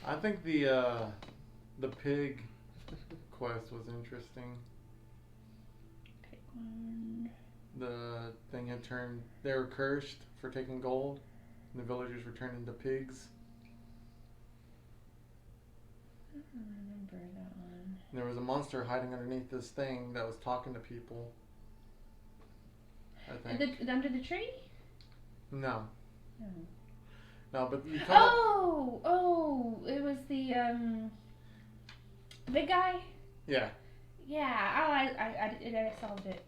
I think the pig quest was interesting. Pick one. The thing had turned. They were cursed for taking gold, and the villagers were turned into pigs. I don't remember that one. And there was a monster hiding underneath this thing that was talking to people. I think. Under the tree? No. No. No, but you come Oh, it was the big guy. Yeah. Yeah, I solved it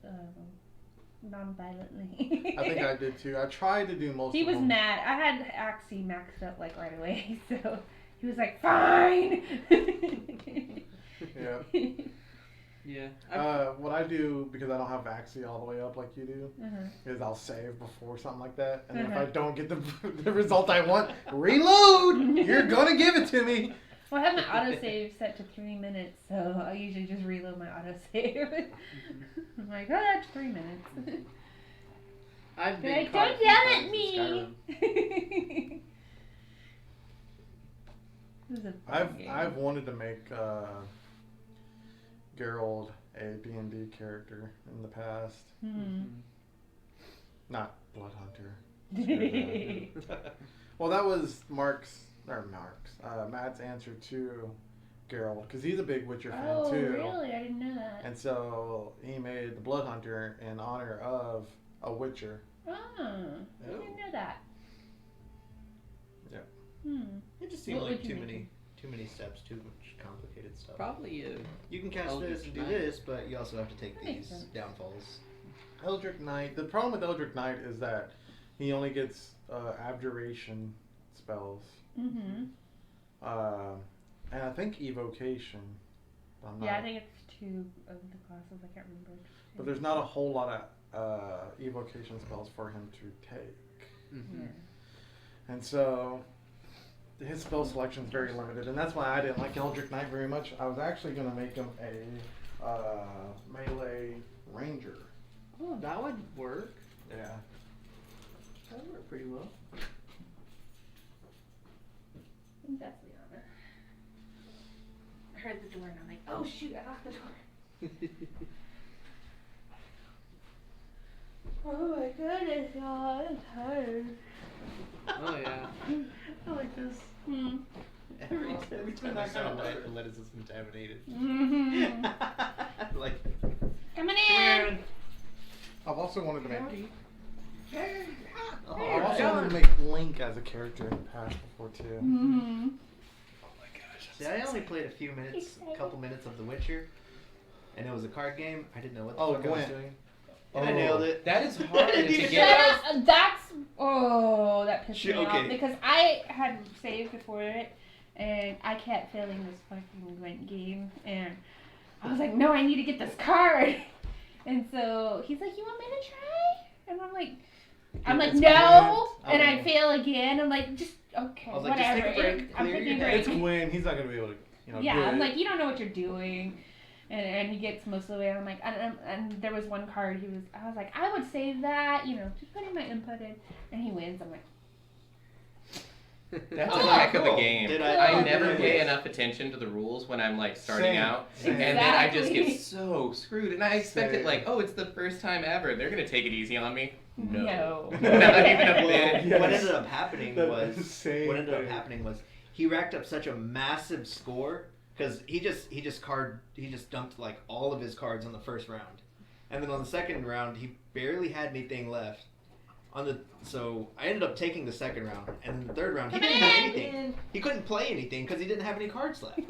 non-violently. I think I did too. I tried to do most He of was them. mad. I had Axie maxed up like right away, so he was like, "Fine." Yeah. Yeah. What I do, because I don't have Axie all the way up like you do, Uh-huh. is I'll save before something like that. And then if Uh-huh. I don't get the result I want, reload! You're gonna give it to me! Well, I have my autosave set to 3 minutes, so I usually just reload my autosave. I'm like, oh, that's 3 minutes. I've They're been like, caught a don't few yell times at in me! Skyrim. This is a fun game. I've wanted to make Geralt a D&D character in the past. Not Bloodhunter. Well, that was Matt's answer to Geralt, because he's a big Witcher fan Oh, too. really? I didn't know that. And so he made the Bloodhunter in honor of a Witcher. Oh, I didn't know that. Yeah. It just seemed What like would you too make many steps, too much complicated stuff. Probably You can cast Eldritch this and do Knight. this, but you also have to take That makes these sense. downfalls. Eldritch Knight. The problem with Eldritch Knight is that he only gets abjuration spells. Mm-hmm. And I think evocation. I'm Yeah, not- I think it's 2 of the classes. I can't remember. But there's not a whole lot of evocation spells for him to take. Yeah. And so his spell selection is very limited, and that's why I didn't like Eldritch Knight very much. I was actually going to make him a melee ranger. Oh, that would work. Yeah. That would work pretty well. I think that's Liana. I heard the door and I'm like, oh shoot, I locked the door. Oh my goodness, y'all, I'm tired. Oh yeah. I like this. Every time I kinda saw better. the lettuce is contaminated. Mm-hmm. Like, Coming in. I've also wanted to make. oh, I've also right. wanted to make Link as a character in the past before too. Mm-hmm. See, I only played a few minutes, a couple minutes of The Witcher, and it was a card game. I didn't know what the Oh, fuck I was Gwent. doing. Oh. And I nailed it. That is hard to Shut get. up. That pissed me Okay. off because I had saved before it and I kept failing this fucking Gwent game and I was like, no, I need to get this card. And so he's like, you want me to try? And I'm like, It's no. Gwent. And I fail again. I'm like, just okay, I was like, just whatever. take a break, I'm clear taking a your break. It's Gwen. He's not gonna be able to, do Yeah, I'm it. like, you don't know what you're doing. And he gets most of the way. I'm like, and there was one card I was like, I would save that, just putting my input in. And he wins. I'm like, That's Oh, a heck of cool. a game. Did I I- never did pay it. enough attention to the rules when I'm like starting Same. out, Same. and then I just Exactly. get so screwed. And I expected Same. like, oh, it's the first time ever. They're gonna take it easy on me. no. Not even a Well, bit. Yes. what ended up happening That's was the same what ended up thing. happening was he racked up such a massive score because he just dumped like all of his cards on the first round, and then on the second round he barely had anything left. So I ended up taking the second round, and in the third round he didn't have anything. He couldn't play anything because he didn't have any cards left. So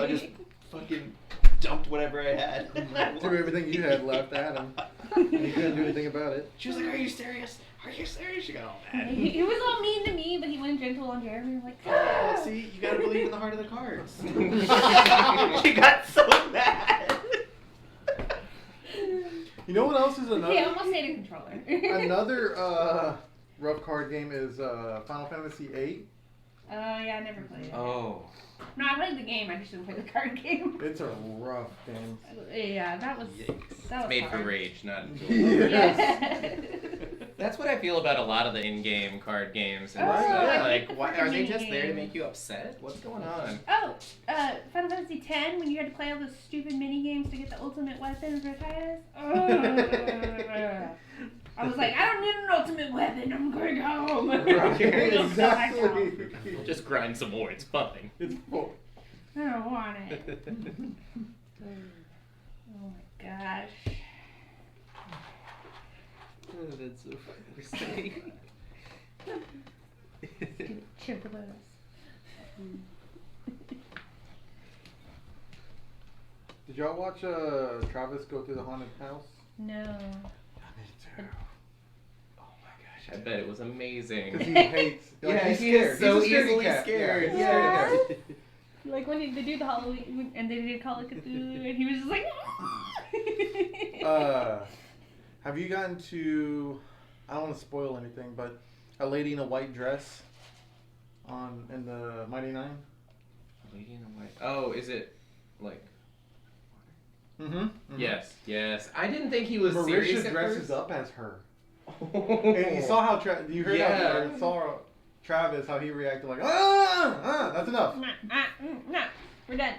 I just fucking dumped whatever I had. Threw everything you had left at him. And you couldn't do anything about it. She was like, "Are you serious? Are you serious?" She got all mad. He was all mean to me, but he went gentle on Jeremy. I'm like, Well, see, you gotta believe in the heart of the cards. She got so mad. You know what else is another? He almost stayed in controller. Another rough card game is Final Fantasy VIII. Yeah, I never played it. Oh, No, I played the game. I just didn't play the card game. It's a rough game. Yeah, that was Yikes. that was made for hard. rage, not. Yes. Yeah. That's what I feel about a lot of the in-game card games and Oh, stuff. I Like, like the why freaking are they just there to mini-games. make you upset? What's going on? Oh, Final Fantasy X, when you had to play all those stupid mini games to get the ultimate weapon for Titus. I was like, I don't need an ultimate weapon. I'm going home. Exactly. Just grind some more. It's fine. It's full. I don't want it. Oh my gosh. Oh, that's so funny. Chimpanzees. Did y'all watch Travis go through the haunted house? No. Oh my gosh, I bet it was amazing. Because he hates. Yeah, he's he scared. is so He's a scaredy easily cat. scared. Yeah. Yeah. Scaredy cat. Like when they do the Halloween and they did Call of Cthulhu and he was just like. Have you gotten to? I don't want to spoil anything, but a lady in a white dress in the Mighty Nine. Lady in a white. Oh, is it like? Mm-hmm. Yes, yes. I didn't think he was serious Marisha at dresses first. up as her. Oh. And you saw how you heard Yeah. how or saw Travis how he reacted like that's enough. Nah, we're done.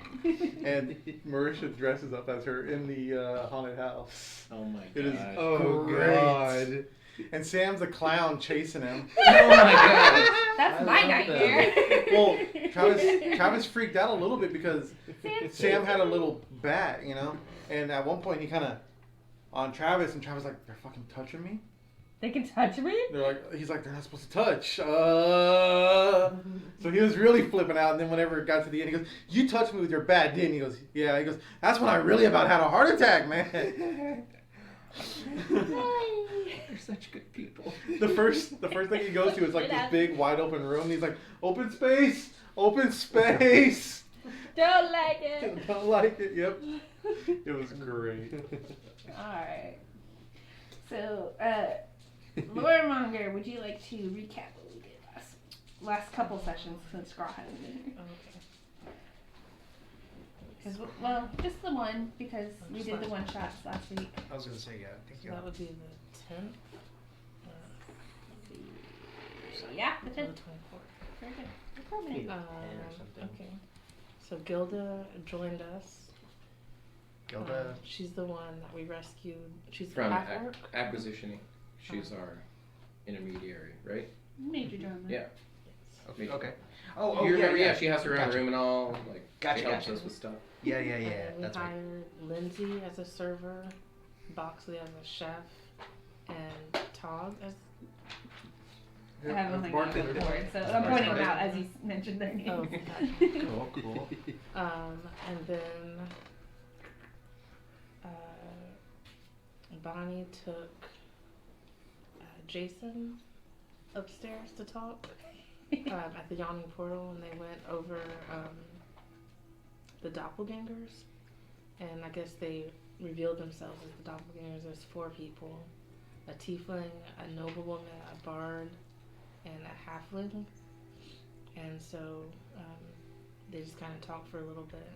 And Marisha dresses up as her in the haunted house. Oh my It is gosh. Oh great. God. And Sam's a clown chasing him. Oh my gosh. That's I my love nightmare. Well, Travis freaked out a little bit because Sam's Sam had a little bat, you know, and at one point he kind of on Travis, and Travis like, they're fucking touching me. They can touch me? He's like, they're not supposed to touch. So he was really flipping out, and then whenever it got to the end, he goes, "You touched me with your bat, didn't you?" He goes, "Yeah." He goes, "That's when I really about had a heart attack, man." They're such good people. The first thing he goes to is like this big wide open room. And he's like, "Open space, open space." Don't like it. Don't like it. Yep. It was great. Alright. So, Loremonger, would you like to recap what we did last couple sessions since Scraw hasn't been here? Okay. 'Cause, well, just the one, because we did the one shots last week. I was gonna say yeah. I think So that would be the 10th. So, yeah, the The 10th. 24th. Very good. Okay. So Gilda joined us. Gilda. She's the one that we rescued. She's From half orc. acquisitioning. She's our intermediary, right? Major drama. Yeah. Okay. Okay. Oh, You yeah, remember? yeah. Yeah, she has her own Gotcha. room and all. Like, Gotcha, she helps gotcha. us with stuff. Yeah. And then we That's right. hired Lindsay as a server, Boxley as a chef, and Todd as I haven't hung out Bartender. before, so I'm pointing them out as you mentioned their names. oh, gotcha. Cool. And then Bonnie took Jason upstairs to talk at the Yawning Portal, and they went over the doppelgangers, and I guess they revealed themselves as the doppelgangers. There's 4 people: a tiefling, a noblewoman, a bard, and a halfling. And so they just kind of talked for a little bit,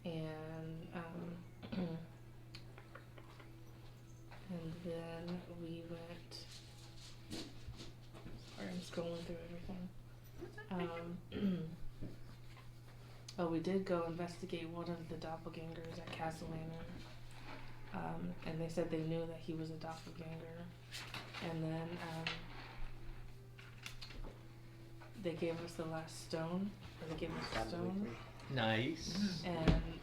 and and then we went. Sorry, I'm scrolling through everything. Oh, we did go investigate one of the doppelgangers at Castle Lantern, and they said they knew that he was a doppelganger, and then they gave us the last stone. Or they gave us the stone, Nice. and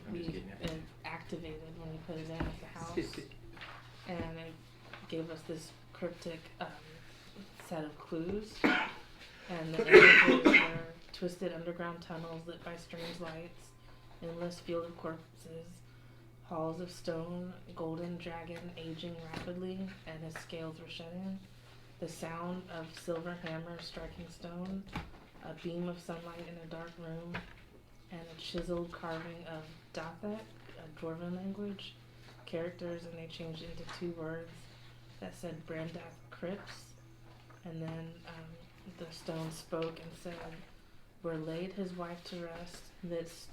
I'm we just kidding. it activated when we put it in at the house, and it gave us this cryptic set of clues, and the images were twisted underground tunnels lit by strange lights, endless field of corpses, halls of stone, golden dragon aging rapidly, and his scales were shedding, the sound of silver hammer striking stone, a beam of sunlight in a dark room, and a chiseled carving of Dathak, a dwarven language, characters, and they changed into 2 words that said Brandath Crypts, and then the stone spoke and said, "Where laid his wife to rest, midst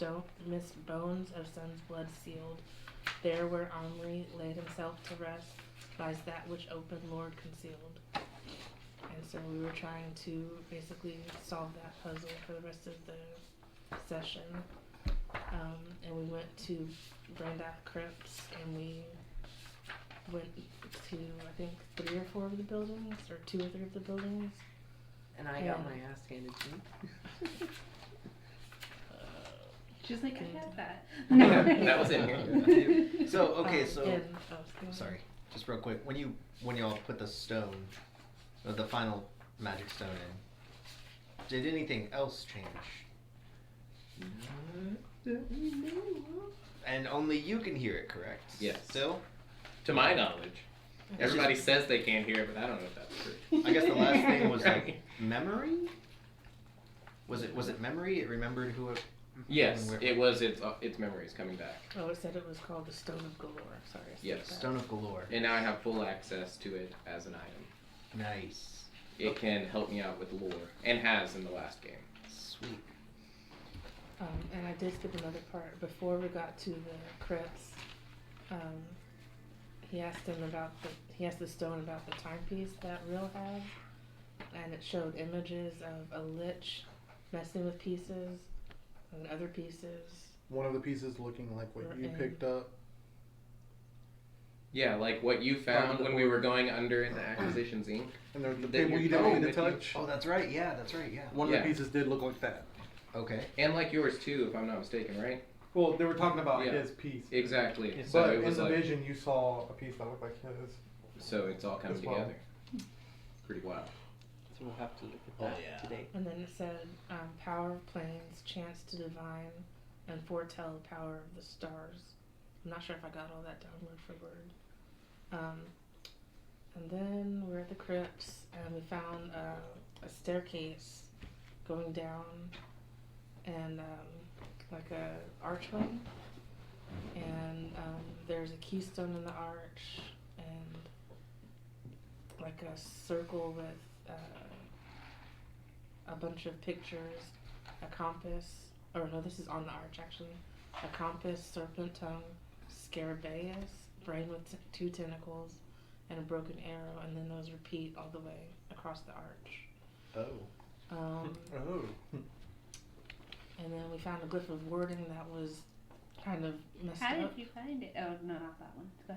bones of son's blood sealed, there where Omri laid himself to rest, lies that which open Lord concealed. And so we were trying to basically solve that puzzle for the rest of the session. And we went to Brandath Crypts, and we went to, I think, 3 or 4 of the buildings, or 2 or 3 of the buildings. And I got my ass handed to me. She's like, I have that. That was in here. So okay, so and, sorry, just real quick. When y'all put the stone, or the final magic stone in, did anything else change? And only you can hear it, correct? Yes. Still? To my knowledge. Everybody says they can't hear it, but I don't know if that's true. I guess the last thing was Right. like memory. Was it memory? It remembered who it. Yes, where- it was its memories coming back. Oh, it said it was called the Stone of Galore. Sorry. I skipped Yes. that. Stone of Galore. And now I have full access to it as an item. Nice. It can help me out with lore, and has in the last game. Sweet. And I did skip another part. Before we got to the crypts, he asked the stone about the timepiece that Real had, and it showed images of a lich messing with pieces and other pieces. One of the pieces looking like what you Right. picked up. Yeah, like what you found when we were going under into Acquisitions Inc. And there's the That table you're you didn't going need to with you. touch. Oh, that's right. Yeah, that's right. Yeah. One of Yeah. the pieces did look like that. Okay. And like yours too, if I'm not mistaken, right? Well, they were talking about Yeah. his piece. Exactly. But So it in was the like, vision, you saw a piece that looked like his. so it's all coming as well. together. Pretty wild. So we'll have to look at Oh, that yeah. today. And then it said, power of planes, chance to divine, and foretell the power of the stars. I'm not sure if I got all that down word for word. And then we're at the crypts, and we found a staircase going down, and like a archway, and there's a keystone in the arch, and like a circle with a bunch of pictures, a compass, or no, this is on the arch actually, a compass, serpent tongue, scarabaeus, brain with 2 tentacles, and a broken arrow, and then those repeat all the way across the arch. Oh. Oh. And then we found a glyph of wording that was kind of messed How did up. you find it? Oh, no, not that one. Go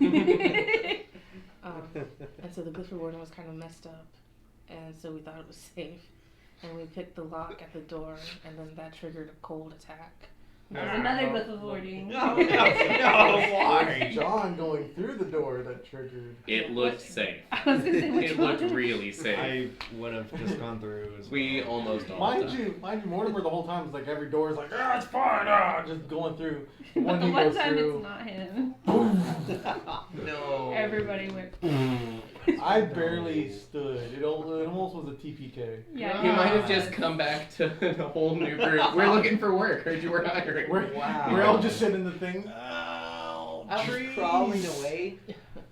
ahead. And so the glyph of wording was kind of messed up, and so we thought it was safe. And we picked the lock at the door, and then that triggered a cold attack. There's another glyph of warding. No, why? It was John going through the door that triggered. It looked safe. I was gonna say which It one. looked really safe. I would have just gone through as well. We almost all Mind died. you, Mortimer the whole time is like every door is like, ah, it's fine, just going through. But When the he one goes time through, it's not him. No. Everybody went. I barely stood. It almost was a TPK. Yeah. You might have just come back to a whole new group. We're looking for work. Heard you were hiring. We're all just sitting in the thing. Oh, I was trees. crawling away.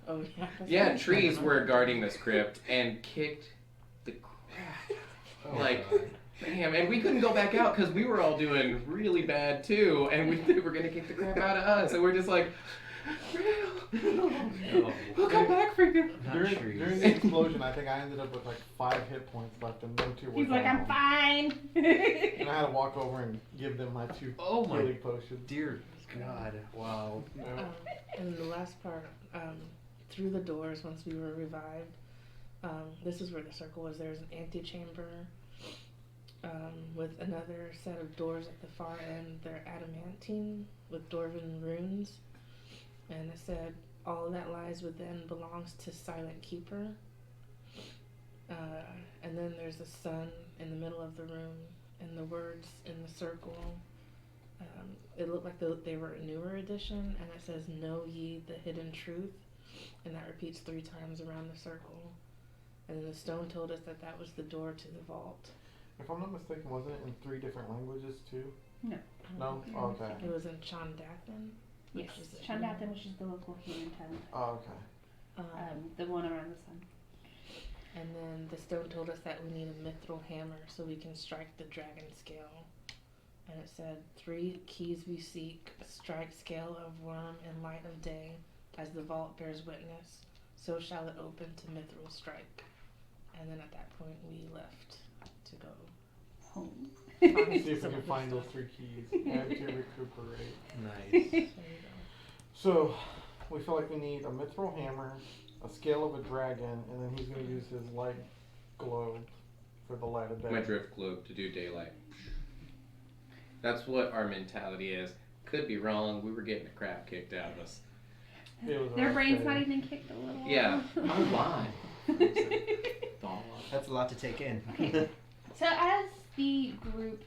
Oh yeah. that's Yeah, right. trees were guarding this crypt and kicked the crap. Oh, Like, God. Bam, and we couldn't go back out because we were all doing really bad too, and they were gonna kick the crap out of us, and we're just like, No. we'll come back for you. Not During trees. the explosion, I think I ended up with like 5 hit points left, and them 2 were He's like, I'm down. fine. And I had to walk over and give them my 2 Oh my healing potions. dear God. Wow. Yeah. And the last part, through the doors, once we were revived, this is where the circle was. There was an antechamber with another set of doors at the far end. They're adamantine with dwarven runes. And it said, all that lies within belongs to Silent Keeper. And then there's a sun in the middle of the room, and the words in the circle. It looked like they were a newer edition, and it says, know ye the hidden truth, and that repeats 3 times around the circle. And then the stone told us that that was the door to the vault. If I'm not mistaken, wasn't it in 3 different languages too? No. No? Oh, okay. It was in Chandathan. Yes. Which is Chandathan, which is the local human tongue. Oh, okay. The one around the sun. And then the stone told us that we need a mithril hammer so we can strike the dragon scale. And it said, 3 keys we seek, strike scale of worm and light of day, as the vault bears witness. so shall it open to Mithril strike. And then at that point we left to go. Home. See if we can find those 3 keys and to recuperate. Nice. There you So, we feel like we need a mithril hammer, a scale of a dragon, and then he's going to use his light globe for the light of day. My drift globe to do daylight. That's what our mentality is. Could be wrong. We were getting the crap kicked out of us. It was a Their rough brains day. not even kicked a little. Yeah. Oh, why? That's a lot to take in. So as the group,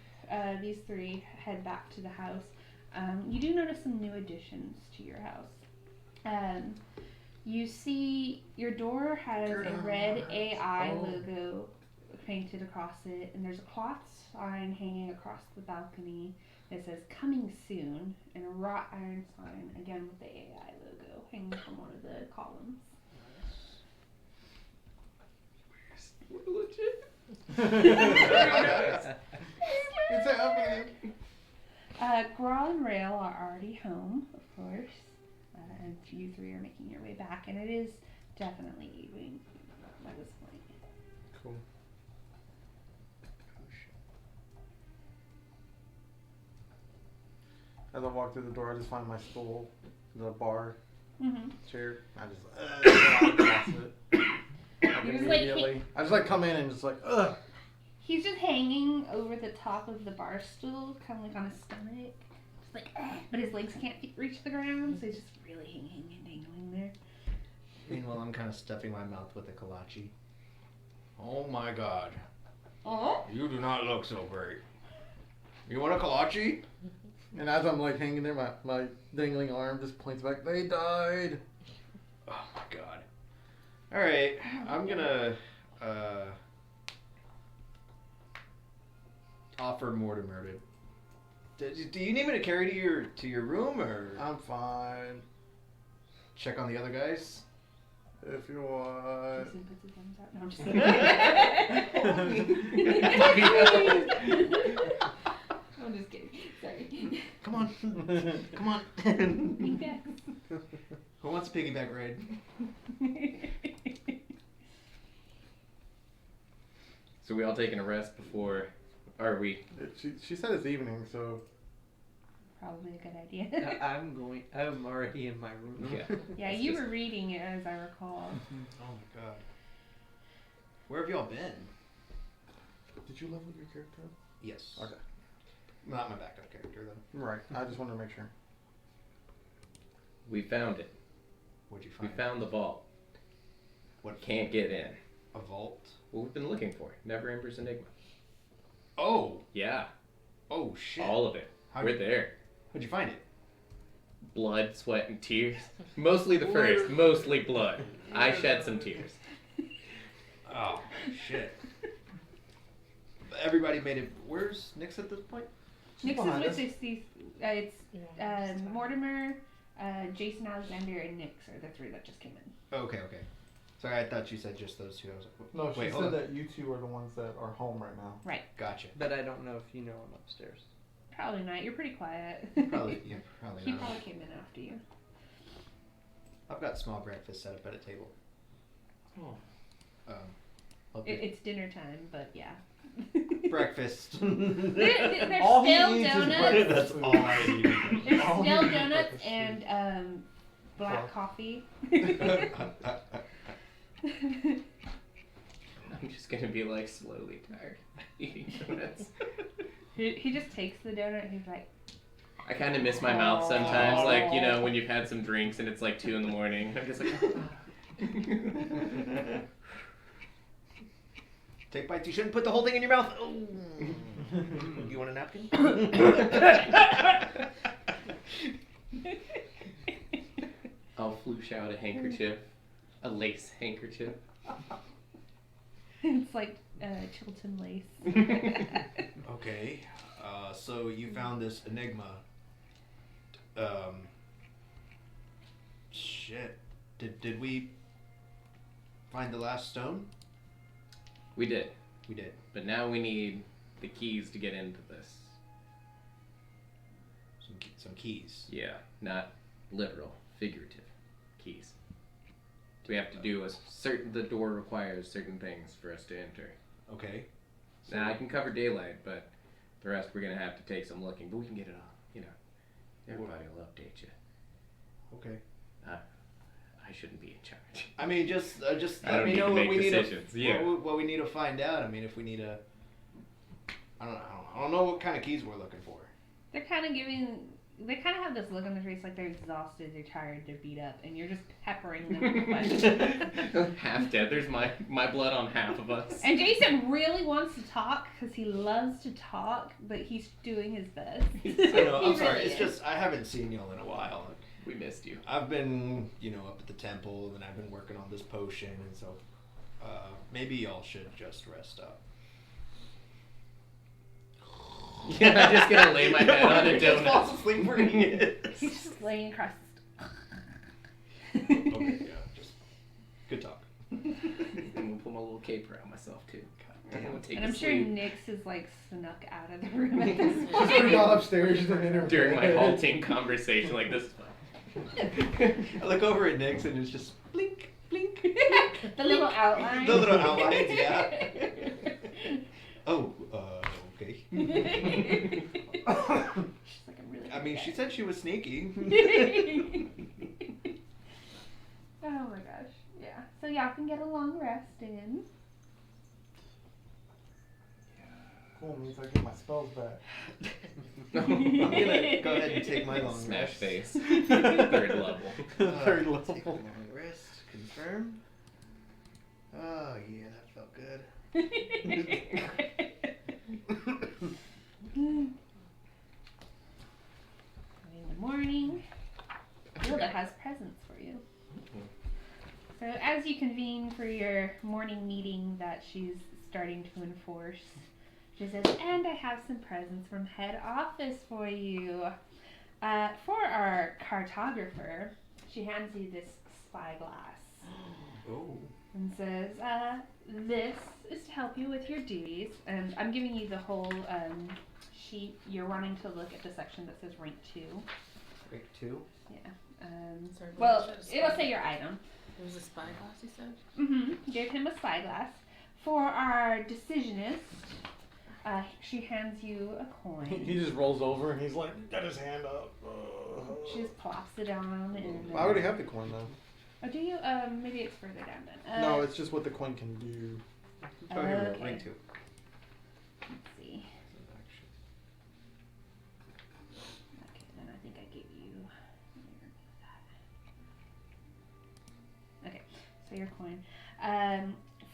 these 3, head back to the house, you do notice some new additions to your house. You see your door has a red AI logo painted across it, and there's a cloth sign hanging across the balcony that says "Coming Soon" and a wrought iron sign, again with the AI logo hanging from one of the columns. We're legit. It's happening. Grawl and Rail are already home, of course, and you 3 are making your way back, and it is definitely evening by this point. Cool. As I walk through the door, I just find my stool, the bar Mm-hmm. chair. I just toss it. Like You're just like, immediately. I just like come in and just like, ugh. He's just hanging over the top of the bar stool, kind of like on his stomach. Just like, but his legs can't reach the ground, so he's just really hanging and dangling there. Meanwhile, I'm kind of stuffing my mouth with a kolache. Oh my god. Oh? You do not look so great. You want a kolache? And as I'm like hanging there, my dangling arm just points back. They died. Oh my god. Alright, I'm gonna offer Mortimer to. Do you need me to carry to your room or I'm fine. check on the other guys? If you want. Jason puts his thumbs out. No, I'm just kidding. I'm just kidding. Sorry. Come on. Come on. Piggyback. Who wants a piggyback ride? So we all taking a rest before, are we? She said it's evening, so Probably a good idea. I'm already in my room. Yeah. Yeah, you were reading it as I recall. Oh my god. Where have y'all been? did you level your character up? Yes. Okay. Not my backup character though. Right. I just wanted to make sure. We found it. What'd you We find? found the vault. What? Can't get in. A vault? What we've been looking for. Never Ember's Enigma. Oh. Yeah. Oh shit. All of it. How- We're there. Where'd you find it? Blood, sweat, and tears. Mostly the first. Mostly blood. I shed some tears. Oh shit. Everybody made it. Where's Nyx at this point? Nyx behind is us. with these. It's Yeah, Mortimer, Jason Alexander, and Nyx are the 3 that just came in. Okay, okay. Sorry, I thought you said just those two. I was like, No, she wait, hold said on. that you 2 are the ones that are home right now. Gotcha. But I don't know if you know I'm upstairs. Probably not. You're pretty quiet. Probably, yeah, probably He not. probably came in after you. I've got small breakfast set up at a table. Oh. I'll do It's dinner time, but yeah. breakfast. There's All he still eats is donuts. breakfast. That's all I eat. There's All he still eats is donuts breakfast and black Fuck. coffee. I'm just gonna be like slowly tired eating donuts. He just takes the donut and he's like, I kind of miss my mouth sometimes, like, you know, when you've had some drinks and it's like 2 in the morning. I'm just like, Take bites. You shouldn't put the whole thing in your mouth. Oh. You want a napkin? I'll floosh out a handkerchief, a lace handkerchief. it's like Chilton lace. Okay. So you found this enigma. Shit. Did we find the last stone? We did, We did. but now we need the keys to get into this. Some keys. Yeah, not literal, figurative keys. We have to do the door requires certain things for us to enter. Okay. Now I can cover daylight, but the rest we're gonna have to take some looking. But we can get it all. You know, everybody will update you. Okay. I shouldn't be in charge. I mean, just I let don't me need know to what make we need decisions. to Yeah. what we need to find out. I mean, if we need to, I don't know what kind of keys we're looking for. They kind of have this look on their face like they're exhausted, they're tired, they're beat up, and you're just peppering them with questions. Half dead. There's my blood on half of us. And Jason really wants to talk because he loves to talk, but he's doing his best. I know. I'm He sorry. really It's is. just I haven't seen y'all in a while. We missed you. I've been, up at the temple, and I've been working on this potion, and so maybe y'all should just rest up. Yeah, I'm just gonna lay my head on a Just fall donut. asleep reading it. He's just laying across. Okay, yeah, just good talk. I'm gonna put my little cape around myself too. God damn, take And a I'm sure sleep. Nyx is like snuck out of the room at this She's point. gone upstairs and in her During my bed. halting conversation, like this is fun. I look over at Nyx, and it's just blink, blink. The little outline. The little outlines, yeah. Oh, okay. She's like, I'm really. I mean, she good. said she was sneaky. Oh my gosh. Yeah. So y'all can get a long rest in. Cool, means I get my spells back. I'm gonna go ahead and take my long Smash rest. face. Third level. Third Take a level. long rest. Confirm. Oh yeah, that felt good. In the morning, Hilda has presents for you. So as you convene for your morning meeting that she's starting to enforce, she says, and I have some presents from head office for you. For our cartographer, she hands you this spyglass Oh. and says, this is to help you with your duties. And I'm giving you the whole sheet. You're wanting to look at the section that says rank 2. Rank 2. Yeah. Sorry, Well, what was it? it'll say your item. It was a spyglass, you said? Gave him a spyglass. For our decisionist, she hands you a coin. He just rolls over and he's like, got his hand up. She just plops it down and. I already have the coin though. Oh, do you? Maybe it's further down then. No, it's just what the coin can do. Oh, here we Okay. go. Rank 2. Let's see. Okay, then I think I gave you. Okay, so your coin.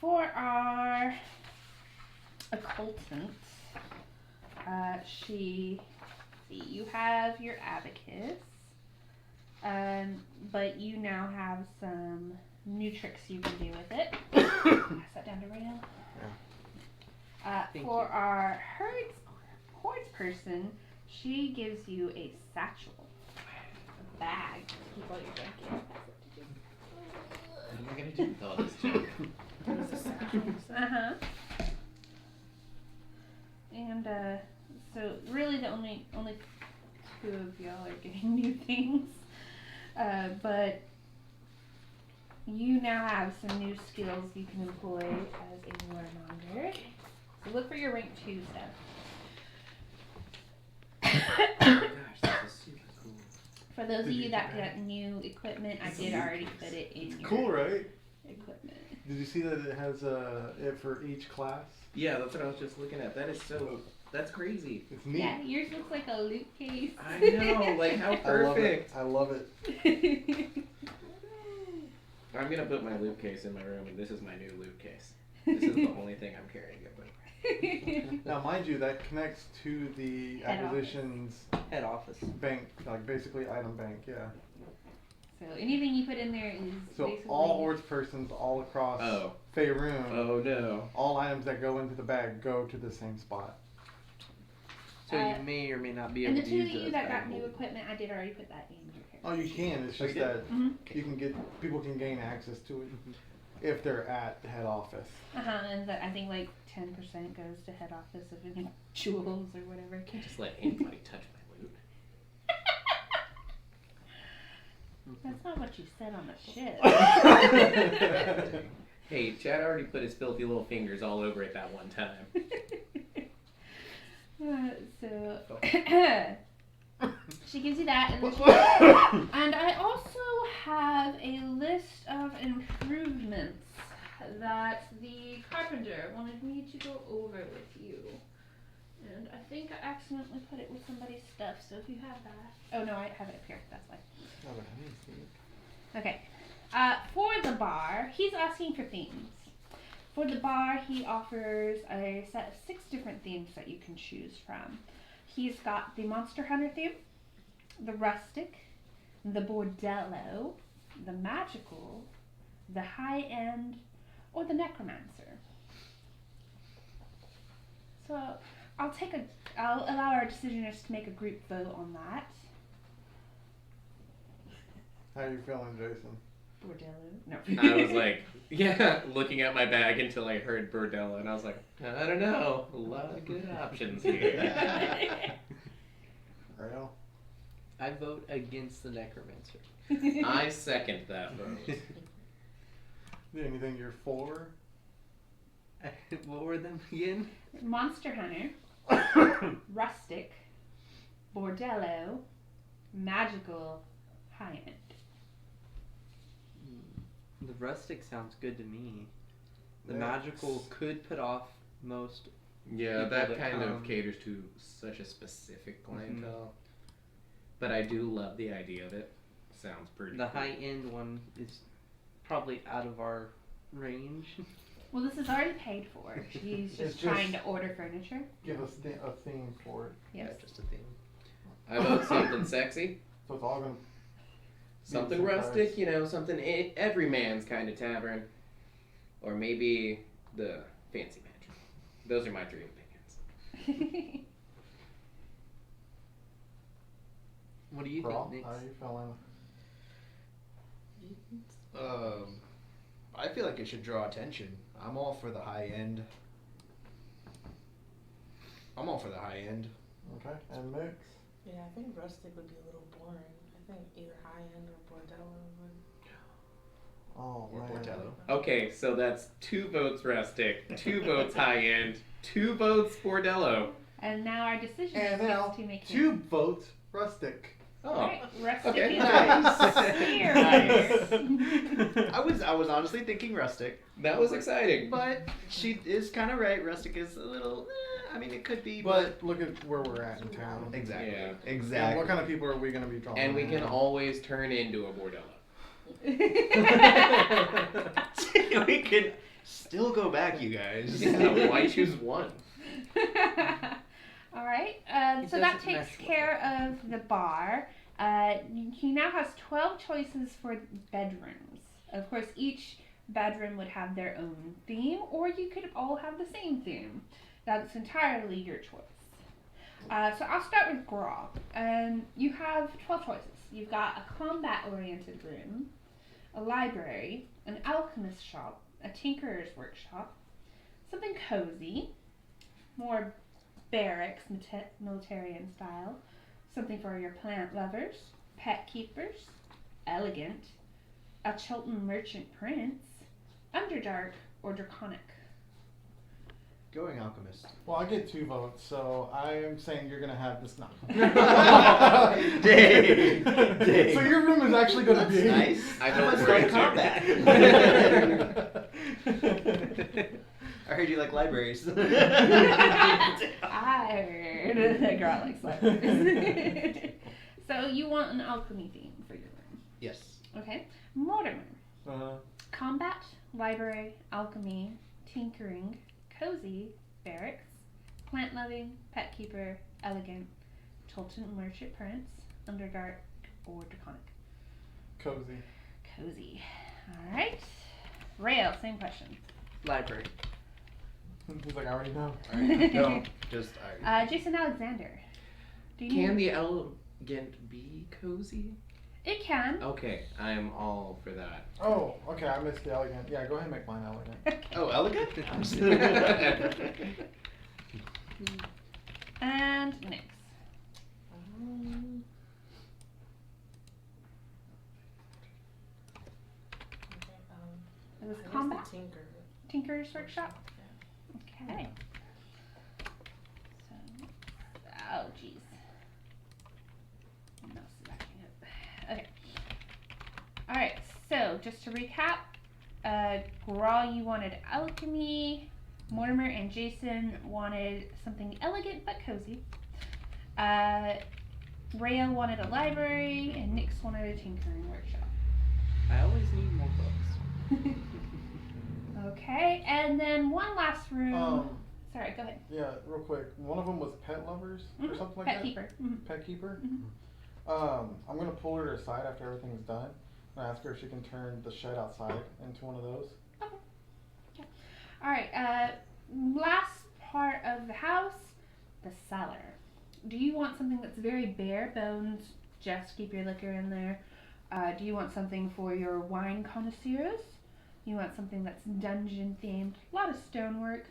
For our occultant, you have your abacus, but you now have some new tricks you can do with it. Pass that down to Rayo. Thank For you. our hordes person, she gives you a satchel, a bag to keep all your junk in. What am I gonna do with all this junk? Uh-huh. And so really the only two of y'all are getting new things. But you now have some new skills you can employ as a warmonger. So look for your rank 2 stuff. Gosh, this is super cool. For those of Did you you that get got new equipment, I did already put it in your Cool, right? equipment. Did you see that it has it for each class? Yeah, that's what I was just looking at. That is so. That's crazy. It's neat. Yeah, yours looks like a loot case. I know, like how perfect. I love it. I'm gonna put my loot case in my room, and this is my new loot case. This is the only thing I'm carrying it with. Now, mind you, that connects to the Head acquisitions Head office. bank, like basically item bank, yeah. So anything you put in there is So basically all hordes persons all across Oh. Faerun, Oh no. all items that go into the bag go to the same spot. So you may or may not be And able the to two use of you it that as got valuable. new equipment, I did already put that in your character. Oh, you can. It's just Okay. that Mhm. you can get people can gain access to it if they're at head office. And that I think like 10% goes to head office of any jewels or whatever. Can't just let anybody touch my loot. That's not what you said on the ship. Hey, Chad already put his filthy little fingers all over it that one time. So she gives you that, and, and I also have a list of improvements that the carpenter wanted me to go over with you. And I think I accidentally put it with somebody's stuff, so if you have that. Oh no, I have it up here, that's why. Okay. For the bar, he's asking for themes. For the bar, he offers a set of 6 different themes that you can choose from. He's got the Monster Hunter theme, the Rustic, the Bordello, the Magical, the High End, or the Necromancer. So I'll allow our decisioners to make a group vote on that. How you feeling, Jason? Bordello? No. I was like, yeah, looking at my bag until I heard Bordello, and I was like, I don't know. A lot of good options here. Rail? I vote against the Necromancer. I second that vote. Anything you're for? What were them again? Monster Hunter, Rustic, Bordello, Magical, High End. The Rustic sounds good to me. The Yeah. Magical could put off most. Yeah, People that that kind come. of caters to such a specific clientele. But I do love the idea of it. Sounds pretty The cool. high end one is probably out of our range. Well, this is already paid for. She's It's just trying just- to order furniture. Give us a theme for it. Yes. Yeah, just a thing. I vote something sexy, So it's all gonna something Beautiful rustic, price. you know, something every man's kind of tavern. Or maybe the fancy mansion. Those are my 3 opinions. What do you Raw. think, How Nix? you feeling? I feel like it should draw attention. I'm all for the high end. Okay, and mix. Yeah, I think rustic would be a little boring. I think either high end or bordello would. Oh Or man. Bordello. Okay, so that's 2 votes rustic, 2 votes high end, 2 votes Bordello. And now our decision And is now to make 2 votes rustic. Oh, Right, rustic okay. is Nice. here. I was honestly thinking rustic, that was exciting. but she is kind of right. Rustic is a little. I mean, it could be, But look at where we're at in town. exactly, Yeah. And exactly. what kind of people are we gonna be drawing? And we in? can always turn into a Bordello. We can still go back, you guys. Yeah, why choose one? All right. It So that doesn't takes mesh well. care of the bar. He now has 12 choices for bedrooms. Of course, each bedroom would have their own theme, or you could all have the same theme. That's entirely your choice. So I'll start with Grog. You have 12 choices. You've got a combat-oriented room, a library, an alchemist shop, a tinkerer's workshop, something cozy, more barracks, militarian style, something for your plant lovers, pet keepers, elegant, a Chilton merchant prince, underdark, or draconic. Going alchemist. Well, I get 2 votes, so I'm saying you're gonna have this now. Dang. Dang. So your room is actually gonna That's be nice. I I vote was for going it, too. combat. I heard you like libraries. I heard a girl likes libraries. So you want an alchemy theme for your room. Yes. Okay. Mortimer. Uh, Combat, library, alchemy, tinkering, cozy, barracks, plant loving, pet keeper, elegant, Chilton merchant prince, underdark, or draconic. cozy. Cozy. Alright. Rail, same question. Library. He's like, I already know. No, just I. Jason Alexander. Do you Can the elegant be cozy? It can. Okay, I'm all for that. Oh, okay, I missed the elegant. Yeah, go ahead and make mine elegant. Oh, elegant. And Nyx. Tinker's Workshop? Okay. So, oh jeez. Mouse is acting up. Okay. Alright, so just to recap, Grawl, you wanted alchemy. Mortimer and Jason wanted something elegant but cozy. Rhea wanted a library, and Nyx wanted a tinkering workshop. I always need more books. Okay, and then one last room. Sorry, go ahead. Yeah, real quick. One of them was pet lovers or something like Pet that. keeper. Pet keeper. Mhm. I'm gonna pull her aside after everything's done and ask her if she can turn the shed outside into one of those. Alright, last part of the house, the cellar. Do you want something that's very bare bones, just keep your liquor in there? Do you want something for your wine connoisseurs? You want something that's dungeon themed, a lot of stonework?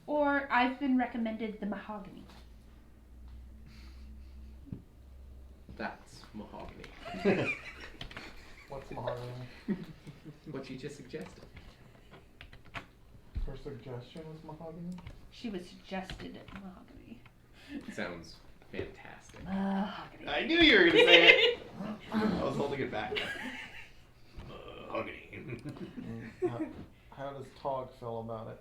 Or I've been recommended the mahogany. That's mahogany. What's mahogany? What you just suggested. Her suggestion was mahogany. She was suggested mahogany. Sounds fantastic. Mahogany. I knew you were gonna say it. I was holding it back. Mahogany. How does Tog feel about it?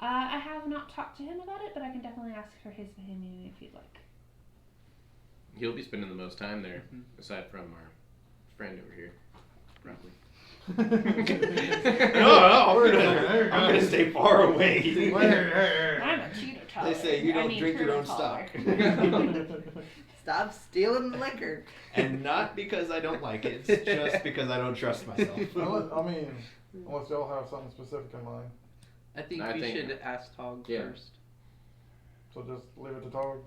I have not talked to him about it, but I can definitely ask for his opinion if you'd like. He'll be spending the most time there, aside from our friend over here, probably. No, I'm gonna stay far away. I'm a cheater, Tyler. They say you I don't mean, drink your turtle own taller. stock. Stop stealing the liquor. And not because I don't like it, it's just because I don't trust myself. I mean, unless y'all have something specific in mind. I think I we think- should ask Tog Yeah. first. So just leave it to Tog.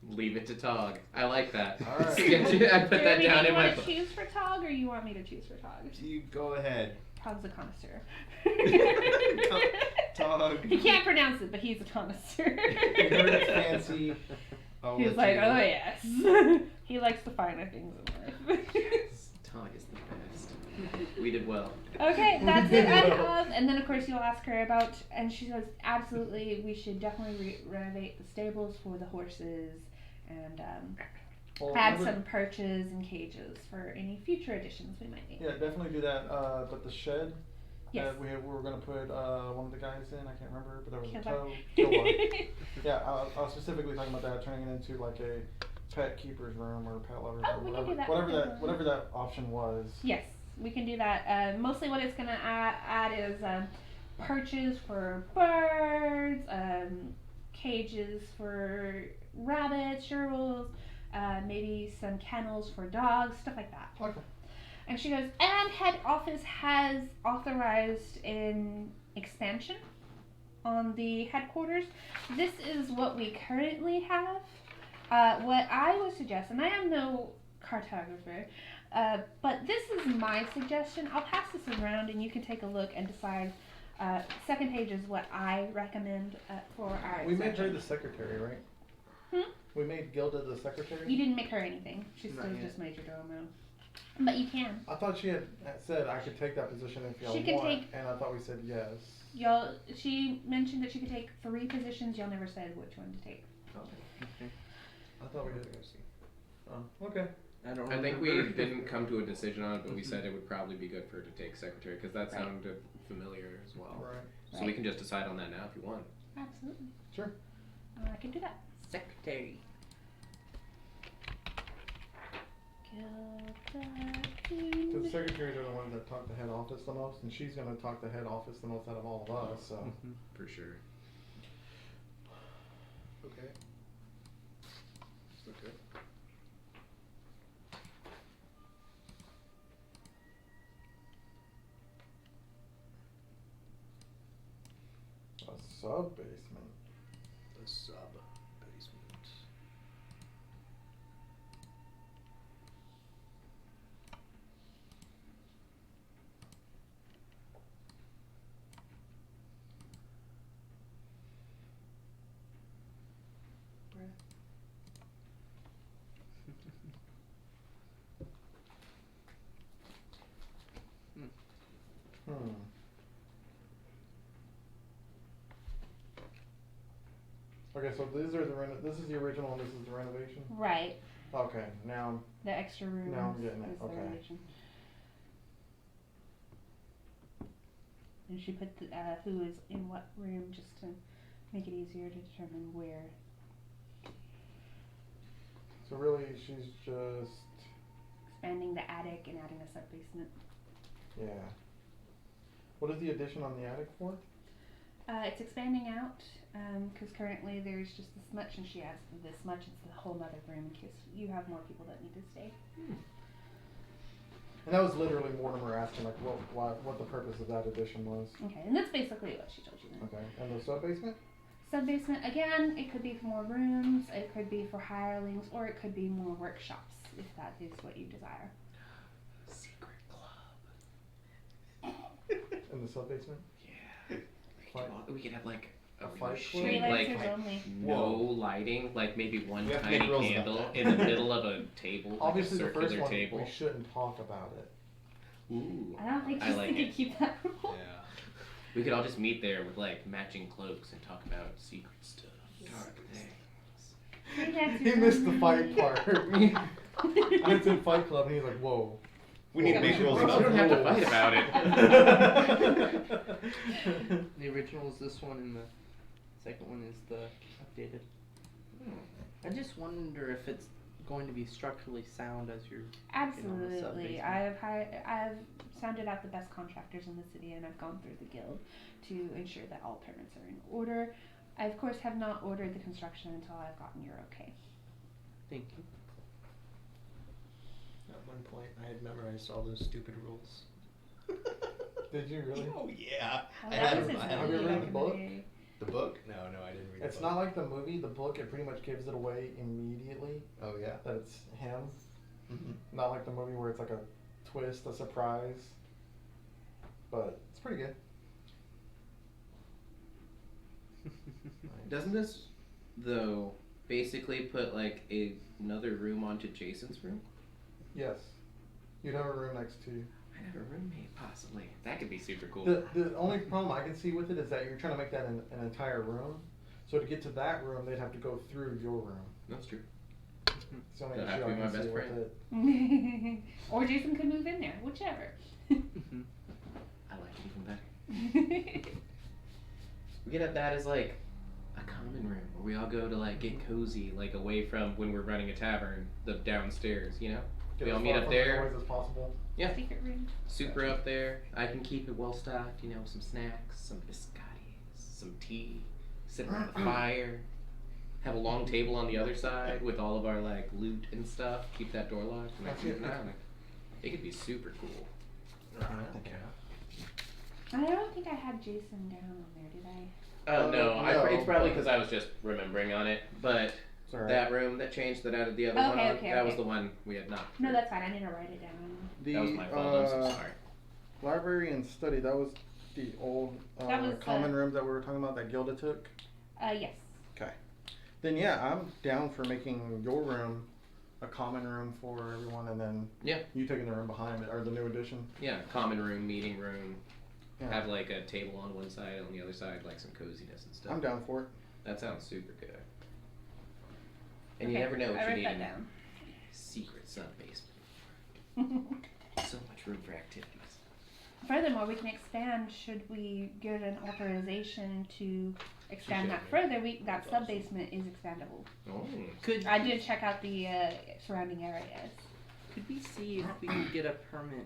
Leave it to Tog. I like that. All right. I put that Jeremy, down do in you my want to book. choose for Tog, or you want me to choose for Tog? You go ahead. Tog's a connoisseur. Tog. He can't pronounce it, but he's a connoisseur. You heard it's fancy. I'll He's let like, you- oh yes. He likes the finer things in life. Tog is the best. We did well. Okay, that's it. And then of course you'll ask her about, and she says, absolutely, we should definitely renovate the stables for the horses, and Well, add remember- some perches and cages for any future additions we might need. Yeah, definitely do that. But the shed Yes. that we were gonna put one of the guys in, I can't remember, but there was a Killbar. toe. Killbar. Yeah, I was specifically talking about that, turning it into like a pet keeper's room or pet lover's Oh, room, we can do that. whatever that option was. Yes, we can do that. Mostly what it's going to add is perches for birds, cages for rabbits, gerbils, maybe some kennels for dogs, stuff like that. Okay. And she goes, and head office has authorized an expansion on the headquarters. This is what we currently have. What I would suggest, and I am no cartographer, but this is my suggestion. I'll pass this around and you can take a look and decide. Second page is what I recommend for our We made her expansion. the secretary, right? Hmm? We made Gilda the secretary? You didn't make her anything. She's Not still yet. just major domo. But you can. I thought she had said I could take that position if y'all She can want, take- and I thought we said yes. Y'all, she mentioned that she could take 3 positions. Y'all never said which one to take. I thought we did. Oh, okay. I think we didn't come to a decision on it, but we said it would probably be good for her to take secretary because that Right. sounded familiar as well. Right. So we can just decide on that now if you want. Absolutely. Sure. I can do that. Secretary. Because secretaries are the ones that talk to head office the most, and she's going to talk to head office the most out of all of us, so. For sure. Okay. Okay. A sub basement. The sub basement. Okay, so these are this is the original and this is the renovation? Right. Okay, now, The extra room. Now I'm getting it, is the okay. renovation. And she put the, who is in what room just to make it easier to determine where. so really she's just, Expanding the attic and adding a sub basement. yeah. What is the addition on the attic for? It's expanding out because currently there's just this much, and she adds this much. It's a whole nother room in case you have more people that need to stay. And that was literally Mortimer asking like what the purpose of that addition was. Okay, and that's basically what she told you then. Okay, and the sub basement? Sub basement again. It could be for more rooms. It could be for hirelings, or it could be more workshops if that is what you desire. Secret club. In the sub basement? Yeah. Fight- We could have like a Fight room club? shaped Freelancers like only. no lighting, like maybe one We have to tiny make rules about candle that. in the middle of a table, Obviously like the a first circular one, table. we shouldn't talk about it. Ooh. I don't think I she's like gonna it. keep that rule. We could all just meet there with like matching cloaks and talk about secret stuff, dark things. He missed the fight part. I was in Fight Club and he's like, whoa. We need Whoa, big rules We about don't have to rules. fight about it. The original is this one, and the second one is the updated. I just wonder if it's going to be structurally sound as you're. Absolutely. sub-basement. I've sounded out the best contractors in the city, and I've gone through the guild to ensure that all permits are in order. I of course have not ordered the construction until I've gotten your okay. Thank you. At one point, I had memorized all those stupid rules. Did you really? Oh yeah. Oh, I that had was them- his I had Have you movie read back the in book? day. The book? No, I didn't read It's the book. not like the movie. The book, it pretty much gives it away immediately Oh yeah. that it's him. Mm-hmm. Not like the movie where it's like a twist, a surprise. But it's pretty good. Doesn't this though basically put like another room onto Jason's room? Yes. You'd have a room next to you. I'd have a roommate possibly. That could be super cool. The only problem I can see with it is that you're trying to make that an entire room. So to get to that room, they'd have to go through your room. That's true. It's the only They'll issue have to I be my can see best with friend. it. Or Jason could move in there, whichever. I like it even better. We could have that as like a common room where we all go to like get cozy, like away from when we're running a tavern, the downstairs, you know? Get We all as meet far up from there. the noise as possible. Yeah. Secret room. Super up there. I can keep it well stocked, you know, some snacks, some biscottis, some tea, sit around the fire, have a long table on the other side with all of our like loot and stuff, keep that door locked, and I can keep an eye on it. It could be super cool. I don't think I had Jason down on there, did I? No, no, it's probably but- because I was just remembering on it, but It's alright. that room that changed that added the other one Okay, on, okay, that was okay. the one we had not. No, that's fine. I need to write it down. That was my fault, I'm so sorry. Library and study, that was the old That was, common rooms that we were talking about that Gilda took. Yes. Then yeah, I'm down for making your room a common room for everyone, and then Yeah. you taking the room behind it or the new addition. Yeah, common room, meeting room, Yeah. have like a table on one side, on the other side like some coziness and stuff. I'm down for it. That sounds super good. And you Okay, never know what I you wrote need that in down. secret sub basement. So much room for activities. Furthermore, we can expand should we get an authorization to expand should, that yeah. further. That That's sub awesome. basement is expandable. Oh. Could I did check out the surrounding areas. could we see if we can get a permit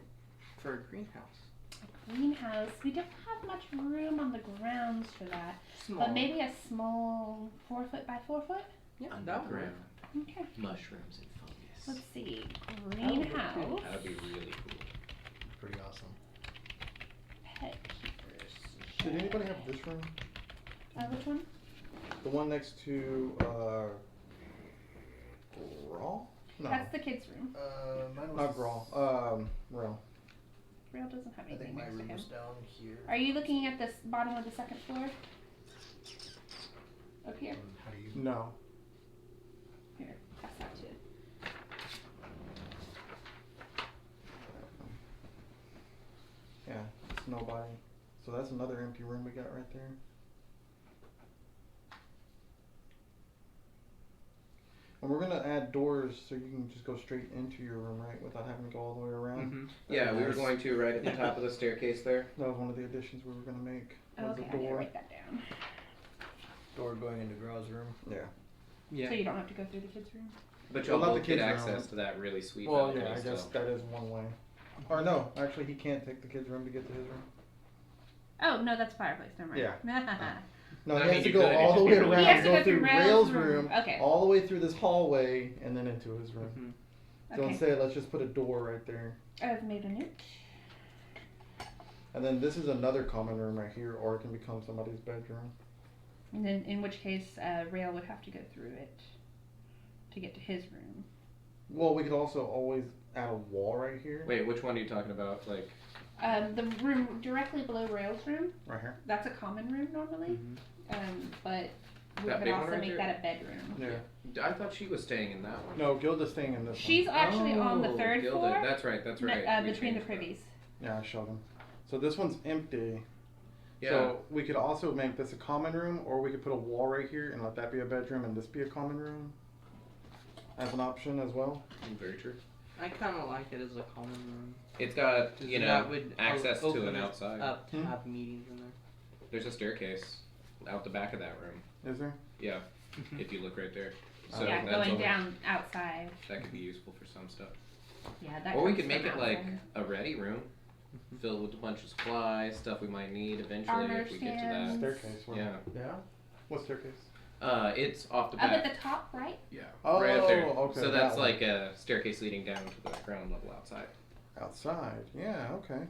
for a greenhouse? A greenhouse. We don't have much room on the grounds for that, Small. but maybe a small 4 foot by 4 foot. Yeah, that would work. Underground Okay. mushrooms and fungus. Let's see. would be Greenhouse. cool. That would be really cool. Pretty awesome. Pet keepers. Did anybody have this room? Which one? The one next to Grawl? No, That's the kids' room. Mine was. not Grawl. Rel. Real doesn't have I anything think my next to room him. was down here. Are you looking at the bottom of the second floor? Up here? How do you? No. Here. Pass that too. Yeah, it's nobody. So that's another empty room we got right there. And we're gonna add doors so you can just go straight into your room, right, without having to go all the way around. Mm-hmm. Yeah, we were Nice. going to right at the top of the staircase there. That was one of the additions we were gonna make. Was Okay, a I need to door. write that down. Door going into Graw's room. Yeah. Yeah. So you don't have to go through the kids' room. But Well, you'll not both the get kids' access room. to that really sweet Well, balcony yeah, I guess still. that is one way. Or no, actually, he can't take the kids' room to get to his room. Oh no, that's fireplace. Never mind. Yeah. No, I he mean, has to you go could, all the you way just- around, He has to go through Rail's room, room. Okay. all the way through this hallway, and then into his room. Mm-hmm. So Okay. instead, let's just put a door right there. I've made a note. And then this is another common room right here, or it can become somebody's bedroom. And then, in which case, Rail would have to go through it to get to his room. Well, we could also always add a wall right here. Wait, which one are you talking about? Like, The room directly below Rail's room, Right here. that's a common room normally. But we That could big one also right make there? that a bedroom. Yeah. I thought she was staying in that one. No, Gilda's staying in this She's one. actually on the Oh, third Gilda. floor, That's right. That's right. We between the changed that. privies. Yeah, I showed him. So this one's empty. Yeah. So we could also make this a common room, or we could put a wall right here and let that be a bedroom and this be a common room as an option as well. Very true. I kind of like it as a common room. It's got, 'Cause you know, that would access to open an it outside. Up to Hmm. have meetings in there. There's a staircase out the back of that room. Is there? Yeah, if you look right there. So Yeah, that's going only- down outside. That could be useful for some stuff. Yeah, that. Or we comes could make from it like outside. a ready room, filled with a bunch of supplies, stuff we might need eventually Armor if we get to stands. Staircase. Where? Yeah. Yeah. What staircase? that. It's off the Up back. at the top, right? Yeah. Oh, right up there. okay, So that that's one. like a staircase leading down to the ground level outside. Outside. Yeah. Okay.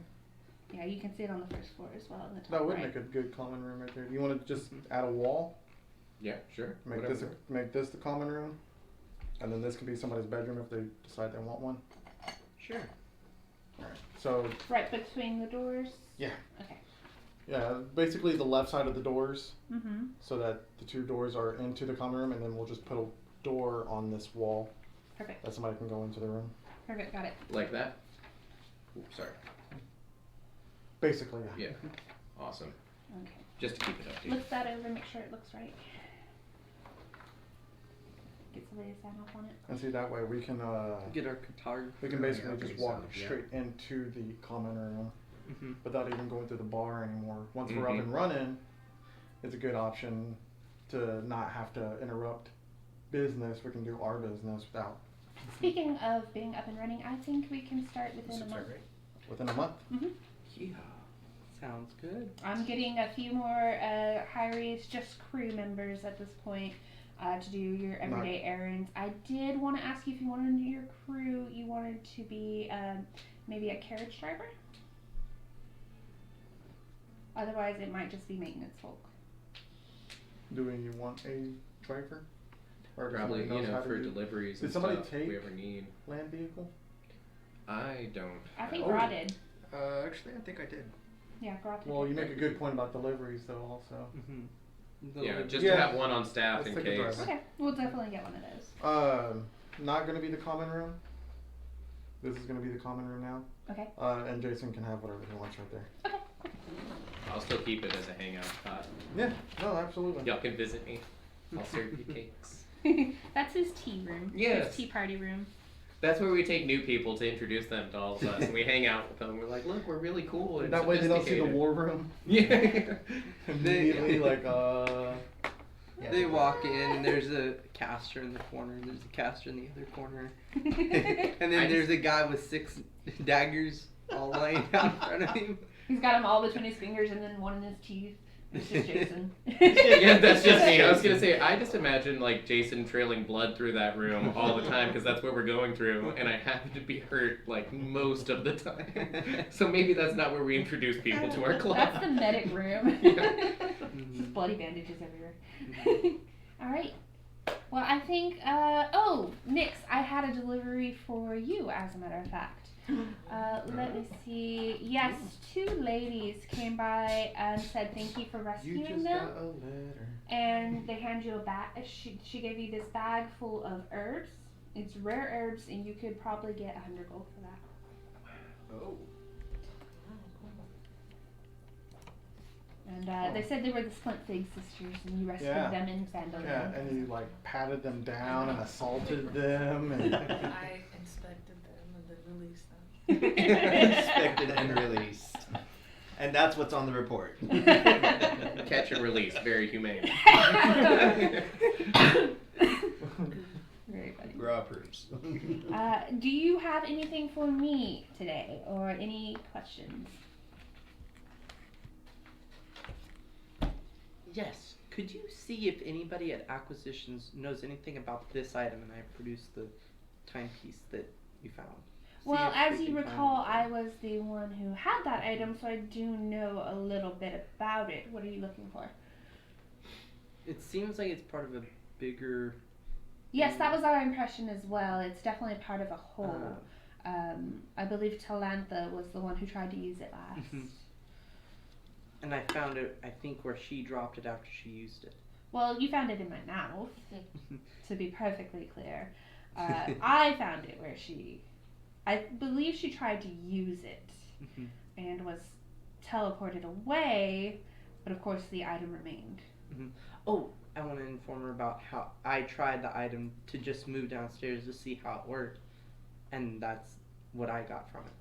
Yeah, you can see it on the first floor as well in the top That would right. make a good common room right there. Do you want to just add a wall? Yeah, sure. Make Whatever. this the common room, and then this could be somebody's bedroom if they decide they want one. Sure. All right. So Right between the doors. Yeah. Okay. yeah, basically the left side of the doors, Mm-hmm. so that the two doors are into the common room, and then we'll just put a door on this wall Perfect. that somebody can go into the room. Perfect. Got it. Like that? Oops, sorry. Basically, yeah. Yeah. Awesome. Okay. Just to keep it updated. Look that over. Make sure it looks right. Get somebody to sign off on it. And see that way we can Get our photography. we can basically Yeah, just walk yeah. straight into the common room Mm-hmm. without even going through the bar anymore. Once we're up Mhm. and running, it's a good option to not have to interrupt business. We can do our business without Speaking of being up and running, I think we can start within a month. within a month. Yeah. Sounds good. I'm getting a few more hires, just crew members at this point, to do your everyday errands. I did want to ask you if you wanted to do your crew, you wanted to be maybe a carriage driver? Otherwise, it might just be maintenance folk. Do you want a driver? Or does Probably, somebody you knows know, how to for do deliveries Did and somebody stuff take- we ever need. land vehicle? I don't. I think Oh. Gra did. Actually, I think I did. Yeah, Gra did. Well, you make a good point about deliveries though also. Mm-hmm. Yeah, just Yeah. to have one on staff Let's in take a case. driver. Okay, we'll definitely get one of those. Not gonna be the common room. This is gonna be the common room now. Okay. And Jason can have whatever he wants right there. I'll still keep it as a hangout spot. Yeah, no, absolutely. Y'all can visit me. I'll serve you cakes. That's his tea room. Yes. His tea party room. That's where we take new people to introduce them to all of us, and we hang out with them. We're like, look, we're really cool. And That way they don't see the sophisticated." war room. Yeah. Immediately like They walk in and there's a caster in the corner, and there's a caster in the other corner. And then I there's a guy with 6 daggers all laying out in front of him. He's got them all between his fingers and then one in his teeth. It's just Jason. Yeah, that's just me. I was gonna say, I just imagine like Jason trailing blood through that room all the time because that's what we're going through, and I happen to be hurt like most of the time. So maybe that's not where we introduce people to our club. That's the medic room. Yeah. Just bloody bandages everywhere. All right. Well, I think. Oh, Nix, I had a delivery for you, as a matter of fact. Let me see. Yes, 2 ladies came by and said thank you for you rescuing just them. got a letter. And they hand you a bag. She gave you this bag full of herbs. It's rare herbs, and you could probably get 100 gold for that. Oh. And they said they were the Splint Fig sisters, and you rescued Yeah. them in Vandalin. Yeah, and you like patted them down and assaulted them. And I inspected them and then released them. Inspected and released. And that's what's on the report. Catch and release, very humane. Very funny. Gra approves. Do you have anything for me today, or any questions? Yes. Could you see if anybody at Acquisitions knows anything about this item? And I produced the timepiece that you found. See Well, if as they you can find recall, I anything. was the one who had that item, so I do know a little bit about it. What are you looking for? It seems like it's part of a bigger. Yes, that was our impression as well. It's definitely part of a whole. I believe Talantha was the one who tried to use it last. Mhm. And I found it, I think, where she dropped it after she used it. Well, you found it in my mouth, to be perfectly clear. I found it where I believe she tried to use it Mhm. and was teleported away, but of course the item remained. Oh, I want to inform her about how I tried the item to just move downstairs to see how it worked, and that's what I got from it.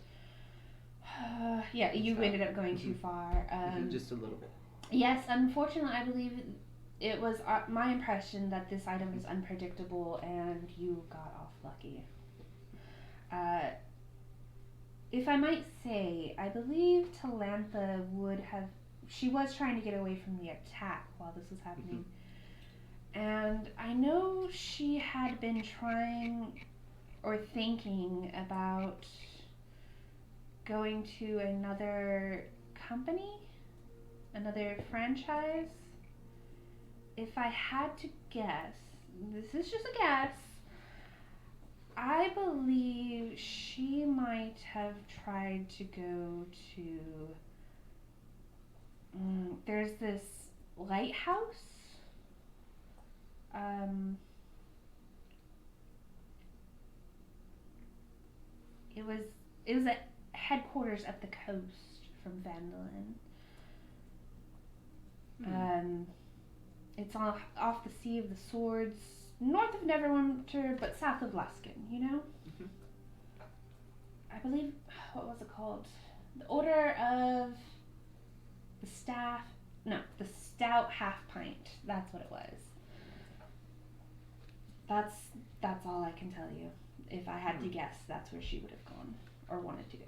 Yeah, you So- ended up going too far. Just a little bit. Yes, unfortunately, I believe it was my impression that this item is unpredictable and you got off lucky. If I might say, I believe Talantha she was trying to get away from the attack while this was happening. And I know she had been trying or thinking about going to another company, another franchise. If I had to guess, this is just a guess, I believe she might have tried to go to, there's this lighthouse. It was at headquarters at the coast from Vandalin. It's off the Sea of the Swords, north of Neverwinter, but south of Laskin, you know? I believe, what was it called? The Order of the Stout Half Pint. That's what it was. That's all I can tell you. If I had to guess, that's where she would have gone, or wanted to go.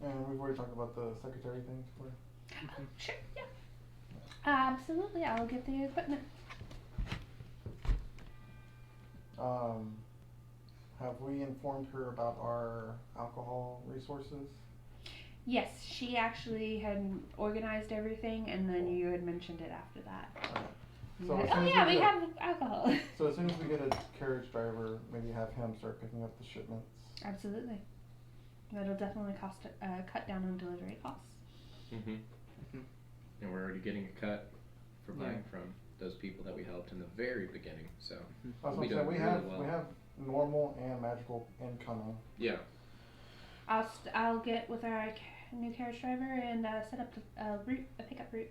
and we've already talked about the secretary thing. Sure, yeah. Absolutely, I'll get the equipment. Have we informed her about our alcohol resources? Yes, she actually had organized everything, and then you had mentioned it after that. So You're as like, soon oh as yeah, we we get- have alcohol. So as soon as we get a carriage driver, maybe have him start picking up the shipments. Absolutely. That'll definitely cut down on delivery costs. And we're already getting a cut for buying from those people that we helped in the very beginning. So I was We gonna say, do we really have well. we have normal and magical incoming. yeah, I'll get with our new carriage driver and set up a pickup route.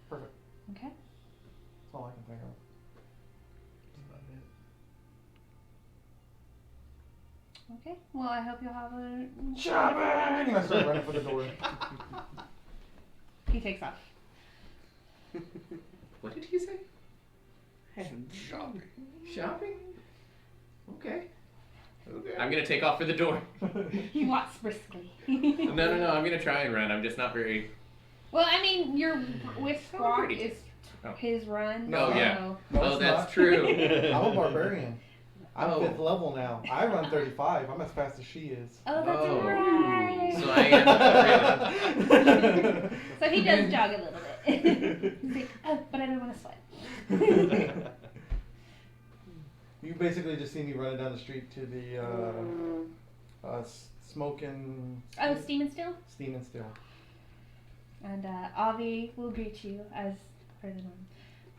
Perfect. Okay. That's all I can think of. Okay. Well, I hope you'll have a Shopping! And I start running for the door. He takes off. what did he say? Shopping. Shopping? Okay. I'm gonna take off for the door. He walks briskly. No. I'm gonna try and run. I'm just not very. Well, I mean, your with Squawk pretty is Oh. his run. No, yeah. so- No, Oh, it's that's not. true. I'm a barbarian. I'm Oh. 5th level now. I run 35. I'm as fast as she is. Oh, that's Oh. right. So I am So he does jog a little bit. He's like, oh, but I don't want to sweat. You basically just see me running down the street to the smoking. Oh, Steam and Still? Steam and Still. And Avi will greet you as per the norm.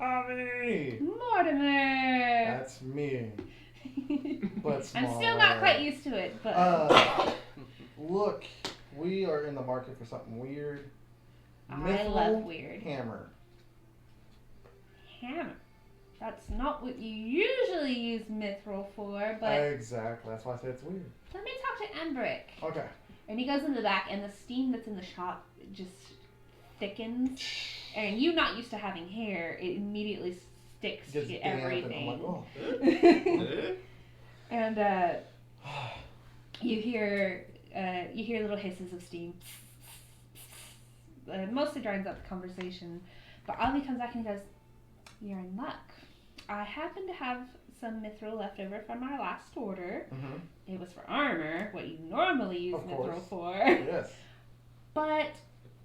Avi! Mortimer! That's me. But I'm still smaller. not quite used to it, but Look we are in the market for something weird. I Mithril love weird. hammer. Hammer. That's not what you usually use mithril for, but Exactly. That's why I said it's weird. let me talk to Embrick. Okay. And he goes in the back, and the steam that's in the shop just thickens. And you not used to having hair, it immediately sticks Gets to damp, everything. and I'm like, oh. And you hear little hisses of steam. Mostly drowns out the conversation. But Avi comes back and he goes, "You're in luck. I happen to have some mithril left over from our last order. Mm-hmm. It was for armor, what you normally use Of mithril course. for. Yes. But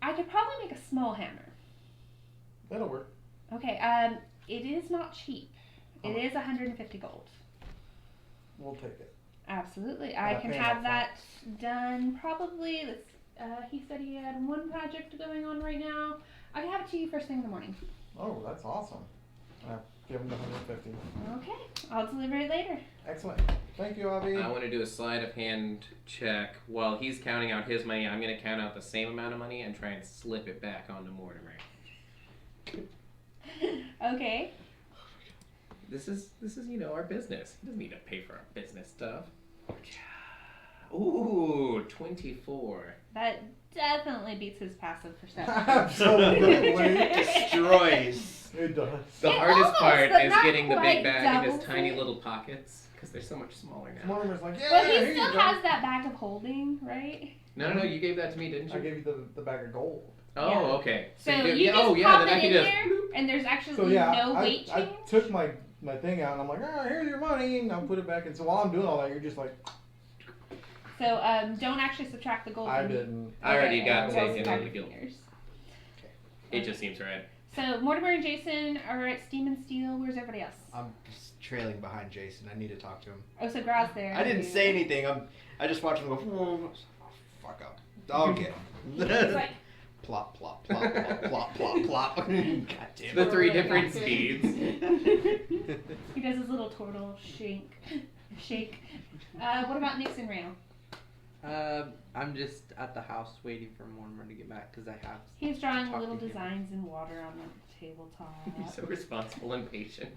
I could probably make a small hammer. That'll work. Okay, it is not cheap. How It much? is 150 gold. We'll take it. Absolutely. I Yeah, can pay have upfront. that done probably. He said he had one project going on right now. I can have it to you first thing in the morning. Oh, that's awesome. Give him the 150. Okay, I'll deliver it later. Excellent. Thank you, Avi. I want to do a sleight of hand check. While he's counting out his money, I'm going to count out the same amount of money and try and slip it back onto Mortimer. Okay. This is our business. He doesn't need to pay for our business stuff. Ooh, 24. That definitely beats his passive perception. Absolutely. Destroys. It does. The It hardest almost, part but is not getting the quite big bag in his doubles tiny it. little pockets because they're so much smaller now. Mortimer's like, yeah, But here he you still go. has that bag of holding, right? No, you gave that to me, didn't you? I gave you the bag of gold. Oh, Yeah. okay. So give- you yeah, just oh yeah, pop then I it can in just. there, and there's actually So yeah, no weight I change. took my thing out and I'm like, here's your money, and I put it back. And so while I'm doing all that, you're just like, So don't actually subtract the gold. I from- didn't. I already Okay, got and taken subtract on the your guild. fingers. It just seems right. So Mortimer and Jason are at Steam and Steel. Where's everybody else? I'm just trailing behind Jason. I need to talk to him. Oh, so Grau's there. I didn't say anything. I just watched him go. "Whoa, fuck up. I'll get He's him." like, Plop, plop, plop, plop, plop, plop, plop. God damn The it. three different speeds. he does his little turtle shake. What about Nix and Rail? I'm just at the house waiting for Mortimer to get back because I have. He's drawing Talk little to him. designs in water on the tabletop. He's so responsible and patient.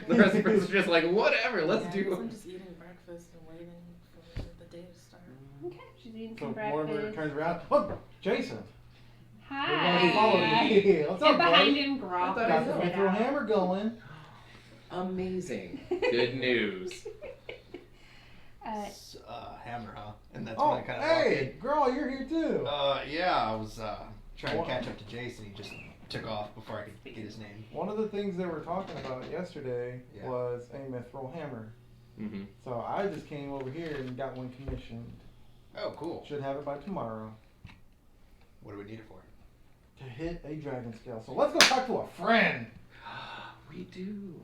The rest of us are just like, whatever, let's Yeah, do. I'm just eating breakfast and waiting for the day to start. Okay, she's eating So some Mortimer breakfast. turns around. Oh, Jason. Hi. He followed me. What's And up, behind buddy? him, Grau. I Got thought the I mithril hammer going. Amazing. Good news. Hammer, huh? And that's Oh, when I kind of hey, girl, you're here too. yeah, I was trying to catch up to Jason. He just took off before I could get his name. One of the things they were talking about yesterday Yeah. was a mithril hammer. Mm-hmm. So I just came over here and got one commissioned. Oh, cool. Should have it by tomorrow What do we need it for? to hit a dragon scale. So let's go talk to a friend. We do.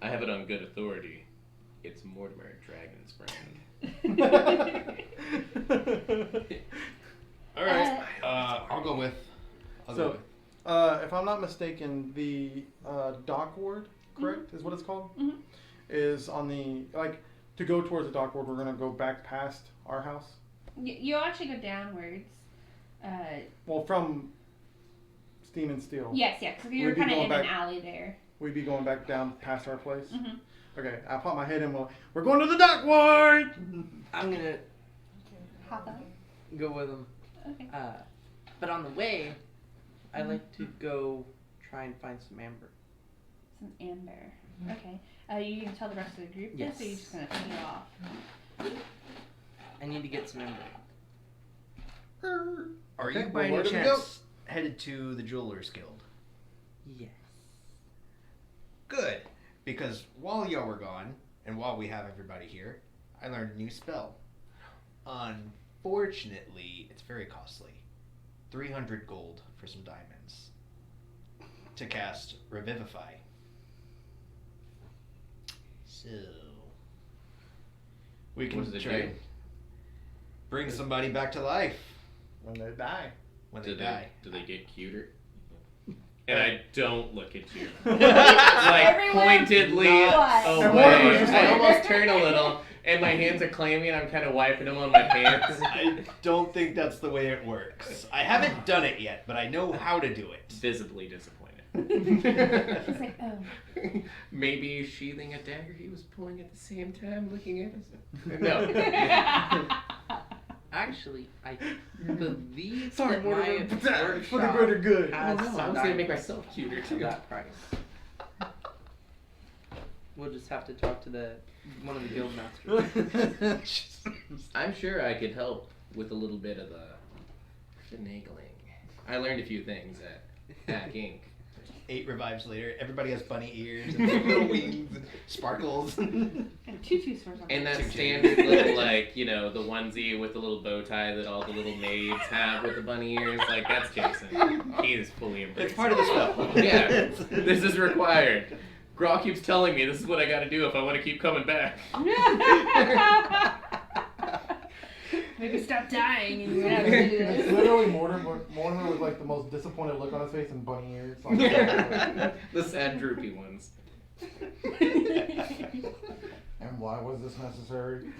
I have it on good authority. It's Mortimer, Dragon's friend. All right. I'll go with. So, if I'm not mistaken, the dock ward, correct, is what it's called, Mhm. is on the to go towards the dock ward. We're gonna go back past our house. You'll actually go downwards. Well, from Steam and Steel. Yes, because you're We'd be kind of going in an back- alley there. We'd be going back down past our place. Mhm. Okay, I pop my head in. Well, we're going to the dock ward. I'm gonna Hop up. go with him. Okay. But on the way, I like to go try and find some amber. Some amber. Okay. You gonna tell the rest of the group Yes. this, or you just gonna peel off? I need to get some amber. Are Okay, you by well, any where do we go? chance headed to the Jewelers Guild? Yes. Good, because while y'all were gone, and while we have everybody here, I learned a new spell. Unfortunately, it's very costly. 300 gold for some diamonds. To cast Revivify. So... we can What does it try do? and bring somebody back to life When they die. when Do they die. do they get cuter? And I don't look at you. Like Pointedly What? And Mortimer's away. just I like- almost turn a little, and my hands are clammy, and I'm kind of wiping them on my pants. I don't think that's the way it works. I haven't done it yet, but I know how to do it. Visibly disappointed. He's like, oh. Maybe sheathing a dagger he was pulling at the same time, looking at us. No. Actually, I believe Sorry, that Mortimer, my but for the workshop greater good. I has don't know, I some was gonna make diamonds myself cuter at too. that price. We'll just have to talk to one of the guild masters. I'm sure I could help with a little bit of the finagling. I learned a few things at Hack Inc. 8 revives later, everybody has bunny ears and little wings and sparkles. And tutus for something. And that standard little, like, you know, the onesie with the little bow tie that all the little maids have with the bunny ears, like, that's Jason. He is fully embraced. It's part of the spell. Yeah, this is required. Graw keeps telling me this is what I gotta do if I want to keep coming back. Maybe stop dying and you have to do It's this. literally Mortimer with like the most disappointed look on his face and bunny ears. Like, The sad droopy ones. and why was this necessary?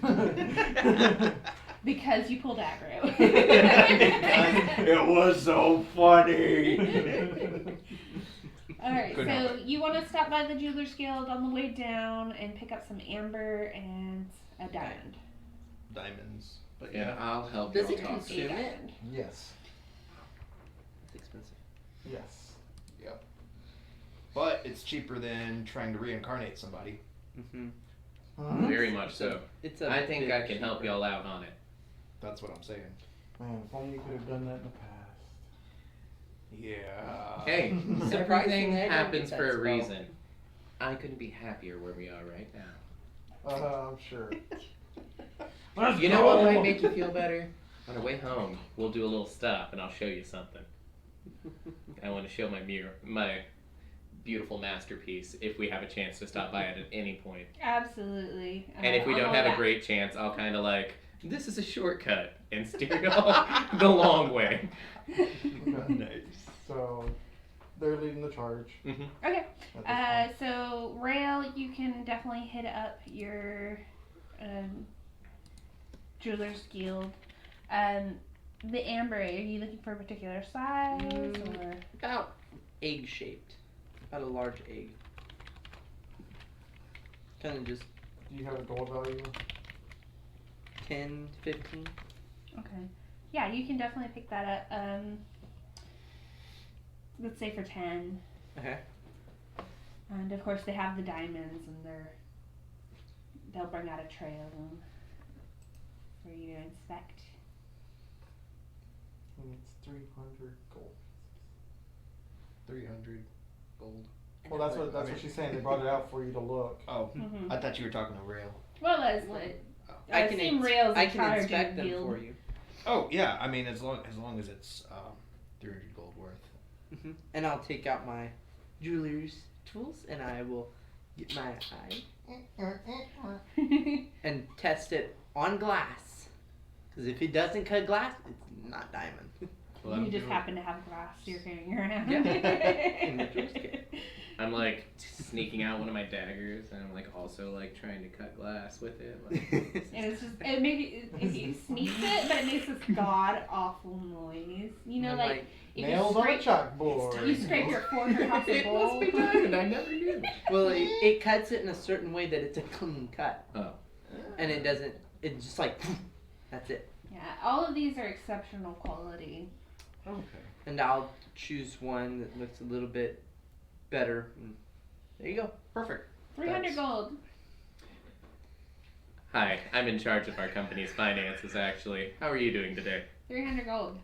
Because you pulled aggro. It was so funny. Alright, Couldn't so help you want to stop by the Jewelers Guild on the way down and pick up some amber and a diamond. Diamonds. But Yeah, yeah. I'll help Does you it talk. A consume it? diamond. Yes. It's expensive. Yes. But it's cheaper than trying to reincarnate somebody. Mm-hmm. Mhm. Very much so. It's a I think bit I can help cheaper. y'all out on it. That's what I'm saying. Man, if only you could have done that in the past. Yeah. Hey, Surprisingly, everything I don't happens get for that a spell. reason. I couldn't be happier where we are right now. I'm sure. You know what might make you feel better? On our way home, we'll do a little stop and I'll show you something. I want to show my beautiful masterpiece if we have a chance to stop by it at any point. Absolutely. And if we I'll don't know have a that. great chance, I'll kind of like, this is a shortcut and steer y'all the long way. Okay. Nice. So they're leading the charge. Mhm. Okay. At this So Rail, you can definitely hit up your Jewelers Guild. The amber, are you looking for a particular size or? About egg shaped. About a large egg. Kind of just point. Do you have a gold value? 10, 15. Okay. Yeah, you can definitely pick that up. Let's say for 10. Okay. And of course they have the diamonds and they'll bring out a tray of them for you to inspect. And it's 300 gold. 300 gold. Well, that's what she's saying. They brought it out for you to look. Oh, Mm-hmm. I thought you were talking to Rail. Well, that's what. I I can assume ins- Rail's I in can charge inspect of the them guild. for you. Oh yeah, I mean as long as it's 300 gold worth. Hmm. And I'll take out my jeweler's tools and I will get my eye and test it on glass. Because if it doesn't cut glass, it's not diamond. Well, You I'm just doing- happen to have glass you're carrying around. Yeah. In the jewel's kit. I'm like sneaking out one of my daggers and I'm like also like trying to cut glass with it. Like, And it's just, it maybe, if you sneeze it, but it makes this god awful noise. You know, And like, if Nails you on a scrape, chalkboard. you scrape your fork across the it bowl. must be diamond, I never knew. well, it cuts it in a certain way that it's a clean cut. Oh. And it doesn't, it's just like, that's it. Yeah, all of these are exceptional quality. Okay. And I'll choose one that looks a little bit better. And there you go. Perfect. 300 That's- gold. Hi, I'm in charge of our company's finances actually. How are you doing today? 300 gold.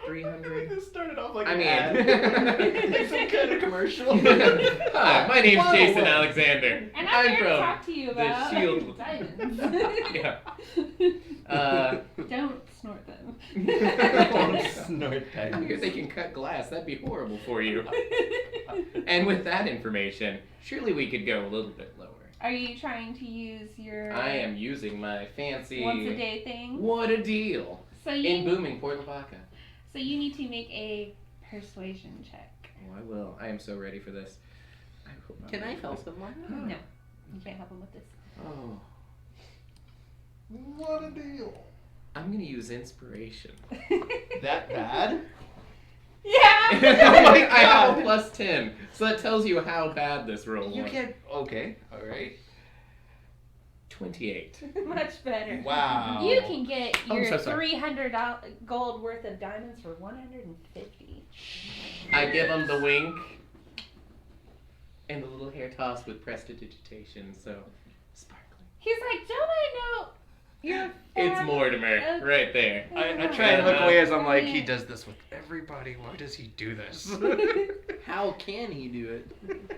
300. This started off like I an mean- ad. Like some kind of commercial. Hi, my name's Whoa. Jason Alexander. And I'm here to from talk to you about Shield. diamonds. Yeah. Don't snort them. Don't snort I hear daggers. they can cut glass. That'd be horrible for you. And with that information, surely we could go a little bit lower. Are you trying to use your I am using my fancy. once a day thing? What a deal! So In you booming Port Lavaca. so you need to make a persuasion check. Oh, I will. I am so ready for this. I hope I'm Can I ready for help this. them on that? No, you can't help him with this. Oh. What a deal. I'm gonna use inspiration. That bad? Yeah. I have a plus 10, so that tells you how bad this roll was. You can't. Okay. All right. 28. Much better. Wow. You can get Oh, I'm your so sorry. $300 gold worth of diamonds for 150. I give him the wink and the little hair toss with prestidigitation, so sparkling. He's like, don't I know you're It's fat?" Mortimer, Okay. right there. I try and look away as I'm like, he Yeah. does this with everybody. Why does he do this? How can he do it?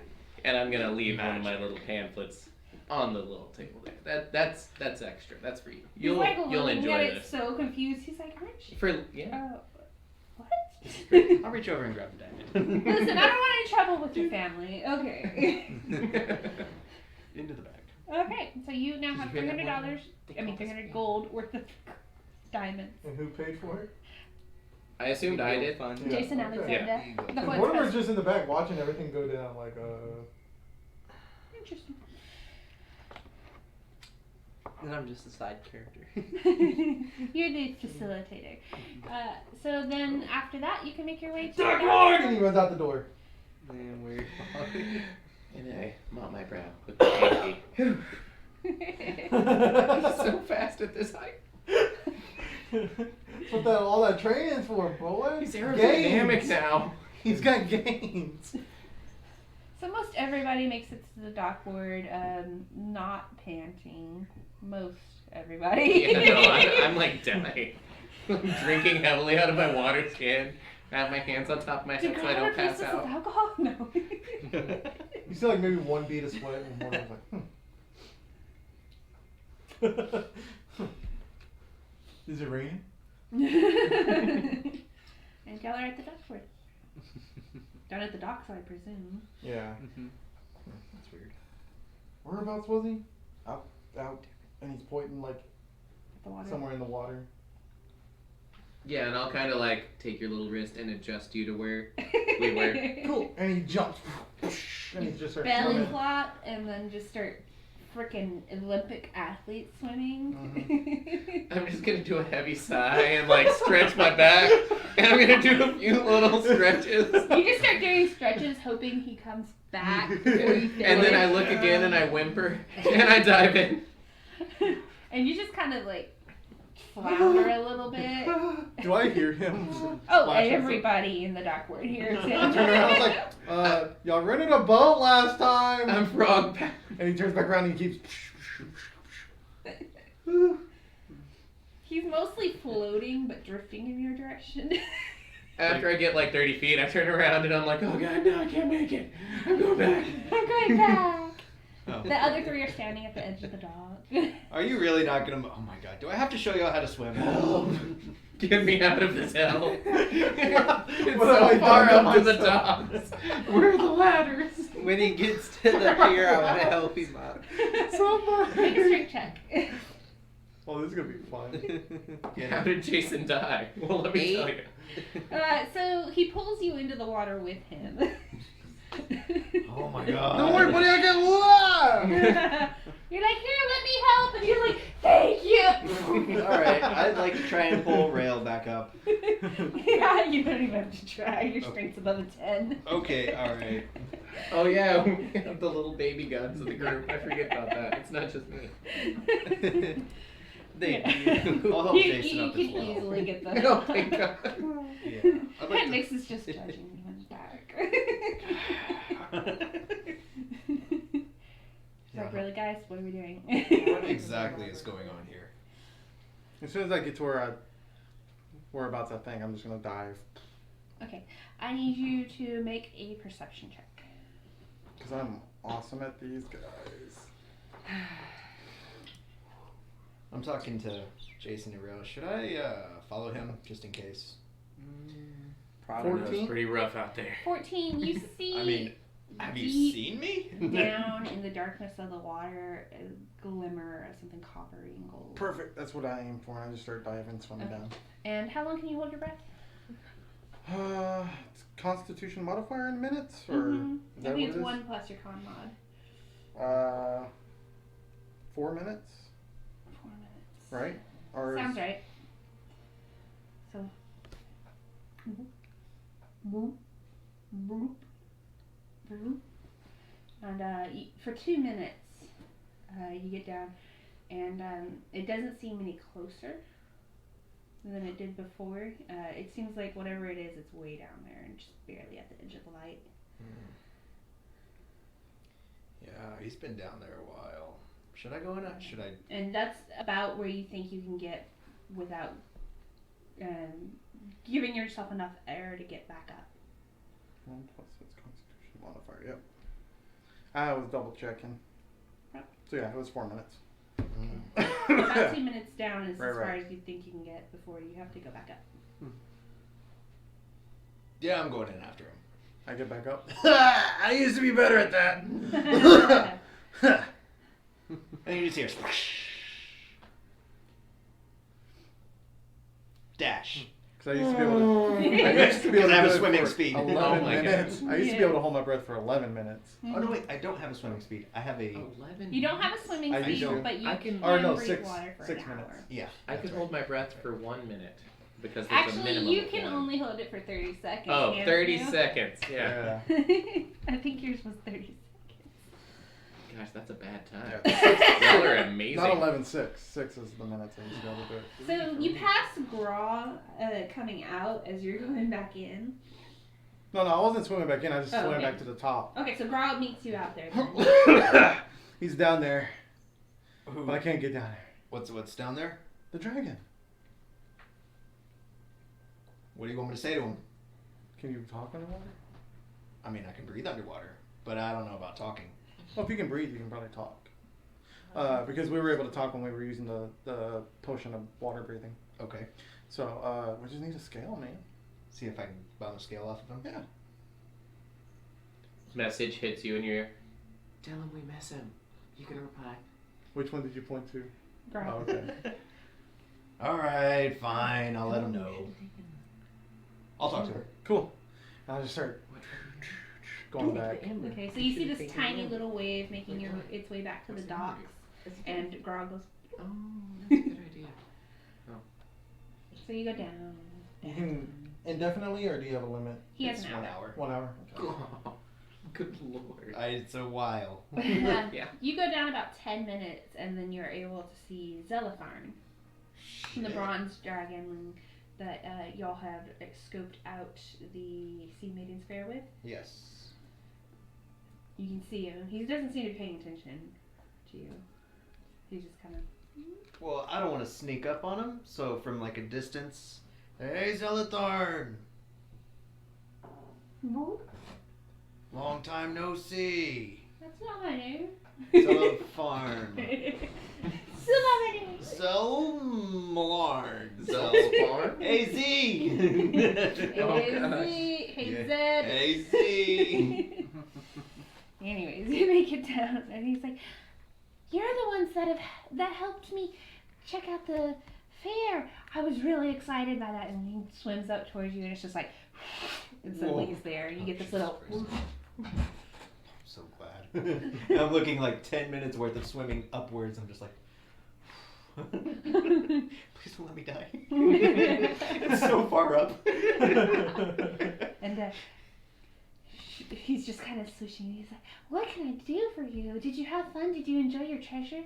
And I'm gonna leave one of my little pamphlets on the little table there. That's extra. That's for you. He's You'll like you'll looking enjoy at it this. so confused. He's like, aren't you? For yeah. What? I'll reach over and grab the diamond. Listen, I don't want any trouble with your family. Okay. Into the bag. Okay, so you now have Did you hear that $300. one? I mean, 300 gold worth of diamonds. And who paid for it? I assumed I did. Fun. Yeah, Jason okay. Alexander. The Because horse Mortimer's fest- just in the back watching everything go down, like, Interesting. And I'm just a side character. You're the facilitator. So then after that, you can make your way to Dark Lord! And he runs out the door. Man, we're And I mop my brow with the hanky. He's so fast at this height. That's what all that training's for, boy. He's aerodynamic Gains. now. He's got gains. So most everybody makes it to the dockboard, not panting. Most everybody. Yeah, no, I'm like dying. I'm drinking heavily out of my water can. I have my hands on top of my Do head so I God don't replace pass this out. with alcohol? No. You see like maybe one bead of sweat and Mortimer's like, Is it raining? And y'all are at the dockboard. Down at the docks, I presume. Yeah. That's weird. Whereabouts was he? Out, and he's pointing like The water. somewhere in the water. Yeah, and I'll kind of like take your little wrist and adjust you to where we were. Cool. And he jumps. And he just starts Belly swimming. flop and then just start freaking Olympic athlete swimming. I'm just gonna do a heavy sigh and like stretch my back, and I'm gonna do a few little stretches. You just start doing stretches, hoping he comes back before you finish. And then I look again and I whimper and I dive in. And you just kind of like flounder a little bit. Do I hear him? Oh, Flash everybody in the dockboard hears I him. turn around, I was like, y'all rented a boat last time. I'm frog back. And he turns back around and he keeps. He's mostly floating but drifting in your direction. After I get like 30 feet, I turn around and I'm like, oh god, no, I can't make it. I'm going back. I'm going back. Oh. The other three are standing at the edge of the dock. Are you really not gonna? Oh my god! Do I have to show y'all how to swim? Help. Get me out of this hell. It's What have I so far done to up to the myself? docks. Where are the ladders? When he gets to the pier, I want to help him out. Make a Somebody. strength check. Oh, this is gonna be fun. How did Jason die? Well, let me tell you. So he pulls you into the water with him. Oh my god! Don't worry, buddy, I got one. You're like, here, let me help, and he's like, thank you. All right, I'd like to try and pull Rail back up. Yeah, you don't even have to try. Your strength's above a 10. Okay, all right. Oh yeah, we have the little baby guns of the group. I forget about that. It's not just me. They do. I'll help You Jason up can as well. easily get the. Oh my god. Yeah, I'd like And to. Nix is just judging you in the back. He's like, really, guys? What are we doing? What exactly is going on here? As soon as I get to whereabouts that thing, I'm just gonna dive. Okay, I need you to make a perception check. Because I'm awesome at these guys. I'm talking to Jason and Rail. Should I follow him just in case? Probably 14? it's pretty rough out there. 14, you see I mean, have you deep seen me? down in the darkness of the water a glimmer of something coppery and gold. Perfect. That's what I aim for. I just start diving, swimming Okay. And how long can you hold your breath? down. It's Constitution modifier in minutes, or Mhm. is I that think what it's it is? 1 plus your con mod. 4 minutes. 4 minutes. right? Or is- Sounds right. So. Boop. Boop. Boop. And for 2 minutes, you get down, and it doesn't seem any closer than it did before. It seems like whatever it is, it's way down there and just barely at the edge of the light. Yeah, he's been down there a while. Should I go in? Should I? And that's about where you think you can get without giving yourself enough air to get back up. 1 + its constitution modifier. Yep. I was double checking. Yep. So yeah, it was 4 minutes. About 2 minutes down is Right, as far right. as you think you can get before you have to go back up. Yeah, I'm going in after him. I get back up. I used to be better at that. And you just hear splash. Dash. Because I used to be able to. I used to be able Because to I have do a it swimming for speed. 11 Oh my minutes. God. I used to be able to hold my breath for 11 minutes. Oh no, wait! I don't have a swimming speed. I have a 11. You don't have a swimming I speed, do. but you I can can- Or no, breathe 6 water for 6 an minutes. hour. yeah. I that's could right. hold my breath for 1 minute because there's a Actually, minimum you of can one. only hold it for 30 seconds. Oh, can't 30 you? seconds. Yeah. I think yours was 30 seconds. Gosh, that's a bad Yeah. time. Y'all are amazing. Not 11, 6. 6 is the minutes I used to be able to do it. So you pass Graw coming out as you're going back in. No, I wasn't swimming back in. I just Oh, swam okay. back to the top. Okay, so Graw meets you out there. Then. He's down there, Who- but I can't get down there. What's down there? The dragon. What do you want me to say to him? Can you talk underwater? I mean, I can breathe underwater, but I don't know about talking. Well, if you can breathe, you can probably talk. Because we were able to talk when we were using the potion of water breathing. Okay. So we just need a scale, man. See if I can bounce a scale off of him. Yeah. Message hits you in your ear. Tell him we miss him. You can reply. Which one did you point to? Graw. Oh, okay. All right, fine. I'll let him know. I'll talk to him. Cool. I'll just start going back. Okay, so you see this tiny little wave making its way back to the docks, and Graw goes. Oh, that's a good idea. So you go down. You can indefinitely, or do you have a limit? He has It's an 1 hour. hour. 1 hour. Okay. Oh, good lord. It's a while. Yeah. You go down about 10 minutes, and then you're able to see Zelitharn, the bronze dragon that y'all have scoped out the Sea Maiden's Fair with. Yes. You can see him. He doesn't seem to be paying attention to you. He's just kind of. Well, I don't want to sneak up on him, so from like a distance, hey Zelitharn, long time no see. That's not my name. Zelitharn. Still not my name. Zelmarn. Zelfarn? Hey Z. Oh, Hey, gosh. Z. Hey, Yeah. Zed. Hey Z. Anyways, you make it down, and he's like, "You're the ones that helped me check out the fair. I was really excited by that." And he swims up towards you, and it's just like, and suddenly Whoa. he's there, and you get this little. So glad. I'm looking like 10 minutes worth of swimming upwards. I'm just like, please don't let me die. It's so far up. And he's just kind of swishing. He's like, "What can I do for you? Did you have fun? Did you enjoy your treasure?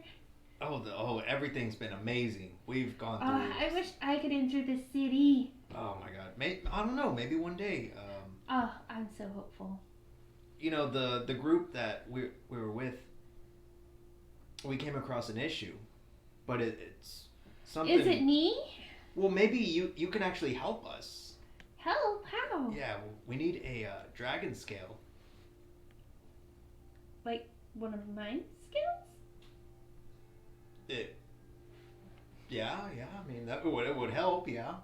Everything's been amazing. We've gone through. I wish I could enter the city. Oh my god. I don't know. Maybe one day. Oh, I'm so hopeful." You know, the group that we were with, we came across an issue, but it's something. Is it me? Well, maybe you can actually help us. Help? How? Yeah, we need a dragon scale. Like one of mine skills? Yeah. I mean, it would help. Yeah.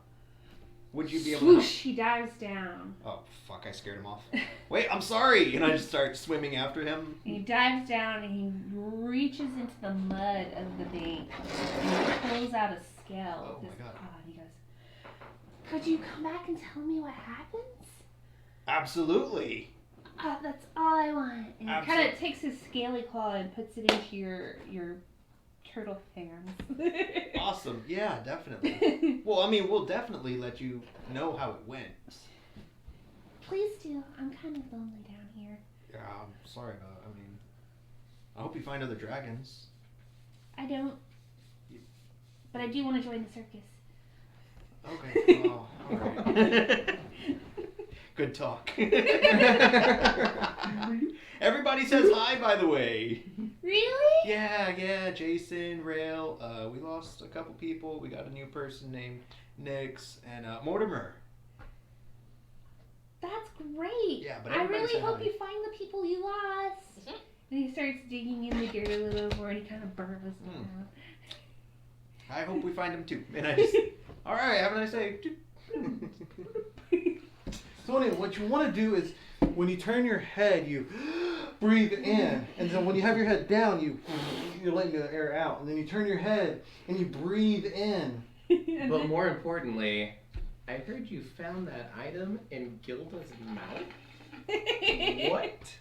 Would you be able to? Help? Whoosh, he dives down. Oh fuck! I scared him off. Wait, I'm sorry. And I just start swimming after him. And he dives down and he reaches into the mud of the bank and he pulls out a scale. Oh my God. And he goes, "Could you come back and tell me what happens?" Absolutely. That's all I want. And he kind Absolutely. of takes his scaly claw and puts it into your turtle fans. Awesome. Yeah, definitely. Well, I mean, we'll definitely let you know how it went. Please do. I'm kind of lonely down here. Yeah, I'm sorry about it. I mean, I hope you find other dragons. I don't. But I do want to join the circus. Okay. Oh, all right. Good talk. Everybody says hi, by the way. Really? Yeah, Jason, Rail. We lost a couple people. We got a new person named Nix and Mortimer. That's great. Yeah, but I everybody really said hope hi. you find the people you lost. And he starts digging in the dirt a little more and he kind of burrows down. I hope we find him too. And I just, all right, have a nice day. So anyway, what you want to do is when you turn your head, you breathe in, and then when you have your head down, you're letting the air out, and then you turn your head and you breathe in. But more importantly, I heard you found that item in Gilda's mouth. What?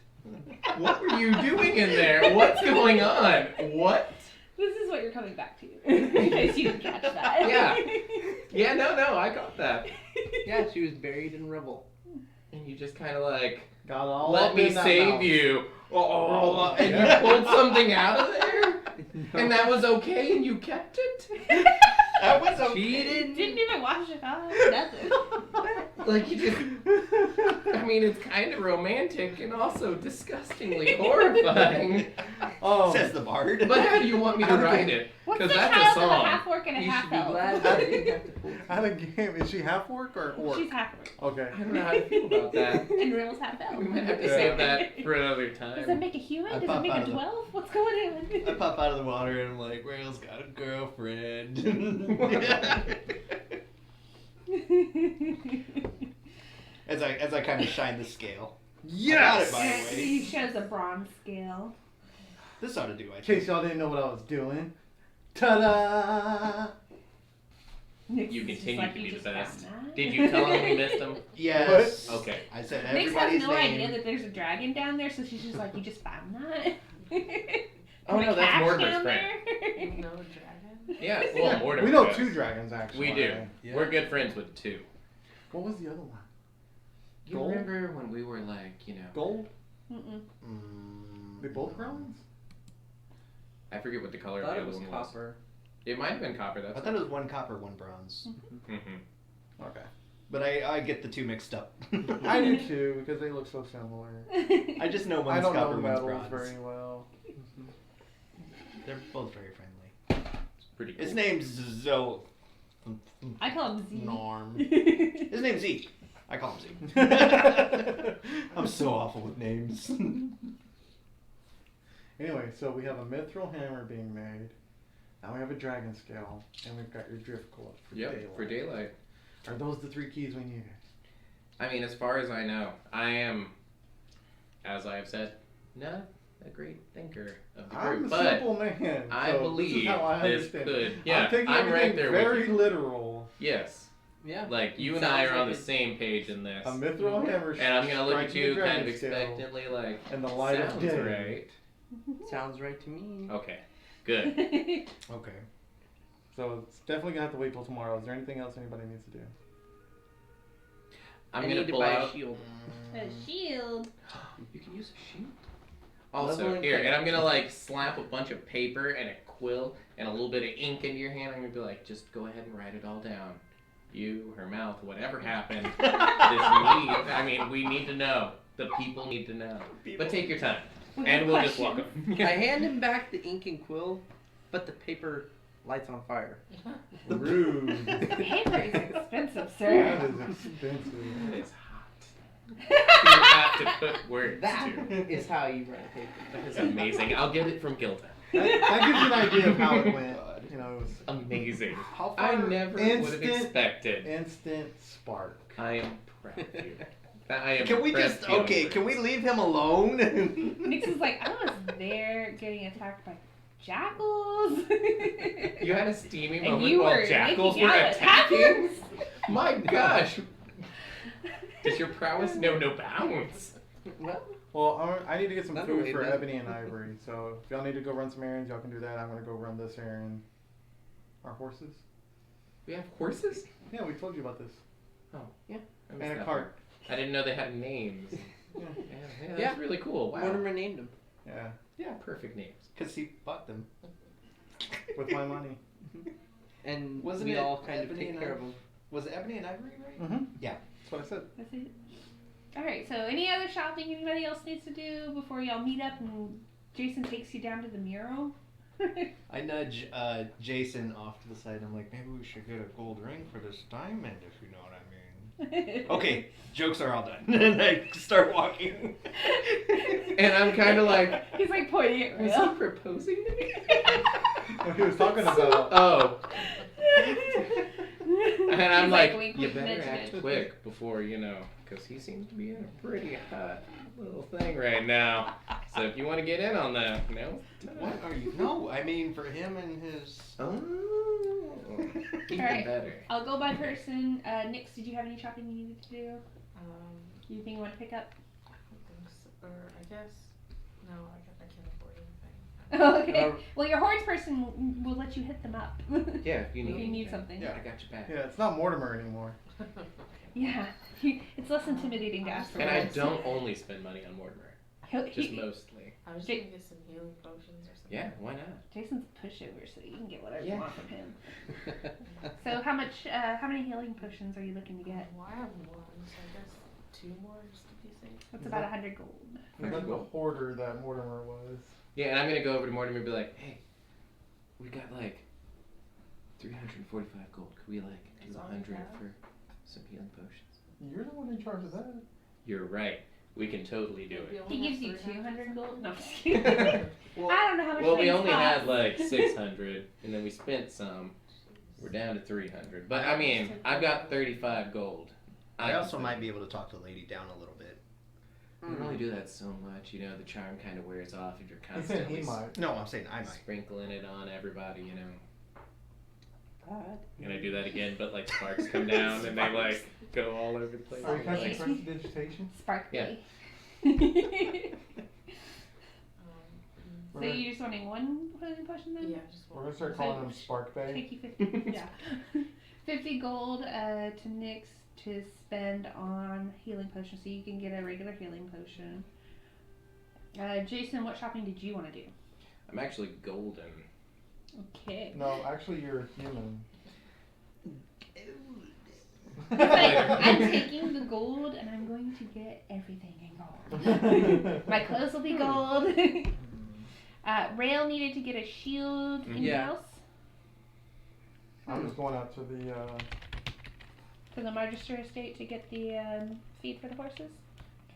What were you doing in there? What's going on? What? This is what you're coming back to. In case you didn't catch that. Yeah. Yeah, no, I got that. Yeah, she was buried in rubble. And you just kind of like, Got all let up me in that save mouth. you. Oh, and Yeah. you pulled something out of there? And that was okay and you kept it? That was okay. Didn't even wash it off. Nothing. Like you just, I mean, it's kind of romantic and also disgustingly horrifying. Oh, Says the bard. But how do you want me to Okay. write it? What's Because the that's a child of a song. half orc and a You half should be elf? glad that you didn't have to pull. out of game. Is she half orc or orc? She's half orc. Okay. I don't know how to feel about that. And Rail's half elf. We might have to Yeah. save that for another Does time. that make a human? I Does pop it make out a of the- dwarf? What's going I on? pop out of the water and I'm like, Rail's got a girlfriend. as I kind of shine the scale. Yes! I got it, by the way. He shows a bronze scale. This ought to do, I In case think. y'all didn't know what I was doing. Ta-da! Nix You is just continue like, to "You be the just found best. that?" Did you tell him we missed him? Yes. Okay. I said Nix everybody's has no name. idea that there's a dragon down there, so she's just like, you just found that? Oh, And no, a that's cat Mortimer's down friend. there? No dragon. Yeah, well, Mortimer We know does. 2 dragons, actually. We do. Yeah. We're good friends with 2. What was the other one? You Gold? remember when we were like, Gold? Mm-mm. They both bronze? I forget what the color I of thought the it other was one copper. was. It might have been copper. I That's thought it was 1 copper, 1 bronze. Mm-hmm. Okay. But I get the 2 mixed up. I do too, because they look so similar. I just know I one's don't know copper, one's metals bronze. very well. They're both very friendly. It's pretty cool. His name's Zo. I call him Z. Norm. His name's Zeke. I call him Zeke. I'm so awful with names. Anyway, so we have a mithril hammer being made. Now we have a dragon scale, and we've got your drift core for Yep, daylight. for daylight. Are those the 3 keys we need? I mean, as far as I know, I am, as I have said, not a great thinker of the I'm group, a but simple man. I so believe this, is how I this understand could. it. Yeah, I'm taking I'm right everything there very with you. literal. Yes, Yeah. like you and Sounds I are on like the it. same page in this. A mithril hammer. And I'm gonna look at striking the you kind of dragon scale expectantly, like, in the light of sounds day. right. Sounds right to me. Okay, good. Okay. So it's definitely gonna have to wait till tomorrow. Is there anything else anybody needs to do? I'm I gonna need to pull buy out. a shield. A shield. You can use a shield. Also, Level here, and I'm increase. gonna like slap a bunch of paper and a quill and a little bit of ink into your hand. I'm gonna be like, just go ahead and write it all down. You, her mouth, whatever happened. This need. I mean, we need to know. The people need to know. But take your time, and we'll just walk up. I hand him back the ink and quill, but the paper lights on fire. Rude. Paper is expensive, That sir. is expensive. It's hot. You have to put words That to. is how you write paper. That is amazing. I'll get it from Gilda. That gives you an idea of how it went. You know, it was Amazing. how I far never would have instant- expected. instant spark. I am proud of you. I am Can we impressed just beyond okay? Can we words. leave him alone? Nix is like, I was there getting attacked by jackals. You had a steamy And moment you while were jackals making were out with attacking. jackals? My gosh. Does your prowess know no bounds? Well, Well, I need to get some Not food really, for man. Ebony and Ivory. So if y'all need to go run some errands, y'all can do that. I'm gonna go run this errand. Our horses? We have horses? Yeah, we told you about this. I missed And a that cart. part. I didn't know they had names. Yeah. Yeah, that's really cool. Wow. Mortimer named him. Yeah. Yeah, perfect names. Because he bought them. With my money. And Wasn't we it all kind of Ebony take and care of Ivory? him. Was it Ebony and Ivory, right? Mm-hmm. Yeah. That's what I said. That's it. Alright, so any other shopping anybody else needs to do before y'all meet up and Jason takes you down to the mural? I nudge Jason off to the side. I'm like, maybe we should get a gold ring for this diamond, if you know what I mean. Okay, jokes are all done. And I start walking. And I'm kind of like, He's like pointing at is he Rail. proposing to me? What he was talking about. Oh. And I'm He's like, wink, you wink, better nudge, act nudge. quick before, because he seems to be in a pretty hot little thing right now. So if you want to get in on that, now's the time. What are you? No, I mean for him and his. Oh. Even Alright. better. I'll go by person. Nix, did you have any shopping you needed to do? Um, Anything you want to pick up? I don't think so. Or I guess, no, I can't afford anything. Okay. Well, your horse person will let you hit them up. Yeah, if you If need, you need anything. something. Yeah, I got your back. Yeah, it's not Mortimer anymore. Yeah. It's less intimidating to ask for And I words. don't only spend money on Mortimer, He'll- just he- mostly. I was Ja- gonna get some healing potions or something. Yeah, why not? Jason's a pushover, so you can get whatever you Yeah. want from him. So how many healing potions are you looking to get? Well, I have one, so I guess 2 more just to be safe. That's Is about that- 100 gold. He's like the hoarder that Mortimer was. Yeah, and I'm gonna go over to Mortimer and be like, hey, we got like 345 gold. Could we like do That's all you 100 have? for some healing potions? You're the one in charge of that. You're right. We can totally do We it. only He gives have you 300. 200 gold? No, I'm just kidding. Well, I don't know how much Well, we things only cost. had like 600, and then we spent some. We're down to 300. But I mean, I've got 35 gold. I can also spend might it. be able to talk the lady down a little bit. You don't really do that so much, the charm kind of wears off if you're He said constantly he might. No, I'm saying I might. sprinkling it on everybody, And I do that again, but like sparks come down and they like go all over the place. Are you casting Yes. prestidigitation? Sparkly. So We're, you're just wanting one healing potion then? Yeah, just we're one. gonna start calling him Spark Bay. Take you 50. Yeah. 50 gold to Nyx to spend on healing potion, so you can get a regular healing potion. Jason, what shopping did you want to do? I'm actually golden. Okay. No, actually, you're human. It's like, I'm taking the gold and I'm going to get everything in gold. My clothes will be gold. Rail needed to get a shield. Anything Yeah. else? I'm just going out to the. To the Magister estate to get the feed for the horses.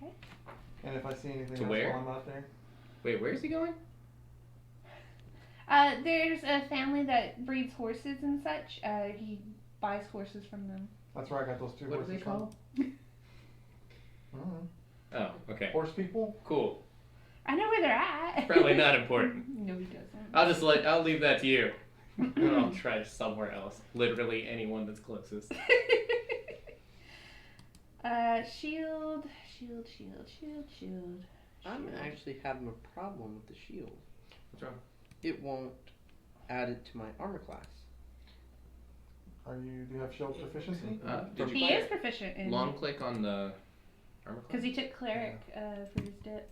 Okay. And if I see anything To else where? while I'm out there. Wait, where's he going? There's a family that breeds horses and such. He buys horses from them. That's where I got those 2 What are horses they called? from. Oh, okay. Horse people? Cool. I know where they're at. Probably not important. No, he doesn't. I'll leave that to you. And I'll try somewhere else. Literally anyone that's closest. Shield. I'm actually having a problem with the shield. What's wrong? It won't add it to my armor class. Do you have shield proficiency? Did He you is proficient in long click on the armor class? because he took cleric for his dip.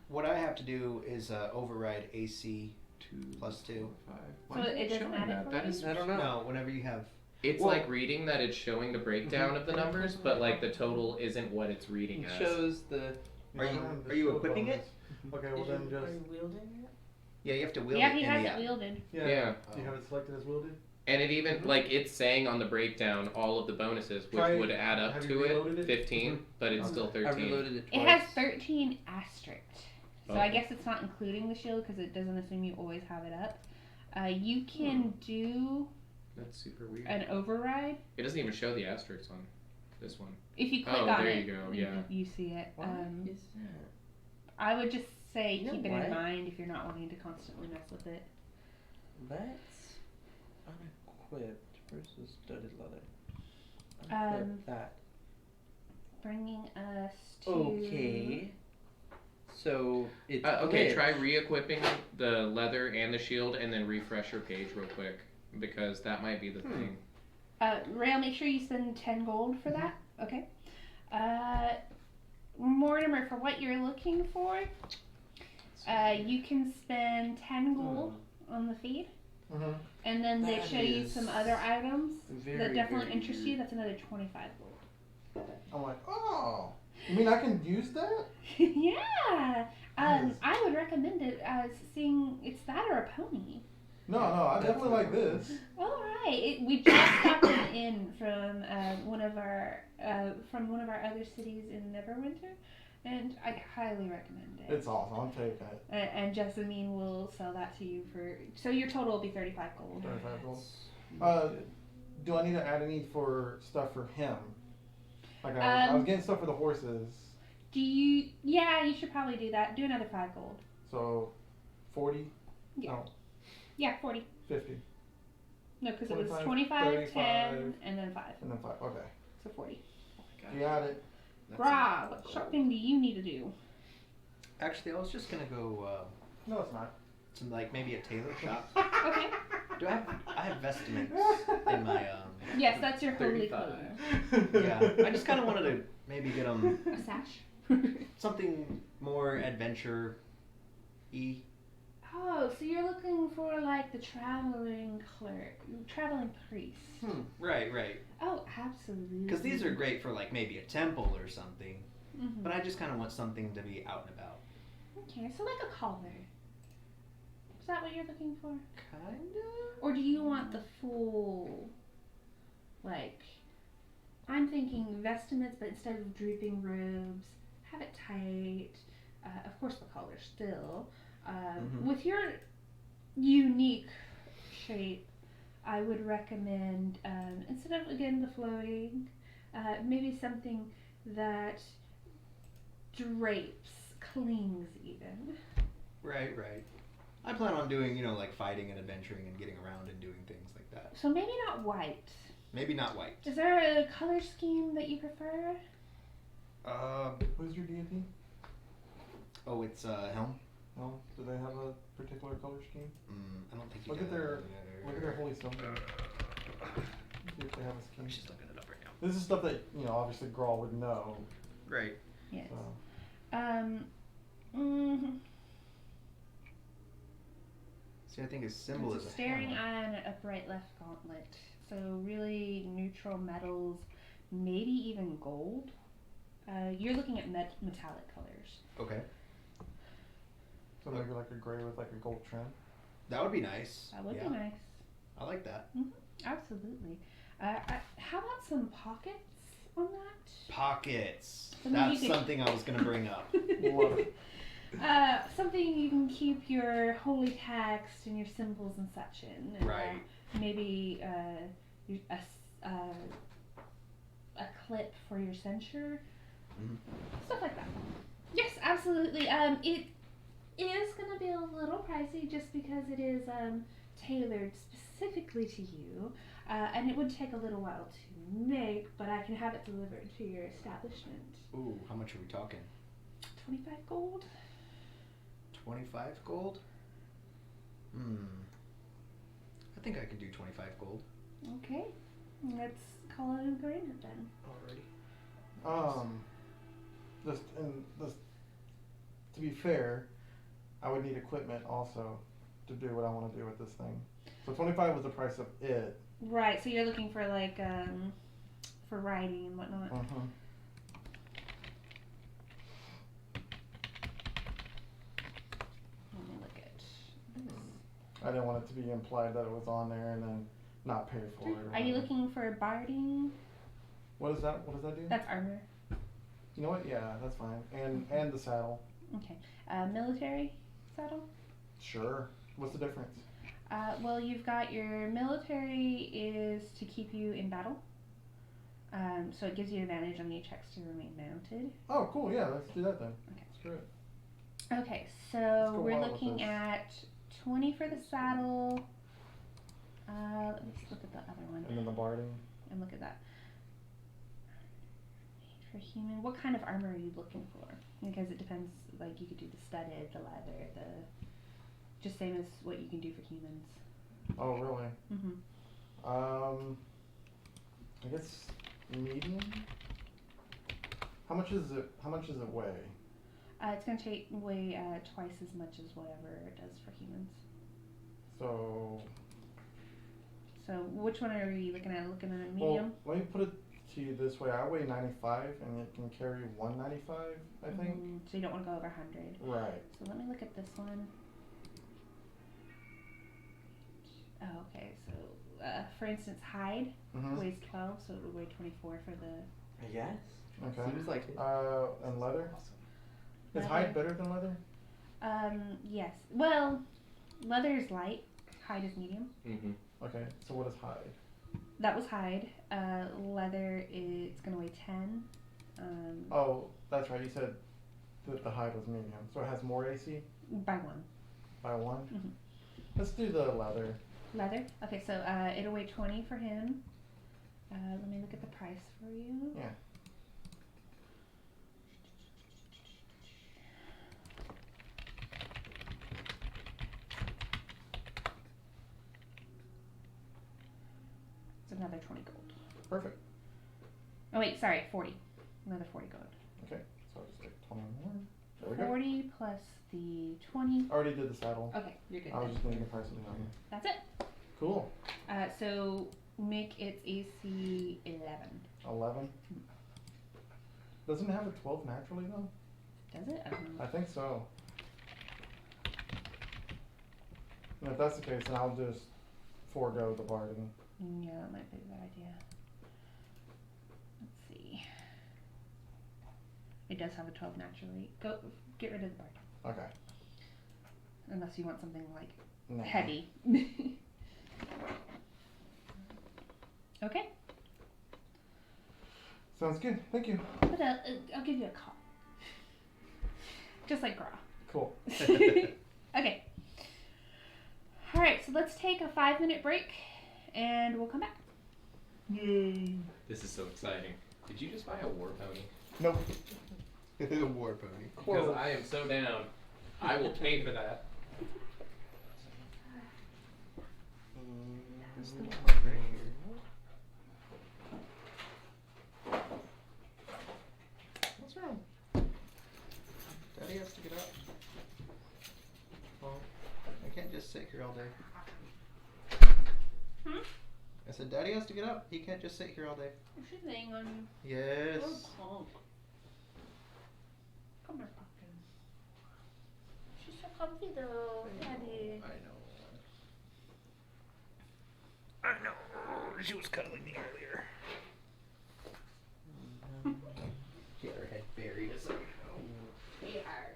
What I have to do is override AC. 2 +2. 5. So it doesn't add it for That you? is I don't know. No, whenever you have. It's Well- like reading that it's showing the breakdown of the numbers, but like the total isn't what it's reading It as. shows the. Are you- don't have the are you shield equipping bonus. Okay, well then Are just. you wielding it? Yeah, you have to wield Yeah, it he in has the it app. wielded. Yeah. Yeah. Do you have it selected as wielded? And it even like it's saying on the breakdown all of the bonuses, which Try- would add up have to you reloaded it, it? 15, but it's still I 13. reloaded it It twice. has 13 asterisks. So Oh. I guess it's not including the shield because it doesn't assume you always have it up. You can do That's super weird. an override It doesn't even show the asterisks on this one. if you click Oh, on there it. you go, yeah. You see it. What is that? I would just say You know keep it what? in mind if you're not wanting to constantly mess with it. Let's unequipped versus studded leather. Unequip Um, that. Bringing us to Okay. So it's Okay, try re-equipping the leather and the shield, and then refresh your page real quick, because that might be the thing. Rail, make sure you spend 10 gold for that. Okay. Mortimer, for what you're looking for, you can spend 10 gold on the feed. Mm-hmm. And then they That show you is some other items very, that definitely very interest you. That's another 25 gold. I'm like, oh, you mean I can use that? Yeah. Nice. I would recommend it as seeing it's that or a pony. No, I definitely like this. All right. We just got them in from one of our other cities in Neverwinter, and I highly recommend it. It's awesome. I'll take it. And Jessamine will sell that to you so your total will be 35 gold. 35 gold. Do I need to add any for stuff for him? Like I was getting stuff for the horses. Yeah, you should probably do that. Do another 5 gold. So, 40? Yeah. No, Yeah, 40. 50. No, because it was 25, 25, 10, 35, and then 5. And then 5. Okay. So 40. You got it. Rob, what shopping do you need to do? Actually, I was just gonna go No, it's not. to like maybe a tailor shop. Okay. Do I have vestments in my Yes, that's your holy 35. clothing. Yeah, I just kind of wanted to maybe get them A sash. something more adventure-y. Oh, so you're looking for like the traveling priest. Right. Oh, absolutely. Because these are great for like maybe a temple or something. Mhm. But I just kind of want something to be out and about. Okay, so like a collar. Is that what you're looking for? Kinda. Or do you want the full, like, I'm thinking vestments, but instead of drooping robes, have it tight. Of course, the collar still. With your unique shape, I would recommend, instead of, again, the flowing, maybe something that drapes, clings even. Right. I plan on doing, like fighting and adventuring and getting around and doing things like that. So maybe not white. Maybe not white. Is there a color scheme that you prefer? Who's your deity? Oh, it's Helm. No? Do they have a particular color scheme? I don't think he Look at does. Look at their holy stone. See if they have a scheme. I'm just looking it up right now. This is stuff that, obviously Grawl would know. Right. Yes. So. Mm, See, I think his symbol it's is a a staring hammer. eye and an upright left gauntlet. So really neutral metals, maybe even gold. You're looking at metallic colors. Okay. So maybe like a gray with like a gold trim. That would be nice. That would Yeah, be nice. I like that. Absolutely. How about some pockets on that? Pockets. So maybe That's you could- something I was going to bring up. Love it. Something you can keep your holy text and your symbols and such in. And, Right. maybe a clip for your censure. Mhm. Stuff like that. Yes, absolutely. It is going to be a little pricey just because it is tailored specifically to you. And it would take a little while to make, but I can have it delivered to your establishment. Ooh, how much are we talking? 25 gold? 25 gold? I think I can do 25 gold. Okay. Let's call it agreement then. Alrighty. Just to be fair, I would need equipment also to do what I want to do with this thing. So 25 was the price of it. Right, so you're looking for like for riding and whatnot. Let me look at this. I didn't want it to be implied that it was on there and then not pay for it. Are you looking for barding? What is that? What does that do? That's armor. You know what? Yeah, that's fine. And the saddle. Okay. Military saddle? Sure. What's the difference? Well, you've got your military is to keep you in battle. So it gives you advantage on your checks to remain mounted. Oh, cool. Yeah, let's do that then. Okay. Screw it. Okay, Let's so go we're wild with looking this. at 20 for the saddle. Let's look at the other one And then the barding. and look at that. for human. What kind of armor are you looking for? Because it depends. Like you could do the studded, the leather, just same as what you can do for humans. Oh, really? Mhm. I guess medium. How much is it? How much does it weigh? It's gonna weigh twice as much as whatever it does for humans. So. So which one are you looking at? Looking at a Well, medium? let me put it to you this way. I weigh 95, and it can carry 195, I think. So you don't want to go over 100. Right. So let me look at this one. Oh, okay. So for instance, hide Mhm. weighs 12, so it would weigh 24 for the. I guess. Okay. Seems like it. And leather? Is Leather. hide better than leather? Yes. Well, leather is light. Hide is medium. Mm-hmm. Okay. So what is hide? That was hide. Leather is gonna weigh 10. Oh, that's right. You said that the hide was medium, so it has more AC By one. by one. Mhm. Let's do the leather. Leather. Okay, so it'll weigh 20 for him. Let me look at the price for you. Yeah. It's another 20 gold. Perfect. Oh wait, sorry, 40. Another 40 gold. Okay. So I'll just take 20 more. There we go. 40 plus the 20. Already did the saddle. Okay, you're good. I was then. just needing the price of the armor. That's it. Cool. So make its AC 11. 11. Doesn't it have a 12 naturally though? Does it? I don't know. I think so. And if that's the case, then I'll just forego the barding. Yeah, that might be a good idea. Let's see. It does have a 12 naturally. Get rid of the bard. Okay. Unless you want something like Nah. heavy. Okay. Sounds good. Thank you. But I'll give you a call. Just like Gra. Cool. Okay. Alright, so let's take a 5-minute break and we'll come back. Yay. This is so exciting. Did you just buy a war pony? Nope. War pony. Because I am so down. I will pay for that. Is the one right here? What's wrong? Daddy has to get up. Well, I can't just sit here all day. Hmm? I said, Daddy has to get up. He can't just sit here all day. She's laying on you. Yes. Oh, come here, pumpkin. She's so comfy though, Daddy. I know. She was cuddling me earlier. She had her head buried a second ago. We are.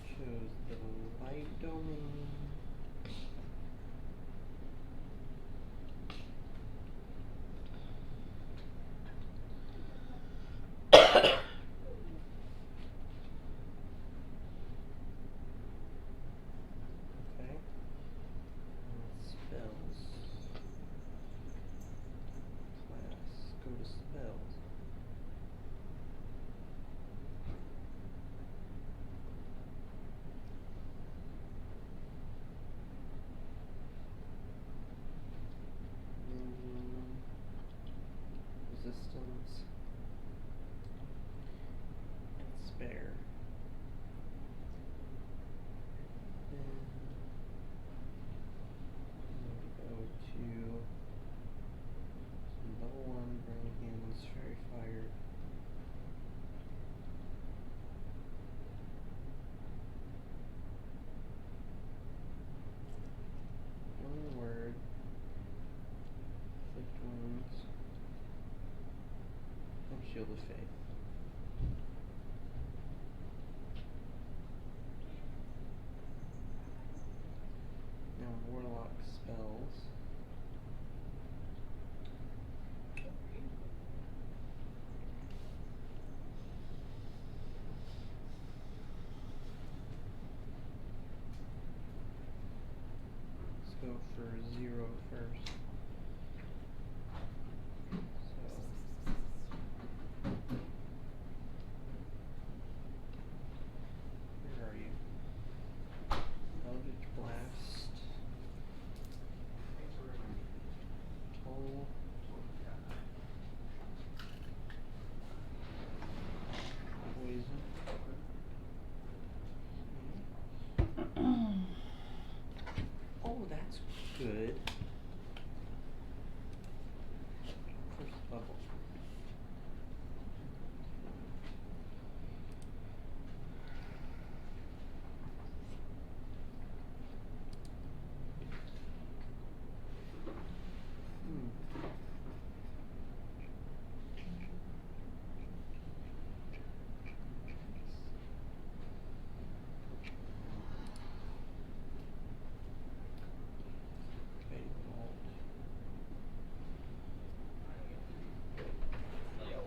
Chose the light domain. Okay. Spells. Class. Go to spells. Resistance. And spare. Then I'm gonna go to some level 1 Burning Hands, Fairy Fire. One word. Afflict wounds. And Shield of Faith. Now Where are you? Eldritch Blast. Toll. Poison. Oh, that's good. First level.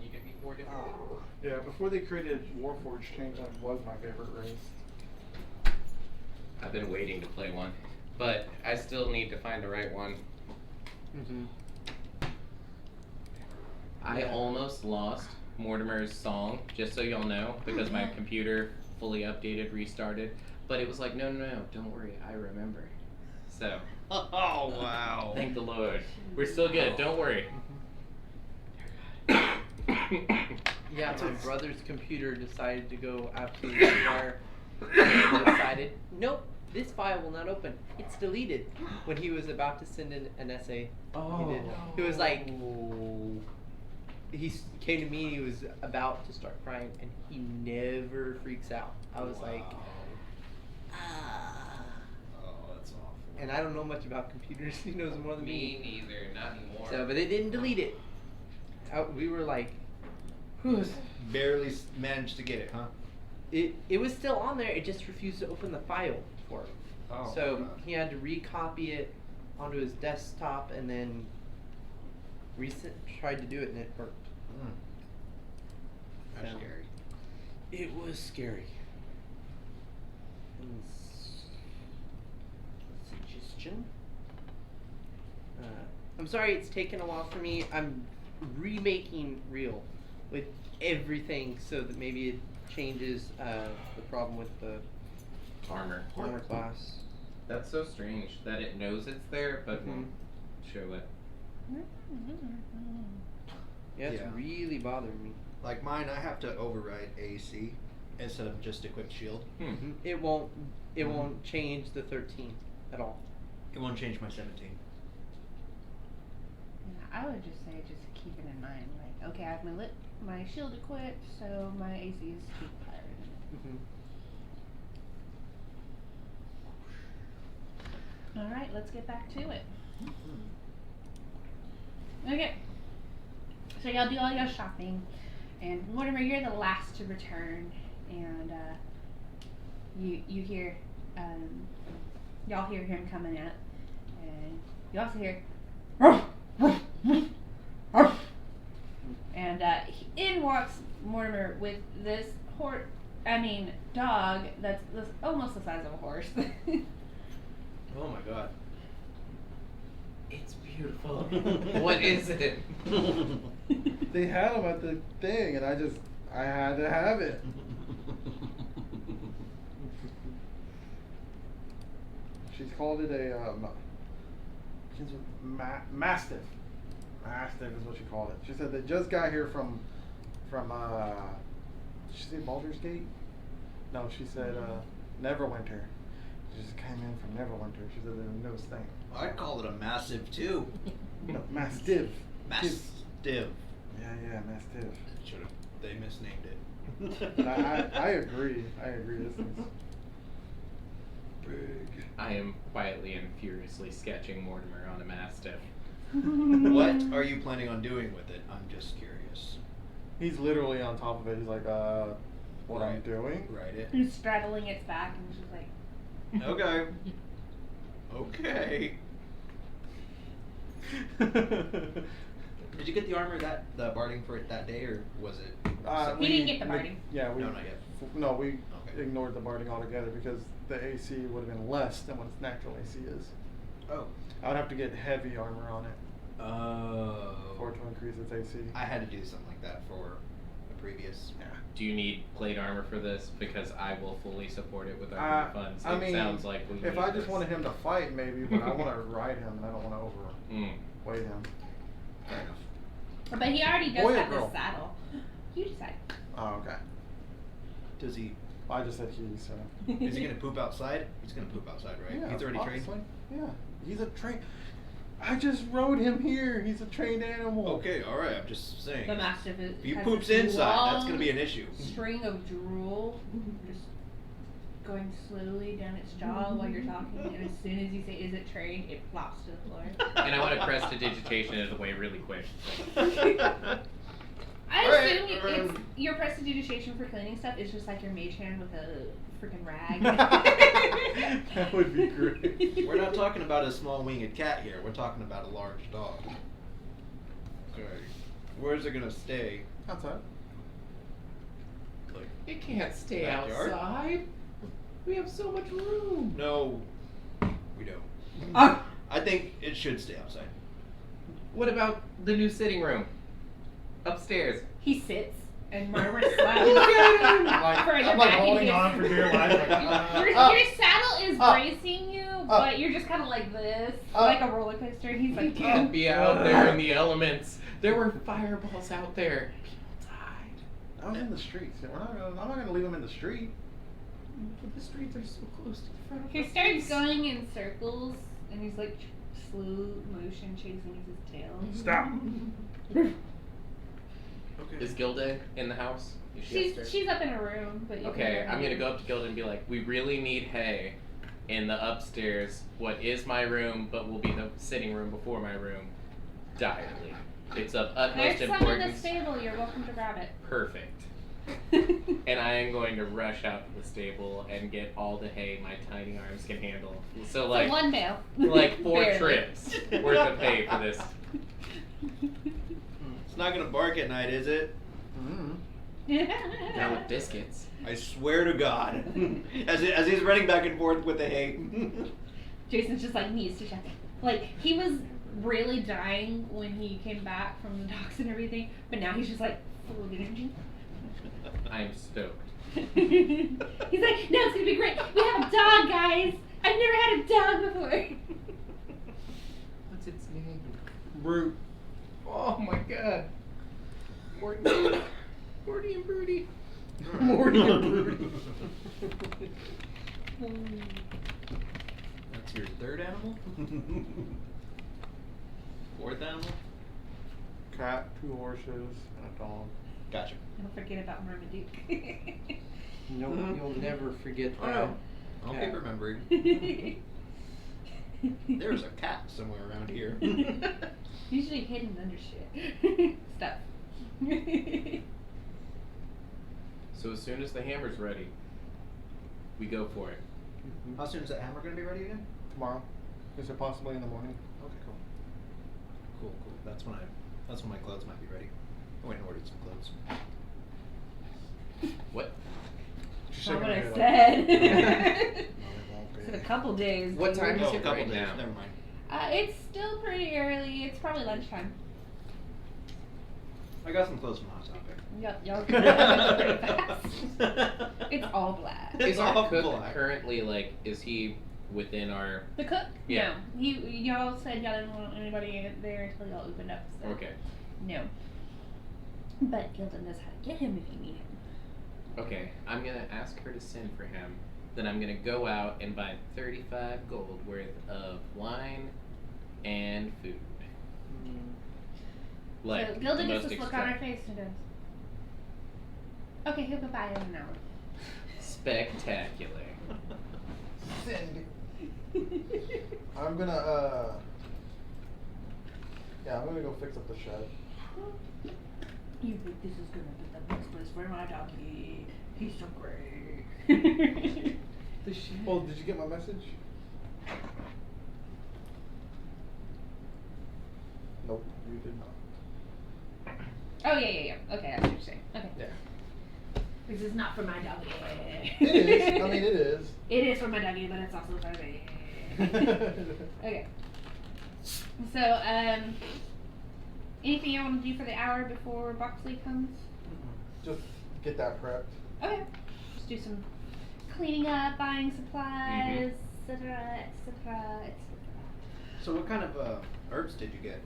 You can be 4 different. Yeah, before they created Warforged, Changeling was my favorite race. I've been waiting to play one, but I still need to find the right one. Mm-hmm. I almost lost Mortimer's song, just so y'all know, because my computer fully updated, restarted. But it was like, no, don't worry, I remember. So, Oh wow. thank the Lord. We're still good, don't worry. Yeah, my brother's computer decided to go absolutely haywire. And decided, nope, this file will not open. It's deleted. When he was about to send in an essay, he did. It was like, came to me, he was about to start crying, and he never freaks out. I was like, ah. Oh, that's awful. And I don't know much about computers. He knows more than Me me. neither, not anymore. So, but they didn't delete it. We were like, whew. Barely managed to get it, huh? It was still on there. It just refused to open the file for him. Oh. So God. he had to recopy it onto his desktop and then tried to do it and it worked. That's So, scary. It was scary. And suggestion. I'm sorry it's taken a while for me. I'm remaking Real with everything so that maybe it changes the problem with the Armor. armor class. That's so strange that it knows it's there, but won't show it. Yeah, it's Yeah. really bothering me. Like mine, I have to override AC instead of just equipped shield. It won't change the 13 at all. It won't change my 17. Yeah, I would just say just keep it in mind. Like, okay, I have my shield equipped, so my AC is too higher. All right, let's get back to it. Okay. So y'all do all your shopping, and Mortimer, you're the last to return, and you hear y'all hear him coming out, and you also hear and in walks Mortimer with this dog that's almost the size of a horse. Oh my god. It's beautiful. What is it? They had them at the thing, and I had to have it. She's called it a Mastiff. Mastiff is what she called it. She said they just got here from did she say Baldur's Gate? No, she said Neverwinter. She just came in from Neverwinter. She said they're the newest thing. I'd call it a massive too. No, Mastiff. Mastiff. Yeah, Mastiff. They misnamed it. But I agree. I agree. This is big. I am quietly and furiously sketching Mortimer on a Mastiff. What are you planning on doing with it? I'm just curious. He's literally on top of it. He's like, what I'm doing? Right it. He's straddling its back, and she's like, Okay. Okay. Did you get the armor the barding for it that day, or was it? He didn't get the barding. Yeah, we. No, not yet. No, we Okay. ignored the barding altogether because the AC would have been less than what its natural AC is. Oh. I would have to get heavy armor on it Oh. for it to increase its AC. I had to do something like that for a previous. Yeah. Do you need plate armor for this? Because I will fully support it with our funds. I It mean, sounds like we if need I just this. wanted him to fight, maybe, but I want to ride him, and I don't want to Mm. overweight him. Fair enough. But he already does Boy or have girl? this saddle. You decide. Oh, okay. Does he? I just said he, so. Is he gonna poop outside? He's gonna poop outside, right? Yeah, He's already trained. obviously. Yeah, he's a train. I just rode him here. He's a trained animal. Okay, all right. I'm just saying. The mastiff is. If he has poops this inside, that's gonna long be an issue. String of drool, just going slowly down its jaw while you're talking, and as soon as you say "is it trained," it flops to the floor. And I want to prestidigitation it away really quick. I Alright, assume it's your prestidigitation for cleaning stuff is just like your mage hand with a freaking rag. That would be great. We're not talking about a small winged cat here. We're talking about a large dog. Okay. Where's it gonna stay? Outside. Like, It can't stay Backyard? outside. We have so much room. no, we don't. I think it should stay outside. What about the new sitting room? Upstairs. He sits and murmurs I'm slightly. I'm like holding on for dear life. Like, Your saddle is bracing you, but you're just kind of like this, like a roller coaster. And he's We like, can't be out there in the elements. There were fireballs out there. People died. I was in the streets. I'm not gonna leave him in the street. But the streets are so close to the front of He our starts place. going in circles, and he's like slow motion chasing his tail. Stop. Okay. Is Gilda in the house? Is she upstairs? She's up in her room, but you can Okay, hear her. I'm gonna go up to Gilda and be like, we really need hay in the upstairs, what is my room, but will be the sitting room before my room, direly. It's of utmost There's some in the importance. stable. You're welcome to grab Perfect. it. And I am going to rush out to the stable and get all the hay my tiny arms can handle. So like, one bale. like 4 Barely. trips worth of hay for this. It's not gonna bark at night, is it? Not with biscuits. I swear to God. as he's running back and forth with the hay. Jason's just like needs to check it. Like he was really dying when he came back from the docks and everything, but now he's just like full of energy. I'm stoked. He's like, no, it's gonna be great. We have a dog, guys. I've never had a dog before. What's its name? Brute. Oh my god. Morty and Broody. Morty and Broody. That's your third animal? Fourth animal? Cat, 2 horses, and a dog. Gotcha. Don't forget about Marmaduke. Nope, you'll never forget Oh that. no. I'll cat. keep remembering. There's a cat somewhere around here. Usually hidden under shit. Stuff. So as soon as the hammer's ready, we go for it. How soon is that hammer gonna be ready again? Tomorrow. Is it possibly in the morning? Okay, cool. Cool. That's when my clothes might be ready. I went and ordered some clothes. What? She's Not shaking what her I head said. No, it won't It's in a be. couple days. What dude. time is Oh, it a couple right days. now? Never mind. It's still pretty early. It's probably lunchtime. I got some clothes from Hot Topic. Y'all pretty fast. It's all black. Is our all cook black. currently like? Is he within our? The cook? Yeah. No. Y'all said y'all didn't want anybody there until y'all opened up. So Okay. no. But Gilda knows how to get him if you need him. Okay. I'm gonna ask her to send for him. Then I'm gonna go out and buy 35 gold worth of wine and food. Like so Gilda the gets most this look on her extra- face and goes, okay, he'll go buy it in an hour. Spectacular. Send. I'm gonna I'm gonna go fix up the shed. You think this is gonna be the best place for my doggy? He's so great. The shit. Well, did you get my message? Nope, you did not. Oh yeah. Okay, that's what you're saying. Okay. Yeah. This is not for my doggy. It is. I mean, it is. It is for my doggy, but it's also for me. Okay. So, anything you want to do for the hour before Boxley comes? Just get that prepped. Okay. Just do some cleaning up, buying supplies, etc., etc., etc. So what kind of herbs did you get?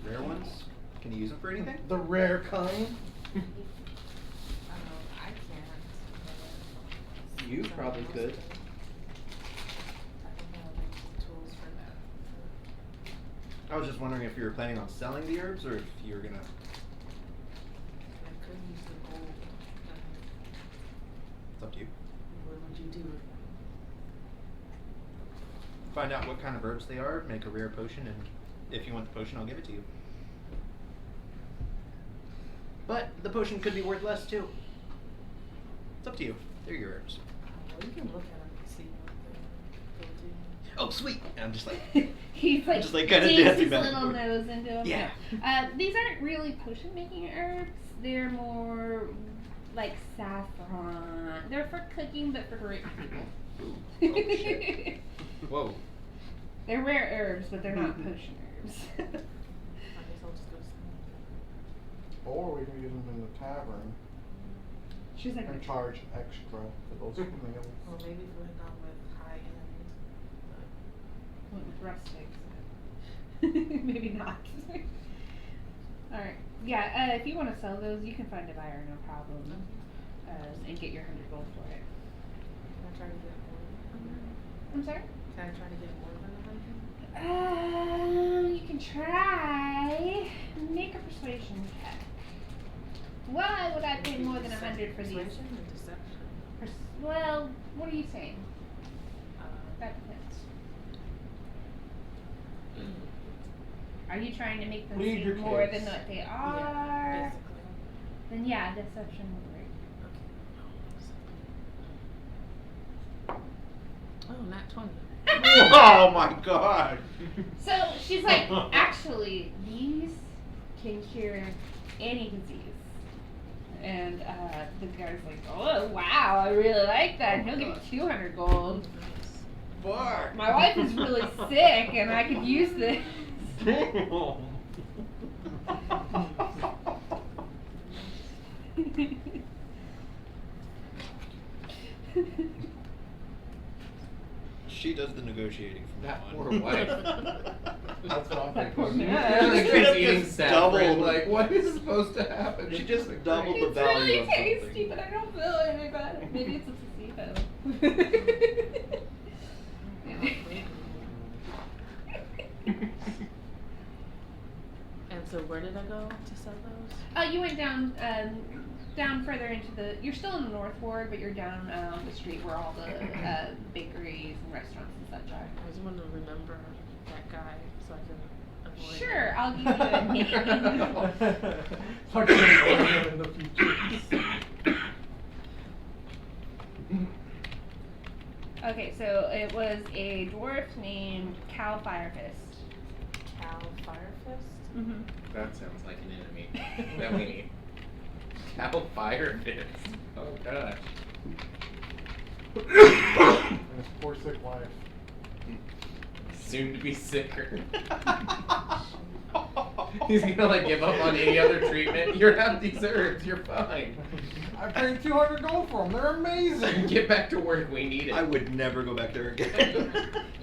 Rare ones? Can you use them for anything? The rare kind. I can't. You probably could. I don't have any tools for that. I was just wondering if you were planning on selling the herbs or if you were gonna. I could use the gold. It's up to you. What would you do? Find out what kind of herbs they are, make a rare potion, and if you want the potion, I'll give it to you. But the potion could be worth less too. It's up to you. They're your herbs. Well, you can look at them and see what they go do. Oh, sweet! And I'm just like, He's like, Just like kinda digs dancing his back and little forth. nose into them. Yeah. These aren't really potion making herbs. They're more like saffron. They're for cooking, but for rich people. ooh, oh shit. Whoa. They're rare herbs, but they're not potion herbs. I guess I'll just go see. Or we can use them in the tavern She's like, and charge extra for those meals. Well, maybe if we're not with high end. went with rustics. Maybe not. Alright. Yeah, if you want to sell those, you can find a buyer, no problem. And get your 100 gold for it. Can I try to get more than 100? I'm sorry? Can I try to get more than 100? You can try. Make a persuasion check. Why would I pay more than 100 for these? Persuasion or deception? Well, what are you saying? Uh, That depends. Are you trying to make them Lead your seem more kids. than what they yeah, are? basically. Then yeah, deception would work. Okay. Oh, not 20. Oh my god! So she's like, actually, these can cure any disease. And the guy's like, oh wow, I really like that. He'll give you 200 gold. Fuck! My wife is really sick, and I could use this. She does the negotiating from That now poor on. wife. That's what I'm That poor thinking. man. Like Straight up she's eating just saffron. doubled. Like, what is supposed to happen? She just Like, doubled the It's value really of tasty, something. but I don't feel any better. Maybe it's a placebo. And so where did I go to sell those? You went down further into the. You're still in the North Ward, but you're down the street where all the bakeries and restaurants and such are. I just want to remember that guy so I can avoid Sure, him. I'll give you a name. Talk to me in the future. Okay, so it was a dwarf named Cal Firefist. Cal Firefist? Mm-hmm. That sounds like an enemy that we need. Cal Firefist. Oh gosh. And his poor sick wife. Soon to be sicker. He's gonna like give up on any other treatment. You're have these herbs. You're fine. I paid 200 gold for them. They're amazing. Get back to work. We need it. I would never go back there again.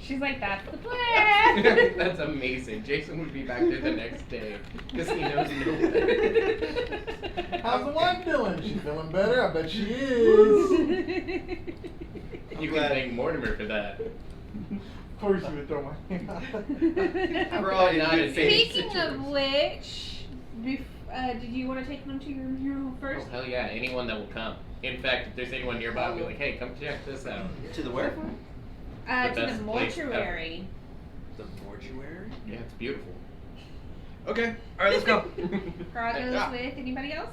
She's like, that's the plan. That's amazing. Jason would be back there the next day because he knows no better. How's the wife doing? She's feeling better. I bet she is. You can glad- thank Mortimer for that. Of course you would throw my hand out. We're all in Not good in faith. Speaking of which, did you want to take them to your hero Oh first? hell yeah! Anyone that will come. In fact, if there's anyone nearby, I'll be like, hey, come check this out. To the where? To the the best place ever. mortuary. The mortuary? Yeah, it's beautiful. Okay. Alright, let's go. Grogos with anybody else?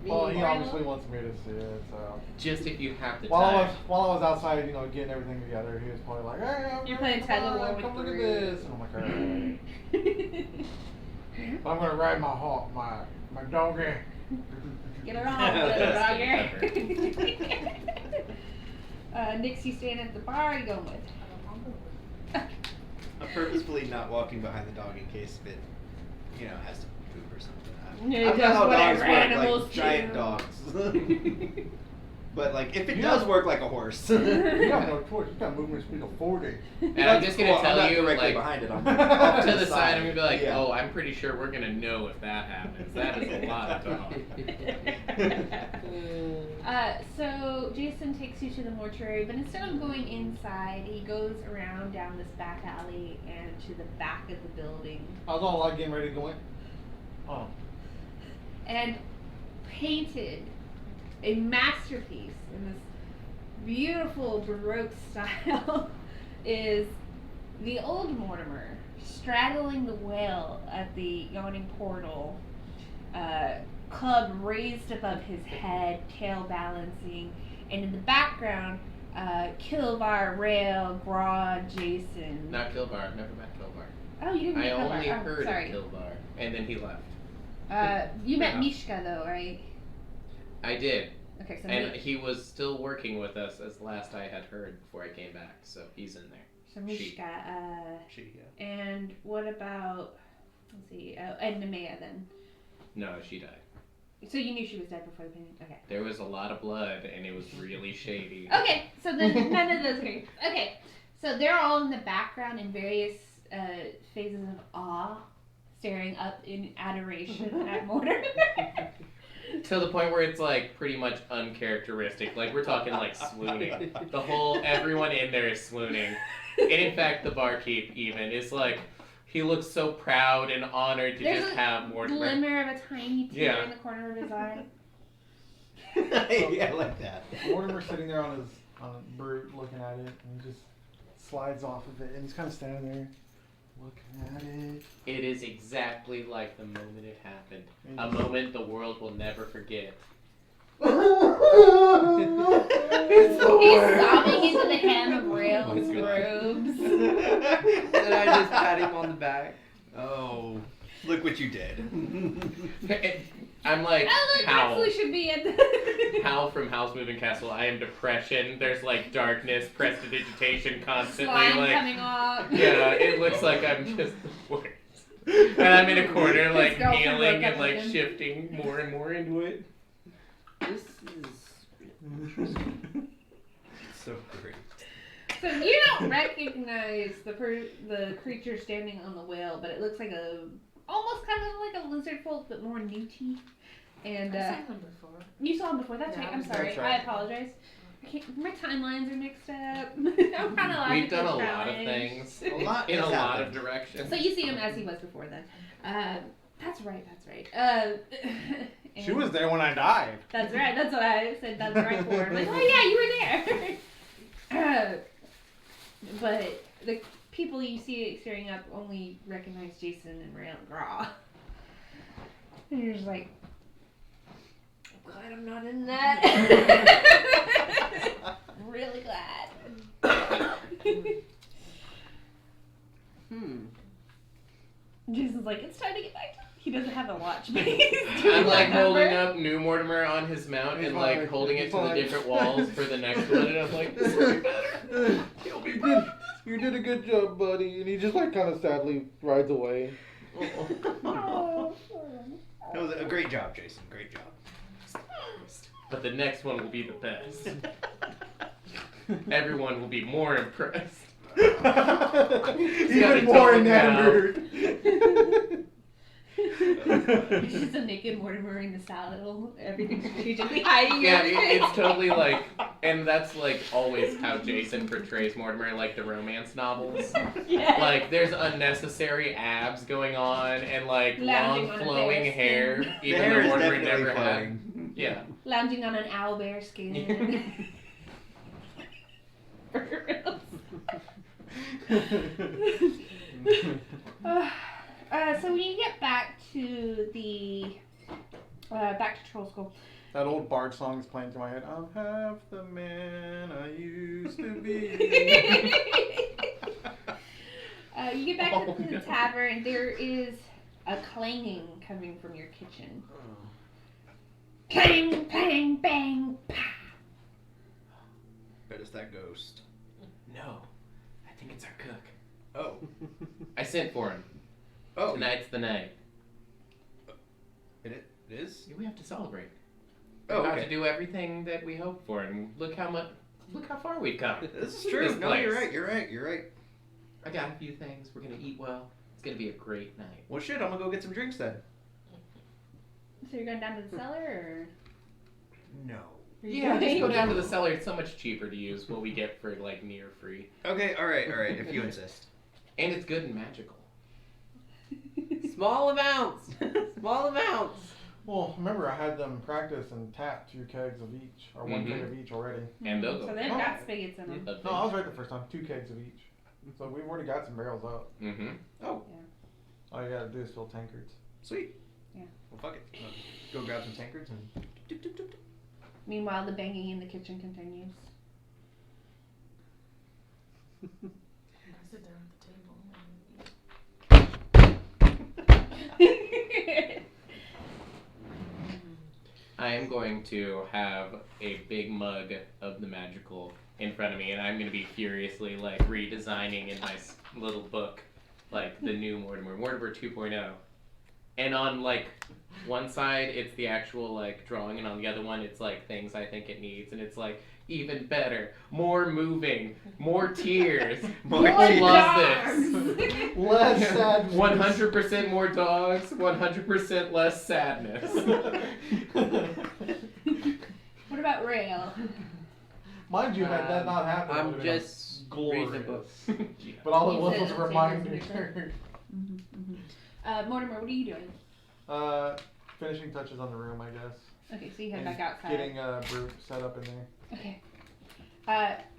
Well, he Me. obviously wants me to see it, so. Just if you have the While time. I was outside, getting everything together, he was probably like, "Hey, I'm You're ready, playing come tug of war on, with come look at Groot. this," and I'm like, "Alright." But I'm gonna ride my hawk, my doggy. Get along, little dogger. Nix, you staying at the bar? Or you going with? I'm purposefully not walking behind the dog in case it, has to poop or something. Yeah, I don't know that's how what dogs work, animals like giant do. dogs. But like, if it Yeah. does work like a horse. You got no choice. You got movement speed of 40. And I'm just gonna Cool, I'm tell not you, directly like, behind it. I'm off to the side, I'm gonna be like, Yeah. oh, I'm pretty sure we're gonna know if that happens. That is a lot of dog. So Jason takes you to the mortuary, but instead of going inside, he goes around down this back alley and to the back of the building. I was all like getting ready to go in. Oh. And painted a masterpiece in this beautiful Baroque style is the old Mortimer straddling the whale at the yawning portal, club raised above his head, tail balancing, and in the background, Kilvar, Rail, Gra, Jason. Not Kilbar. Never met Kilbar. Oh, you didn't I meet Kilvar. only Oh, heard sorry. of Kilbar, and then he left. You met Yeah. Mishka though, right? I did, Okay, so and he was still working with us, as last I had heard before I came back. So he's in there. Mishka. She, And what about? Let's see. And Nemea then. No, she died. So you knew she was dead before the painting. Okay. There was a lot of blood, and it was really shady. Okay. So then none of those great. Okay. So they're all in the background in various phases of awe, staring up in adoration at Mortimer. To the point where it's like pretty much uncharacteristic. Like we're talking like swooning. Everyone in there is swooning. And in fact, the barkeep even is like, he looks so proud and honored to There's just a have Mortimer. Glimmer of a tiny tear Yeah. in the corner of his eye. yeah, I like that. Mortimer's sitting there on a brute looking at it, and he just slides off of it, and he's kind of standing there looking at it. It is exactly like the moment it happened. A Mm. moment the world will never forget. It's the He's way. sobbing into the hem of Rail's Oh, robes. And I just pat him on the back. Oh, look what you did. I'm like, Oh, look, Hal. Huxley should be at the. Hal from Howl's Moving Castle. I am depression. There's like darkness, prestidigitation constantly. Slime Like, coming off. yeah, it looks like I'm just the worst. And I'm in a corner, like His girlfriend kneeling broke up and like with him. shifting more and more into it. This is So great. So you don't recognize the creature standing on the whale, but it looks like almost kind of like a lizard folk, but more newty. And I saw them before. you saw him before. That's Yeah, right. I'm that's sorry. right. I apologize. My timelines are mixed up. I'm chronological We've done a lot of challenge. things A lot in a has lot of happened. directions. So you see him as he was before then. That's right. That's right. She was there when I died. That's right. That's what I said. That's right for. I'm like, oh yeah, you were there. But the people you see staring up only recognize Jason and Rail Gra. And you're just like, glad I'm not in that. Really glad. Jason's like, it's time to get back to. He doesn't have a watch, but he's doing I'm like that holding number. up new Mortimer on his mount He's and like fine. holding it He's to the fine. different walls for the next one, and I'm like, this will be better. He'll be better. You did a good job, buddy. And he just like kind of sadly rides away. Oh, That was a great job, Jason. Great job. But the next one will be the best. Everyone will be more impressed. gotta Even more tone it down. enamored. It's just a naked Mortimer in the saddle. Everything's strategically hiding. Yeah, everything. it's totally like, and that's like always how Jason portrays Mortimer, like the romance novels. Yeah. Like there's unnecessary abs going on and like Lounging long on a flowing bear hair, skin. even hair though is Mortimer definitely never had. flowing. Yeah. Lounging on an owlbear skin. For real. So when you get back to the back to Troll School, That old Bard song is playing through my head. I'm half the man I used to be. you get back Oh, to the no. tavern. There is a clanging coming from your kitchen. Clang, clang, bang, pow. Bet it's that ghost. No, I think it's our cook. Oh. I sent for him. Oh. Tonight's the night. It is? We have to celebrate. Oh, We have okay. to do everything that we hoped for, and look how far we've come. This is true. This No, place. you're right. I got a few things. We're gonna eat well. It's gonna be a great night. Well, shit, I'm gonna go get some drinks then. So you're going down to the cellar, or? No. Yeah, just go down to the cellar. It's so much cheaper to use what we get for like near free, Okay, alright, if you insist. and it's good and magical. Small amounts. Small amounts. Well, remember I had them practice and tap 2 kegs of each, or 1 keg of each already. And they'll go. So they've got spigots in them. No, I was right the first time. 2 kegs of each. So we've already got some barrels up. Mm-hmm. Oh, All you gotta do is fill tankards. sweet. Yeah. Well, fuck it. Go grab some tankards and... Meanwhile, the banging in the kitchen continues. I sit down at the table. I am going to have a big mug of the magical in front of me, and I'm going to be furiously like redesigning in my little book, like the new Mortimer 2.0. And on like one side, it's the actual like drawing, and on the other one, it's like things I think it needs, and it's like even better, more moving, more tears. More I tears. love this. Less sad. 100% more dogs, 100% less sadness. What about Rail? Mind you, had that not happened, it I'm would've been just glorious. reading a book. But all it He was said was a the same reminder. as Mortimer, what are you doing? Finishing touches on the room, I guess. Okay, so you head And back outside. Getting Brute set up in there. Okay.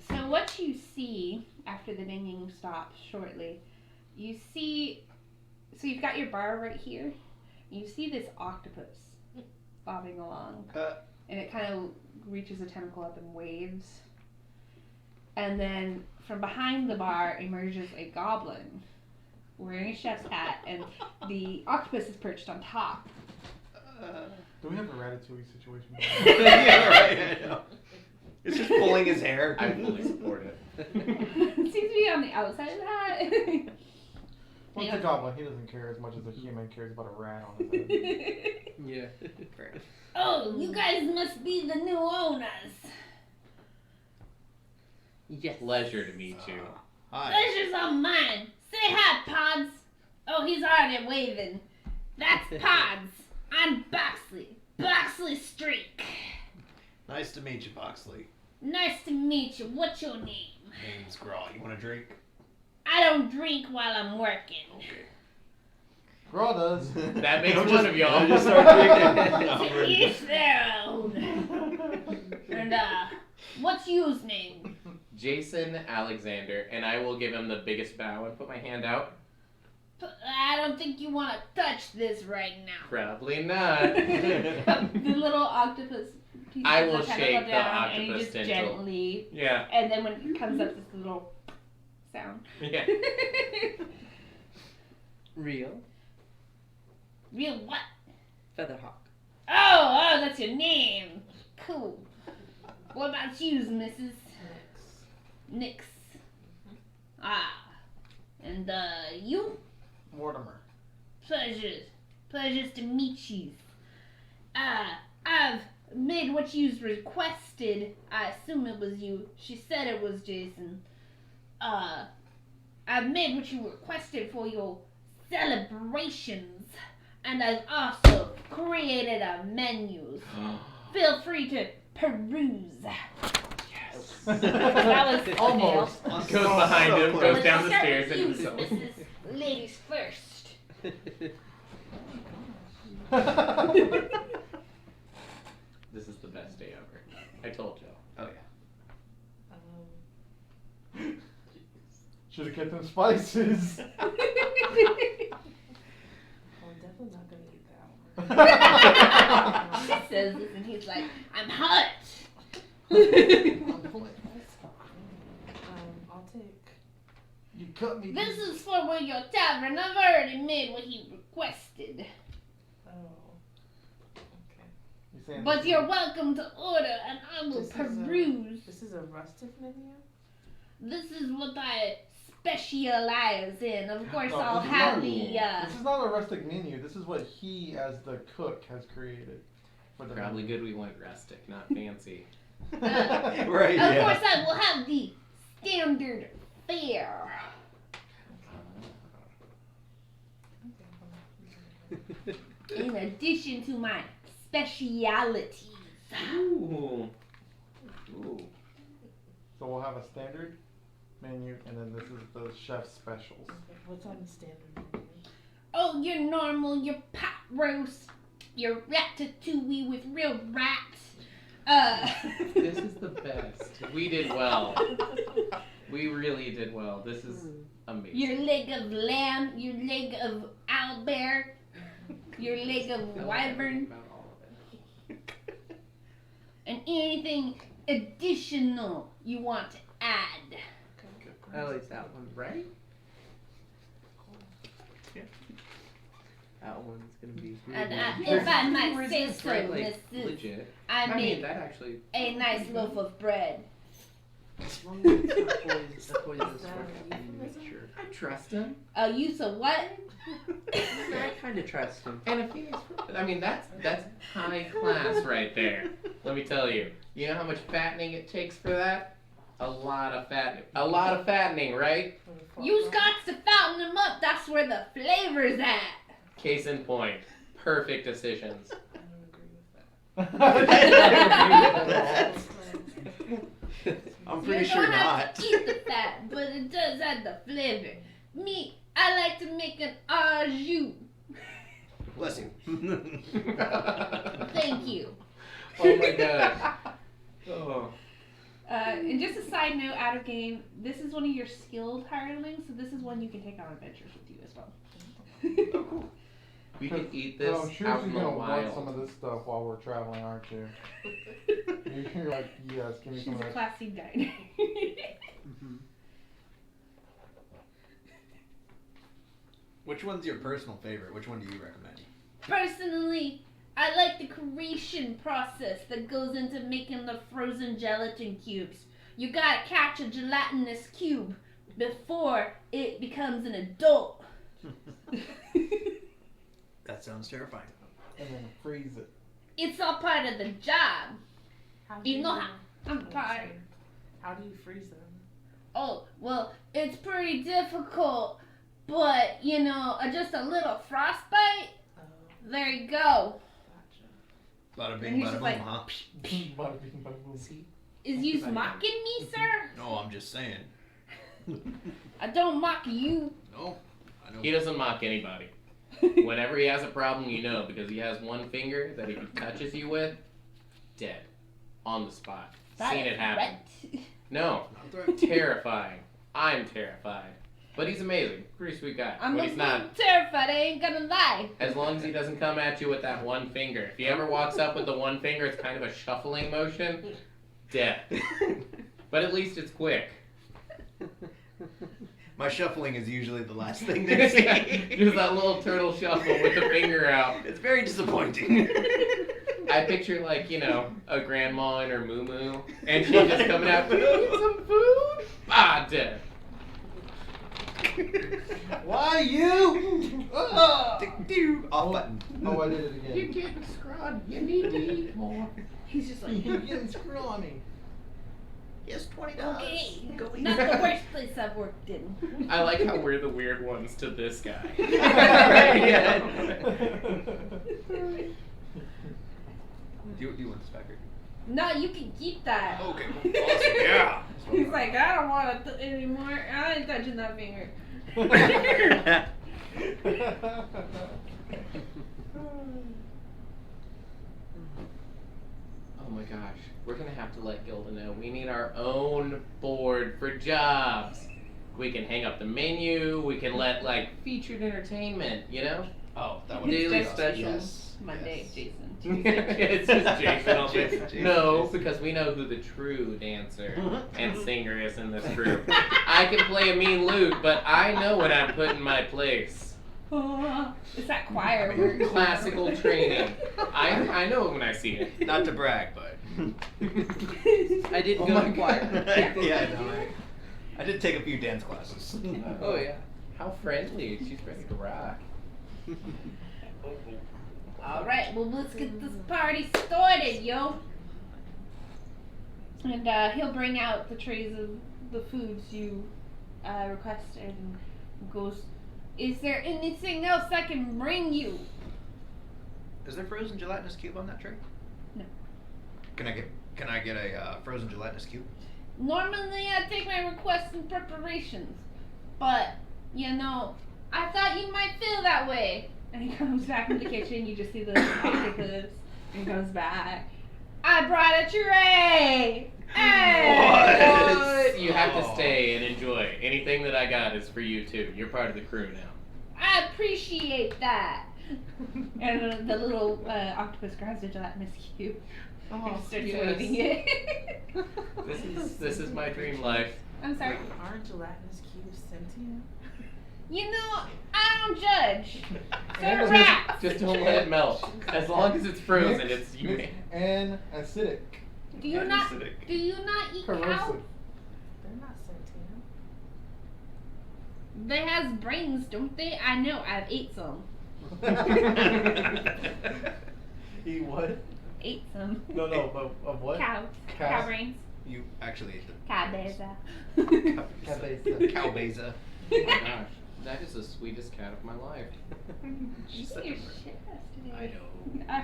So what you see after the banging stops shortly, you see, so you've got your bar right here. You see this octopus bobbing along, and it kind of reaches a tentacle up and waves. And then from behind the bar emerges a goblin wearing a chef's hat, and the octopus is perched on top. Do we have a Ratatouille situation? Yeah, right, I know. It's just pulling his hair. I fully support it. Seems to be on the outside of the hat. Well, it's a goblin. He doesn't care as much as a human cares about a rat on his head. Yeah. Oh, you guys must be the new owners. Yes. Pleasure to meet you. Hi. Pleasure's on mine. Say hi, Pods. Oh, he's already waving. That's Pods. I'm Boxley. Boxley Streak. Nice to meet you, Boxley. Nice to meet you. What's your name? Name's Graw. You want a drink? I don't drink while I'm working. Okay. Graw does. That makes Don't one just- of y'all. don't just start To each their own. And, what's yours name? Jason Alexander, and I will give him the biggest bow and put my hand out. I don't think you want to touch this right now. Probably not. The little octopus piece I of will the tentacle shake the down, and you octopus just tentacle. gently, Yeah. and then when it comes up, this little sound. Yeah. Real. Real what? Featherhawk. Oh, that's your name. Cool. What about you, Mrs. Nix? Ah. And, you? Mortimer. Pleasures to meet you. I've made what you've requested. I assume it was you. She said it was Jason. I've made what you requested for your celebrations. And I've also created a menu. Feel free to peruse. Yes. That was Almost. Goes behind him, close. goes down the Start stairs with into you, the cellar. Mrs. Ladies first. This is the best day ever. I told y'all. Oh yeah. Should have kept them spices. I'm definitely not gonna eat that one. He says this and he's like, I'm hot. I'll take. You cut me. This is for your tavern. I've already made what he requested. Oh. Okay. You're saying But this you're welcome to order and I will This is a- peruse. This is a rustic menu. This is what I specialize in. Of course, No, I'll this is have not- the. This is not a rustic menu. This is what he, as the cook, has created. For the Probably menu. good we went rustic, not fancy. Right, Of yeah. course, I will have the standard fare. In addition to my specialities. Ooh. Ooh. So we'll have a standard menu, and then this is the chef's specials. What's on the standard menu? Oh, your normal, your pot roast, your ratatouille with real rats. This is the best. We did well. We really did well. This is amazing. Your leg of lamb, your leg of owlbear, your leg of I love wyvern, about all of it. and anything additional you want to add. At least that one, right? That one's gonna be. And really if I Where's might say this so, bread, like, Mrs. legit. I I mean, made that actually. a nice loaf of bread. As long as it's not poisonous for you, make sure. I trust him. A use of what? I kind of trust him. And if he's, I mean, that's high class right there. Let me tell you. You know how much fattening it takes for that? A lot of fattening, right? You got to fountain them up. That's where the flavor's at. Case in point. Perfect decisions. I don't agree with that. I'm pretty you sure don't have not. to eat the fat, but it does add the flavor. Me, I like to make an au jus. Bless you. Thank you. Oh my god. Oh. And just a side note, out of game, this is one of your skilled hirelings, so this is one you can take on adventures with you as well. We could eat So this I'm sure out you're in the gonna want some wild. of this stuff while we're traveling, aren't you? You're like, yes, give me She's some of a that. classy diner. Which one's your personal favorite? Which one do you recommend? Personally, I like the creation process that goes into making the frozen gelatin cubes. You gotta catch a gelatinous cube before it becomes an adult. That sounds terrifying. And then freeze it. It's all part of the job. How do You know how I'm oh, tired. sorry. How do you freeze them? Oh, well, it's pretty difficult, but you know, just a little frostbite. Oh, There you go. gotcha. Bada And bing, he's bada just boom, like- huh? Bada bing, bada boom. See? Is you mocking me, sir? No, I'm just saying. I don't mock you. No, I know. He doesn't mock anybody. Whenever he has a problem, you know, because he has one finger that if he touches you with, dead. On the spot. Seen it happen. Threat. No. Not threat. Terrifying. I'm terrified. But he's amazing. Pretty sweet guy. I'm but a he's little not. terrified, I ain't gonna lie. As long as he doesn't come at you with that one finger. If he ever walks up with the one finger, it's kind of a shuffling motion. Death. But at least it's quick. My shuffling is usually the last thing they see. Just that little turtle shuffle with the finger out. It's very disappointing. I picture like, you know, a grandma in her moo-moo, and she just coming out, "Need some food?" Ah, dead. Why you? Ah! Off button. Oh, I did it You're again. getting screwed. You need to eat more. He's just like, You're getting screwed on me. Yes, $20. okay, Go eat. not the worst place I've worked in. I like how we're the weird ones to this guy. Yeah. Do you want this back here? No, you can keep that. Okay, awesome. Yeah. He's like, I don't want it anymore. I ain't touching that finger. Oh my gosh, we're gonna have to let Gilda know we need our own board for jobs. We can hang up the menu, we can let like featured entertainment, you know? Oh, that one. Daily is specials. Yes. Monday, Yes. Jason. It's just Jason all day. Jason, No, Jason. because we know who the true dancer and singer is in this group. I can play a mean lute, but I know when I'm put in my place. It's that choir work. Classical training. I know it when I see it. Not to brag, but. I didn't Oh go my to choir. Yeah, I know, right? I did take a few dance classes. Oh yeah. How friendly. She's ready to rock. All right, well, let's get this party started, yo. And he'll bring out the trays of the foods you requested and goes, "Is there anything else I can bring you?" Is there frozen gelatinous cube on that tray? No. Can I get a frozen gelatinous cube? Normally I take my requests and preparations, but you know, I thought you might feel that way. And he comes back in the kitchen. You just see the potatoes, and he goes back. I brought a tray. Hey! What? You have to stay and enjoy. Anything that I got is for you too. You're part of the crew now. I appreciate that. And the little octopus grabs a gelatinous cube and starts waving it. This is my dream life. I'm sorry. Aren't gelatinous cubes sentient? You know, I don't judge. And They're it's rats. Just don't let it melt. As long as it's frozen, it's you. And acidic. Do you That not? is acidic. Do you not eat cow? Corrosive. They're not sentient. They has brains, don't they? I know. I've ate some. Eat what? Ate some. No, but of what? Cow. Cows. Cow brains. You actually ate the Cabeza. Cabeza. Cowbeza. Oh my gosh, that is the sweetest cat of my life. You Such see your a- shit yesterday. I know.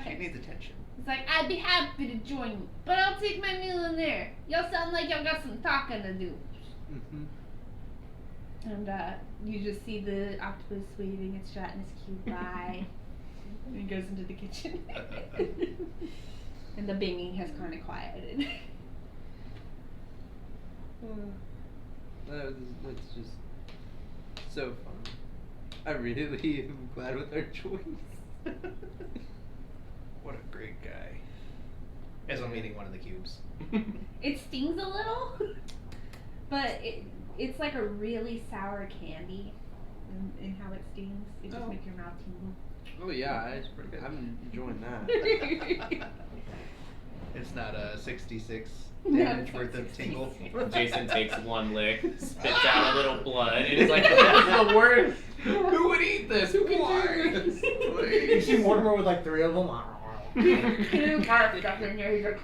She Okay. needs attention. It's like, I'd be happy to join you, but I'll take my meal in there. Y'all sound like y'all got some talking to do. And you just see the octopus waving its gelatinous cube by. And he goes into the kitchen. And the banging has kind of quieted. That's just so fun. I really am glad with our choice. What a great guy. As I'm eating one of the cubes. It stings a little, but it's like a really sour candy in how it stings. It just Oh. makes your mouth tingle. Oh yeah, pretty good. I'm enjoying that. It's not a 66 No, damage it's worth not of tingle. 66. Jason takes one lick, spits out a little blood, and is like, "This is the worst. Who would eat this? Who can do this?" You see Mortimer with like 3 of them. Mark stuff in there. He's like,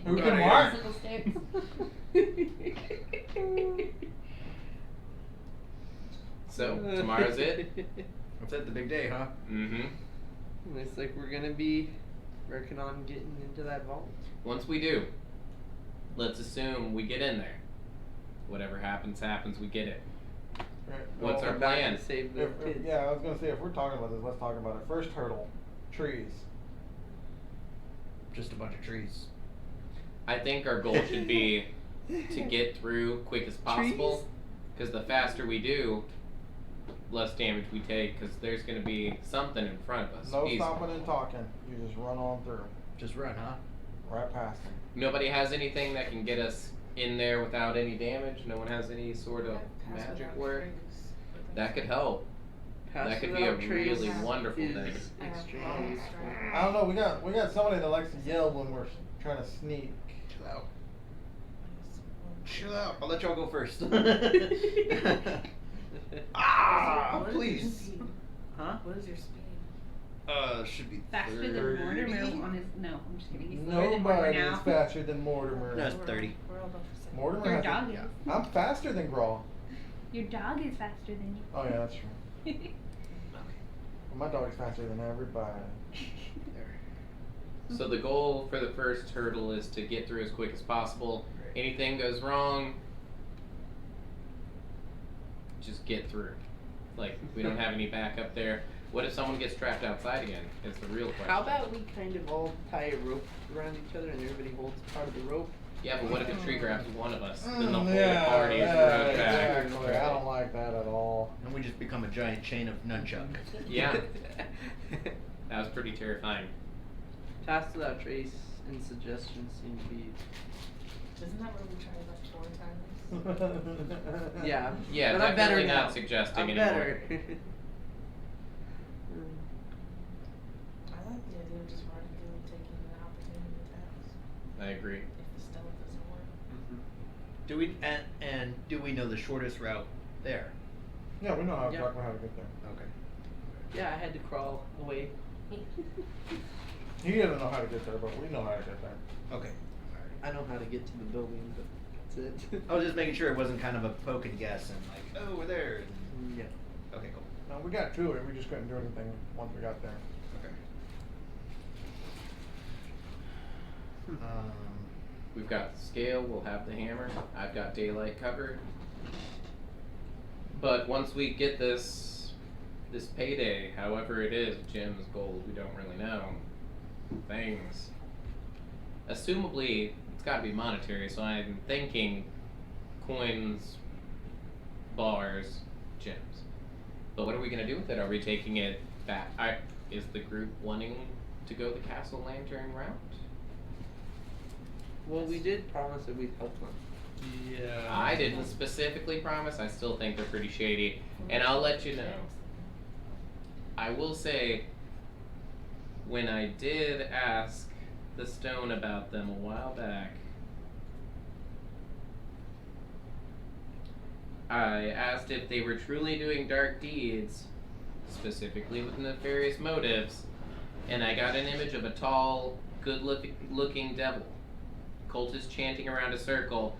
Who can mark? Popsicle sticks. So tomorrow's it. That's it, the big day, huh? Mm-hmm. Looks like we're gonna be working on getting into that vault. Once we do, let's assume we get in there. Whatever happens, happens. We get it. What's Well, our Back plan? to save the If, kids. yeah, I was gonna say if we're talking about this, let's talk about it. First hurdle, trees. Just a bunch of trees. I think our goal should be to get through quick as possible, because the faster we do, less damage we take. Because there's going to be something in front of us. No Easy. stopping and talking. You just run on through, Just run, huh? right past them. Nobody has anything that can get us in there without any damage. No one has any sort of Pass magic without work. trace. That could help. Pass That could be a without trace really wonderful is thing. extremely useful. I don't know. We got somebody that likes to yell when we're trying to sneak. Chill out. Chill out. I'll let y'all go first. Ah, What is your please. speed? Huh? What is your speed? Should be Faster 30. than Mortimer on his. No, I'm just kidding. He's slower than Mortimer Nobody now. is faster than Mortimer. No. That's We're 30. We're all about the same. Mortimer Your has dog a, is. I'm faster than Grawl. Your dog is faster than you. Oh yeah, that's true. My dog is faster than everybody. So the goal for the first hurdle is to get through as quick as possible. Anything goes wrong, just get through. Like, we don't have any backup there. What if someone gets trapped outside again? Is the real question. How about we kind of all tie a rope around each other and everybody holds part of the rope? Yeah, but what if a tree grabs one of us? Then the whole Yeah, party is yeah, run back. exactly. I don't like that at all. And we just become a giant chain of nunchuck. Yeah, that was pretty terrifying. Pass without trace and suggestions seem to be. Isn't that what we tried like 4 times? Yeah. Yeah, but I'm better definitely now. not suggesting I'm anymore. better. I like the idea of just running through and taking an opportunity attacks. I agree. If the stealth doesn't work. Do we and do we know the shortest route there? Yeah, we know how Yeah. exactly how to get there. Okay. Yeah, I had to crawl away. He doesn't know how to get there, but we know how to get there. Okay. I know how to get to the building, but that's it. I was just making sure it wasn't kind of a poke and guess and like, oh, we're there. And, Yeah. okay, cool. No, we got to it. We just couldn't do anything once we got there. Okay. We've got the scale, we'll have the hammer, I've got daylight covered. But once we get this payday, however it is, gems, gold, we don't really know. Things. Assumably, it's gotta be monetary, so I'm thinking coins, bars, gems. But what are we gonna do with it? Are we taking it back? Is the group wanting to go the Castle Lantern route? Well, we did promise that we'd help them. Yeah. I didn't specifically promise. I still think they're pretty shady, and I'll let you know. I will say, when I did ask the stone about them a while back, I asked if they were truly doing dark deeds, specifically with nefarious motives, and I got an image of a tall, good-looking devil, cultist chanting around a circle,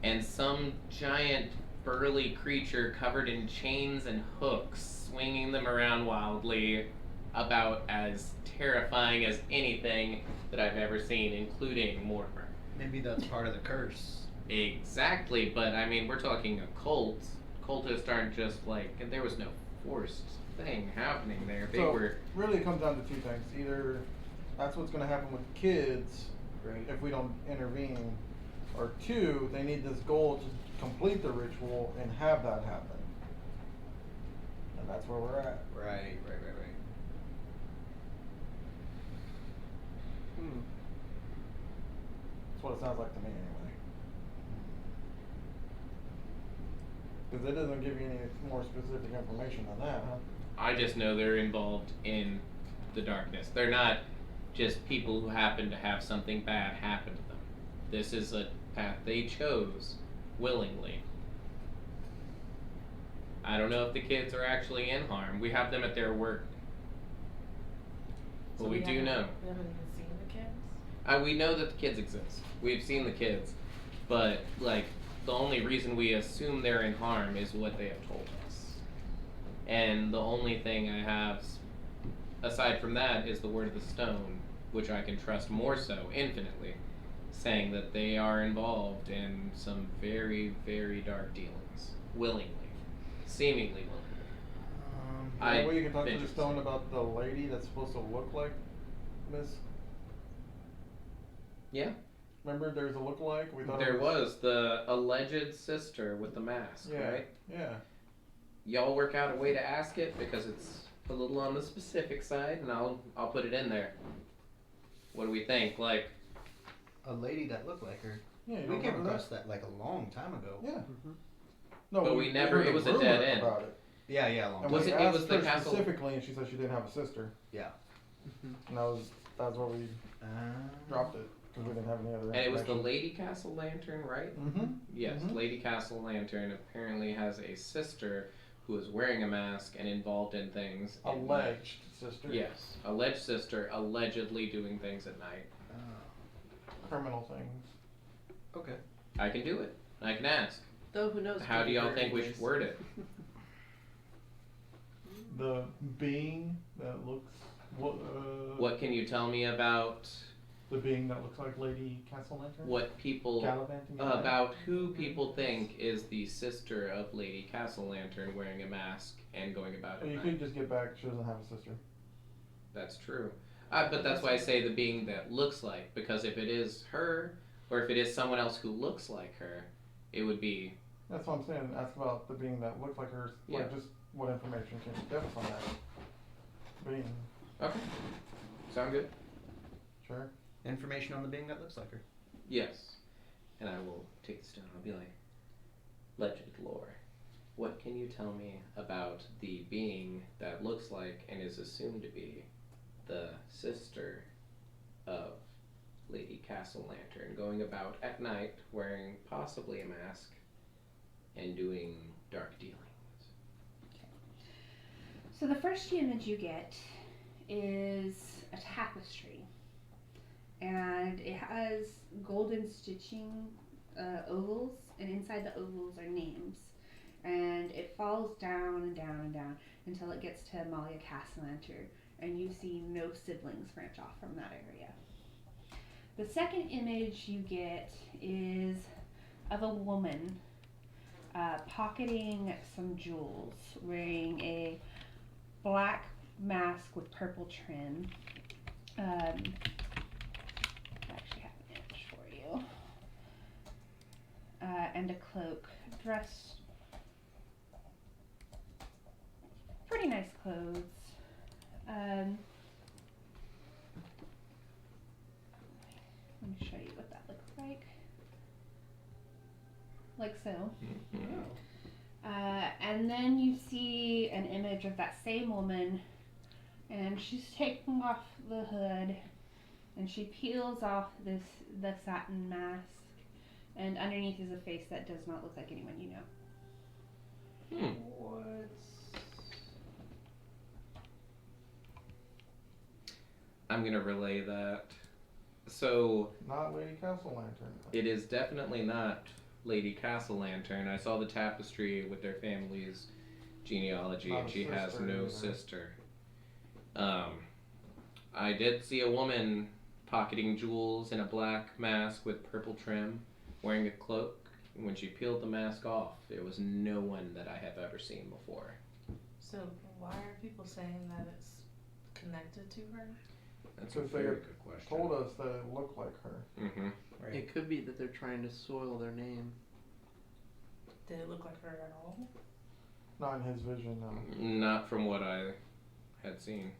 and some giant burly creature covered in chains and hooks swinging them around wildly, about as terrifying as anything that I've ever seen, including Mortimer. Maybe that's part of the curse. Exactly, but I mean, we're talking a cult. Cultists aren't just like, there was no forced thing happening there. They So were. really, it comes down to two things. Either that's what's going to happen with kids Right. if we don't intervene, or two, they need this goal to complete the ritual and have that happen. And that's where we're at. Right. That's what it sounds like to me, anyway. Because it doesn't give you any more specific information than that, huh? I just know they're involved in the darkness. They're not just people who happen to have something bad happen to them. This is a path they chose willingly. I don't know if the kids are actually in harm. We have them at their work. But So we do know. We haven't even seen the kids. We know that the kids exist. We've seen the kids. But, like, the only reason we assume they're in harm is what they have told us. And the only thing I have, aside from that, is the word of the stone, which I can trust more so, infinitely, saying that they are involved in some very, very dark dealings. Willingly. Seemingly willingly. Well, you can talk to the vengeance. stone about the lady that's supposed to look like Miss. Yeah. Remember, there's a lookalike. We thought There it was the alleged sister with the mask, Yeah. right? Yeah. Y'all work out a way to ask it because it's a little on the specific side, and I'll put it in there. What do we think? Like, A lady that looked like her. Yeah. You We don't came remember across that like a long time ago. that? Yeah. Mm-hmm. No, But we never- heard it was a rumor dead end. About it. Yeah, a long And time. Was we it- asked was the her castle- specifically, and she said she didn't have a sister, Yeah. and that's why we dropped it because we didn't have any other. and it was the Lady Castle Lantern, right? Mm-hmm. Yes, Mhm. Lady Castle Lantern apparently has a sister who is wearing a mask and involved in things. at night. Alleged sister. Yes, alleged sister, allegedly doing things at night. Criminal things. Okay. I can do it. I can ask. Though who knows? How could do be y'all very think we should nice. word it? The being that looks. What can you tell me about The being that looks like Lady Castle Lantern. what people Gallivanting in the night? about who people think is the sister of Lady Castle Lantern wearing a mask and going about Well, it? you at could night? just get back. She doesn't have a sister. That's true. But that's why I say the being that looks like, because if it is her, or if it is someone else who looks like her, it would be. That's what I'm saying. Ask about the being that looks like her. Yeah. Like just what information can you give us on that being? Okay. Sound good? Sure. Information on the being that looks like her. Yes. And I will take the stone. I'll be like, legend lore. What can you tell me about the being that looks like and is assumed to be the sister of Lady Castle castle lantern going about at night wearing possibly a mask and doing dark dealings. So the first image you get is a tapestry, and it has golden stitching ovals, and inside the ovals are names, and it falls down and down and down until it gets to Amalia Castellanter, and you see no siblings branch off from that area. The second image you get is of a woman pocketing some jewels, wearing a black mask with purple trim. I actually have an image for you. And a cloak, dressed pretty nice clothes. Let me show you what that looks like. Like so. And then you see an image of that same woman, and she's taking off the hood, and she peels off the satin mask, and underneath is a face that does not look like anyone you know. What? I'm gonna relay that. So Not Lady Castle Lantern. it is definitely not Lady Castle Lantern. I saw the tapestry with their family's genealogy, Not and a she has sister no either. sister. I did see a woman pocketing jewels in a black mask with purple trim, wearing a cloak. When she peeled the mask off, it was no one that I have ever seen before. So why are people saying that it's connected to her? That's a Because they very had good question. told us that it looked like her. Mm-hmm. Right. It could be that they're trying to soil their name. Did it look like her at all? Not in his vision, no. Not from what I had seen.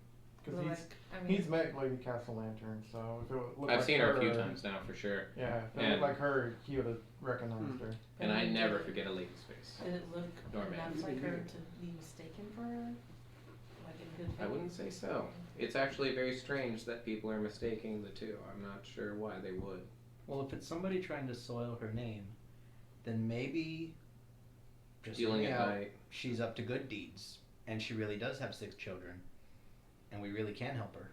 Because Well, he's like, I mean, he's met Lady Castle Lantern, so if it looked I've like seen her a few times now, for sure. Yeah, if it And- looked like her, he would have recognized her. And I did never it- forget a lady's face. Did it look Nor enough man. like her to be mistaken for her? Like in good I faith? wouldn't say so. It's actually very strange that people are mistaking the two. I'm not sure why they would. Well, if it's somebody trying to soil her name, then maybe just Dealing hear me at out, night. she's up to good deeds, and she really does have 6 children, and we really can help her.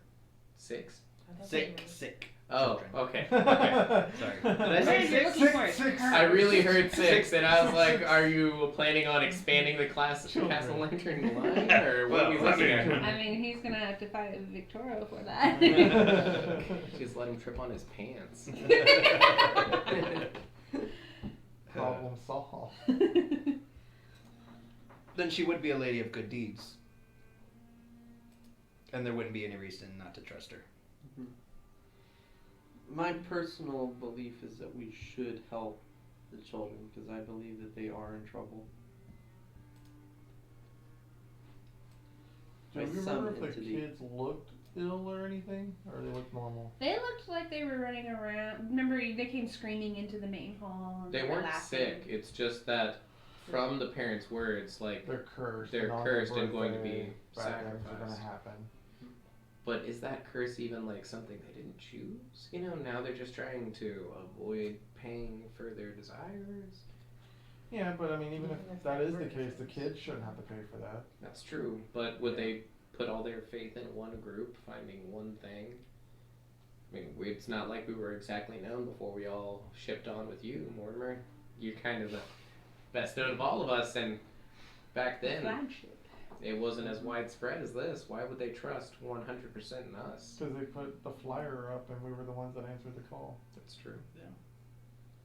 6? I thought they Sick. Oh, Children. okay. Okay. Sorry. What Did I say are you 6? looking for? Six. I really heard 6, and I was like, Six. are you planning on expanding the class Children. Castle Lantern line? Or what are we Well, I looking mean- at? I mean, he's gonna have to fight Victoria for that. Just let him trip on his pants. Problem solved. Then she would be a lady of good deeds. And there wouldn't be any reason not to trust her. My personal belief is that we should help the children because I believe that they are in trouble. Do By you some remember if the entity. kids looked ill or anything? Or they looked normal? They looked like they were running around. Remember, they came screaming into the main hall. And They were weren't laughing. sick. It's just that from the parents' words, like, They're cursed. They're and on cursed their and going to be birthday, bad things are gonna sacrificed. happen. but is that curse even like something they didn't choose? You know, now they're just trying to avoid paying for their desires. Yeah, but I mean, even Even if if that they is were the case, the cursed. kids shouldn't have to pay for that. That's true, but would they put all their faith in one group, finding one thing? I mean, it's not like we were exactly known before we all shipped on with you, Mortimer. You're kind of the best known of all of us, and back then Flagship. it wasn't as widespread as this. Why would they trust 100% in us? Because they put the flyer up and we were the ones that answered the call. That's true.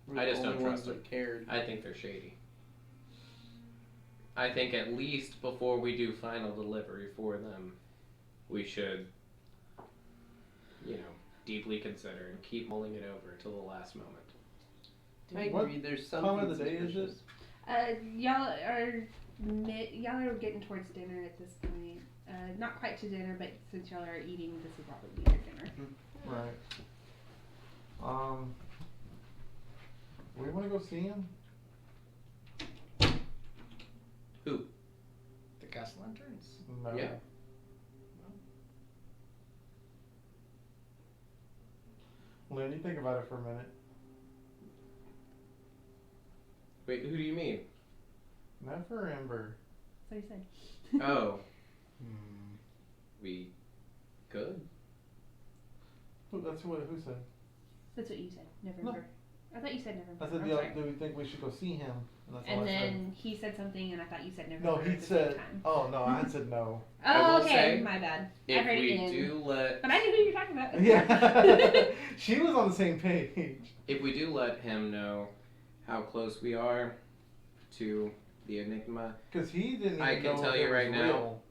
We're I the just don't only ones trust that cared. I think they're shady. I think at least before we do final delivery for them, we should, you know, deeply consider and keep mulling it over till the last moment. I What agree. There's time something of the day is suspicious. y'all are getting towards dinner at this point. Not quite to dinner, but since y'all are eating, this will probably be your dinner. Right. We want to go see him? Who? The Castle Lanterns? No. Yeah. Lynn, you think about it for a minute. Wait, who do you mean? Never Ember. That's what he said. Oh, we could. That's what. Who said? That's what you said. No. November. I thought you said November. I said, I'm yeah, sorry. do we think we should go see him? And that's all And I then he said something, and I thought you said said. November. No, he at the same said. time. Oh no, I had said no. I Oh, will okay. say, My bad. I If heard we it in. do let, But I knew who you were talking about. Yeah, she was on the same page. if we do let him know how close we are to the Enigma, Cause he didn't even I can know tell if you it right was now. real.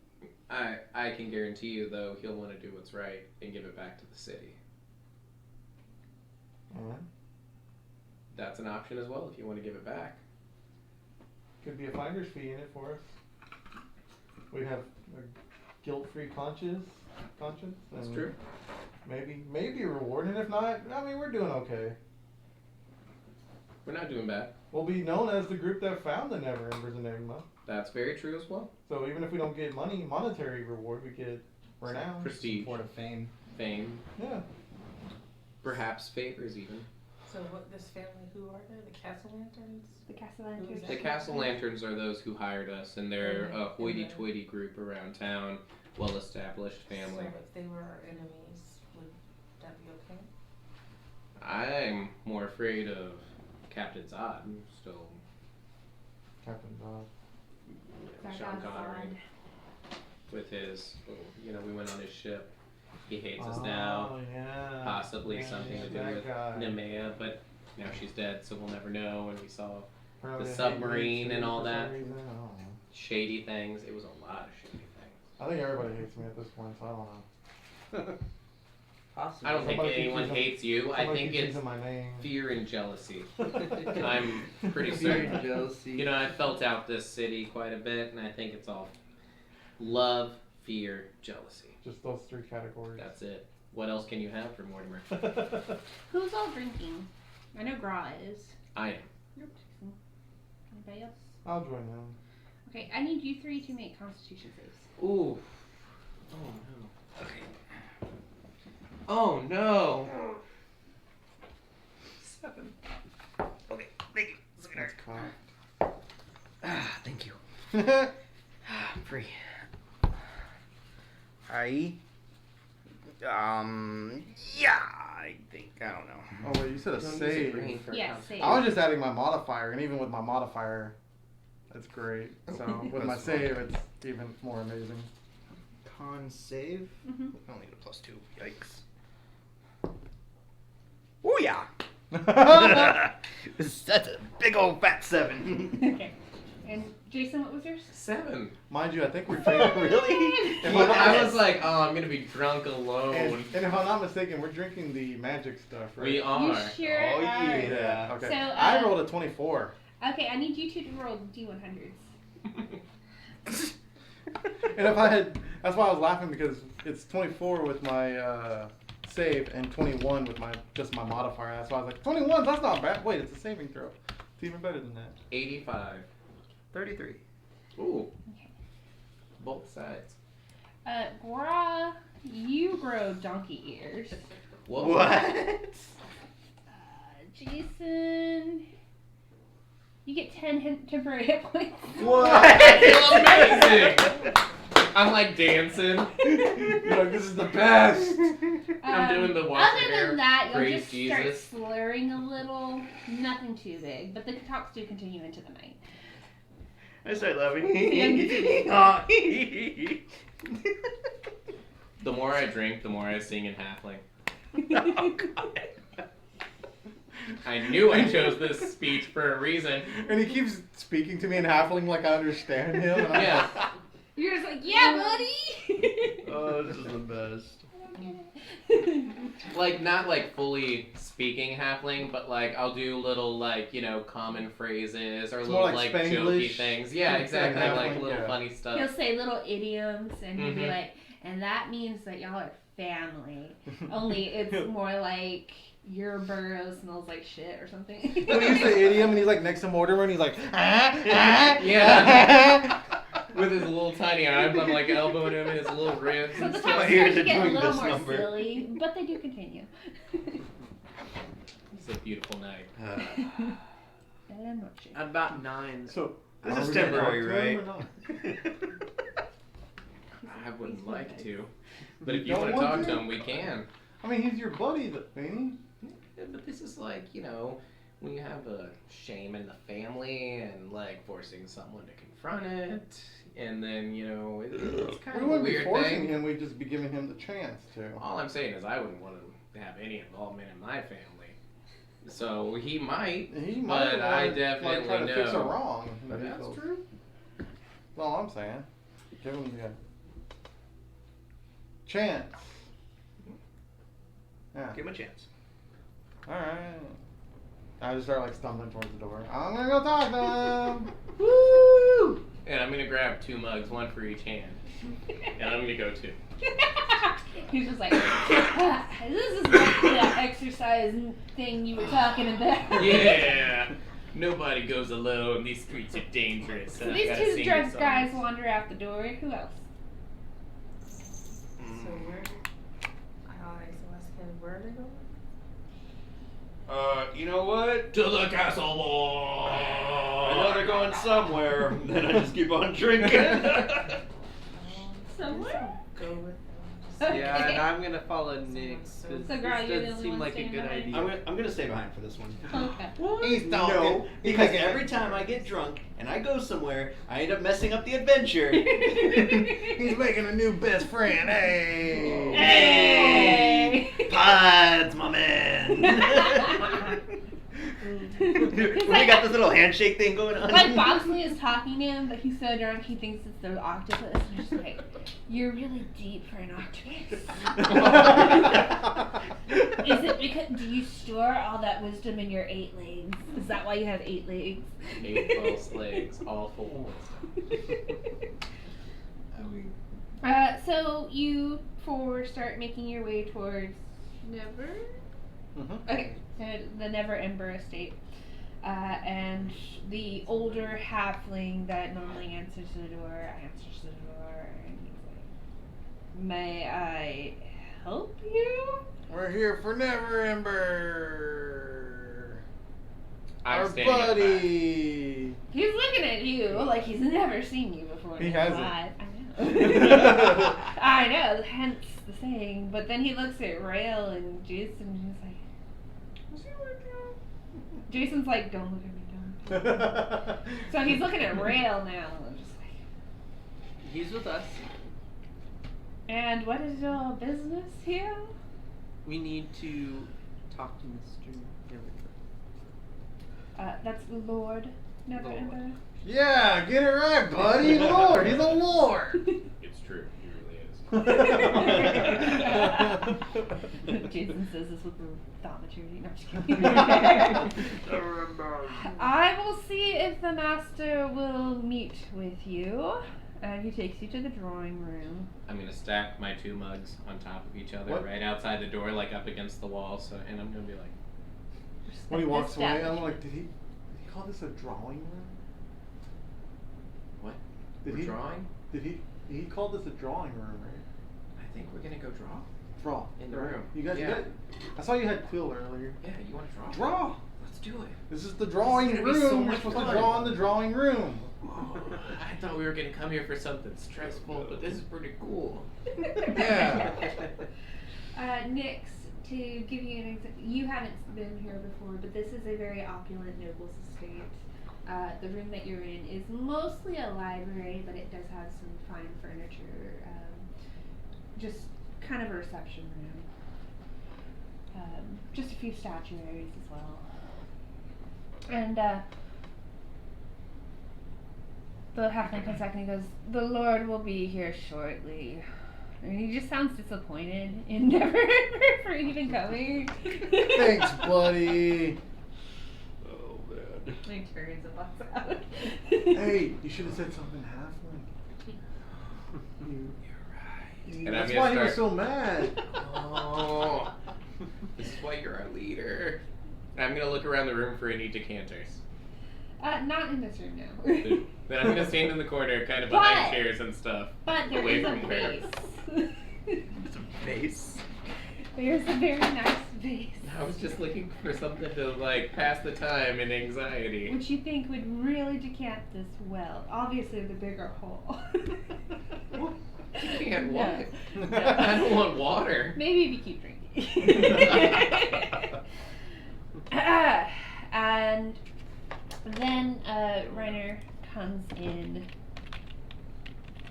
I can guarantee you though he'll want to do what's right and give it back to the city. And That's an option as well if you want to give it back. could be a finder's fee in it for us. We'd have a guilt-free conscience. That's and true. Maybe a reward, and if not, I mean, we're doing okay. We're not doing bad. We'll be known as the group that found the Never Embers Enigma. That's very true as well. So even if we don't get monetary reward, we get renown. Prestige, Support of fame. fame, Yeah. perhaps favors even. So what? This family, who are they? The Castle Lanterns. The Castellantis. The Castle Lanterns are those who hired us, and they're a hoity-toity group around town, well-established family. So if they were our enemies, would that be okay? I'm more afraid of Captain Zod. Still, Captain Bob. Sean Connery with his, we went on his ship. He hates us now. Oh, yeah. Possibly Yeah, something to do that with guy. Nemea, but now she's dead, so we'll never know. And we saw Apparently the they hate submarine me and too all for some that. reason. I don't know. shady things. It was a lot of shady things. I think everybody hates me at this point, so I don't know. Possibly. I don't think Somebody keeps anyone using- hates you. I Somebody think keeps it's using my name. fear and jealousy. I'm pretty Fear certain. and jealousy. I felt out this city quite a bit, and I think it's all love, fear, jealousy. Just those three categories. That's it. What else can you have for Mortimer? Who's all drinking? I know Gra is. I am. Nope. Anybody else? I'll join them. Okay, I need you three to make Constitution saves. Ooh. Oh no. Okay. Oh no. 7. Okay, thank you. That's cocked. Ah, thank you. I'm free. Yeah, I think, I don't know. Oh wait, you said a Don't use save. your brain for Yeah, const- save. I was just adding my modifier, and even with my modifier, it's great. So with my That's save, it's even more amazing. Con save? Mhm. I only need a +2. Yikes. Oh yeah! That's a big old fat 7. Okay. And Jason, what was yours? 7. Mind you, I think we're drinking. Really? If Well, I'm I not- was like, oh, I'm gonna be drunk alone. and if I'm not mistaken, we're drinking the magic stuff, right? We are. You sure Oh, are. yeah. Okay. So, I rolled a 24. Okay, I need you two to roll D100s. And if I had, that's why I was laughing, because it's 24 with my save and 21 with my my modifier. That's why I was like, 21, that's not bad. Wait, it's a saving throw. It's even better than that. 85. 33. Ooh. Okay. Both sides. Gra, you grow donkey ears. Whoa. What? Jason, you get 10 temporary hit points. I feel amazing. I'm like dancing. You're like, this is the best. I'm doing the walk Other there. than that, you'll Praise just Jesus. start slurring a little. Nothing too big, but the talks do continue into the night. I start laughing. The more I drink, the more I sing in halfling. Oh, God. I knew I chose this speech for a reason. And he keeps speaking to me in halfling like I understand him. And I'm Yeah. like, You're just like, yeah, buddy. Oh, this is the best. Like, not like fully speaking halfling, but like I'll do little like, common phrases or It's little more like like jokey Spanglish. things. Yeah, Like exactly. Like halfling, little yeah. funny He'll stuff. say little idioms, and he'll be Mhm. like, and that means that y'all are family. Only it's more like your burrow smells like shit or something. When he used the idiom and he's like next to Mortimer and he's like, Yeah. With his little tiny arms, I'm like elbowing him in his little ribs So and the stuff. talks ears start to are get a doing little this more number. silly, but they do continue. It's a beautiful night. Bella noche. At about 9. So, This are is we gonna temporary, talk to him right? or not? I wouldn't He's like nice. to. But if you Don't want to want talk to? to him, we can. I mean, he's your buddy, ain't Yeah, but this is like, you know, when you have a shame in the family and like forcing someone to confront it, and then, you know, it's kind he? We of a wouldn't be weird forcing thing. him. We'd just be giving him the chance to. All I'm saying is I wouldn't want to have any involvement in my family. So he might, He might but I wanna, definitely like, try to fix a know. wrong. But that's That's true. all I'm saying. Give him the chance. Yeah. Give him a chance. All right. I just start like stumbling towards the door. I'm gonna go talk to him. Woo! And I'm gonna grab 2 mugs, 1 for each hand, and I'm gonna go too. He's just like, this is like that exercise thing you were talking about. Yeah. Nobody goes alone. These streets are dangerous. So and I've these gotta two sing drunk songs. guys wander out the door. Who else? So where? Alright, so let's get where are they going? You know what? To the castle wall. I know they're going somewhere. Then I just keep on drinking. Somewhere? Go with them. Yeah, and I'm gonna follow Nick. So This girl, you're the doesn't only seem one like a staying good behind? idea. I'm gonna stay behind for this one. Okay. He's No, talking. because every time I get drunk and I go somewhere, I end up messing up the adventure. He's making a new best friend. Hey. Hey! Pods, my man. We got this little handshake thing going on. Like Boxley is talking to him, but he's so drunk he thinks it's the octopus. And he's just like, "You're really deep for an octopus." Is it because do you store all that wisdom in your 8 legs? Is that why you have 8 legs? 8 false legs, all full of wisdom. So you start making your way towards Never. Mhm. Okay, so the Never Ember Estate. And the older halfling that normally answers the door, and he's like, "May I help you?" We're here for Never Ember. I'm Our standing at the back. He's buddy. looking at you like he's never seen you before. He in his hasn't. life. I know, hence the saying. But then he looks at Rael and Jason and he's like, "Is he working?" Jason's like, "Don't look at me, don't." So he's looking at Rael now. And just like, He's with us. "And what is your business here?" We need to talk to Mr. Never. That's the Lord Never Lord. Ember. Yeah, get it right, buddy. Lord, he's a lord. It's true, he really is. Jason says this with thought maturity. No, I'm just kidding. I will see if the master will meet with you. He takes you to the drawing room. I'm gonna stack my 2 mugs on top of each other What? right outside the door, like up against the wall. So, and I'm gonna be like, When he walks away, Establish. I'm like, did he call this a drawing room? "What? Did We're he? drawing? Did he called this a drawing room, right? I think we're gonna go draw Draw. in the right? room. You guys Yeah. got it? I saw you had Quill earlier. Yeah, you wanna draw? Draw. Let's do it. This is the drawing This is gonna be room. so You're much supposed to fun. draw in the drawing room. Oh, I thought we were gonna come here for something stressful, but this is pretty cool. Yeah. Nyx, to give you an example, you haven't been here before, but this is a very opulent noble's estate. The room that you're in is mostly a library, but it does have some fine furniture. Just kind of a reception room. Just a few statuaries as well. And the halfling comes back and he goes, "The Lord will be here shortly." And he just sounds disappointed in Never for even coming. Thanks, buddy. Oh man. He turns and walks out. Hey, you should have said something halfling. And That's I'm why gonna he was start. so mad. Oh, this is why you're our leader. And I'm gonna look around the room for any decanters. Not in this room now. Then I'm gonna stand in the corner, kind of behind But- chairs and stuff. But there away is a from her. vase. Some face. There's a very nice face. I was just looking for something to like pass the time and anxiety. Which you think would really decant this well? Obviously, the bigger hole. You can't No. what? No. I don't want water. Maybe if you keep drinking. And then Reiner comes in.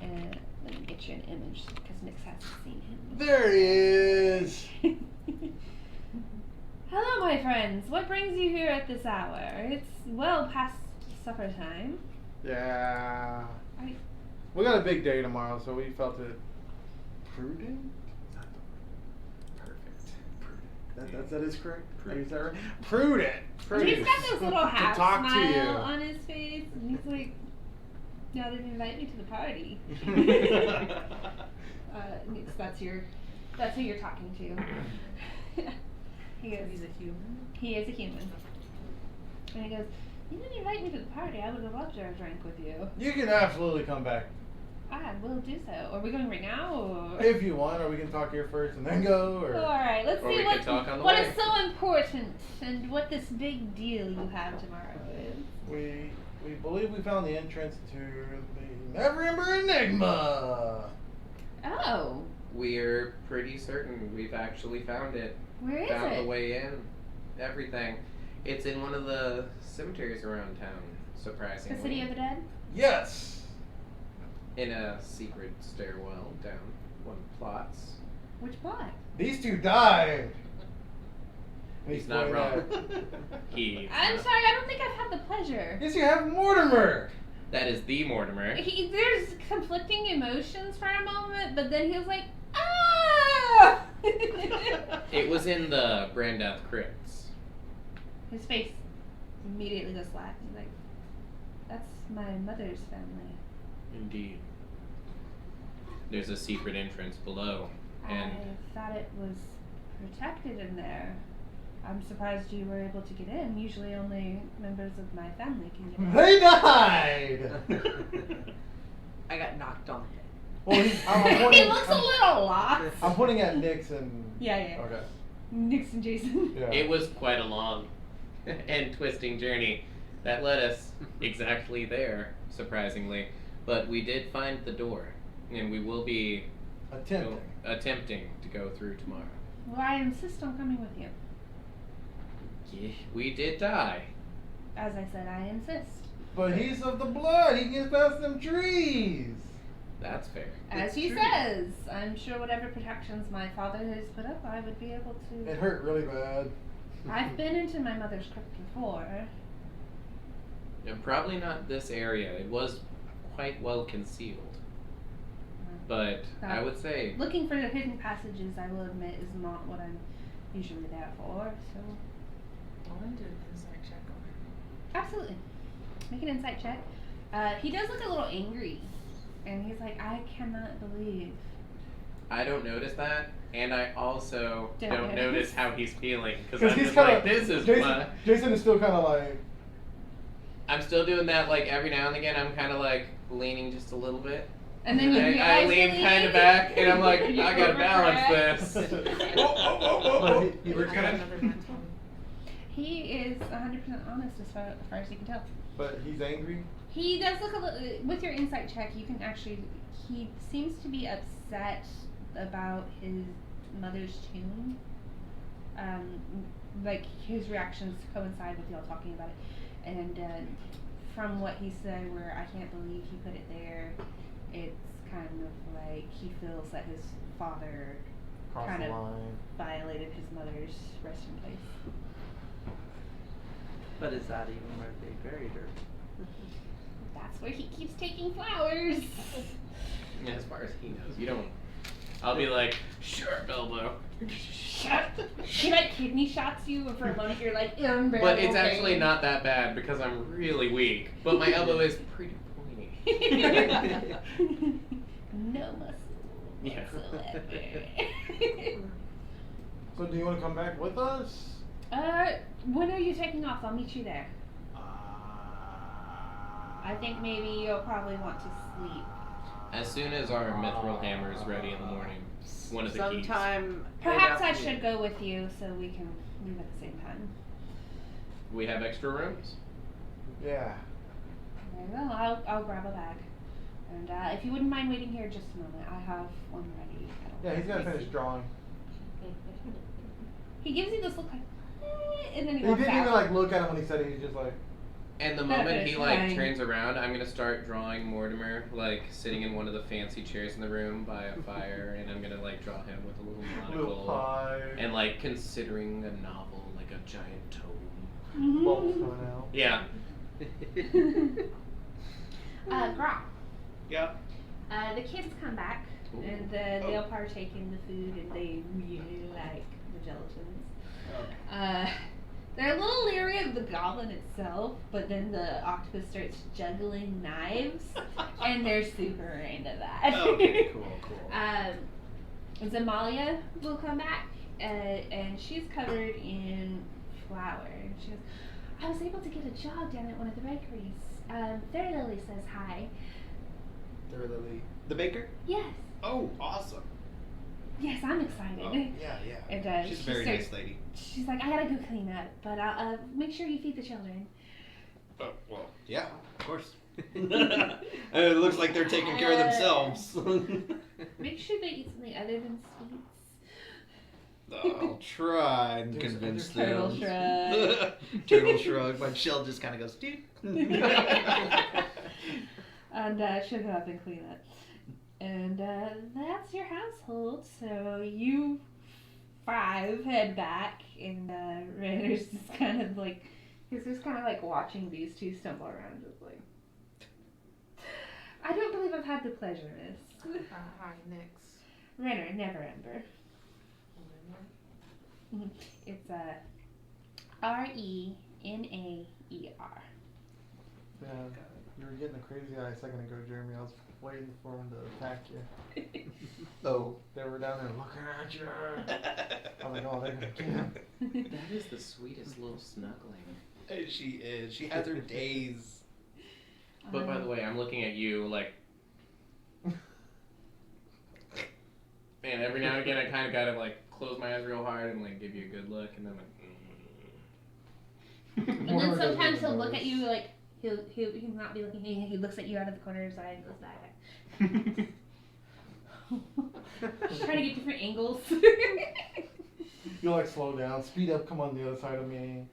Let me get you an image because Nix hasn't seen him. There he is. Hello, my friends. What brings you here at this hour? It's well past supper time. Yeah. I- We got a big day tomorrow, so we felt it prudent. That is correct. Is that right? Prudent. He's got this little half talk to you. smile on his face, and he's like, "Now they invite me to the party." Nix, that's who you're talking to. He goes, He's a human. he is a human. And he goes, "You didn't invite me to the party. I would have loved to have drank with you." You can absolutely come back I will do so. Are we going right now? Or? if you want, or we can talk here first and then go. Or All right, let's Or see we could talk on the what way. is so important and what this big deal you have tomorrow is. we believe we found the entrance to the Neverember Enigma. Oh, We're pretty certain we've actually found it. where is Found it? the way in. Everything. It's in one of the cemeteries around town, surprisingly. The City of the Dead? Yes. In a secret stairwell down one of the plots. Which plot? These two died. And He's not pointing wrong. at- He. I'm sorry, I don't think I've had the pleasure. Yes, you have Mortimer. That is the Mortimer. There's conflicting emotions for a moment, but then he was like, ah! It was in the Brandeath crypts. His face immediately goes flat. He's like, that's my mother's family. Indeed. There's a secret entrance below, and I thought it was protected in there. I'm surprised you were able to get in. Usually only members of my family can get in. They died. I got knocked on the head. Well, I'm He pointing, looks a little lost. I'm pointing at Nix and. Yeah. Okay. Nix and Jason. Yeah. it was quite a long and twisting journey that led us exactly there, surprisingly. But we did find the door, and we will be attempting to go through tomorrow. Well, I insist on coming with you. Yeah, we did die. As I said, I insist. But he's of the blood. He gets past them trees. That's fair. As It's he true. says, I'm sure whatever protections my father has put up, I would be able It to. hurt really bad. I've been into my mother's crypt before. And probably not this area. It was quite well concealed. But I would say Looking for hidden passages, I will admit, is not what I'm usually there for. So, I want to do an insight check on him. absolutely, make an insight check. He does look a little angry, and he's like, "I cannot believe." I don't notice that, and I also Don't don't notice. notice how he's feeling because Because I'm he's just kind like, of. this is Jason, fun. Jason is still kind of like. I'm still doing that like every now and again. I'm kind of like leaning just a little bit. And then you I realize lean you're kind of leaning. back, and I'm like, You I gotta overcorrect. balance this. But he I was got kind another 19. He is 100% honest as far as you can tell. But he's angry. He does look a little. With your insight check, you can actually. He seems to be upset about his mother's tomb. Like his reactions coincide with y'all talking about it, and from what he said, where I can't believe he put it there, it's kind of like he feels that his father Cross kind the of line. violated his mother's resting place. But is that even where they buried her? That's where he keeps taking flowers. As far as he knows, you don't. I'll be like, sure, Bilbo. Shut. He like kidney shots you for a moment. You're like unbearable. But it's pain. actually not that bad because I'm really weak. But my elbow is pretty pointy. No muscle Yeah. whatsoever. So do you want to come back with us? When are you taking off? I'll meet you there. I think maybe you'll probably want to sleep. As soon as our mithril hammer is ready in the morning, one of the keys. Sometime. Perhaps I mid-afternoon. should go with you so we can leave at the same time. We have extra rooms. Yeah. Very well. I'll grab a bag. And if you wouldn't mind waiting here just a moment, I have one ready. Yeah, he's gonna finish drawing. He gives you this look like, and then he He walks didn't out. even like look at him when he said it. He's just like, And the Gotta moment he finish like drawing. turns around, I'm gonna start drawing Mortimer like sitting in one of the fancy chairs in the room by a fire, and I'm gonna like draw him with a little little monocle pie. and like considering a novel like a giant tome. Mm-hmm. Bubbles coming out. Yeah. Grok. Yeah. The kids come back Ooh. and they'll partake in the food and they really like the gelatins. They're a little leery of the goblin itself, but then the octopus starts juggling knives and they're super into that. Okay, cool. Zamalia will come back and she's covered in flour. And she goes, I was able to get a job down at one of the bakeries. Fair Lily says hi. They're Lily. The baker? Yes. Oh, awesome. Yes, I'm excited. Oh, yeah. And She's a she very starts- nice lady. She's like, I gotta go clean up, but I'll make sure you feed the children. Oh, well, yeah, of course. It looks like they're taking care of themselves. Make sure they eat something other than sweets. I'll try and There's- convince there's them. turtle shrug. Turtle shrug. My shell just kind of goes, dude. And she'll go up and clean up. And that's your household. So you 5 head back, and Raider's just kind of like, he's just kind of like watching these two stumble around, just like, I don't believe I've had the pleasure, miss. Hi, next. Renner, never Ember. It's Renaer. Yeah, you were getting a crazy eye a second ago, Jeremy. I was waiting for him to attack you. Oh. They were down there looking at you. I was like, oh, they're gonna get him. That is the sweetest little snuggling. She is. She has her days. But by the way, I'm looking at you like. Man, every now and again I kind of gotta like close my eyes real hard and like give you a good look, and then like. And then sometimes he'll look at you like he'll not be looking at you. He looks at you out of the corner of his eye and goes back. Trying to get different angles. You like slow down, speed up, come on the other side of me.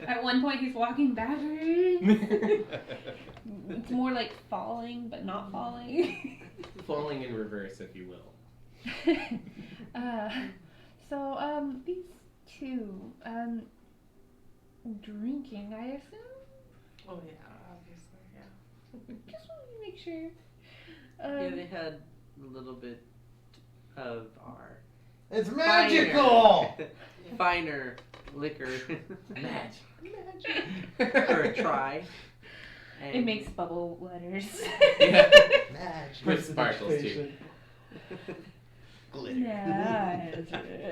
At one point, he's walking backwards. It's more like falling, but not falling. Falling in reverse, if you will. These two, drinking, I assume? Oh yeah, obviously, yeah. Just wanted to make sure. Yeah, they had a little bit of our It's magical! finer liquor Magic. for a try. And It makes bubble letters. Yeah. Magic. With sparkles, too. Prestidigitation. Glitter. Yeah,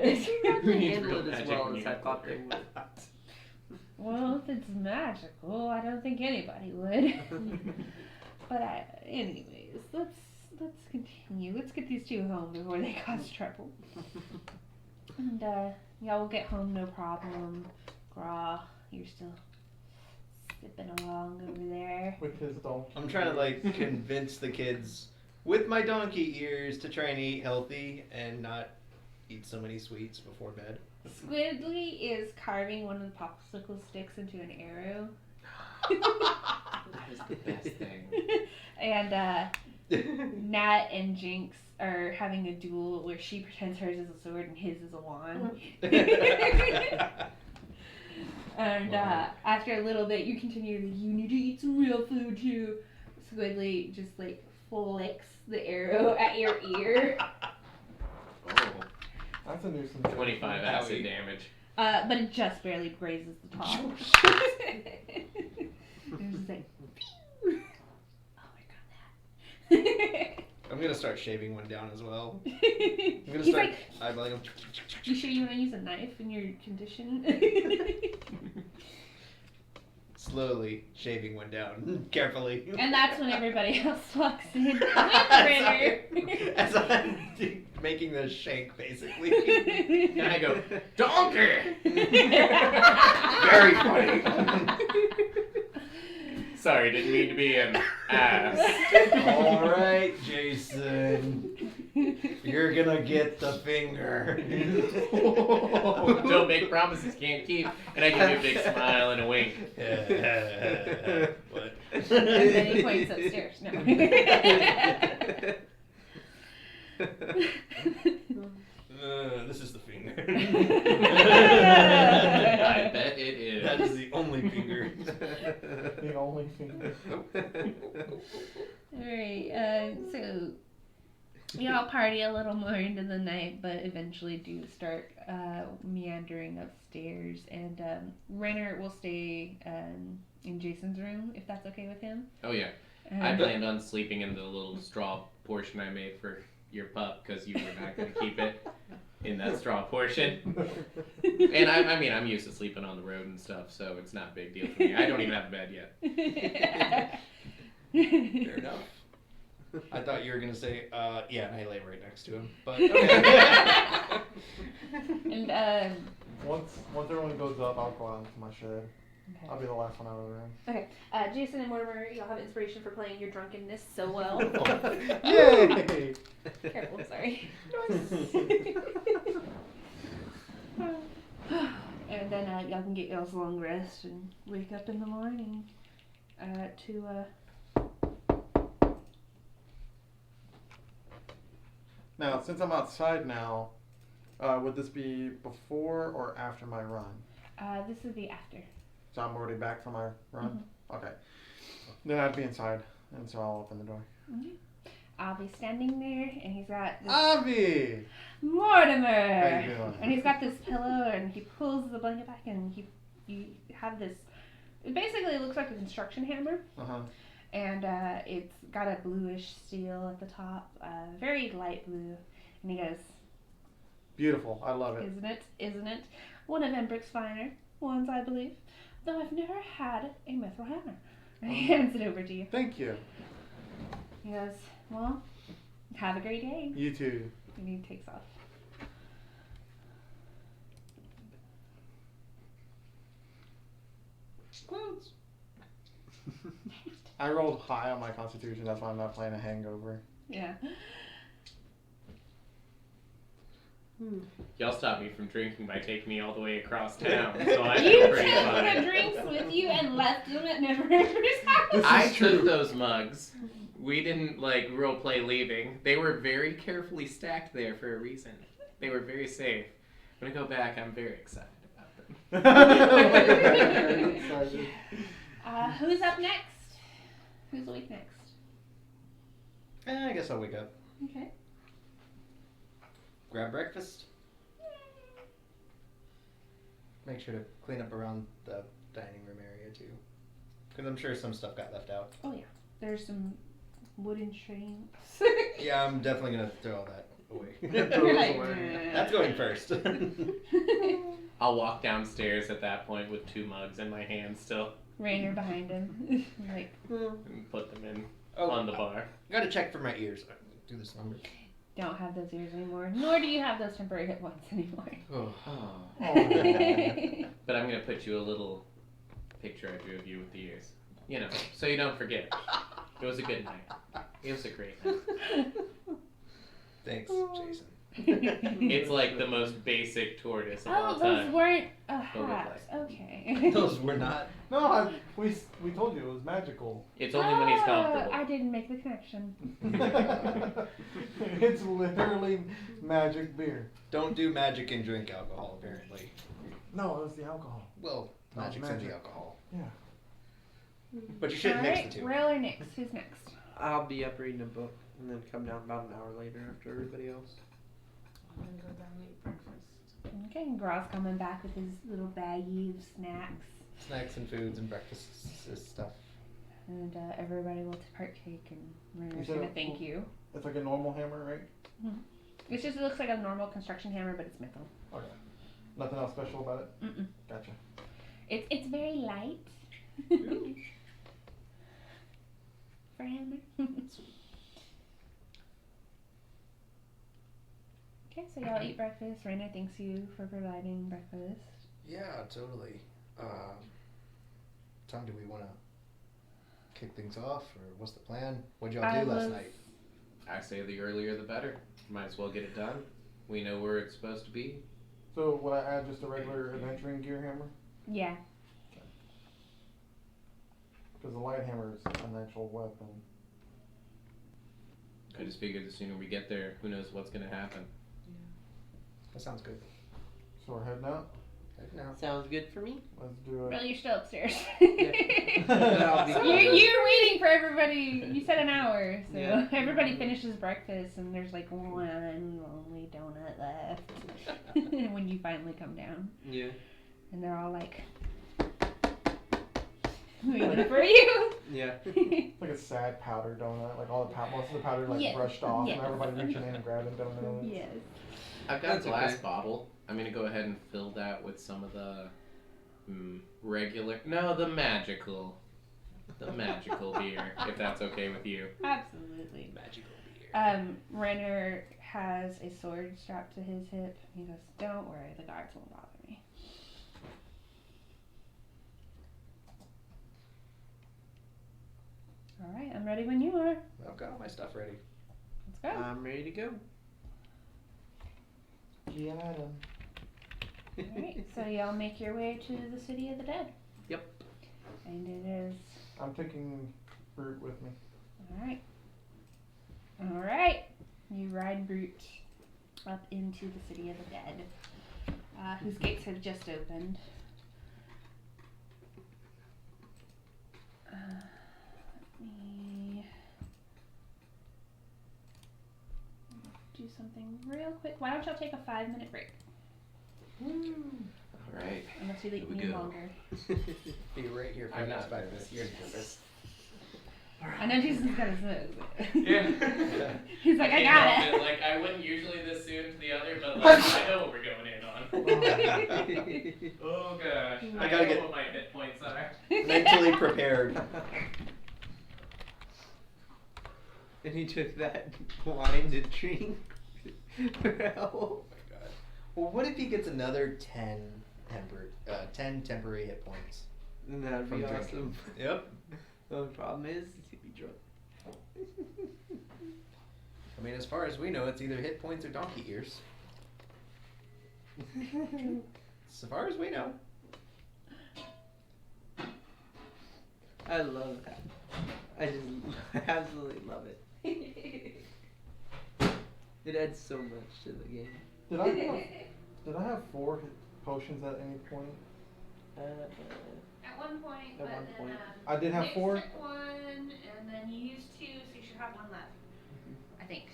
they Needs didn't handle real it as magic well when as you I thought they glitter. would. Well, if it's magical, I don't think anybody would. But anyways, let's continue. Let's get these two home before they cause trouble. And yeah, we'll get home no problem. Gra, you're still sipping along over there. With his donkey. I'm trying to like convince the kids with my donkey ears to try and eat healthy and not eat so many sweets before bed. Squidly is carving one of the popsicle sticks into an arrow. That is the best thing. And Nat and Jinx are having a duel where she pretends hers is a sword and his is a wand. And after a little bit, you continue to, you need to eat some real food too. Squidly just like flicks the arrow at your ear. Oh, That's a nuisance. 25 acid damage. But it just barely grazes the top. It's just like, pew! Oh my god, I'm gonna start shaving one down as well. that. I'm gonna He's start like, eyeballing him. you sure you want to use a knife in your condition? slowly shaving one down carefully. And that's when everybody else walks in with Renner. As I'm making the shank, basically. And I go, donkey! Very funny. Sorry, didn't mean to be an ass. All right, Jason. You're gonna get the finger. Don't make promises can't keep. And I give you a big smile and a wink. What? And then he points upstairs. No. This is the finger. I bet it is. That is the only finger. The only finger. Alright, so y'all party a little more into the night, but eventually do start meandering upstairs. And Renner will stay in Jason's room, if that's okay with him. Oh yeah. I planned on sleeping in the little straw portion I made for your pup because you were not going to keep it in that straw portion. And I mean, I'm used to sleeping on the road and stuff, so it's not a big deal for me. I don't even have a bed yet. Fair enough. I thought you were gonna say, yeah, and I lay right next to him. But okay. And Once everyone goes up, I'll go out into my shed. I'll be the last one out of the room. okay, Jason and Mortimer, y'all have inspiration for playing your drunkenness so well. Yay! Careful, sorry. And then y'all can get y'all's long rest and wake up in the morning to Now, since I'm outside now, would this be before or after my run? this would be after. So I'm already back from my run? Okay. Then I'd be inside, and so I'll open the door. I'll be standing there, and he's got this Avi! Mortimer, How you doing? and he's got this pillow, and he pulls the blanket back, and you have this. It basically looks like a construction hammer, Uh-huh. and it's got a bluish steel at the top, very light blue. And he goes, Beautiful. I love it. "Isn't it? Isn't it? One of Embrick's finer ones, I believe. Though I've never had a mithril hammer." And he hands it over to you. Thank you. He goes, "Well, have a great day." You too. And he takes off. I rolled high on my constitution, that's why I'm not playing a hangover. Yeah. Y'all stopped me from drinking by taking me all the way across town, so I You feel took pretty the fine. drinks with you and left them at Neverember's house. I took those mugs. We didn't role play leaving. They were very carefully stacked there for a reason. They were very safe. When I go back, I'm very excited about them. Who's up next? Who's awake next? I guess I'll wake up. Okay. Grab breakfast. Make sure to clean up around the dining room area too. Because I'm sure some stuff got left out. Oh yeah. There's some wooden shanks. Yeah, I'm definitely going to throw all that away. You're like, That's going first. I'll walk downstairs at that point with 2 mugs in my hand still Rainer behind him. Like, and put them in on the bar. Got to check for my ears. Do this number. don't have those ears anymore. Nor do you have those temporary hit points anymore. Oh. But I'm going to put you a little picture I drew of you with the ears. You know, so you don't forget. It was a good night. It was a great night. Thanks, Jason. It's like the most basic tortoise of all Oh, time. those weren't What look hats. Okay. Those were not. No, we told you it was magical. It's only when he's comfortable. I didn't make the connection. It's literally magic beer. Don't do magic and drink alcohol, apparently. No, it was the alcohol. Well, No, magic's in magic. the alcohol. Yeah. But you shouldn't mix Alright, the two. Rail or Nix? Who's next? I'll be up reading a book and then come down about an hour later after everybody else. I'm gonna go down and eat breakfast. Okay, and Graw's coming back with his little baggie of snacks. Snacks and foods and breakfast stuff. And everybody will partake, and Renner's You said gonna it- thank you. It's like a normal hammer, right? It looks like a normal construction hammer, but it's mithril. Okay. Nothing else special about it? Mm-mm. Gotcha. It's very light. Friend. Okay, so y'all eat breakfast. Raina thanks you for providing breakfast. Yeah, totally. Tom, do we want to kick things off, or what's the plan? What'd y'all do last night? I say the earlier the better. Might as well get it done. We know where it's supposed to be. So would I add just a regular adventuring gear hammer? Yeah. Because the light hammer is an actual weapon. I just figured the sooner we get there, who knows what's gonna happen. That sounds good. So we're heading out. Heading out. Sounds good for me. Let's do it. Well, you're still upstairs. I'll be You're waiting for everybody. You said an hour, so Yeah. everybody finishes breakfast, and there's like one only donut left when you finally come down, Yeah. and they're all like waiting for you. Yeah. It's like a sad powder donut. Like all the most of the powder like Yes, brushed off, yes. and everybody reaching in and grabbing donuts. Yes. I've got That's a glass okay. bottle. I'm gonna go ahead and fill that with some of the the magical beer, if that's okay with you. Absolutely. Magical beer. Renner has a sword strapped to his hip. He goes, "Don't worry, the guards won't bother me." All right, I'm ready when you are. I've got all my stuff ready. Let's go. I'm ready to go. Yeah. Alright, so y'all make your way to the City of the Dead. Yep. And it is. I'm taking Brute with me. Alright. Alright. You ride Brute up into the City of the Dead, whose gates have just opened. Let me do something real quick. Why don't y'all take a 5-minute break? Alright. Unless you Here we need go. longer. Be right here for I'm the not next 5 nervous. minutes. You're nervous. I know Jason's got his nose. Yeah. He's like, I got it. Like, I wouldn't usually this soon to the other, but like, I know what we're going in on. Oh gosh. I gotta know get- what my hit points are. Mentally prepared. And he took that wine to drink. Oh my god. Well, what if he gets another 10 temporary hit points? That'd From be drinking. awesome. Yep. The only problem is he'd be drunk. I mean, as far as we know, it's either hit points or donkey ears. As far as we know. I love that. I just absolutely love it. It adds so much to the game. Did I have 4 potions at any point? At one point, At one point. I did have 4. Took one, and then you used 2, so you should have 1 left. I think.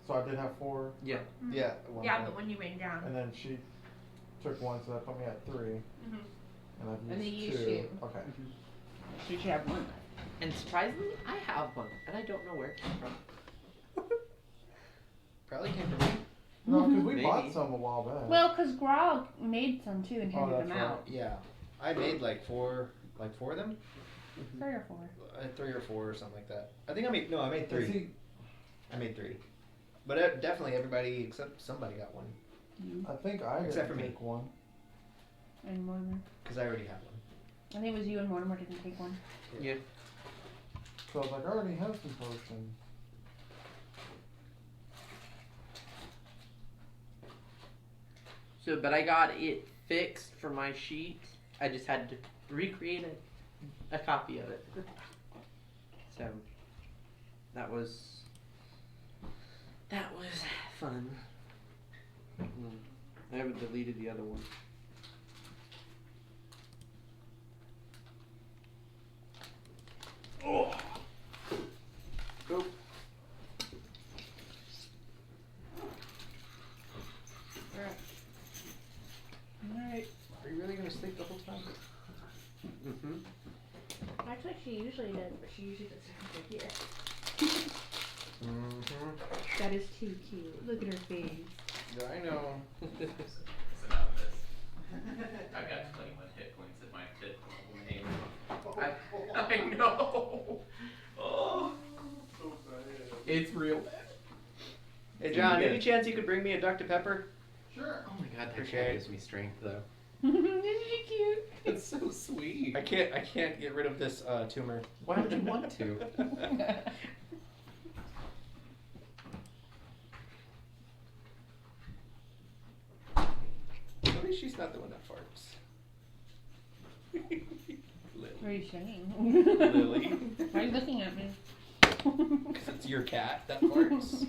So I did have 4, Yeah. Yeah. at one Yeah, point. but when you ran down. and then she took 1, so that put me at 3, Mm-hmm. and I've And then used you used 2. 2. Okay. So you should have 1 left. And surprisingly, I have one, and I don't know where it came from. Probably came from me. No, because we Maybe. bought some a while back. Well, because Grog made some too and Oh, handed that's them right. out. Yeah. I made like four of them? 3 or 4. 3 or 4 or something like that. I think I made 3. See, I made 3. But definitely everybody except somebody got one. I think I Except didn't for me. take 1. And Mortimer. Because I already have one. I think it was you and Mortimer didn't take 1. Yeah. So I was like, I already have some potions. So, but I got it fixed for my sheet. I just had to recreate a copy of it. So, that was fun. I haven't deleted the other one. Go. Alright. Are you really going to sleep the whole time? Mm-hmm. Actually, she usually does, but she usually does it over here. Mm-hmm. That is too cute. Look at her face. Yeah, I know. It's about this. I've got 21 hit points at my 5th level chance you could bring me a Dr. Pepper? Sure. Oh my god, that Okay. cat gives me strength though. Isn't she cute? It's so sweet. I can't get rid of this tumor. Why would you want to? At least she's not the one that farts. What are you saying? Lily. Why are you looking at me? Because it's your cat that farts.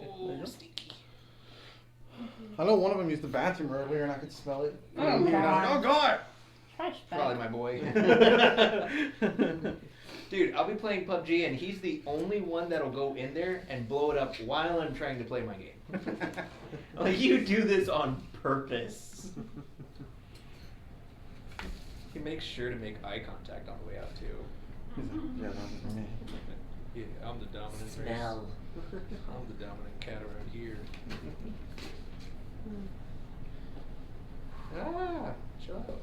Oh, sneaky. I know one of them used the bathroom earlier and I could smell it. Oh, And I was like, God. oh God! Trash Probably bag. my boy. Dude, I'll be playing PUBG and he's the only one that'll go in there and blow it up while I'm trying to play my game. Like, you do this on purpose. He makes sure to make eye contact on the way out too. Yeah, that's for me. Yeah, I'm the dominant Smell. race. I'm the dominant cat around here. Ah, chill out.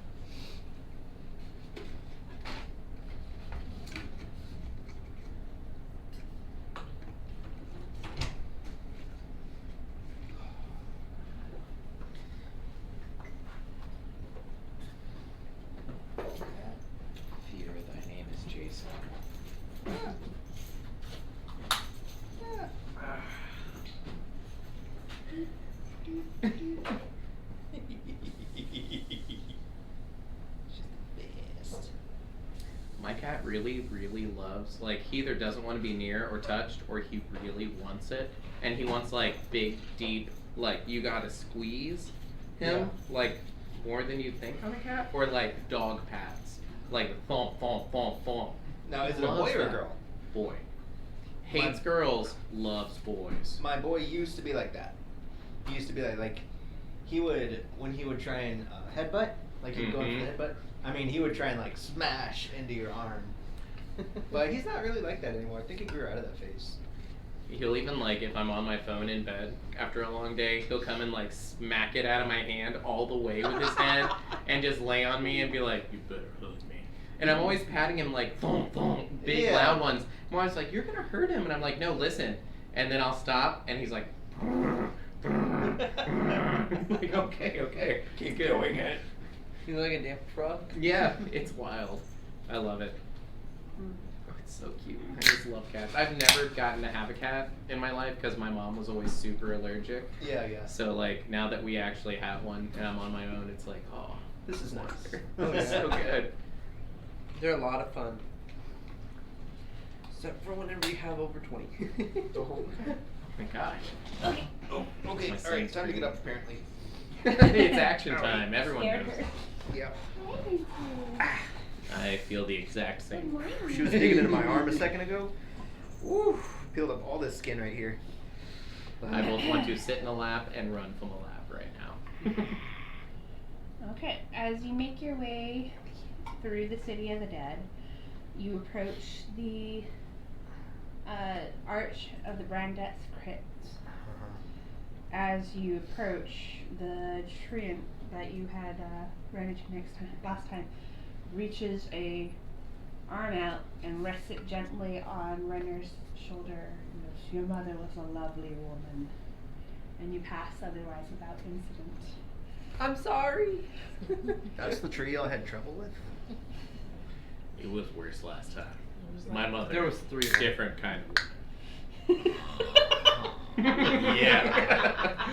Fear thy name is Jason. My cat really, really loves, like, he either doesn't want to be near or touched, or he really wants it. And he wants, like, big, deep, like, you gotta squeeze him, like, more than you think on a cat. Or, like, dog pats. Like, thump, thump, thump, thump. Now, is it a Loves boy or a that. girl? Boy. Hates girls, loves boys. My boy used to be like that. He used to be like he would, when he would try and headbutt, like you'd go in for the headbutt, I mean, he would try and like smash into your arm. But he's not really like that anymore. I think he grew out of that phase. He'll even, like, if I'm on my phone in bed after a long day, he'll come and, like, smack it out of my hand all the way with his head and just lay on me and be like, you better hug me. And I'm always patting him, like, thump, thump, big, Yeah. loud ones. I'm always like, you're gonna hurt him. And I'm like, no, listen. And then I'll stop, and he's like, I'm like, okay, keep doing it. You like a damn frog? Yeah, it's wild. I love it. Oh, it's so cute. I just love cats. I've never gotten to have a cat in my life because my mom was always super allergic. Yeah, yeah. So, like, now that we actually have one and I'm on my own, it's like, oh, This is nice. it's so good. They're a lot of fun. Except for whenever you have over 20. Oh my gosh. Oh, okay. My All right, son's time to get breathing. up apparently. It's action time. Everyone Scared knows. her. Yeah. I feel the exact same. She was digging into my arm a second ago. Woo! Peeled up all this skin right here. I both want to sit in a lap and run from a lap right now. Okay, as you make your way through the city of the dead, you approach the arch of the Brandet's crypt. As you approach, the treant that you had ran into last time reaches a arm out and rests it gently on Renner's shoulder and goes, "Your mother was a lovely woman," and you pass otherwise without incident. I'm sorry. That's the tree I had trouble with. It was worse last time. My mother. There was 3 of them. different kind of. Yeah.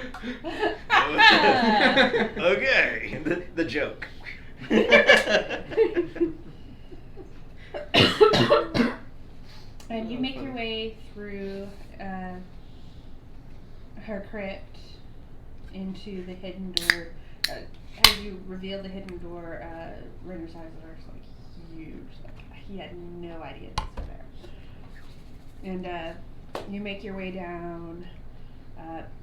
Okay. The joke. And you make your way through her crypt into the hidden door. As you reveal the hidden door, Renner's eyes are like huge. Like he had no idea this was there. And you make your way down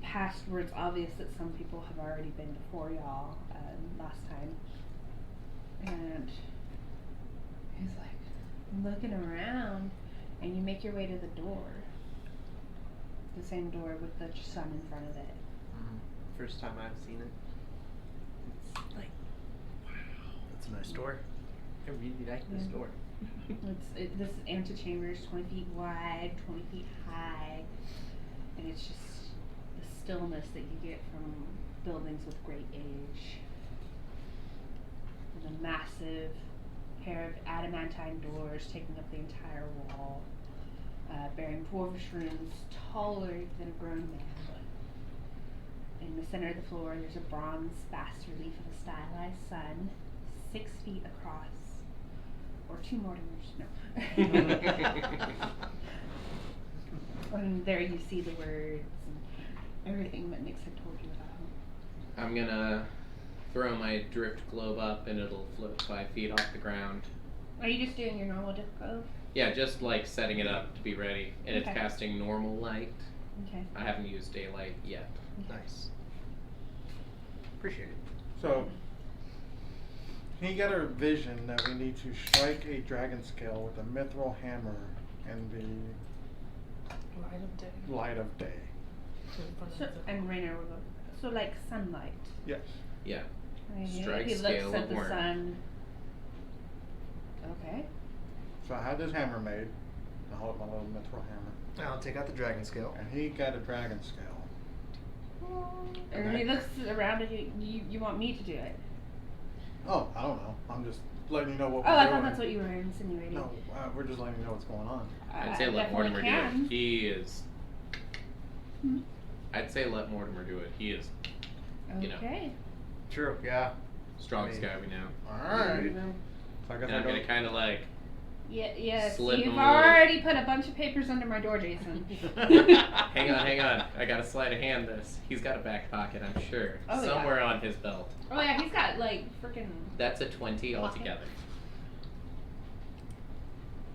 past where it's obvious that some people have already been before y'all last time. And he's like looking around, and you make your way to the door. The same door with the sun in front of it. First time I've seen it. It's like, That's a nice door. I really like this Yeah. door. This antechamber is 20 feet wide, 20 feet high, and it's just stillness that you get from buildings with great age. There's a massive pair of adamantine doors taking up the entire wall, bearing dwarvish runes taller than a grown man. In the center of the floor, there's a bronze bas-relief of a stylized sun, 6 feet across, or 2 Mortimers. No. And there you see the words and everything that Nix had told you about. I'm gonna throw my drift globe up and it'll float 5 feet off the ground. Are you just doing your normal drift globe? Yeah, just like setting it up to be ready. And Okay. it's casting normal light. Okay. I haven't used daylight yet. Nice. Appreciate it. So, he got a vision that we need to strike a dragon scale with a mithril hammer in the Light of day. light of day. In front of So, the- and Rainer will go. So like sunlight. Yes. Yeah. Right? Strike He scale looks at of the worm. sun. Okay. So I had this hammer made. I hold my little mithril hammer. I'll take out the dragon scale. And he got a dragon scale. And he looks around at you. You want me to do it? Oh, I don't know. I'm just letting you know what Oh, we're I doing. thought that's what you were insinuating. No, we're just letting you know what's going on. I'd say let definitely Mortimer can. do it. He is. Hmm. I'd say let Mortimer do it. He is you know. Okay. True. Yeah. Strongest I mean- guy we know. Alright. So I guess And I'm gonna kind of like. Yeah. Yes. Slip You've him a little. already put a bunch of papers under my door, Jason. Hang on. I gotta sleight of hand this. He's got a back pocket, I'm sure. Oh, yeah. Somewhere on his belt. Oh yeah, he's got like freaking. That's a 20 altogether.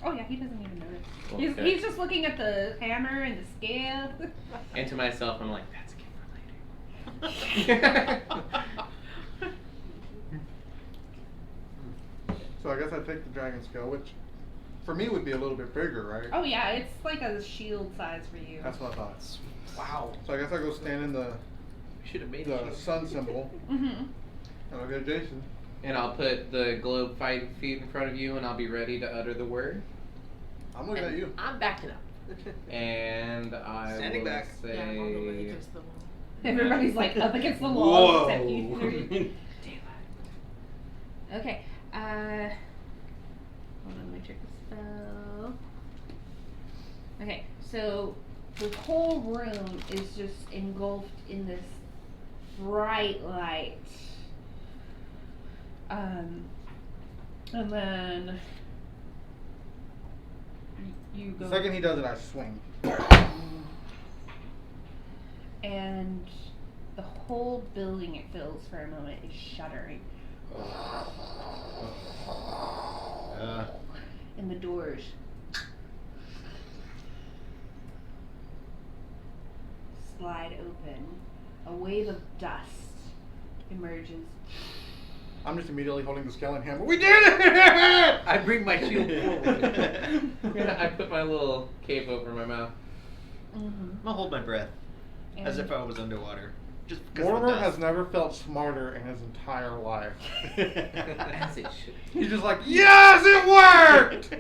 Oh yeah, he doesn't even notice. Well, He's, good. he's just looking at the hammer and the scale. And to myself, I'm like, that's a gift for later. So I guess I take the dragon scale, which for me would be a little bit bigger, right? Oh yeah, it's like a shield size for you. That's what I thought. Wow. So I guess I go stand in the Should have made the it. sun symbol, Mm-hmm. and I'll get Jason. And I'll put the globe 5 feet in front of you, and I'll be ready to utter the word. I'm looking at you. I'm backing up. And I Standing will back. say. Yeah, all the way against the wall. Everybody's like up against the wall Whoa. except you three. Okay. Hold on, let me check the spell. Okay, so the whole room is just engulfed in this bright light. And then you go. The second he does it, I swing. And the whole building, it feels for a moment, is shuddering. And the doors slide open. A wave of dust emerges. I'm just immediately holding the scale in hammer. We did it! I bring my shield forward. I put my little cape over my mouth. Mm-hmm. I'm gonna hold my breath as if I was underwater. Just because Mortimer of the has dust. never felt smarter in his entire life. As it should. He's just like, yes, it worked!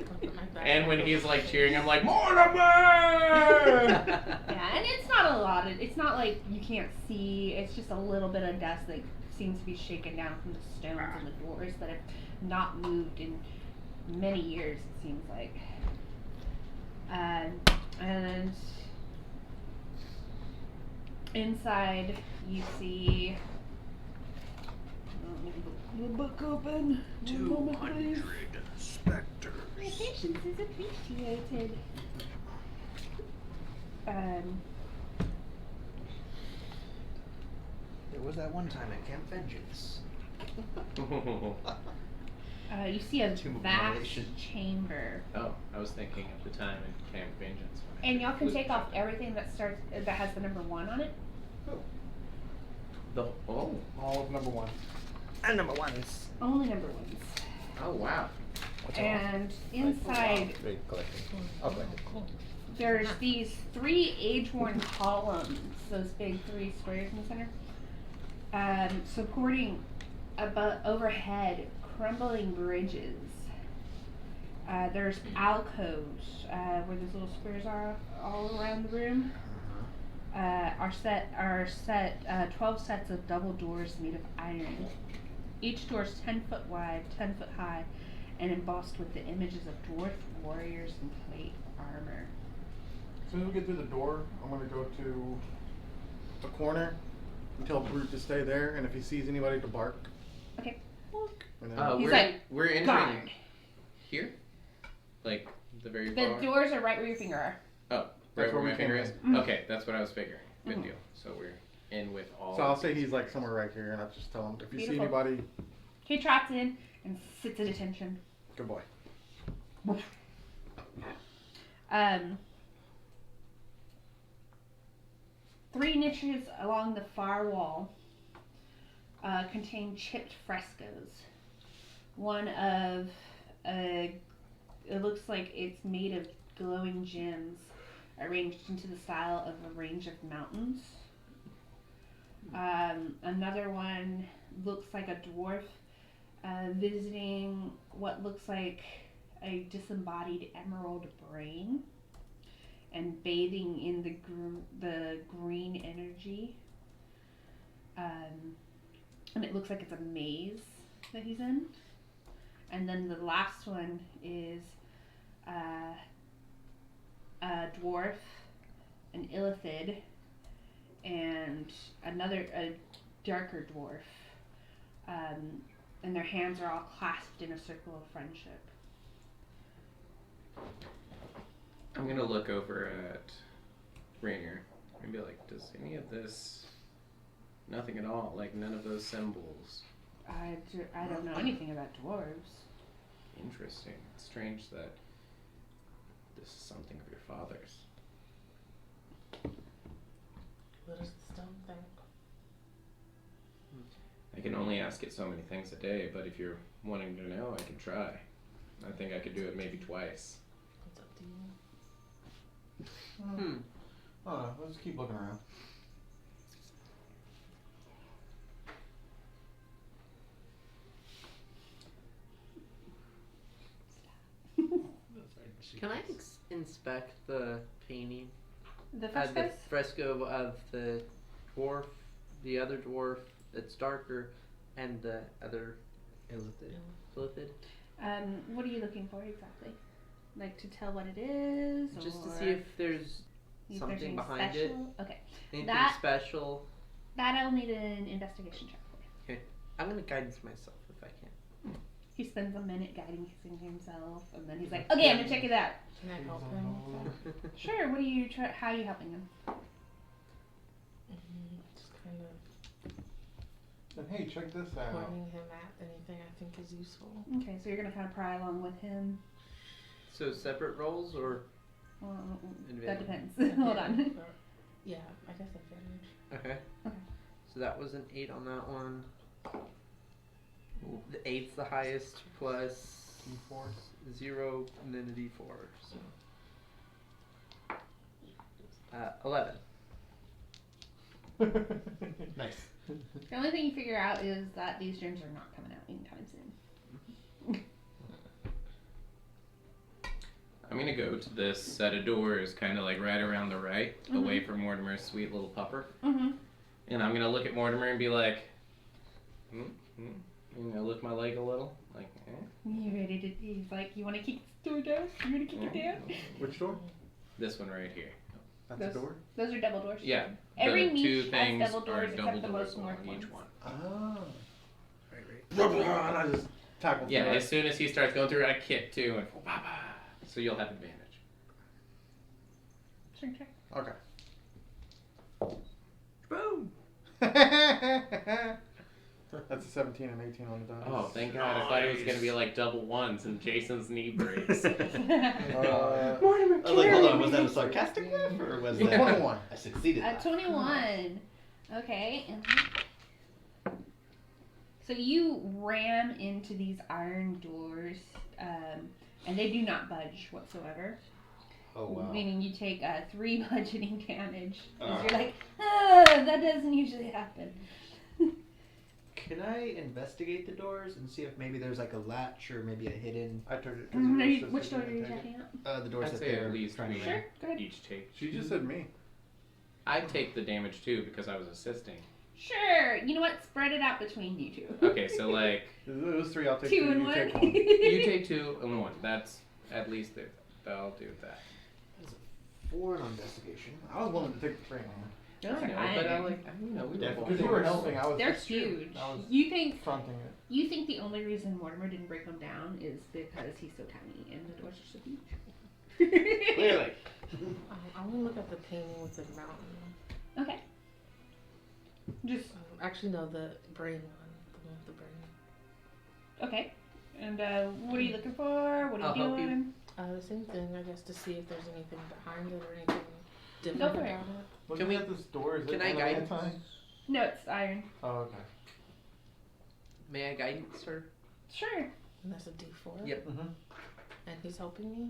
And when he's like cheering, I'm like, Mortimer! Yeah, and it's not a lot. It's not like you can't see. It's just a little bit of dust that seems to be shaken down from the stones and the doors that have not moved in many years, it seems like. And inside you see. Let me get the book open. 200 specters. My patience is appreciated. There was that one time at Camp Vengeance. You see a Tomb of vast Annihilation. chamber, Oh, I was thinking of the time in Camp Vengeance. when I and y'all can was- take off everything that starts that has the number 1 on it. The oh All of number 1. And number ones. Only number 1s. oh wow. And inside there's these 3 age-worn columns, those big 3 squares in the center, supporting overhead crumbling bridges. There's alcoves where those little squares are all around the room. are set 12 sets of double doors made of iron. Each door is 10 foot wide, 10 foot high, and embossed with the images of dwarf warriors in plate armor. As soon as we get through the door, I'm gonna go to the corner and tell Brute to stay there, and if he sees anybody to bark. Okay. And then He's we're like, we're entering Guard. here, like the very The far. doors are right where your finger are. Oh, That's right where where we my finger came is. in. Okay, that's what I was figuring. Good Mhm. deal. So we're in with all. So I'll of say these. he's like somewhere right here, and I'll just tell him if you see Beautiful. anybody, He trots in and sits at attention. good boy. Three niches along the far wall contain chipped frescoes. One of it looks like it's made of glowing gems arranged into the style of a range of mountains. Another one looks like a dwarf visiting what looks like a disembodied emerald brain and bathing in the green energy. And it looks like it's a maze that he's in. And then the last one is a dwarf, an illithid, and a darker dwarf. And their hands are all clasped in a circle of friendship. I'm gonna look over at Rainier and be like, does any of this? Nothing at all. Like none of those symbols. I don't know anything about dwarves. Interesting. It's strange that this is something of your father's. What does the stone think? I can only ask it so many things a day, but if you're wanting to know, I can try. I think I could do it maybe twice. It's up to you. Oh, let's keep looking around. Can I inspect the painting? The The frescoes? fresco of the dwarf, the other dwarf that's darker, and the other illithid. What are you looking for exactly? Like to tell what it is? Just to or see if there's if something there's anything behind it. special? Okay. anything That- special. That I'll need an investigation check for you. I'm gonna guidance myself if I can. He spends a minute guiding himself, and then he's like, "Okay, I'm gonna check it out." Can I help him? Sure. What are you? How are you helping him? Just kind of And hey, check this out. pointing him at anything I think is useful. Okay, so you're gonna kind of pry along with him. So separate roles or Well, that advantage? depends. Hold on. Yeah, I guess advantage. Okay. Okay. So that was an 8 on that one. The 8's the highest plus D4. 0 and then a D4. So 11. Nice. The only thing you figure out is that these germs are not coming out anytime soon. I'm gonna go to this set of doors, kind of like right around the right, away from Mortimer's sweet little pupper. Mm-hmm. And I'm gonna look at Mortimer and be like, you know, lift my leg a little, like, You ready to? He's like, "You want to kick this door down? You want to kick it down?" Which door? This one right here. That's Those- the door? Those are double doors. Yeah. Every the niche two has things double are doors double except the doors most along north each ones. one. Ah. Right. And I just tackled Yeah, through as soon as he starts going through, I kick too, and so you'll have advantage. Sure, sure. it. Okay. Boom! That's a 17 and 18 on the die. Oh, thank God! I thought it was gonna be like double ones, and Jason's knee breaks. Uh, Mortimer, I was like, hold on, was that a sarcastic laugh or was that 21. I succeeded? A 21. Okay. So you ram into these iron doors, and they do not budge whatsoever. Oh wow. Meaning you take 3 bludgeoning damage. 'Cause Ah. you're like, that doesn't usually happen. Can I investigate the doors and see if maybe there's like a latch or maybe a hidden I took it. 'cause you insisted Which door you are you take it. checking out? the doors I'd that say they're at least trying to we Sure, go ahead. each take. She just said me. I'd take the damage too because I was assisting. Sure. You know what? Spread it out between you two. Okay, so like It was 3. I'll take 2 2. and You 1. take 1. you take 2 and 1. That's at least there. I'll do that. 4 on investigation. I was willing to take the frame on. I know, but I like we were Because you were helping. I was. They're huge. I was You think fronting it. the only reason Mortimer didn't break them down is because he's so tiny and the doors are so huge. Clearly. I want to look at the painting with the mountain. Okay. Just Actually, no, the brain one. The one with the brain. okay. And what are you looking for? What are I'll you help you. doing? The same thing, I guess, to see if there's anything behind it or anything Go different for about it. it. Looking we- at this door, is can it I guide? anti? No, it's iron. Oh, okay. May I guide, sir? Sure. And that's a D4. Yep. Mm-hmm. And he's helping me.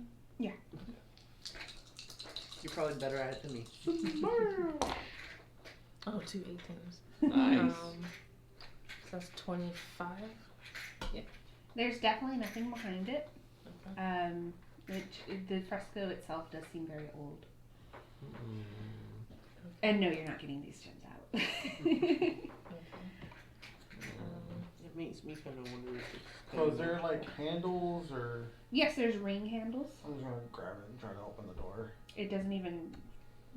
You're probably better at it than me. Oh, 2 18s. Nice. So that's 25. There's definitely nothing behind it. Okay. The fresco itself does seem very old. And no, you're not getting these gems out. Okay. It makes me kind of wonder if it's... So is there like handles or? Yes, there's ring handles. I'm just gonna grab it and try to open the door. It doesn't even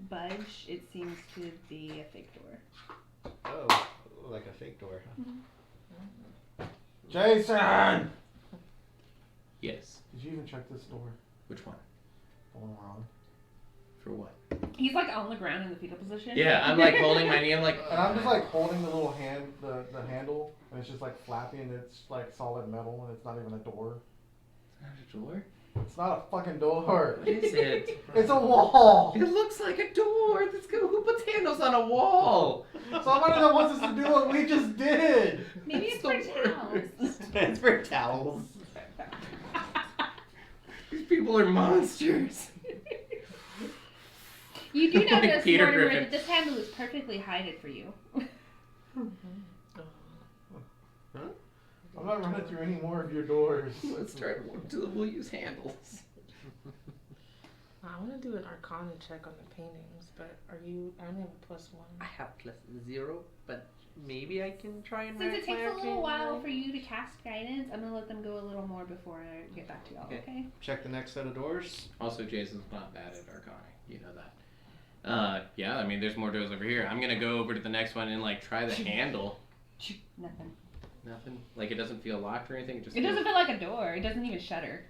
budge. It seems to be a fake door. Oh, like a fake door. Jason! Yes. Did you even check this door? Which one? The one we're on. For what? He's like on the ground in the fetal position. Yeah, I'm like holding my knee. I'm like. And I'm just like holding the little hand, the handle, and it's just like flappy and it's like solid metal and it's not even a door. Not a door. It's not a fucking door. What is it? It's a wall. It looks like a door. Let's go. Who puts handles on a wall? Somebody that wants us to do what we just did. Maybe it's for towels. It's for towels. These people are monsters. You do Like notice, Peter Mortimer, Griffin. that this handle is perfectly hided for you. I'm not running through any more of your doors. Let's try we'll use handles. I want to do an Arcana check on the paintings, but I only have a +1. I have +0, but maybe I can try and Since it rack my takes a little arcane while eye. for you to cast guidance, I'm gonna let them go a little more before I get back to y'all. Okay. Okay. Check the next set of doors. Also, Jason's not bad at Arcana. You know that. Yeah, I mean, there's more doors over here. I'm gonna go over to the next one and like try the handle. Nothing. Nothing. Like it doesn't feel locked or anything. It just. It doesn't feel like a door. It doesn't even shutter.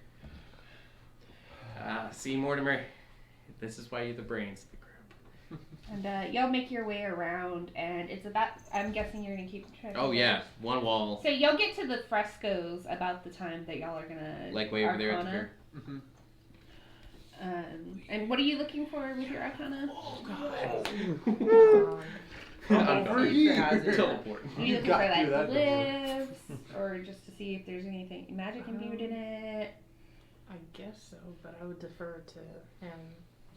See, Mortimer. This is why you're the brains of the group. And y'all make your way around, and it's about. I'm guessing you're gonna keep track. Oh of yeah, those. one wall. So y'all get to the frescoes about the time that y'all are gonna. Like way over there at the Arcana. rear. Mhm. And what are you looking for with your Arcana? Oh god. Over here. Teleport. Are you looking got for like through that door. glyphs, or just to see if there's anything magic imbued in it? I guess so, but I would defer to him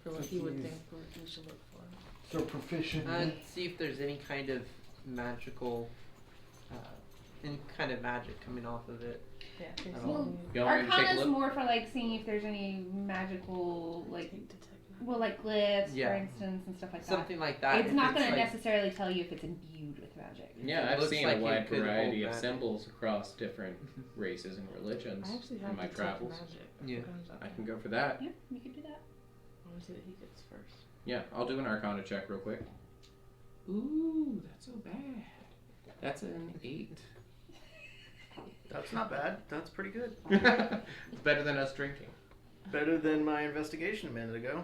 for what he would think we should look for. So proficient. See if there's any kind of magical, any kind of magic coming off of it. Yeah, Well, basically. You want me to take a Arcana's look? more for like seeing if there's any magical like Detect magic. well like glyphs Yeah. for instance and stuff like that. Something like that. It's if not going to like- necessarily tell you if it's imbued with magic. Yeah, It I've looks seen like a it wide could variety hold of magic. symbols across different races and religions I actually have in my detect travels. magic. Yeah. I can go for that. Yeah, we could do that. I want to see what he gets first. Yeah, I'll do an Arcana check real quick. Ooh, that's so bad. That's an 8. That's not bad. That's pretty good. It's better than us drinking. Better than my investigation a minute ago.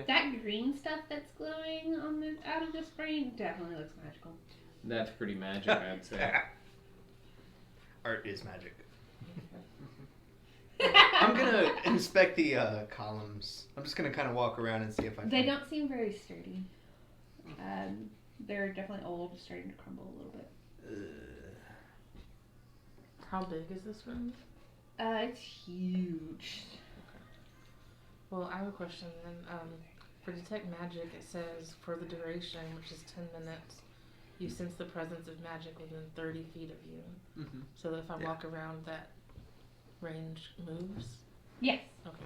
That green stuff that's glowing on the out of the spring definitely looks magical. That's pretty magic, I'd say. Art is magic. I'm gonna inspect the columns. I'm just gonna kind of walk around and see if I. They find- don't seem very sturdy. They're definitely old, starting to crumble a little bit. How big is this room? It's huge. Well, I have a question then. For detect magic, it says for the duration, which is 10 minutes, you sense the presence of magic within 30 feet of you. Mhm. So that if I Yeah. walk around, that range moves. Yes. Okay.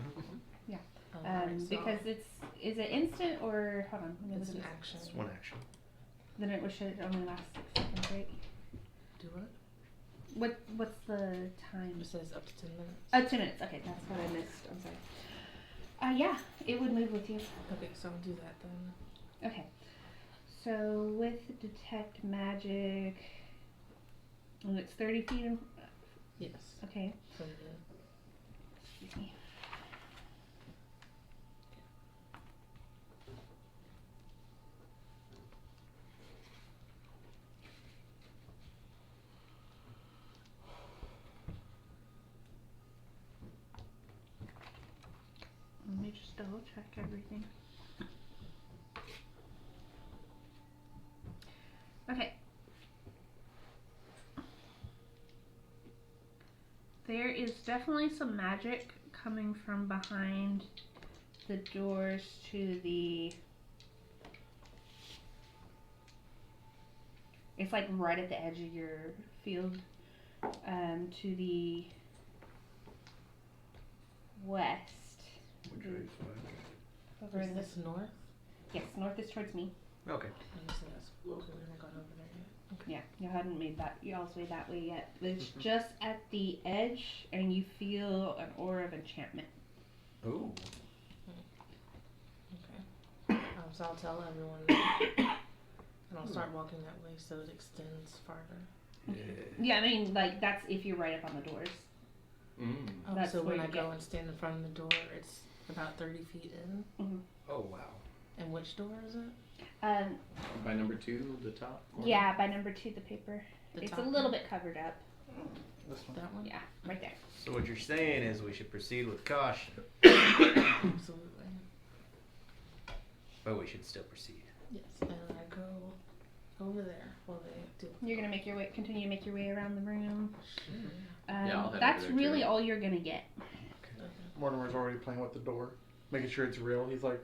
Alright, so Because is it instant or hold on? Let me it's look an at this. action. It's one action. Then it should only last 6 seconds, right? Do what? What's the time? It says up to 10 minutes. 2 minutes. Okay, that's what I missed. I'm sorry. Yeah, it would move with you. Okay, so I'll do that then. Okay. So with detect magic, and it's 30 feet. Yes. Okay. From the Excuse me. Let me just double check everything. Okay. There is definitely some magic coming from behind the doors to the... It's like right at the edge of your field, to the west. Over Is in this north? Yes, north is towards me. Okay. I guess that's okay. We haven't gone over there yet. Okay. Yeah, you hadn't made that y'all's way that way yet. It's just at the edge, and you feel an aura of enchantment. Ooh. Okay. So I'll tell everyone that, and I'll start walking that way so it extends farther. Yeah, I mean, like, that's if you're right up on the doors. Oh, That's so where when I you go get- and stand in front of the door, it's about 30 feet in. Oh wow. And which door is it? By number 2, the top corner. Yeah, by number 2, the paper. The It's top a little one? bit covered up. This one. That one? Yeah, right there. So what you're saying is we should proceed with caution, Absolutely. but we should still proceed. Yes. And I go over there while they do. You're gonna continue to make your way around the room. Sure. Yeah, I'll head That's over there, really too. all you're gonna get. Okay. Mortimer's already playing with the door, making sure it's real. He's like,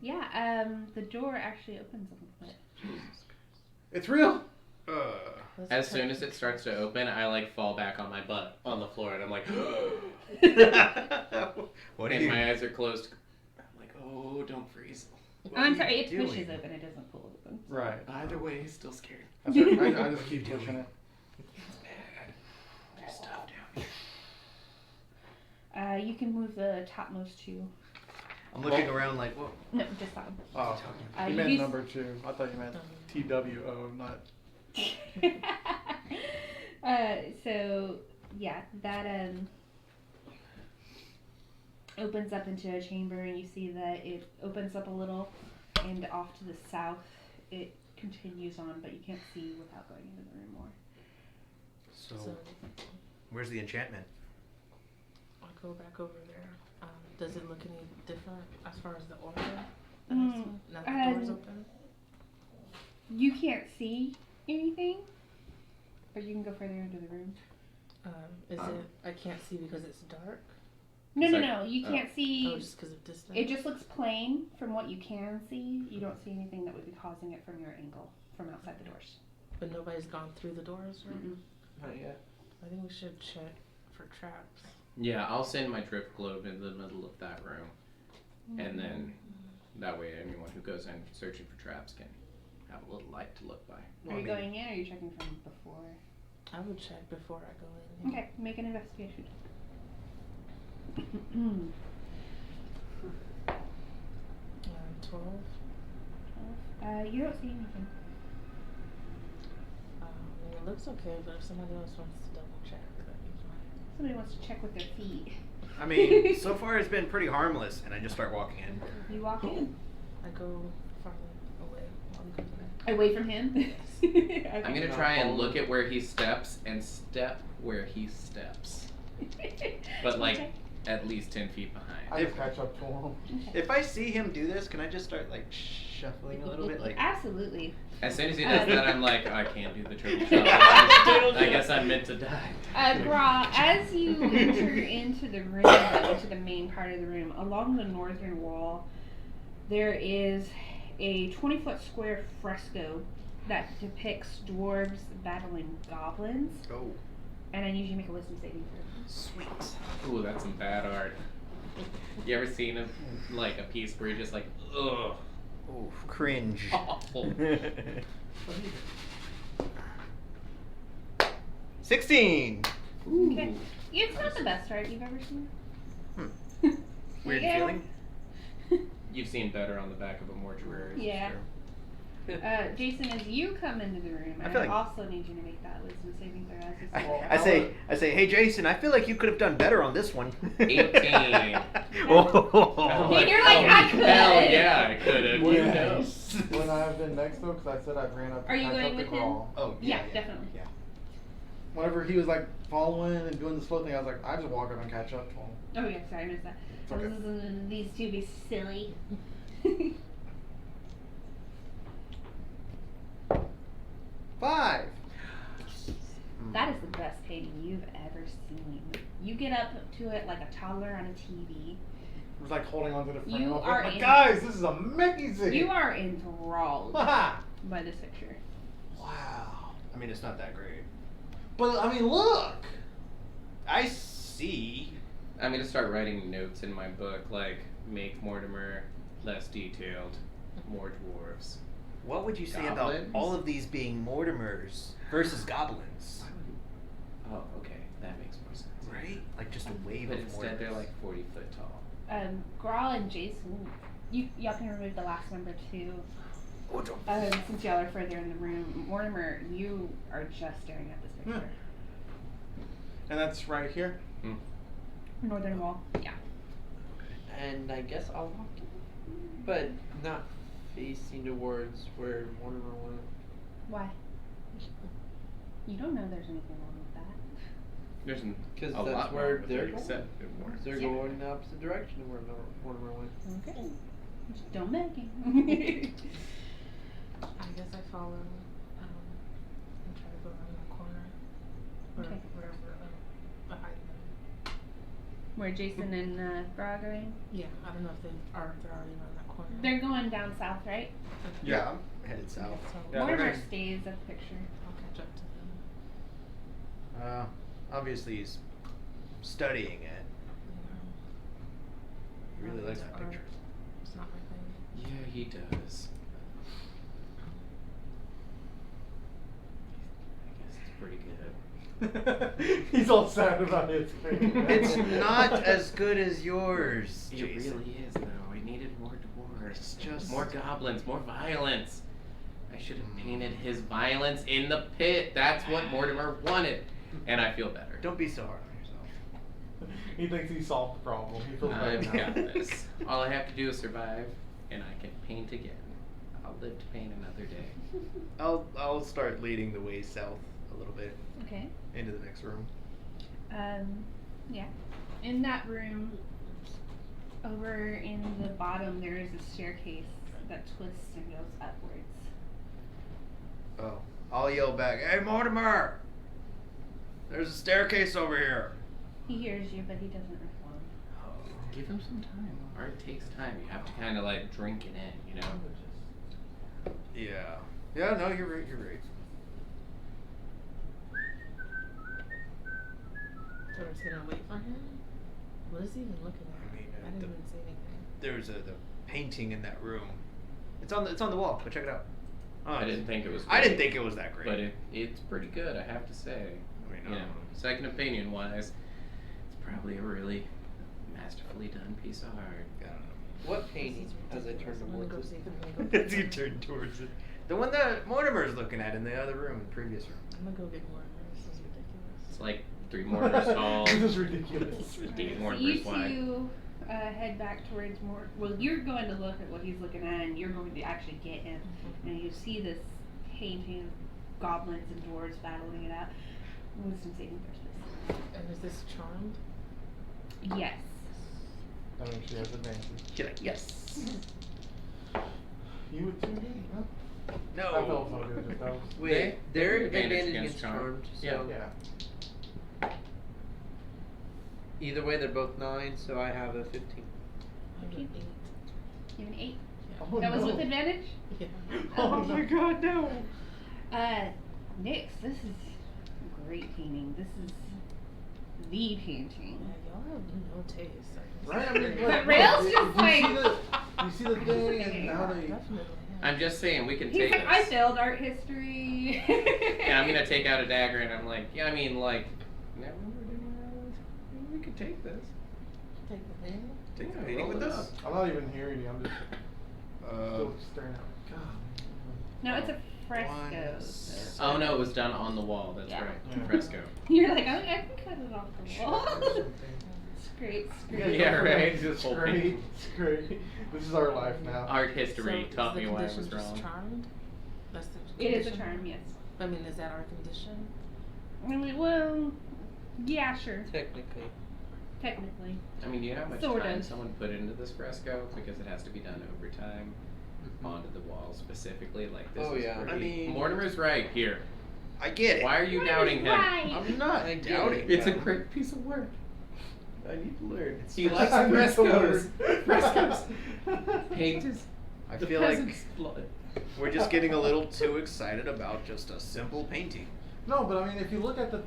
Yeah, the door actually opens a little bit. it's real. Let's As try- soon as it starts to open, I like fall back on my butt on the floor, and I'm like, What and do you? my eyes are closed. I'm like, oh, don't freeze. Oh, I'm are sorry, you it pushes doing? open, it doesn't pull open. Right. Either way, still scared. That's right. I just keep pushing it. It's bad. There's stuff down here. You can move the topmost 2. I'm looking around like, whoa. No, just that one. Oh, you You meant use- number 2. I thought you meant TWO, not. So yeah, that opens up into a chamber, and you see that it opens up a little, and off to the south it continues on, but you can't see without going into the room more. So So where's the enchantment? I'll go back over there. Does it look any different as far as the aura? that I see? Now that the door's open? You can't see anything, but you can go further into the room. Is it? I can't see because it's dark. No, It's no, like- no. You can't Oh, see. just because of distance. It just looks plain from what you can see. You don't see anything that would be causing it from your angle, from outside the doors. But nobody's gone through the doors, right? Mm-mm. Not yet. I think we should check for traps. Yeah, I'll send my trip globe in the middle of that room, and then that way anyone who goes in searching for traps can have a little light to look by. Are you going in, or are you checking from before? I would check before I go in. Okay, make an investigation. 12. You don't see anything. It looks okay, but if somebody else wants to double check, that'd be fine. Somebody wants to check with their feet. I mean, so far it's been pretty harmless, and I just start walking in. You walk in. I go farther away while he comes in. Away from him? Okay. I'm gonna try and look at where he steps and step where he steps, but like Okay. at least 10 feet behind. I just catch up to him. If I see him do this, can I just start like shuffling a little bit? Like, Absolutely. As soon as he does that, I'm like, I can't do the triple shuffle. I guess I'm meant to die. Gra, as you enter into the room, into the main part of the room, along the northern wall, there is a 20-foot square fresco that depicts dwarves battling goblins. oh, And I need you to make a wisdom saving throw. sweet. Ooh, that's some bad art. You ever seen a piece where you're just like, ugh, Ooh, cringe. awful. 16. Okay. It's not the best art you've ever seen. Weird Yeah. feeling. You've seen better on the back of a mortuary. Yeah. Jason, as you come into the room, I I, feel like- also need you to make that wisdom saving throw as you I say, hey Jason, I feel like you could have done better on this one. 18. Oh. And you're like, I could. Hell yeah, I could have. When, You know. when I've been next though, because I said I've ran up. Are you catch going up to with him? Crawl. Oh Yeah, definitely. Yeah. Whenever he was like following and doing the slow thing, I was like, I just walk up and catch up to him. Oh yeah, sorry, I missed that. It's okay. These two be silly. 5. That is the best painting you've ever seen. You get up to it like a toddler on a TV. It was like holding onto the frame. You I was are like, in- guys, this is amazing. You are enthralled Ha! by this picture. Wow. I mean, it's not that great. But I mean, look. I see. I'm gonna start writing notes in my book, like make Mortimer less detailed, more dwarves. What would you say about Goblins? all of these being Mortimers versus goblins? Oh, okay, that makes more sense. Right? Like just a wave But of instead, they're Mortimers. like 40 foot tall. Grawl and Jason, y'all can remove the last number too. Oh, don't- Since y'all are further in the room, Mortimer, you are just staring at this picture. And that's right here. Northern wall. Yeah. And I guess I'll walk in, but not facing towards where Mortimer went. Why? You don't know there's anything wrong with that. There's Because a that's lot where wrong with they're it, going. except it works. They're Yeah. going in the opposite direction of where Mortimer went. Okay. Just don't make him. I guess I follow and try to go around the corner. Or Okay. wherever behind them. Where Jason and Grawl are going? Yeah, I don't know if they're already around that corner. They're going down south, right? Yeah. I'm headed south. So Yeah, they're Mortimer going- stays at the picture. I'll catch up to them. Obviously he's studying it. He really likes that Art. picture. It's not my thing. Yeah, he does. I guess it's pretty good. He's all sad about his thing. It's not as good as yours, It Jason. really is, though. I needed more dwarves. It's just- more goblins, more violence. I should have painted his violence in the pit. That's what Mortimer wanted, and I feel better. Don't be so hard on yourself. He thinks he solved the problem. He feels better I've now. got this. All I have to do is survive, and I can paint again. I'll live to paint another day. I'll start leading the way south a little bit Okay. into the next room. Yeah. In that room, over in the bottom, there is a staircase that twists and goes upwards. Oh, I'll yell back, "Hey Mortimer! There's a staircase over here." He hears you, but he doesn't respond. Give him some time. Art takes time. You have to kind of like drink it in, you know? Yeah. Yeah, no, you're right, you're right. So we're just gonna wait for him? What is he even looking at? I mean, I didn't even see anything. There's the painting in that room. It's on the wall. Go check it out. Oh, I didn't think it was I didn't great, think it was that great. But it's pretty good, I have to say. I mean, You know, second opinion wise, it's probably a really masterfully done piece of art. I don't know. What painting as I turn I'm gonna go towards see it? if I can go As you turn towards it. The one that Mortimer's looking at in the other room, the previous room. I'm gonna go get more. This is ridiculous. It's like 3 Mortimers tall. This is ridiculous. It's 8 So you Mortimers wide. two head back towards more. Well, you're going to look at what he's looking at, and you're going to actually get him. And you see this painting of goblins and dwarves battling it out. Wisdom saving throws, And is this charmed? please. Yes. I mean, she has advantage. She's like, yes. You would too, huh? No. I felt so good just now. Wait, they're Advantage advantage against against charm. charmed, so Yeah. Yeah. either way they're both 9, so I have a 15. I have an 8. You have an 8. Oh, That was no. with advantage? Yeah. Oh my god, no! Nix, this is a great painting. This is the painting. Yeah, y'all have no taste. Right? I mean, But Rail's look, just you like- see the thing and how they. Definitely. I'm just saying we can He's take like, this. I failed art history. Yeah, I'm gonna take out a dagger and I'm like, yeah, I mean, like, never we could take this. Take the thing. Take the Yeah, painting roll with it us. up. I'm not even hearing you. I'm just still staring at. God. No, it's a fresco. One, so- Oh no, it was done on the wall. That's Yeah. right. Yeah. Fresco. You're like, I can cut it off the wall. Scrape, scrape. Yeah, right. Just Whole great. painting. It's great. This is our life now. Art history So taught is me the why I was condition just wrong. Charmed? That's the It is a condition? charm, yes. I mean, is that our condition? I mean, well, yeah, sure, Technically. technically. I mean, do you know how much Sort time of. someone put into this fresco? Because it has to be done over time onto the wall specifically. Like this Oh, is yeah. pretty. I mean- Mortimer's right here. I get it. Why are you Right, doubting him? right. I'm not I get doubting. It's a him. great piece of work. I need to learn. He likes I need to frescoes. learn. Frescoes. Paint is I the feel like peasant's blood. we're just getting a little too excited about just a simple painting. No, but I mean, if you look at the.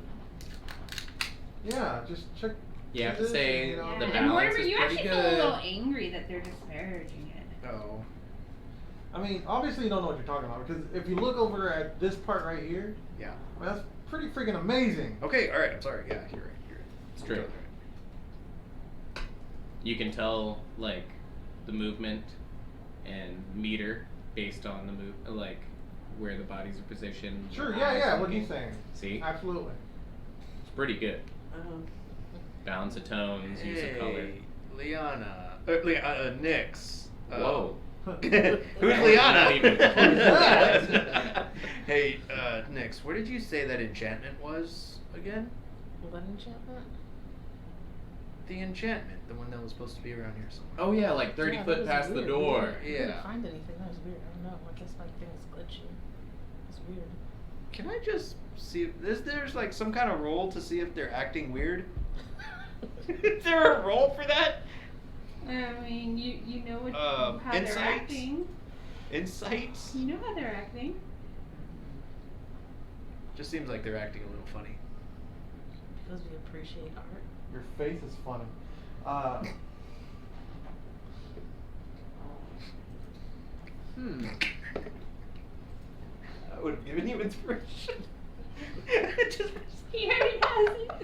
Yeah, just check. You have to this and, say you know, the and balance Mortimer, is you pretty actually feel a little good. angry that they're disparaging it. Oh. I mean, obviously you don't know what you're talking about because if you look over at this part right here, Yeah. I mean, that's pretty freaking amazing. Okay. All right. I'm sorry. Yeah. You're right. You're right. It's true. You can tell like the movement and meter based on the move, like where the bodies are positioned. Sure, the yeah, eyes yeah, and what the- he's saying. See, Absolutely. it's pretty good. Balance of tones, use of color. Hey, Liana. Nyx. Whoa. Who's Not Liana? even close. Hey, Nyx, where did you say that enchantment was again? What enchantment? The enchantment, the one that was supposed to be around here somewhere. Oh yeah, like 30 Yeah, foot that was past the weird. door. We Yeah. didn't find anything. That was weird. I don't know. I guess my thing's glitchy. It's weird. Can I just see if there's like some kind of roll to see if they're acting weird? Is there a roll for that? I mean, you know what, how insight? they're acting. Insights? You know how they're acting. Just seems like they're acting a little funny. Because we appreciate art. Your face is funny. I would have given you inspiration. Just He already has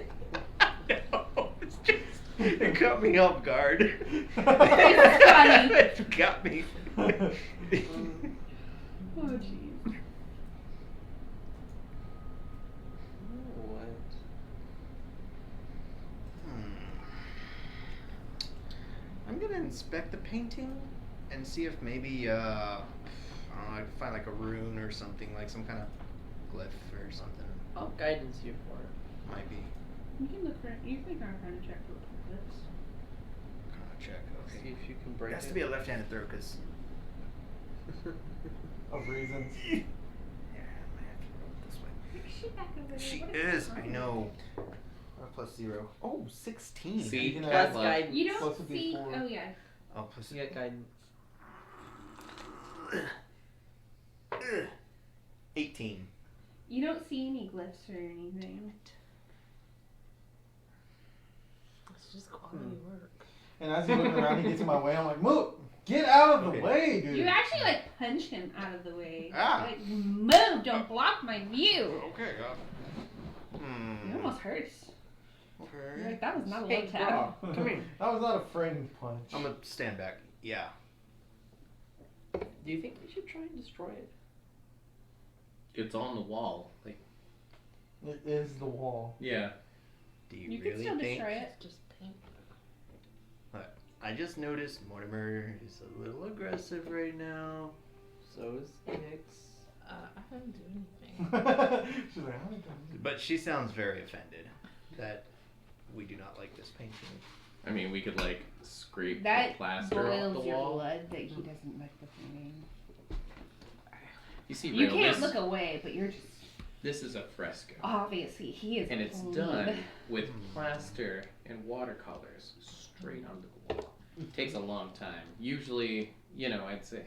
it. no, it's just it caught me off guard. It's funny. It got me. Oh jeez. What? I'm gonna inspect the painting and see if maybe I don't know, I can find like a rune or something, like some kind of glyph or something. I'll guidance you for it. Might be. You can look for. You can go around and check for this. Kind of check. See Okay. if you can It break has it. to be a left-handed throw, cause Of reasons. yeah, I might have to roll it this way. Is she back over there? She What is. she I doing? know. Plus 0. Oh, 16. See, You can bad Plus luck. guidance. You Plus don't a see. D4. Oh yeah. Oh, plus You got guidance. 18. You don't see any glyphs or anything. It's just quality work. And as he's looking around, he gets in my way. I'm like, move! Get out of the Okay. way, dude! You actually like punch him out of the way. Ah. Like move! Don't block my view. Okay. It almost hurts. You're Okay. like that was not a Hey, love tap. Come here. That was not a friend punch. I'm gonna stand back. Yeah. Do you think we should try and destroy it? It's on the wall. Like, It is the wall. yeah. Do you, You can really still think? destroy it. It's just paint. I just noticed Mortimer is a little aggressive right now. So is Nyx. I didn't do anything. She's like, how many times? But she sounds very offended that we do not like this painting. I mean, we could like scrape the That plaster off the boils your wall. blood that he doesn't like the painting. You see, You Rail, can't this, look away, but you're just this is a fresco. obviously he is. And it's clean. done with plaster and watercolors straight onto the wall. It takes a long time. Usually, you know, I'd say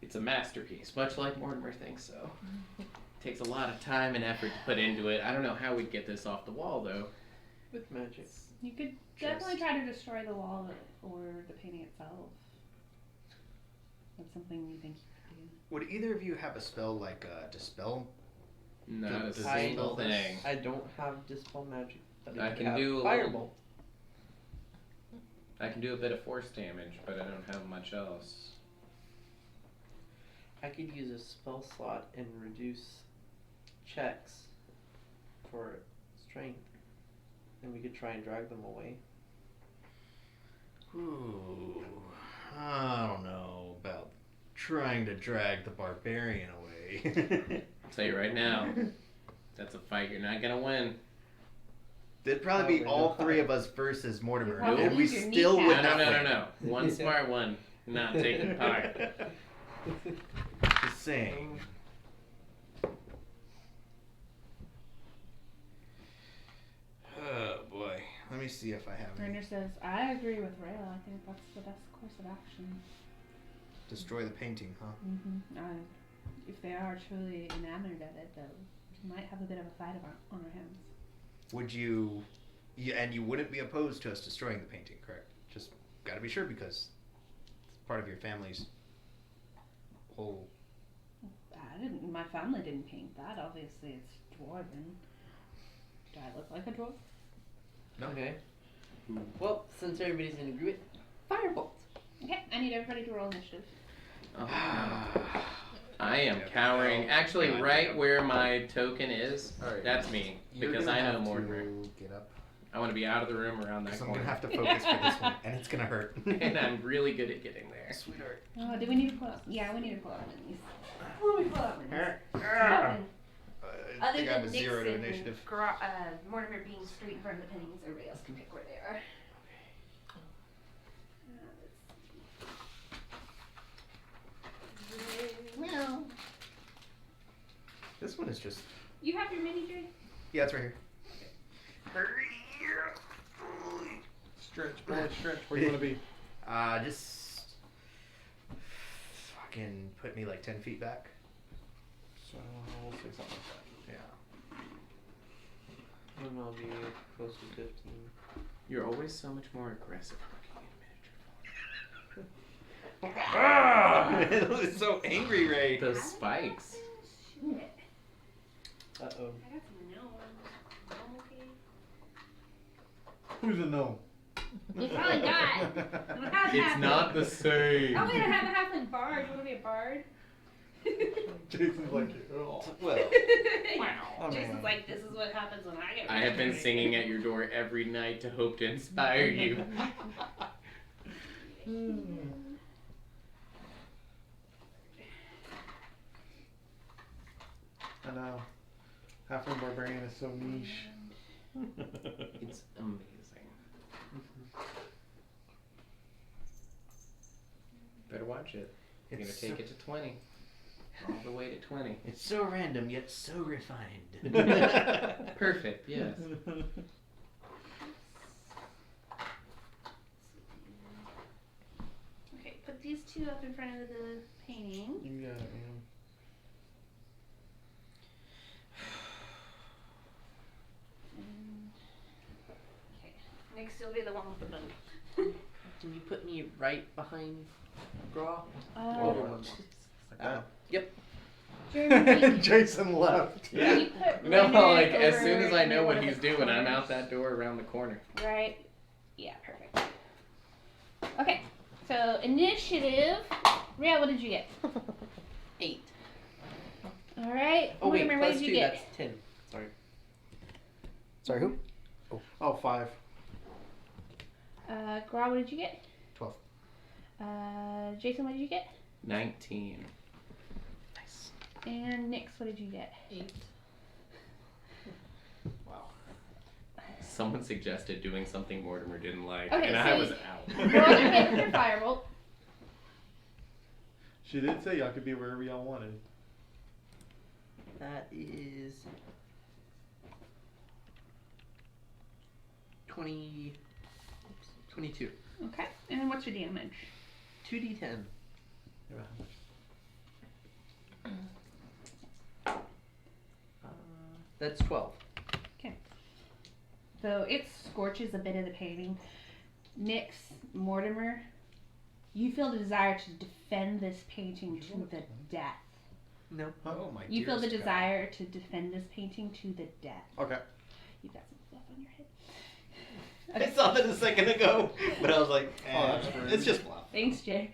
it's a masterpiece, much like Mortimer thinks so. It takes a lot of time and effort to put into it. I don't know how we'd get this off the wall though. With magic. You could definitely try to destroy the wall or the painting itself. That's something you think you could do. Would either of you have a spell like dispel? Not a Does single dispel thing. I don't have dispel magic. But I can have do a firebolt. I can do a bit of force damage, but I don't have much else. I could use a spell slot and reduce checks for strength, and we could try and drag them away. Ooh, I don't know about trying to drag the barbarian away. I'll tell you right now, that's a fight you're not gonna win. It'd probably be Probably all not. three of us versus Mortimer, Probably and we lose your still kneecap. would No, not no, no, win. no. One smart one, not taking part. Just saying. Oh boy, let me see if I have any. Rainer says, I agree with Rail. I think that's the best course of action. Destroy the painting, huh? If they are truly enamored of it, though, we might have a bit of a fight on our hands. Would you? Yeah, and you wouldn't be opposed to us destroying the painting, correct? Just gotta be sure because it's part of your family's whole. My family didn't paint that. Obviously, it's dwarven. Do I look like a dwarf? No. Okay. Well, since everybody's in agreement, firebolt. Okay, I need everybody to roll initiative. Oh, no. I am cowering. Actually, right where my token is, Alright. that's me. You're Because gonna I know have Mortimer. to get up. I want to be out of the room around that So I'm corner. gonna have to focus for this one, and it's gonna hurt. And I'm really good at getting there. Sweetheart. Oh, do we need to pull up? Yeah, we need to pull up minis. Let me pull up minis. I Other think I have a than 0 to Nixon, initiative. Mortimer being straight in front of the pennies, everybody else can pick where they are. Well, This one is just. you have your mini, Jay? Yeah, it's right here. Stretch, boy, stretch. Where do you want to be? Just fucking put me like 10 feet back. So we'll say something like Yeah. And I'll be close to 15. You're always so much more aggressive looking in miniature Ah! It's so angry, Ray. form. Those spikes. Shit. Uh-oh. I got some gnomes. Okay. that. Who's a gnome? You probably got. It's not the same. Oh wait, I have a halfling bard. You want to be a bard? Jason's like, oh. Well, I Jason's mean- like, this is what happens when I get. I have been ready." singing at your door every night to hope to inspire you. I know. Halfling barbarian is so niche. It's amazing. Better watch it. You're gonna It's take so- it to 20. All the way to 20. it's so random yet so refined. Perfect, yes. Okay, put these two up in front of the painting. You got it, man. Okay, next you'll be the one with the bow. Can you put me right behind Graw? Like that. Jeremy, Jason left. can you put No, Rainer like as over soon as I in know one what of he's the doing, I'm corners? out that door around the corner. Right. Yeah, perfect. Okay, so initiative. Rhea, what did you get? 8. All right. Oh wait, Mortimer, what plus did 2, you get? that's 10. Sorry. Sorry, who? Oh, 5. Gra, what did you get? 12. Jason, what did you get? 19. Nice. And Nix, what did you get? 8. Wow. Someone suggested doing something Mortimer didn't like, Okay, and so I was you- out. Roll again for your firebolt. She did say y'all could be wherever y'all wanted. That is 22. Okay, and then what's your damage? 2d10. That's 12. So it scorches a bit of the painting. Nix, Mortimer, you feel the desire to defend this painting to the death. No. Oh my You feel the dearest God. desire to defend this painting to the death. Okay. You've got some fluff on your head. I saw that a second ago, but I was like, Oh, that's rude. it's just fluff. Thanks, Jay.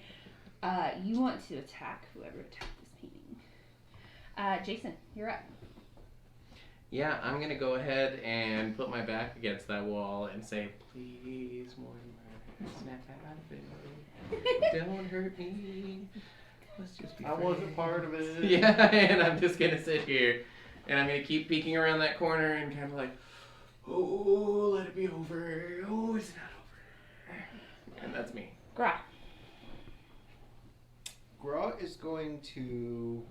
You want to attack whoever attacked this painting. Jason, you're up. Yeah, I'm gonna go ahead and put my back against that wall and say, please, Mortimer, snap out of it. Don't hurt me. Let's just be I wasn't part of it. Yeah, and I'm just gonna sit here, and I'm gonna keep peeking around that corner and kind of like, oh, let it be over. Oh, it's not over. And that's me. Gra. Gra is going to,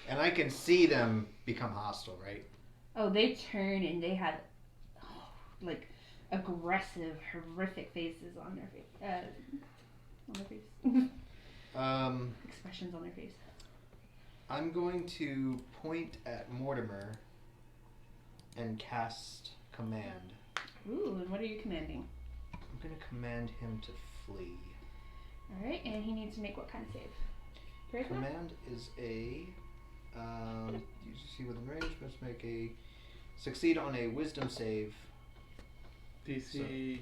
and I can see them become hostile, right? Oh, they turn and they have like aggressive, horrific faces on their face. Expressions on their face. I'm going to point at Mortimer and cast command. Ooh, and what are you commanding? I'm going to command him to flee. Alright, and he needs to make what kind of save? Charisma? Command is a, you see within range, must make a, succeed on a wisdom save. DC.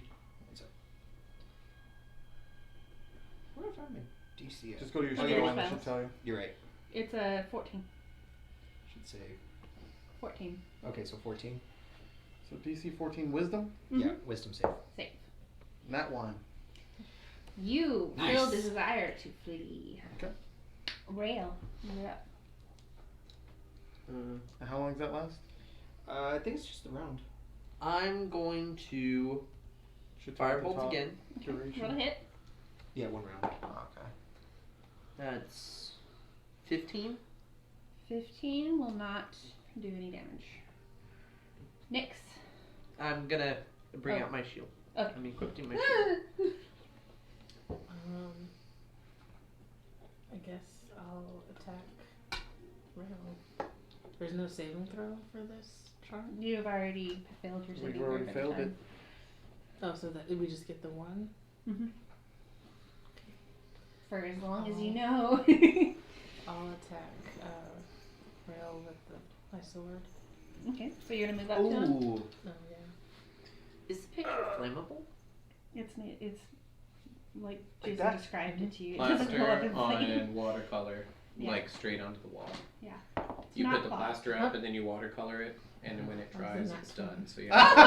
What if I'm a DC? Just go to your Oh, skill your and it spells. should tell you. You're right. It's a 14. Should say. 14. Okay, so 14. So DC 14 wisdom. Yeah, wisdom save. Save. That one. You Nice. feel the desire to flee. Okay. Rail, you're up. And how long does that last? I think it's just a round. I'm going to Should take the firebolt top again. duration. Roll a hit. Yeah, one round. Okay. That's 15. 15 will not do any damage. Nix. I'm gonna bring Oh. out my shield. Okay. I'm equipping my shield. I guess I'll attack Rail. There's no saving throw for this charm? You've already failed your saving We've already throw for the failed it. time. Oh, so that we just get the one? For as long as you know. I'll attack Rail with my sword. Okay, so you're gonna move up to him. Ooh. Oh, yeah. Is the picture flammable? It's like Like Jason that? described it to you. It doesn't go up Plaster in flame. on watercolor, Yeah. like straight onto the wall. Yeah. You not put the cloth. plaster up and then you watercolor it, and then when it Oh, dries, then it's that's done. So you Oh my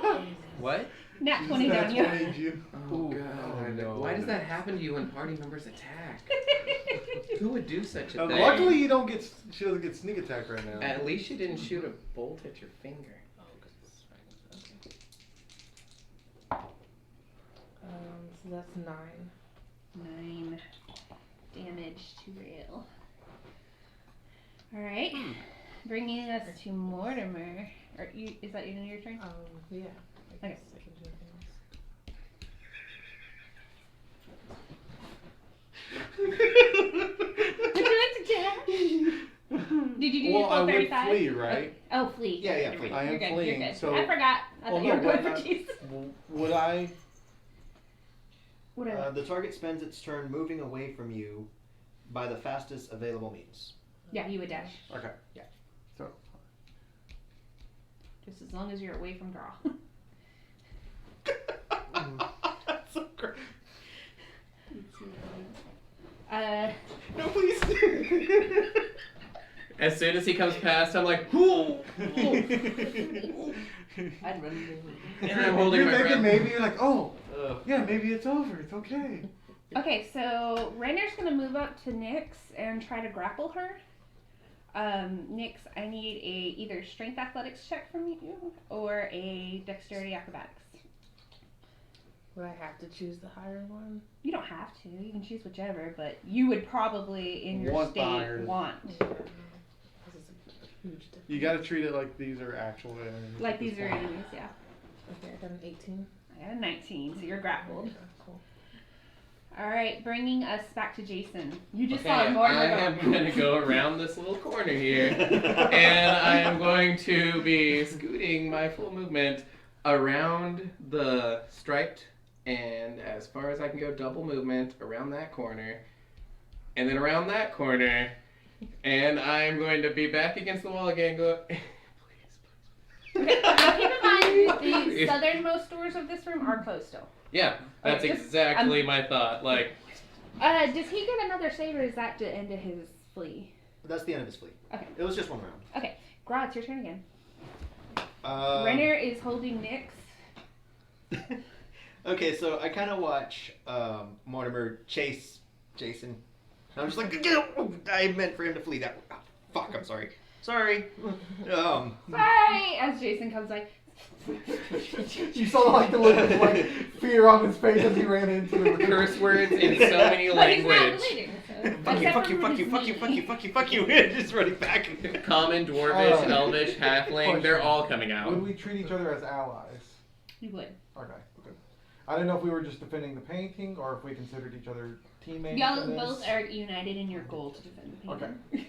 god! What? Nat 20 down you. Oh god! no. Why does that happen to you when party members attack? Who would do such a thing? Luckily, you don't get. She doesn't get sneak attack right now. At least you didn't shoot a bolt at your finger. Oh, so that's 9. 9 damage to Rail. Alright. Bringing us to Mortimer. Is that your turn? Yeah. I Okay. guess I can do anything else. Would you like to dash? Did you do your Well, I full would 35? flee, right? Okay. Oh, flee. Yeah, yeah, You're flee. good, I am you're good, fleeing, You're good. so- I forgot. I Well, thought you were no, going but for Jesus. Would I? Whatever. The target spends its turn moving away from you by the fastest available means. Yeah, you would dash. Okay. Yeah. So. Just as long as you're away from draw. That's so great. No, please. As soon as he comes past, I'm like, "Ooh!" I'd run. And I'm holding You're my thinking breath. maybe you're like, oh, yeah, maybe it's over. It's okay. Okay, so Rainer's gonna move up to Nyx and try to grapple her. Nyx, I need a either strength athletics check from you or a dexterity acrobatics. Would I have to choose the higher one? You don't have to. You can choose whichever, but you would probably in your Want the state higher. want. Yeah. This is a huge difference. You got to treat it like these are actual enemies. Like at this these are point. enemies, yeah. Okay, I got an 18. I got a 19, so you're grappled. Yeah, cool. Alright, bringing us back to Jason. You just Okay, saw I Mortimer am go. going to go around this little corner here, and I am going going to be scooting my full movement around the striped, and as far as I can go, double movement around that corner, and then around that corner, and I'm going to be back against the wall again. Go, Okay, now keep in mind the Please. southernmost doors of this room are closed still. yeah, that's Okay, just- exactly my thought. Like, Does he get another save, or is that the end of his flee? That's the end of his fleet. Okay. It was just one round. Okay, Gra, it's your turn again. Um, Renner is holding Nyx. Okay, so I kind of watch Mortimer chase Jason. I'm just like, I meant for him to flee. That fuck. I'm sorry. Sorry. Sorry! As Jason comes like, You saw like the look of like fear on his face as he ran into the curse words in so many but he's not language. bleeding, so. Fuck you, Except fuck you, for fuck you, his fuck you, knee. fuck you, fuck you, fuck you. Just running back. Common, dwarvish, Oh. elvish, halfling, they're all coming out. Would we treat each other as allies? You would. Okay, good. I didn't know if we were just defending the painting or if we considered each other teammates. Y'all in this. both are united in your goal to defend the Okay. painting.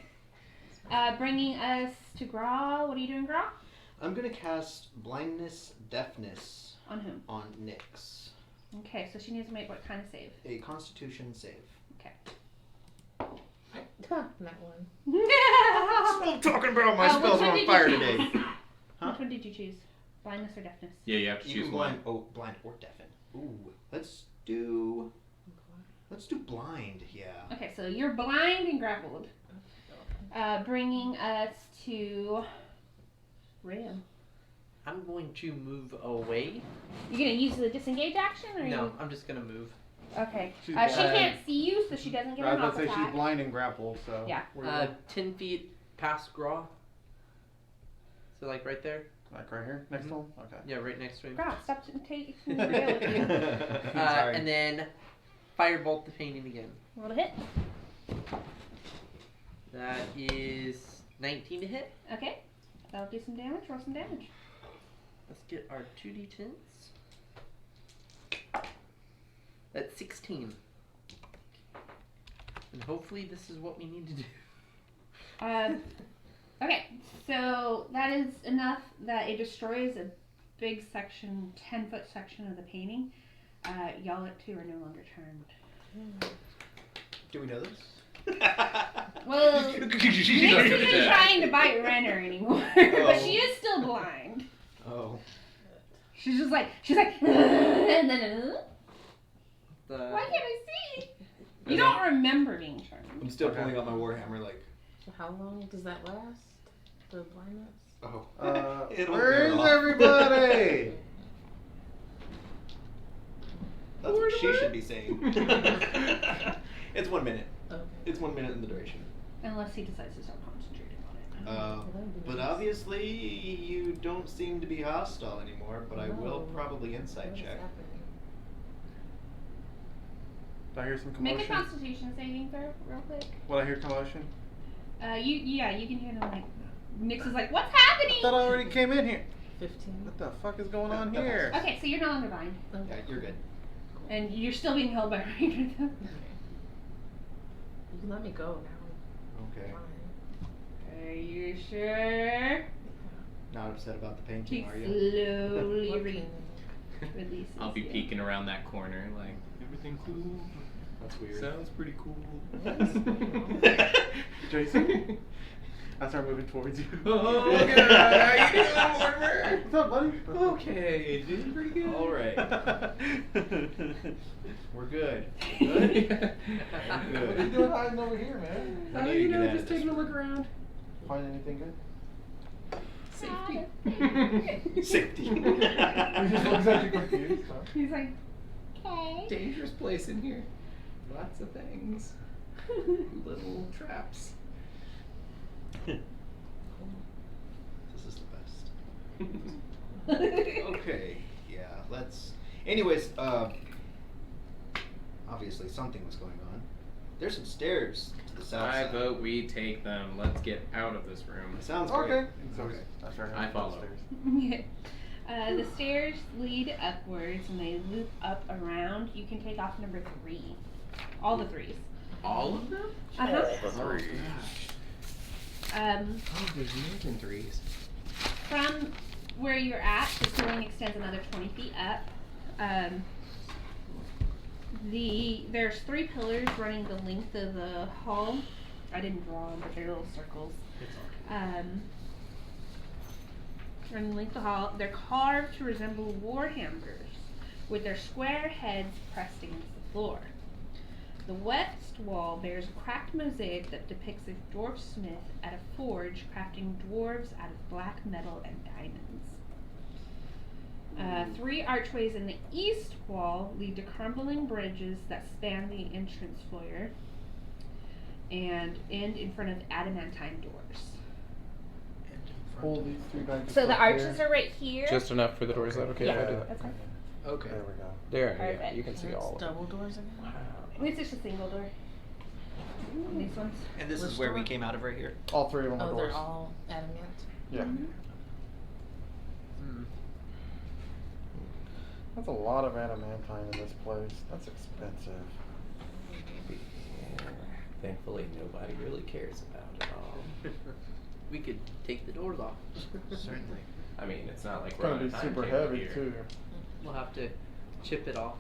Bringing us to Gra. What are you doing, Gra? I'm gonna cast blindness, deafness On whom? on Nyx. Okay, so she needs to make what kind of save? A Constitution save. That one. That's what I'm talking about. My Which spells one are on did you fire choose? today. Huh? Which one did you choose? Blindness or deafness? Yeah, you have to You choose can one. blind. Oh, blind or deafen. Ooh, let's do blind. Yeah. Okay, so you're blind and grappled. Bringing us to Ram. I'm going to move away. You're gonna use the disengage action, or No, you? I'm just gonna move. Okay. She's She blind. can't see you, so she doesn't get I an was off about to say attack. she's blind and grappled, so. Yeah. we're 10 feet past Graw. So like right there. like right here, next to him. Okay. Yeah, right next to him. Gra, stop taking the rail with you. Sorry. And then firebolt the painting again. Roll to hit. That is 19 to hit. Okay. That'll do some damage. Roll some damage. Let's get our 2d10s. That's 16. And hopefully this is what we need to do. Okay, so that is enough that it destroys a big section, 10-foot section of the painting. Y'all two are no longer charmed. Do we know this? Well, She Nyx doesn't isn't do that. trying to bite Renner anymore, Oh. but she is still blind. Oh. She's like, and then, The, why can't I see? You don't remember being charmed. I'm still Okay. pulling out my warhammer like. So how long does that last? The blindness? Oh. Where's everybody? That's what she should be saying. It's 1 minute. Okay. It's 1 minute in the duration. Unless he decides to start concentrating on it. Well, that'd be But nice. obviously you don't seem to be hostile anymore. But I will No. probably What insight is check. happening? Did I hear some Make a commotion? Constitution saving throw, real quick. What I hear commotion? You can hear them like. Nyx is like, what's I happening? thought I already came in here. 15. What the fuck is going on That here? Okay, so you're no longer blind, Yeah, you're good. and you're still being held by Ranger though. You can let me go now. Okay. Fine. Are you sure? Not upset about the He painting, are you? slowly Looking. releases. I'll be you. peeking around that corner, like, everything cool? That's weird. Sounds pretty cool. Jason? I start moving towards you. Oh, good. How you doing, Mortimer? What's up, buddy? Okay, doing pretty good. All right. We're good. Good? What are you doing hiding over here, man? We Oh, need to you get know, out of just this. taking a look around. Find anything good? Safety. Safety. He just looks at you confused. Huh? He's like, okay. Dangerous place in here. Lots of things. Little traps. This is the best. Okay. Yeah. Let's. Anyways, obviously something was going on. There's some stairs to the south I side. vote we take them. Let's get out of this room. Sounds great. Okay. So Okay. I start I heading follow. upstairs. The stairs lead upwards and they loop up around. You can take off number 3. All the 3s. All of them? Uh-huh. Oh, gosh. Um, Oh, there's more than 3s. from where you're at, the ceiling extends another 20 feet up. There's 3 pillars running the length of the hall. I didn't draw them, but they're little circles. Running the length of the hall. They're carved to resemble war hammers, with their square heads pressed against the floor. The west wall bears a cracked mosaic that depicts a dwarf smith at a forge crafting dwarves out of black metal and diamonds. 3 archways in the east wall lead to crumbling bridges that span the entrance foyer and end in front of adamantine doors. Hold these 3 back. So the arches are right here. Just enough for the doors. Is that okay? Yeah. If I do that? That's fine. Okay. There we go. There, yeah, Perfect. you can see all of it. Double doors again? It's just a single door. And these ones. And this Which is where we door? came out of right here. All 3 of them are Oh, doors. they're all adamant. Yeah. Mhm. That's a lot of adamantine in this place. That's expensive. Thankfully, nobody really cares about it all. We could take the doors off. Certainly. I mean, it's not like It's we're gonna on a be super timetable heavy here. too. We'll have to chip it off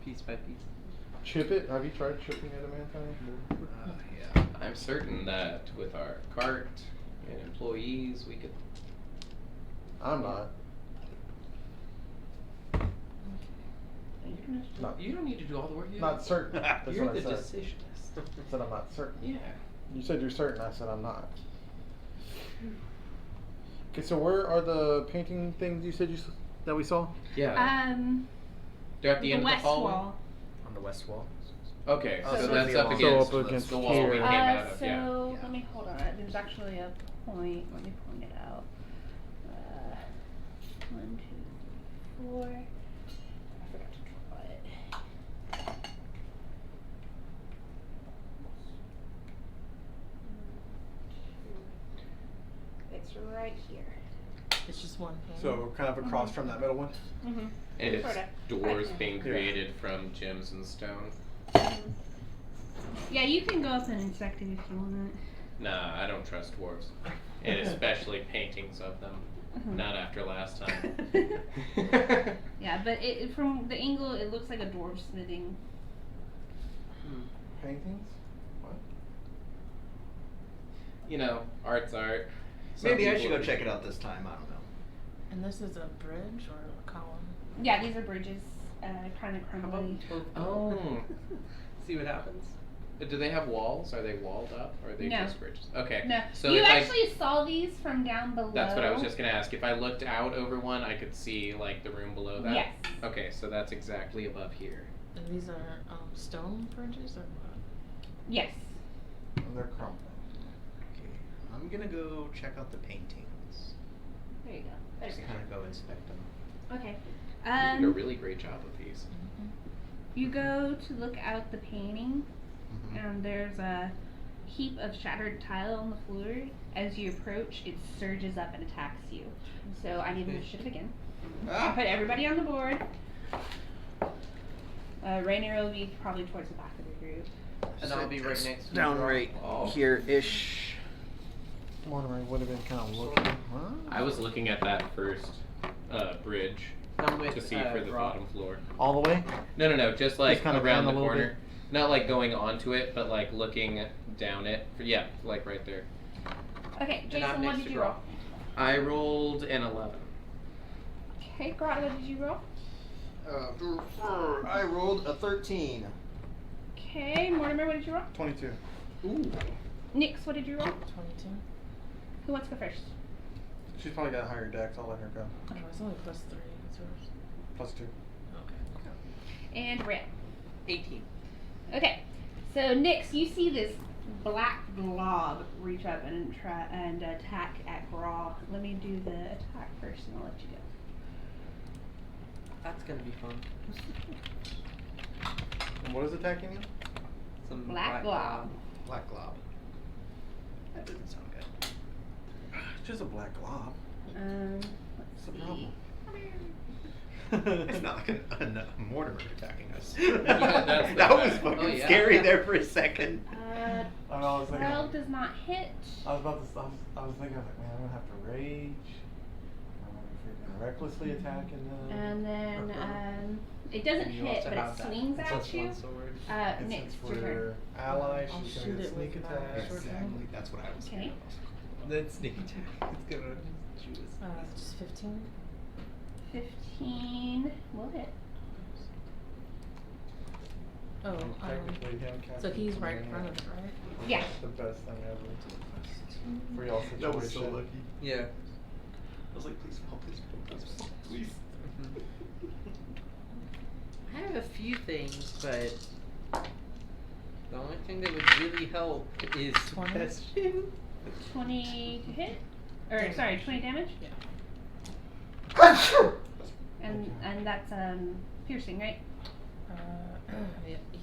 piece by piece. Chip it? Have you tried chipping adamantine? Yeah. I'm certain that with our cart and employees, we could. I'm not. Not, You don't need to do all the work. not certain. That's You're what I the said. decisionist. I said I'm not certain. Yeah. You said you're certain. I said I'm not. Okay, so where are the painting things you said that we saw? Yeah. They're at the end of the west hallway. wall. On the west wall. Okay, Oh, so so that's it'd up be along- against, So up against the wall we here. came out of. So Yeah. let me hold on. There's actually a point. Let me point it out. 1, 2, 3, 4. I forgot to draw it. It's right here. It's just one panel. So kind of across from that middle one. Mm-hmm. And it's Sorta. doors Right. being Yeah. created from gems and stone. Yeah, you can go up and inspect it if you want. Nah, I don't trust dwarves. And especially paintings of them. Mhm. Not after last time. Yeah, but from the angle, it looks like a dwarf smithing. Paintings? What? You know, art's art. Some Maybe I people should go are- check it out this time. I don't know. And this is a bridge or a column? Yeah, these are bridges, kind of crumbly. Oh. See what happens. Do they have walls? Are they walled up? Or are they No. just bridges? Okay. No, So you if actually saw these from down below. That's what I was just gonna ask. If I looked out over one, I could see like the room below that. Yes. Okay, so that's exactly above here. And these are stone bridges or what? Yes. And they're crumbling. Okay. I'm gonna go check out the paintings. There you go. There's Just kind of go inspect them. Okay. You did a really great job with these. You go to look out the painting, Mhm. and there's a heap of shattered tile on the floor. As you approach, it surges up and attacks you. So I need initiative again. I put everybody on the board. Rainier will be probably towards the back of the group. And I'll be right next to Down you. right Oh. here-ish. Mortimer would have been kind of looking. Huh? I was looking at that first bridge I'm with to see for the Rob. bottom floor. All the way? No, just like kind of around down the a little corner. Not like going onto it, but like looking down it. Yeah, like right there. Okay, And Jason, I'm what next did to you Groff. roll? I rolled an 11. Okay, Grot, what did you roll? I rolled a 13. Okay, Mortimer, what did you roll? 22. Ooh. Nix, what did you roll? 22. Who wants to go first? She's probably got a higher dex. I'll let her go. Oh, it's only plus 3. It's yours. +2. Okay. And Red. 18. Okay, so Nix, you see this black blob reach up and try and attack at Graw. Let me do the attack first, and I'll let you go. That's gonna be fun. And what is attacking you? Some Black blob. Black glob. That doesn't sound good. It's just a black glob. Let's What's the see. problem? It's not like a Mortimer attacking us. Yeah, that's that was bad. fucking Oh, yeah. scary there for a second. I know, I was thinking. 12 does not hit. I was about to. I was thinking. I was like, man, I'm gonna have to rage. recklessly attack And then it doesn't And you hit, also but have it that swings plus at you. one sword. and Next, since your turn. we're allies, I'll she's shoot gonna get it sneak with my attack. short Exactly. That's what I was Okay. thinking. That sneak attack is gonna shoot us. Just 15. 15 will hit. Oh, Technically, him so casting he's right in command. front of it, right? Yeah. The best thing ever for y'all situation. That was so lucky. Yeah. I was like, please fall, please. I have a few things, but the only thing that would really help is 20? suggestion. 20 to hit? Or, sorry, 20 damage? Yeah. And that's piercing, right?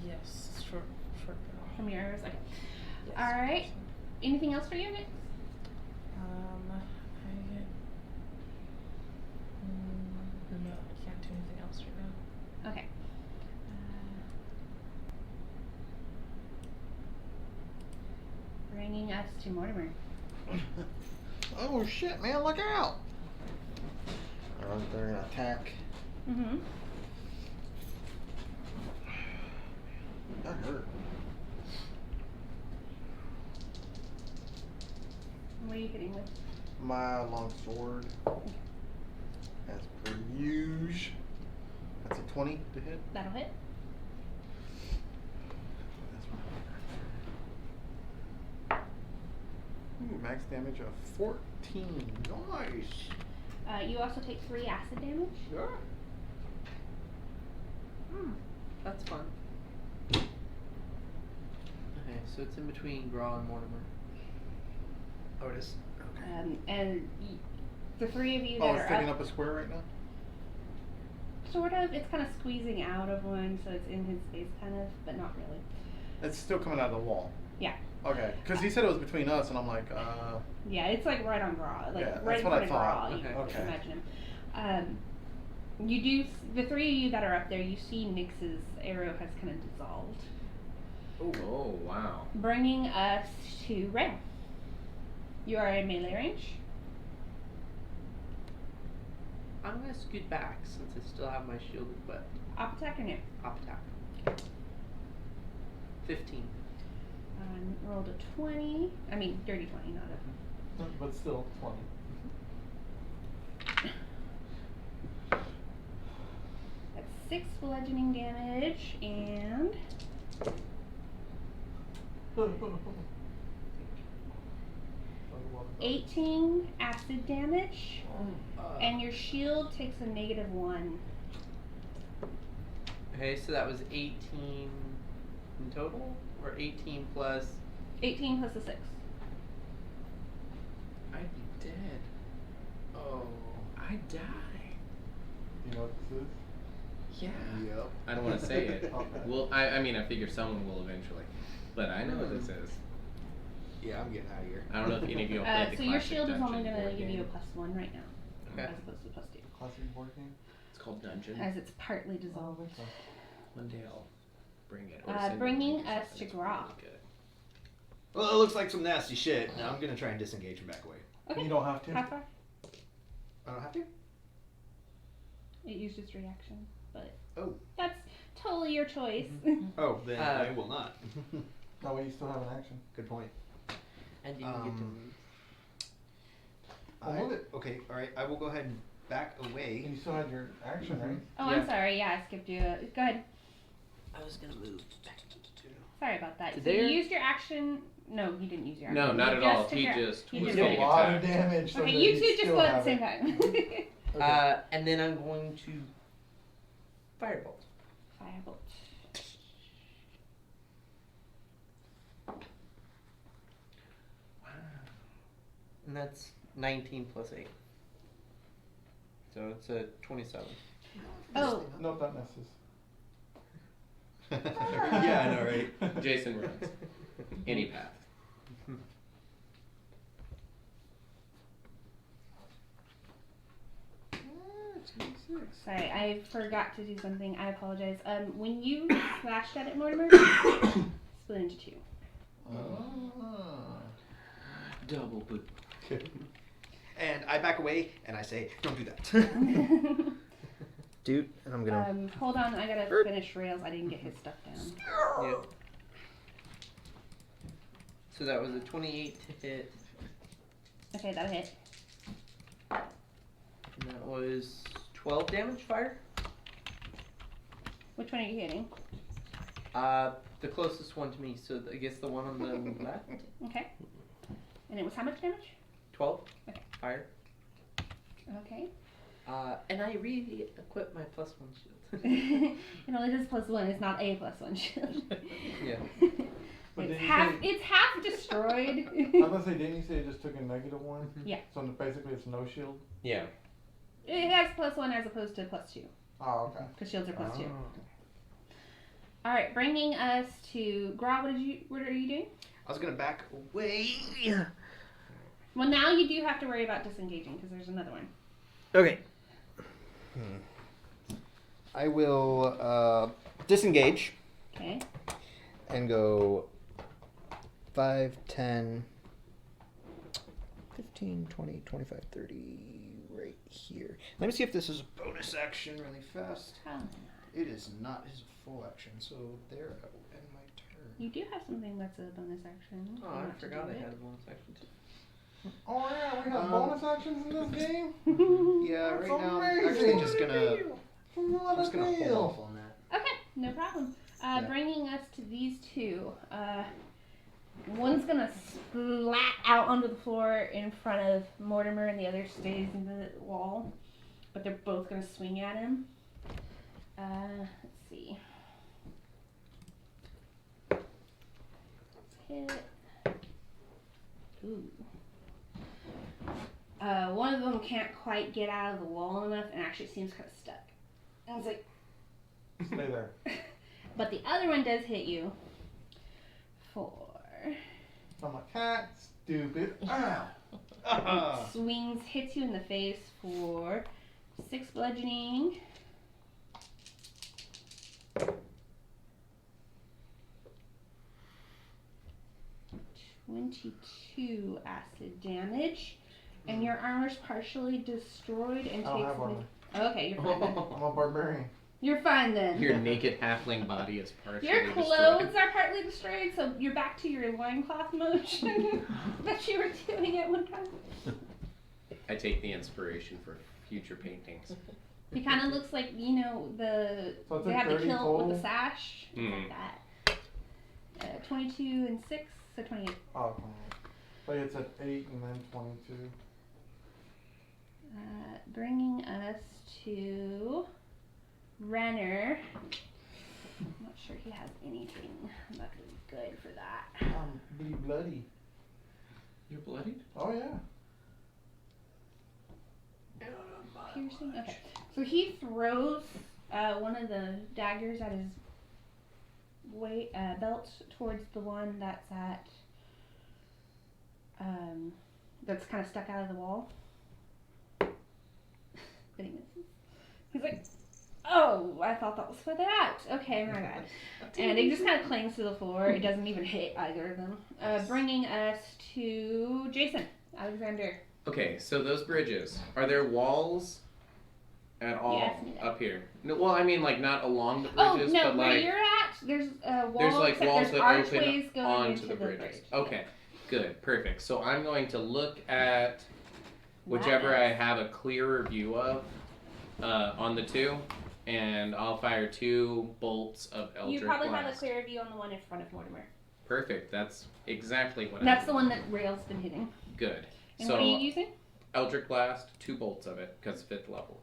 Yes. Short girl. From your arrows? Okay. Yes. Alright. Anything else for you, Nick? I get. No, I can't do anything else right now. Okay. Bringing us to Mortimer. Oh shit, man! Look out! They're gonna attack. Mm-hmm. That hurt. What are you hitting with? My long sword. As per usual. That's a 20 to hit. That'll hit. That's what Ooh, max damage of 14. Nice. You also take 3 acid damage. Sure. That's fun. Okay, so it's in between Graw and Mortimer. Oh, it is? Okay. And the 3 of you Oh, that it's are taking up, up a square right now? sort of, it's kind of squeezing out of one, so it's in his face, kind of, but not really. It's still coming out of the wall. Yeah. Okay, because he said it was between us, and I'm like, Yeah, it's like right on Graw, like Yeah, right that's in what front I of thought. Graw. You Okay. can imagine him. You do the 3 of you that are up there. You see Nyx's arrow has kind of dissolved, Oh, wow. bringing us to Ray. You are in melee range. I'm gonna scoot back since I still have my shield equipped. Op attack or no? Op attack. 15. Rolled a 20. I mean, dirty 20, not a. but still 20. That's 6 bludgeoning damage and 18 acid damage. And your shield takes a -1. Okay, so that was 18 in total? Or 18 plus. 18 plus a 6. I'd be dead. Oh, I'd die. You know what this is? Yeah. Yep. I don't want to say it. Okay. Well, I mean, I figure someone will eventually. But I know what this is. Yeah, I'm getting out of here. I don't know if any of you have played the So your classic shield is only Dungeon going to board give you a game. +1 right now, Okay. as opposed to +2, Classic board game? It's called Dungeon. as it's partly dissolved. One day I'll bring it. or Uh, send it bringing to you us something. to It's Grok. really good. Well, it looks like some nasty shit. Now I'm gonna try and disengage and back away. Okay. You don't have to? How far? I don't have to? It used its reaction, but Oh. that's totally your choice. Oh, then Uh, I will not. No, well, you still have an action. Good point. And you can get to Um, move. Well, move it. Okay, alright. I will go ahead and back And away. you still had your action, right? Oh, Yeah. I'm sorry. Yeah, I skipped you. Go ahead. I was gonna move. Sorry about that. To So you there? used your action. No, you didn't use your action. No, not You at all. just took He your- just he was just Did getting a lot attacked. of damage. So Okay, that you two just still go at the have same it. time. Okay. And then I'm going to firebolt. Firebolt. And that's 19 plus 8. So it's a 27. Oh, Nope, that misses. Yeah, I know, right? Jason runs. Any path. sorry. I forgot to do something. I apologize. When you slashed at it, Mortimer, split into 2. Ah. Double boot. And I back away and I say, don't do that. Dude, and I'm gonna. Hold on, I gotta finish Rails. I didn't get his stuff down. Yeah. So that was a 28 to hit. Okay, that'll hit. And that was 12 damage fire. Which one are you hitting? The closest one to me. So I guess the one on the left. Okay. And it was how much damage? 12. Okay. Fire. Okay. And I really equipped my +1 shield. It only does +1. It's not a +1 shield. Yeah. But It's didn't you half. say- It's half destroyed. I was gonna say, didn't you say it just took a -1? Yeah. So basically, it's no shield. Yeah. It has +1 as opposed to +2 Oh, okay. because shields are +2. All right, bringing us to Gra. What are you doing? I was gonna back away. Well, now you do have to worry about disengaging because there's another one. Okay. I will disengage Okay. and go 5, 10, 15, 20, 25, 30, right here. Let me see if this is a bonus action really fast. It is not. It is a full action, so there I will end my turn. You do have something that's a bonus action. if Oh, you I want to forgot do I it. had a bonus action too. Oh yeah, we have bonus actions in this game. Yeah, That's right now I'm amazing. actually just gonna. What I'm just a gonna hold deal. off on that. Okay, no problem. Yeah. Bringing us to these two. One's gonna splat out onto the floor in front of Mortimer, and the other stays in the wall. But they're both gonna swing at him. Let's see. Hit. Ooh. One of them can't quite get out of the wall enough, and actually seems kind of stuck. And it's like. Stay there. But the other one does hit you for I'm a cat. Stupid. Ow. swings, hits you in the face for 6 bludgeoning. $22 acid damage, and your armor's partially destroyed and I don't takes. have armor. Okay, you're fine. Then. I'm a barbarian. You're fine then. Your naked halfling body is partially Your destroyed. clothes are partly destroyed, so you're back to your loincloth motion that you were doing at one time. I take the inspiration for future paintings. He kind of looks like, you know, So it's they like have the 30 kilt total? with the sash. It's Mm. like that. 22 and 6, so 28. Oh, come on. But it's at 8 and then 22. Bringing us to Renner. I'm not sure he has anything that would be good for that. Be bloody. You're bloodied? Oh yeah. Piercing? Okay. So he throws one of the daggers at his belt towards the one that's at that's kind of stuck out of the wall. But he misses. He's like, oh, I thought that was for that. Okay, my bad. And it just kind of clings to the floor. It doesn't even hit either of them. Bringing us to Jason Alexander. Okay, so those bridges, are there walls at all Yes, me that. up here? No, well, I mean, like, not along the Oh bridges, no, but where like, you're at, there's a wall. there's like except walls there's that open archways going onto into the bridges. bridge. Okay, good, perfect. So I'm going to look at whichever That I is- have a clearer view of on the two, and I'll fire 2 bolts of Eldritch You probably Blast. have a clearer view on the one in front of Mortimer. Perfect, that's exactly what That's I the one that Rail's been hitting. Good. And So what are you using? Eldritch Blast, 2 bolts of it, because 5th level.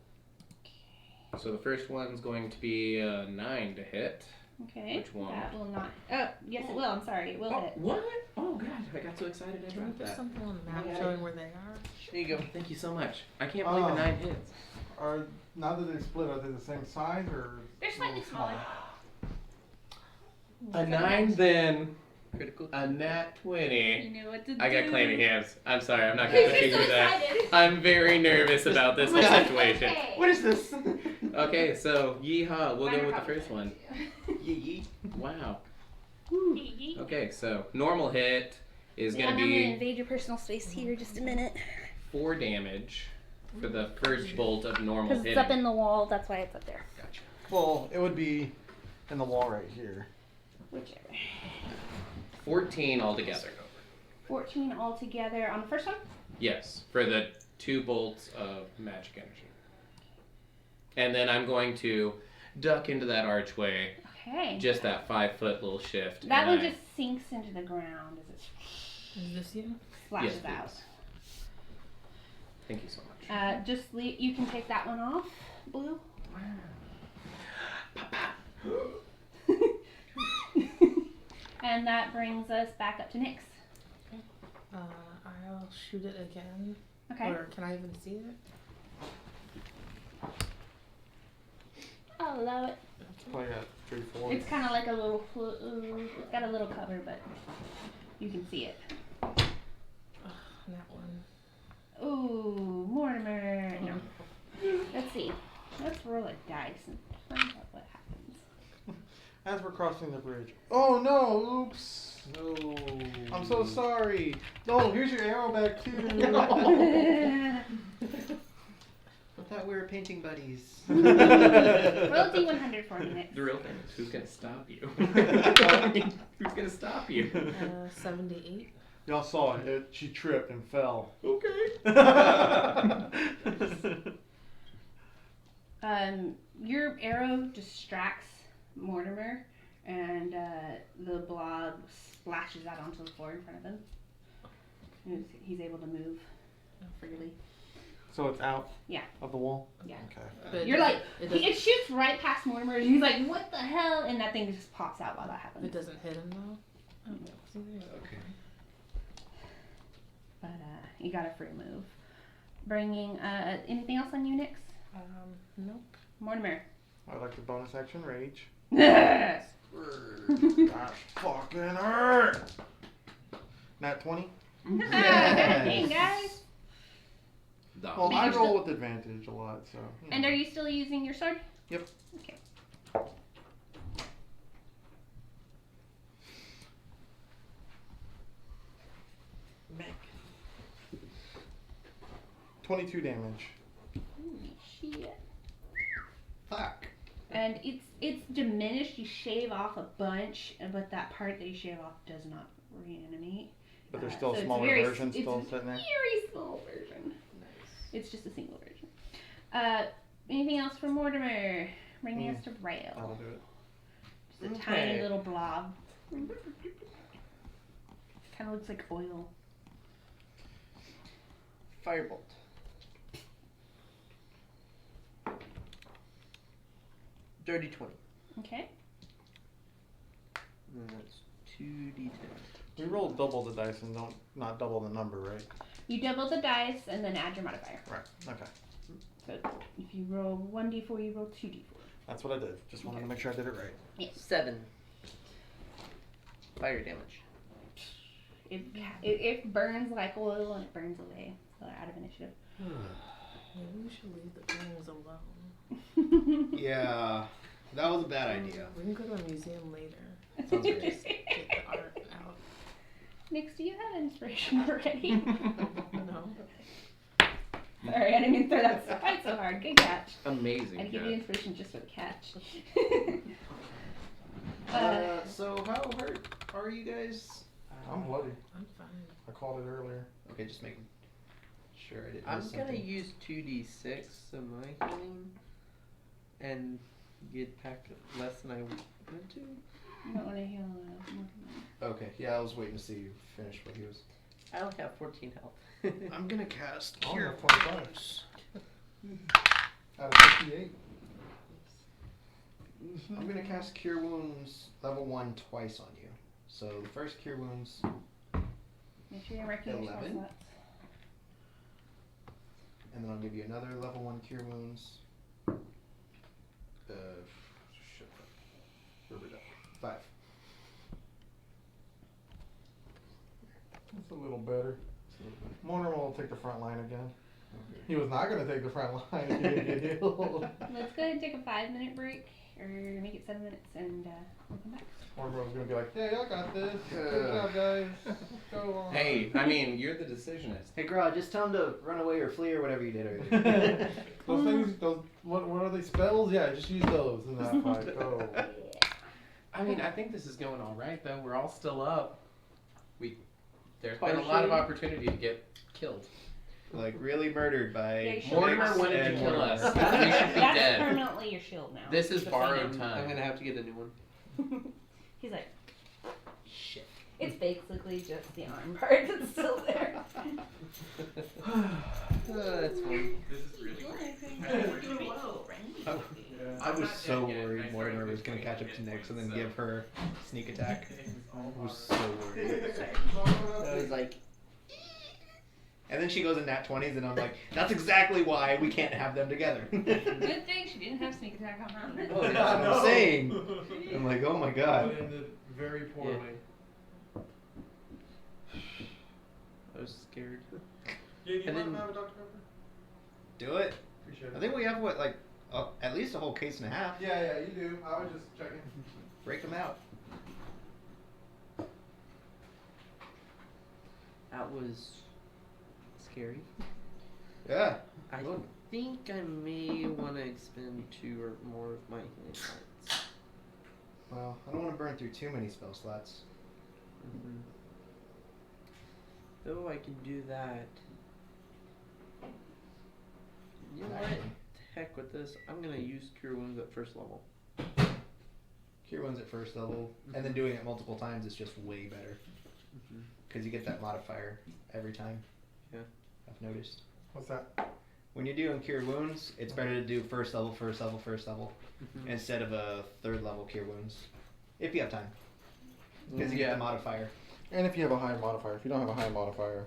So the first one's going to be a 9 to hit. Okay. Which one? That will not. Oh, yes, it will. I'm sorry. It will Oh, hit. what? Oh god, I got so excited I Can we dropped put that. something on the map Yeah. showing where they are? There you go. Thank you so much. I can't believe a 9 hits. Are now that they're split, are they the same size or? They're slightly little smaller. A 9 then, Critical. a nat 20. You know what to I do. got clammy hands. I'm sorry, I'm not You're gonna so do that. excited. I'm very nervous about this whole situation. Okay. What is this? Okay, so yeehaw, we'll go Minor with the problem. first one. Yee. Wow. Yeet. Okay, so normal hit is Yeah, gonna I'm gonna be invade your personal space here just a minute. 4 damage for the first bolt of normal Because hitting. it's up in the wall, that's why it's up there. Gotcha. Well, it would be in the wall right here. Whichever. 14 altogether. 14 altogether on the first one? Yes, for the 2 bolts of magic energy. And then I'm going to duck into that archway. Okay. Just that 5-foot little shift. That and one I- just sinks into the ground as it Is this you? splashes Yes, out. please. Thank you so much. Just leave, you can take that one off, Blue. And that brings us back up to Nyx. I'll shoot it again. Okay. Or can I even see it? I'll allow it. Probably got 3, 4. It's kind of like a little, it's got a little cover, but you can see it. That one. Ooh, Mortimer. No. Let's see. Let's roll a dice and find out what happens. As we're crossing the bridge. Oh no! Oops. No. I'm so sorry. No, here's your arrow back too. I thought we were painting buddies. Roll D100 for a minute. The real thing is, who's gonna stop you? Who's gonna stop you? 78. Y'all saw it. She tripped and fell. Okay. Your arrow distracts Mortimer, and the blob splashes out onto the floor in front of him. He's able to move freely. So it's out. Yeah. Of the wall. Yeah. Okay. But You're like, it it shoots right past Mortimer, and he's like, "What the hell?" And that thing just pops out while that happens. It doesn't hit him though. Oh, see, there you go. Okay. But you got a free move. Bringing anything else on you, Nyx? Nope. Mortimer. I like the bonus action rage. Yes. That fucking hurt. Nat 20. Dang, guys. Well, I roll with advantage a lot, so. You know. And are you still using your sword? Yep. Okay. 22 damage. Holy shit. Fuck. And it's diminished. You shave off a bunch, but that part that you shave off does not reanimate. But there's still so a it's smaller very- version it's still a sitting there. Very small version. Nice. It's just a single version. Anything else for Mortimer? Bringing us to Rail. That'll do it. Just a Okay. tiny little blob. Kind of looks like oil. Firebolt. Dirty 20. Okay. And that's 2d10. We roll double the dice and don't not double the number, right? You double the dice and then add your modifier. Right. Okay. So if you roll 1d4, you roll 2d4. That's what I did. Just wanted to make sure I did it right. Yes. 7 fire damage. It burns like oil and it burns away. So out of initiative. Maybe we should leave the things alone. Yeah, that was a bad idea. We can go to a museum later. Sounds great. Get the art out. Nyx, do you have inspiration already? No. Sorry, I didn't mean to throw that quite so hard. Good catch. Amazing. I'd give job. you inspiration just for the catch. So how hurt are you guys? I'm bloody. I'm fine. I called it earlier. Okay, just making sure I didn't I'm miss gonna something. use 2d6 of my healing and get back less than I wanted to. You don't want to heal Okay, yeah, I was waiting to see you finish what he was. I only have 14 health. I'm gonna cast Oh, Cure yeah, 25. Wounds. Out of 58. I'm gonna cast Cure Wounds level 1 twice on you. So the first Cure Wounds, Make sure you're marking your spell 11? slots. and then I'll give you another level 1 Cure Wounds. Shit. Where we go? 5. That's a little better. Mortimer will take the front line again. He was not going to take the front line if he didn't get healed. Let's go ahead and take a 5-minute break. or make it 7 minutes, and we'll come back. Mortimer's gonna be like, yeah, y'all got this. Good job, guys. Go on. Hey, I mean, you're the decisionist. Hey, girl, just tell him to run away or flee or whatever you did earlier. Those things, what are they, spells? Yeah, just use those in that fight. Go. I mean, I think this is going all right, though. We're all still up. There's been a lot of opportunity to get killed. Like, really murdered by... Yeah, you should. Mortimer wanted to and kill Mortimer. us. That's, We should be that's dead. permanently your shield now. This is Just so borrowed you know. I'm time. gonna have to get a new one. He's like, shit. It's basically just the arm part that's still there. That's fun. This is really I was so worried Mortimer was going to catch up to Nyx and then give her sneak attack. I was so worried. I was like... And then she goes in nat 20s and I'm like, that's exactly why we can't have them together. Good thing she didn't have sneak attack on that. Oh, that's what I'm saying. I'm like, oh my god. It ended very poorly. I was scared. Yeah, And then- have a Dr. Pepper? Do it. Appreciate it. I think we have, what, like, at least a whole case and a half. Yeah, you do. I was just checking. Break them out. That was scary. Yeah. I think I may want to expend 2 or more of my healing cards. Well, I don't want to burn through too many spell slots. Mm-hmm. Though I can do that. You know what? Actually, Heck with this. I'm gonna use Cure Wounds at first level. Cure Wounds at first level, and then doing it multiple times is just way better. Because you get that modifier every time. Yeah. I've noticed. What's that? When you're doing Cure Wounds, it's better to do first level, instead of a 3rd level Cure Wounds. If you have time. Because you get the modifier. And if you have a high modifier. If you don't have a high modifier,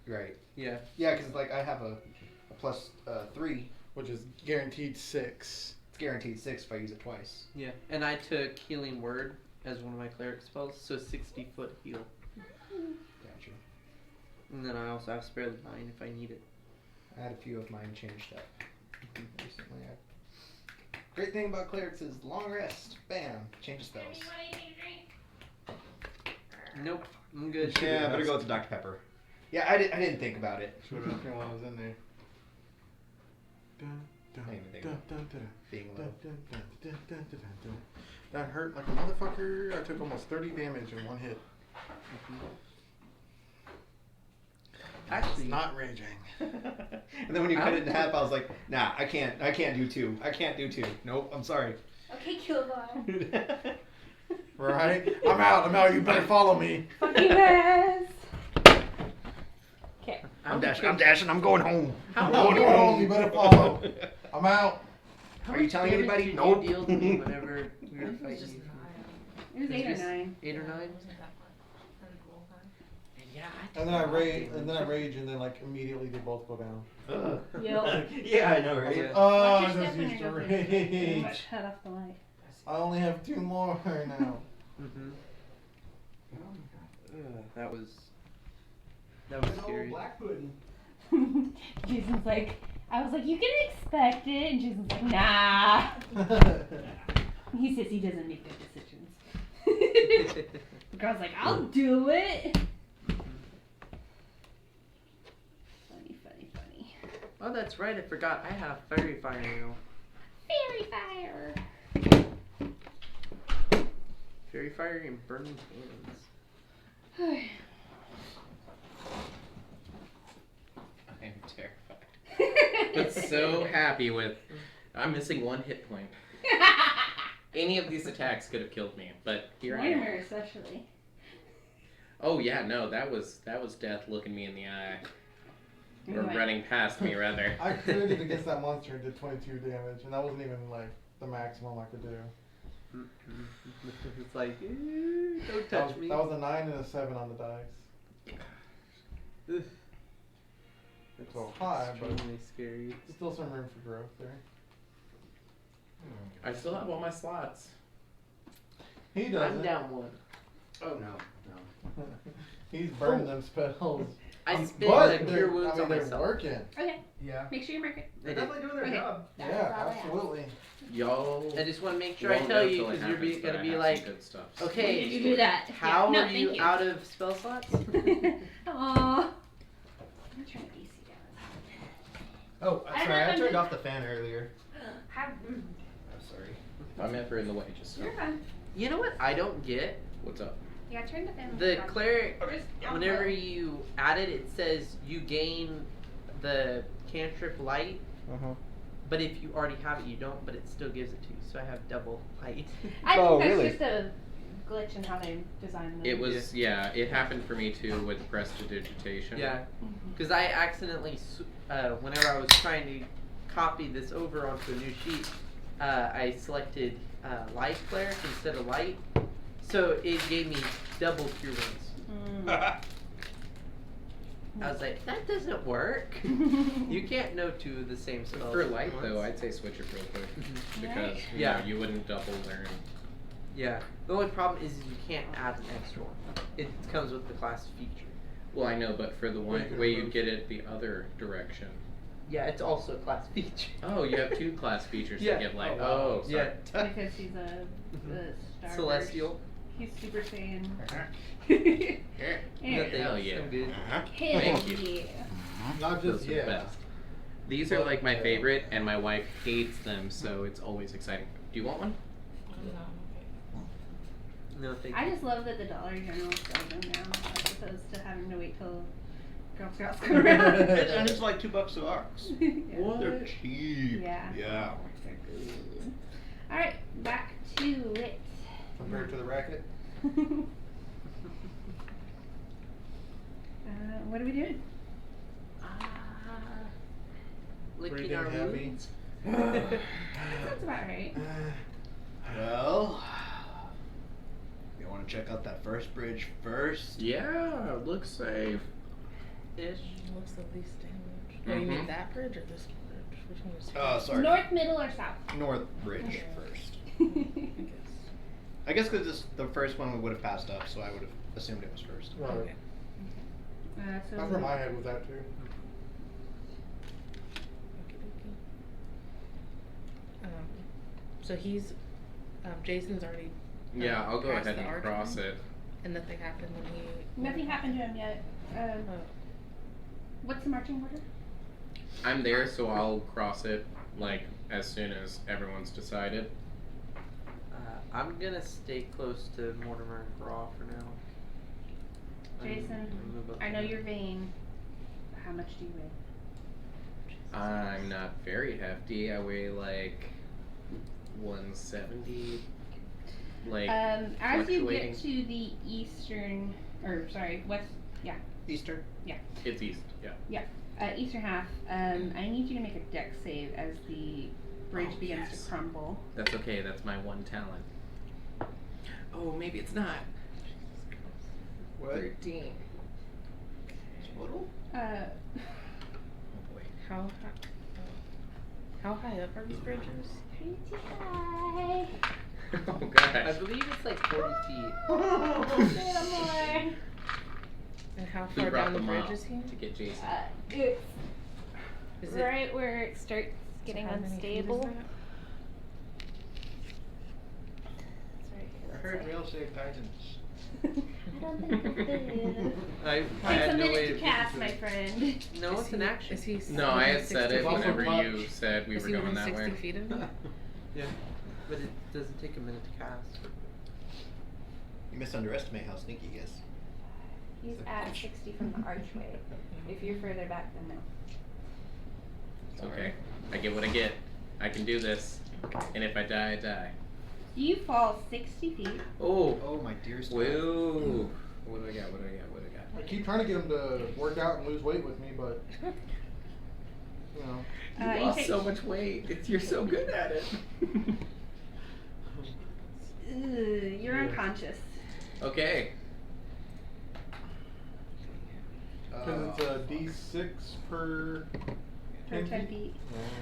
Right. Yeah. Yeah, because like I have a plus 3. which is guaranteed 6. It's guaranteed 6 if I use it twice. Yeah. And I took Healing Word as one of my cleric spells, so 60-foot heal. Gotcha. And then I also have Spare the Dying if I need it. I had a few of mine changed up recently. Great thing about clerics is long rest. Bam. Change of spells. Nope. I'm good. Yeah, better go with the Dr. Pepper. Yeah, I didn't think about it. Should have been when I was in there. I didn't even think about being low. That hurt like a motherfucker. I took almost 30 damage in one hit. Actually, It's not raging. And then when you cut it in half, I was like, nah, I can't do 2. I can't do 2. Nope, I'm sorry. Okay, Killbar. Right? I'm out. You better follow me. Fuck you guys. Okay. I'm dashing, I'm going home. How I'm much going home. You better follow. I'm out. Are you telling damage anybody? did Nope. you deal to me whenever we were It was fighting just you? 9. It was 8 or 9. 8 or 9? It wasn't that much. And the whole time. Yeah. And then I rage, and then like immediately they both go down. Yep. Yeah, I know, I was right? like, oh, I Watch your just step when used to you're going through. rage. Cut off the light. I only have 2 more now. Mm-hmm. That was scary. black pudding. Jason's like, I was like, you can expect it. And Jason's like, nah. He says he doesn't make good decisions. The girl's like, I'll do it. Funny. Oh, that's right. I forgot. I have Fairy Fire now. Fairy fire. Fairy Fire and Burning Hands. I'm terrified. But so happy with. I'm missing 1 hit point. Any of these attacks could have killed me, but here I Mortimer am. especially. Oh yeah, no, that was death looking me in the eye, or Anyway. running past me rather. I critted against that monster and did 22 damage, and that wasn't even like the maximum I could do. It's like, don't That touch was, me. that was a 9 and a 7 on the dice. Ugh. So high, but Extremely scary. still some room for growth there. I still have all my slots. He I'm doesn't. down 1. Oh no. He's burning them spells. I spit But the they're, cure wounds on they're myself. working. Okay, Yeah. make sure you mark it. They're definitely doing their Okay. job. That's Yeah, all I ask. absolutely. Y'all. I just want to make sure I won't tell know you till it because you're happens, but gonna I be have some like, good stuff. When okay, did you do that? how Yeah. No, are thank you you. out of spell slots? Aww. I'm gonna turn the AC down. Oh, I sorry, I haven't turned been- off the fan earlier. Mm. I'm sorry. I'm ever in the way, just You're fine. You know what I don't get? what's up? Yeah, turn the fan. The on. cleric, Just down whenever low. you add it, it says you gain the cantrip light. Uh-huh. But if you already have it, you don't. But it still gives it to you. So I have double light. I think Oh, that's really? just a glitch in how they designed them. It was it happened for me too with prestidigitation. Yeah, Mm-hmm. because I accidentally, whenever I was trying to copy this over onto a new sheet, I selected light cleric instead of light, so it gave me double cure wounds. Mm. I was like, that doesn't work. You can't know two of the same spells. For at light once. though, I'd say switch it real quick because you Yeah. know, you wouldn't double learn. Yeah. The only problem is you can't add an extra one. It comes with the class feature. Well, I know, but for the Well, you one could way you remove- get it the other direction. Yeah, it's also a class feature. Oh, you have two class features Yeah. to give light. Oh, wow. Oh, sorry. Yeah. Because he's a star Celestial. He's Super Saiyan. Nothing Hell else. yeah. I'm good. Hell Thank you. yeah. Not Those just are the yeah. best. These are like my favorite, and my wife hates them, so it's always exciting. Do you want one? No, thank I you. just love that the Dollar General sells them now, as opposed to having to wait till Girl Scouts come around. And it's like $2 a box. Yeah. They're cheap. Yeah. Yeah. They're good. All right, back to it. Compared to the racket. What are we doing? Licking Breathing our heavy. wounds. That's about right. Well, you want to check out that first bridge first? Yeah, looks safe. Ish. What's the least damage? Oh, you Mhm. mean that bridge or this bridge? Which one is? Oh, sorry. North, middle, or south? North Bridge first. I guess. I guess because this the first one we would have passed up, so I would have assumed it was first. Right. Okay. So That's where my head was at too. Okey-dokey. So he's, Jason's already. Yeah, I'll go passed ahead the and arch cross line, it. And nothing happened when he. Nothing happened to him yet. Oh. What's the marching order? I'm there, so I'll cross it like as soon as everyone's decided. I'm gonna stay close to Mortimer and Graw for now. Jason, Move up I know to- you're vain. How much do you weigh? I'm not very hefty. I weigh like 170. Like As you get fluctuating. to the eastern, or sorry, west, Eastern. It's east. Yeah. eastern half, I need you to make a dex save as the bridge Oh, begins yes. to crumble. That's okay. That's my one talent. Oh, maybe it's not. What? 13. Total? Uh, Oh boy. How high up are these bridges? pretty high. Oh I gosh. believe it's like 40 feet. Little more. And how We far brought down the them bridge out is he? to get Jason. It's Is it right where it starts getting how many feet is unstable. that? It's right here. I heard real estate guidance. I don't think it's good. I Takes had a no way minute to of cast, getting my to it. friend. No, Is it's an he- action. Is he? No, I had within said 60 it Also whenever punch. you said we Is were he going within that 60 way. feet of me? Yeah, but it doesn't take a minute to cast. You misunderestimate how sneaky he is. He's at 60 from the archway. If you're further back, then no. It's okay. I get what I get. I can do this. And if I die, I die. You fall 60 feet. Oh. Oh my dearest. Whoa. What do I got? What do I got? What do I got? I keep trying to get him to work out and lose weight with me, but you know. You You lost take- so much weight. You're so good at it. You're unconscious. Okay. Because it's a D6 per. For 10 feet.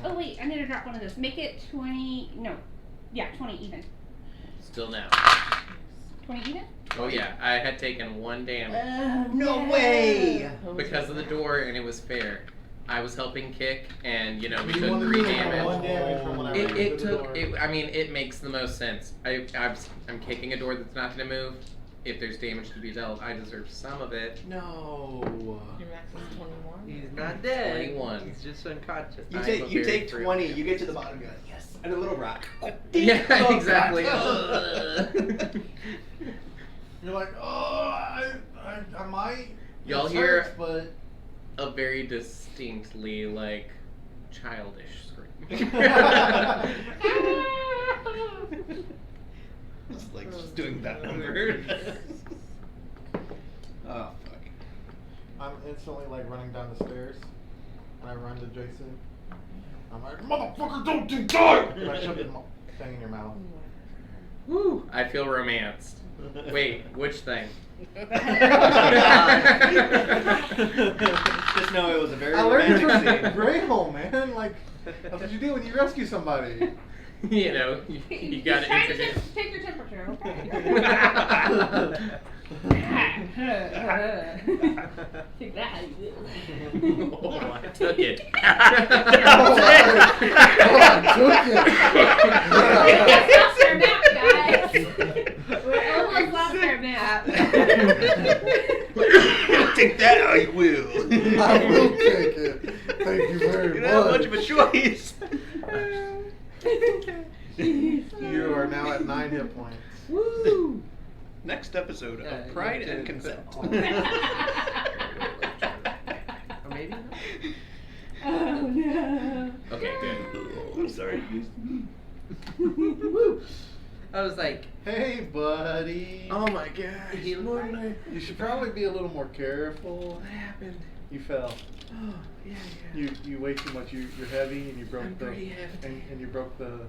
Oh wait, I need to drop one of those. Make it 20. No. Yeah, 20 even. Still now. 20 even? Oh yeah, I had taken 1 damage No way! because of the door, and it was fair. I was helping kick, and we You took wanted 3 to do damage. 1 damage from when I ran It into the took. door. It makes the most sense. I'm kicking a door that's not going to move. If there's damage to be dealt, I deserve some of it. No. Your max is 21. He's not dead. 21. He's just unconscious. You I'm take a you very take frail 20. man. You get to the bottom. You're like yes, and a little rock. Yeah, Oh, exactly. God. You're like, oh, I might. Y'all This hear- hurts, but A very distinctly childish scream. It's like just doing that number. Oh fuck. I'm instantly running down the stairs, and I run to Jason. I'm like, motherfucker, don't you die! And I shove the thing in your mouth. Woo! I feel romanced. Wait, which thing? Just know it was a very I learned romantic from scene. Greyhole, man. That's what you do when you rescue somebody. You got He's trying to to take your temperature, okay? Take that how you do. Oh, I took it. We almost lost our map, guys. We're almost lost our map. Take that how you will. I will take it. Thank you very You much. don't have much of a choice. You are now at 9 hit points. Woo! Next episode Yeah, of Pride you and did. Consent. Or maybe not. Oh no. Okay, good. I'm sorry. I was like, Hey, buddy. Oh my gosh. he looked like. You should probably be a little more careful. What happened? You fell. Oh, yeah. You weigh too much. You're heavy, and you broke I'm the pretty heavy. and you broke the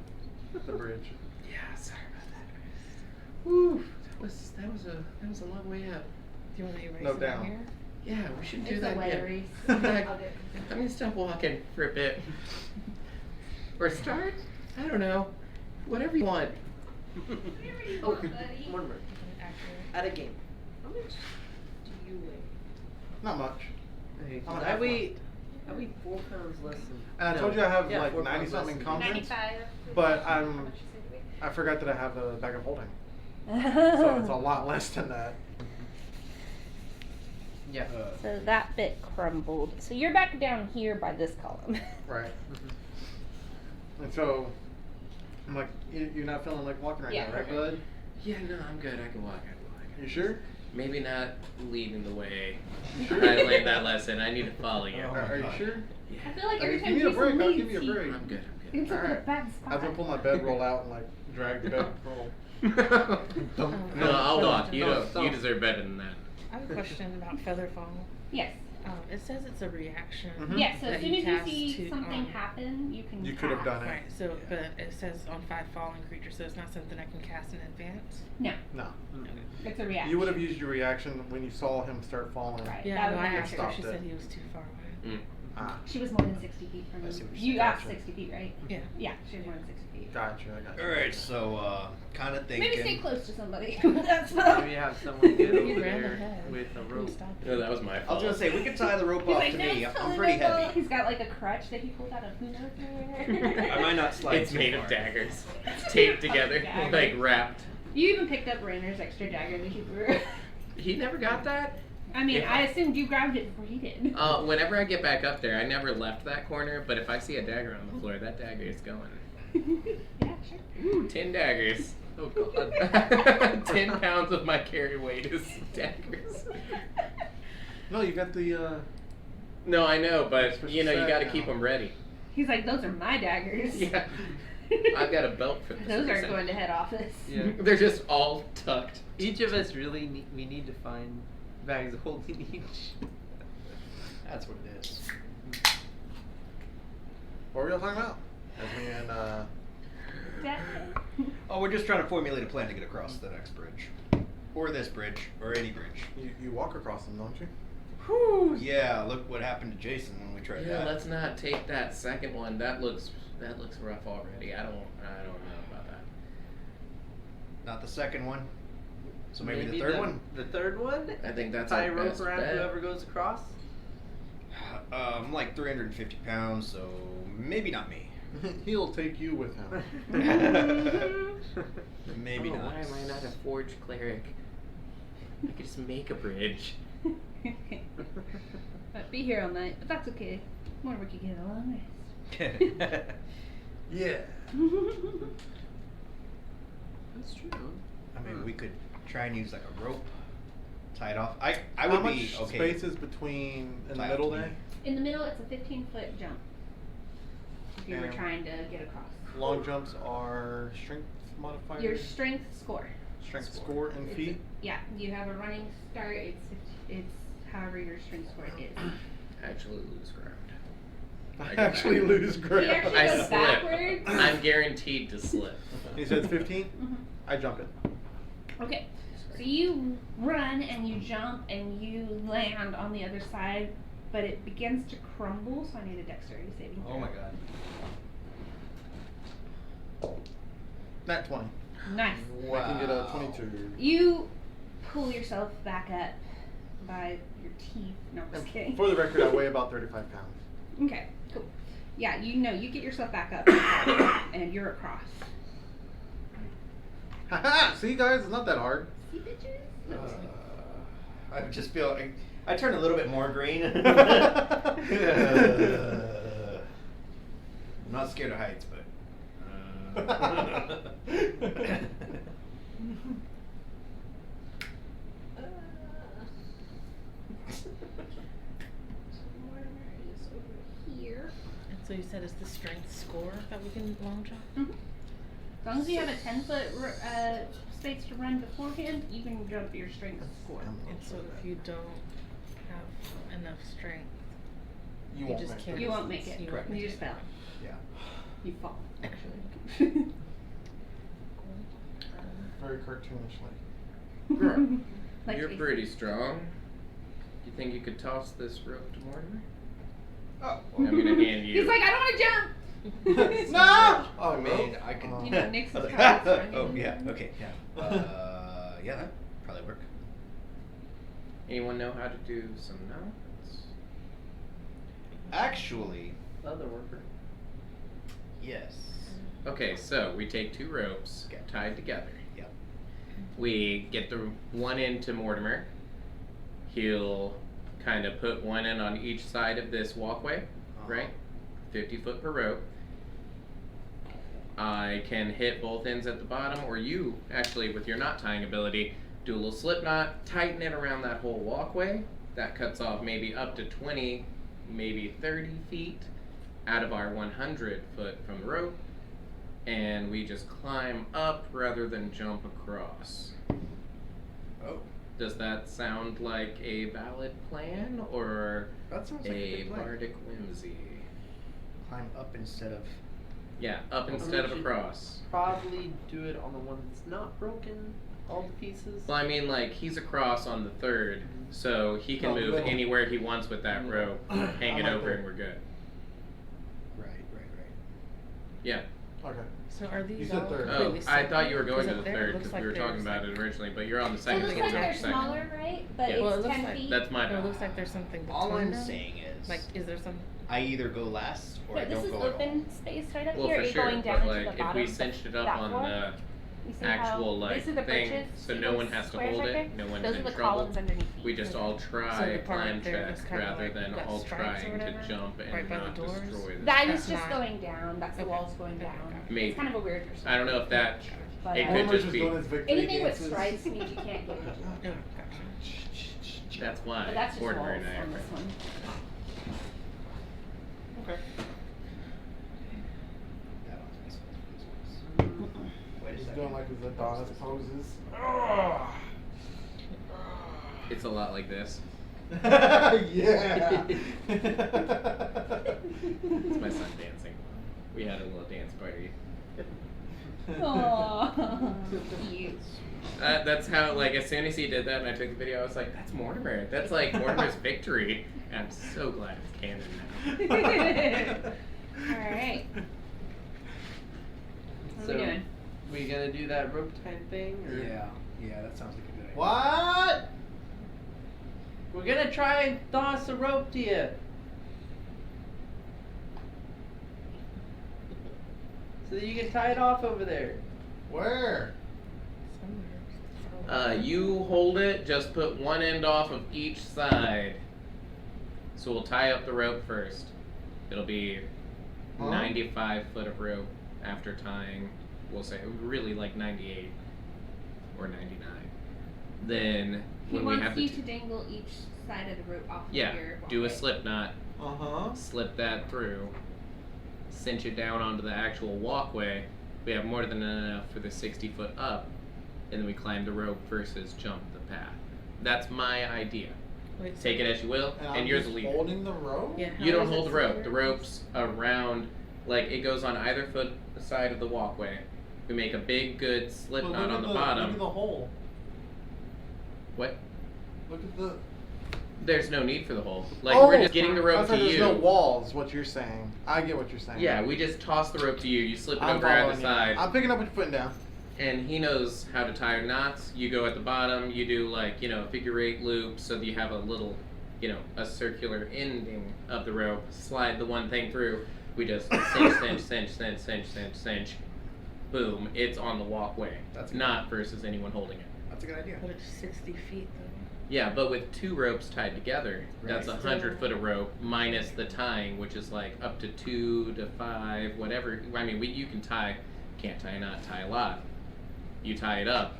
bridge. Yeah, sorry about that. Woo! That was a long way up. Do you want to erase No, it down. on here? Yeah, we should do It's that a way again. race. I'm back. I'll do it. I'm gonna stop walking for a bit. Or start? I don't know. Whatever you want. Whatever you want, buddy. One more. Accurate. At a game. How much do you weigh? Not much. Okay, I'm 'cause an I F1. weigh 4 pounds less than. And I no, told you I have yeah, 4 90 pounds less something than confidence. 95. But How I'm- much you say to me? I forgot that I have a bag of holding, so it's a lot less than that. Yeah. So that bit crumbled. So you're back down here by this column. Right. And so I'm like, you're not feeling like walking right Yeah, now, right, right. bud? Yeah, no, I'm good. I can walk. You sure? Maybe not leading the way. Sure. I learned that lesson. I need to follow you. Are you sure? Yeah. I feel like Okay, every give time me a Jason break. I'll leaves, give you a he break. I'm good. ends up in a Alright. bad I was spot. gonna pull my bedroll out and drag the bedroll. I'm good. No, I'll walk. You No, don't. You stop. deserve better than that. I have a question about Featherfall. Yes. It says it's a reaction. Mhm. Yes. So that as soon as you cast see to, something happen, you can. You could have cast. done it. Right, so, but it says on 5 fallen creatures, so it's not something I can cast in advance? No, No. it's a reaction. You would have used your reaction when you saw him start falling. Right. Yeah, that no, would I be your asked her, stopped she it. said he was too far away. Ah, She was more than 60 feet from I you. see what You you're asked saying. 60 feet, right? Yeah. Yeah, she was more than 60 feet. gotcha. I got you. Alright, so kind of thinking. Maybe stay close to somebody. That's fine. Maybe have someone get He over ran there ahead. with a Couldn't rope. stop No, it. that was my I was fault. gonna say we could tie the rope He's off like, to no, me. it's I'm totally pretty no go. heavy. He's got like a crutch that he pulled out of who knows where. I might not slide. It's too made far. of daggers, taped together, Daggers. like wrapped. You even picked up Rainer's extra dagger that he threw. He never got that. I mean, If I assumed you grabbed it before he did. Whenever I get back up there, I never left that corner. But if I see a dagger on the floor, that dagger is going. Yeah, sure. Ooh, 10 daggers. Oh god. 10 pounds of my carry weight is daggers. No, you got the. No, I know, but That's what you she know, you said got to now. keep them ready. He's like, those are my daggers. Yeah. I've got a belt for this. Those aren't reason. going to head office. Yeah. They're just all tucked. Each of us really need to find bags holding each. That's what it is. What were y'all talking about? That's me and. Oh, we're just trying to formulate a plan to get across the next bridge, or this bridge, or any bridge. You walk across them, don't you? Whew. Yeah, look what happened to Jason when we tried Yeah, that. let's not take that second one. That looks rough already. I don't know about that. Not the second one. So maybe the third one. The third one. I think that's Tie our rope best around bet. whoever goes across. I'm like 350 pounds, so maybe not me. He'll take you with him. Maybe Oh, not. Why am I not a forge cleric? I could just make a bridge. But be here all night, but that's okay. Mortimer can get a long rest. Yeah. That's true. I mean, we could try and use like a rope, tie it off. I How would much be okay. space is between in the Tie middle off to there? me. In the middle, it's a 15-foot jump. If you were And trying to get across. Long jumps are strength modifiers. Your strength score. strength score in It's feet. Yeah, you have a running start. It's however your strength score is. Actually lose ground. I actually lose ground. He actually I goes slip. backwards. I'm guaranteed to slip. He says 15. Mhm. I jump it. Okay, so you run and you jump and you land on the other side, but it begins to crumble. So I need a dexterity saving throw. Oh my god. Nat 20. Nice. I can get a 22. You pull yourself back up by your teeth. No, I'm just kidding. For the record, I weigh about 35 pounds. Okay, cool. Yeah, you get yourself back up and you're across. Haha! See, guys, it's not that hard. See, bitches? I just feel I turn a little bit more green. I'm not scared of heights, but. Here. And so you said it's the strength score that we can long jump? Mm-hmm. As long as you have a 10-foot space to run beforehand, you can jump your strength score. And so if you don't have enough strength, You you won't just make can't. You won't make it. You Correct. won't You make just it. fell. Yeah. You fall, actually. Very cartoonish Like You're face. pretty strong. Do you think you could toss this rope to Mortimer? Oh. I'm gonna hand you. He's like, I don't want to jump. like. No! I mean, I can. Oh. You know, Nick's I was is like, kinda strong, oh isn't yeah. he? Okay. Yeah. Yeah, that probably work. Anyone know how to do some knots? Actually, Leather worker. yes. Okay, so we take two ropes Okay. tied together. Yep. We get the one end to Mortimer. He'll kind of put one end on each side of this walkway, Uh-huh. right? 50 foot per rope. I can hit both ends at the bottom, or you, actually, with your knot tying ability, do a little slip knot, tighten it around that whole walkway. That cuts off maybe up to 20, maybe 30 feet out of our 100 foot from the rope. And we just climb up rather than jump across. Oh, Does that sound like a valid plan or that sounds like a a good plan. bardic whimsy? Climb up instead of. Yeah, up instead of across. Probably do it on the one that's not broken. All the pieces. Well, I mean, like, he's across on the third, so he can Oh, move no. anywhere he wants with that rope, hang it I like over, that. and we're good. Right. Yeah. Okay. So are these You said all third. Oh, completely I thought you were separate? going to 'Cause the up there it third looks because like we were talking there's, about like- it originally, but you're on the So it second. looks so like we're on they're the second. smaller, right? But Yeah. it's Well, it looks 10 like- feet. That's my But it bad. looks like there's something between All I'm them. saying is, Like, is there some? I either go last or I But this don't is go at all. open space right up Well, here. for You're sure, going down but into like, the if bottom. we cinched it up that on floor. the You see actual, how like, these are the thing, bridges, so see no those one has to squares hold right it, there? no one's Those in are the trouble. columns underneath. We just all So try the part climb there check is kinda rather like than got all stripes or trying to whatever, jump and right by the not doors? destroy the That is That's just not- going down. That's the Okay. walls going Okay, down. got it. Maybe. It's kind of a weird perspective. I don't know if that. But, it could Mortimer's just just be. doing his victory anything with dances. stripes means you can't get into it. Oh, gotcha. That's why But that's just walls Mortimer and I on are this one. Okay. That one's nice. Wait a He's second. doing like his Adonis poses. It's a lot like this. Yeah. It's my son dancing. We had a little dance party. Aww. Cute. That's how, like, as soon as he did that and I took the video, I was like, that's Mortimer. That's like Mortimer's victory. And I'm so glad it's canon now. Alright. What are So, we doing? we gonna do that rope type thing? Or? Yeah, that sounds like a good What? We're gonna try and toss a rope to you. So that you can tie it off over there. Where? You hold it, just put one end off of each side. So we'll tie up the rope first. It'll be 95 foot of rope after tying, we'll say, really like 98 or 99. Then He when we wants have you the to dangle each side of the rope off yeah, of your do a walkway. slip knot, Uh-huh. slip that through, cinch it down onto the actual walkway. We have more than enough for the 60 foot up, and then we climb the rope versus jump the path. That's my idea. Wait, so- Take it as you will, And, and I'm you're just the leader. holding the rope? Yeah. You how don't is hold it the rope. so The weird? rope's around, like it goes on either foot side of the walkway. We make a big, good slip But knot look on at the Look bottom. at the hole. What? Look at the. There's no need for the hole. Like Oh, we're just getting the rope I thought to there's you. no walls. What you're saying? I get what you're saying. Yeah, we just toss the rope to you. You slip it I'm over at the following you. side, I'm picking up what you're putting down. and he knows how to tie knots. You go at the bottom. You do like a figure 8 loop, so that you have a little, a circular ending of the rope. Slide the one thing through. We just cinch. Boom! It's on the walkway. That's not versus anyone holding it. That's a good idea. But it's 60 feet though. Yeah, but with 2 ropes tied together, that's Right. 100 foot of rope minus the tying, which is like up to 2 to 5, whatever. I mean, you can tie, can't tie a knot, tie a lot. You tie it up,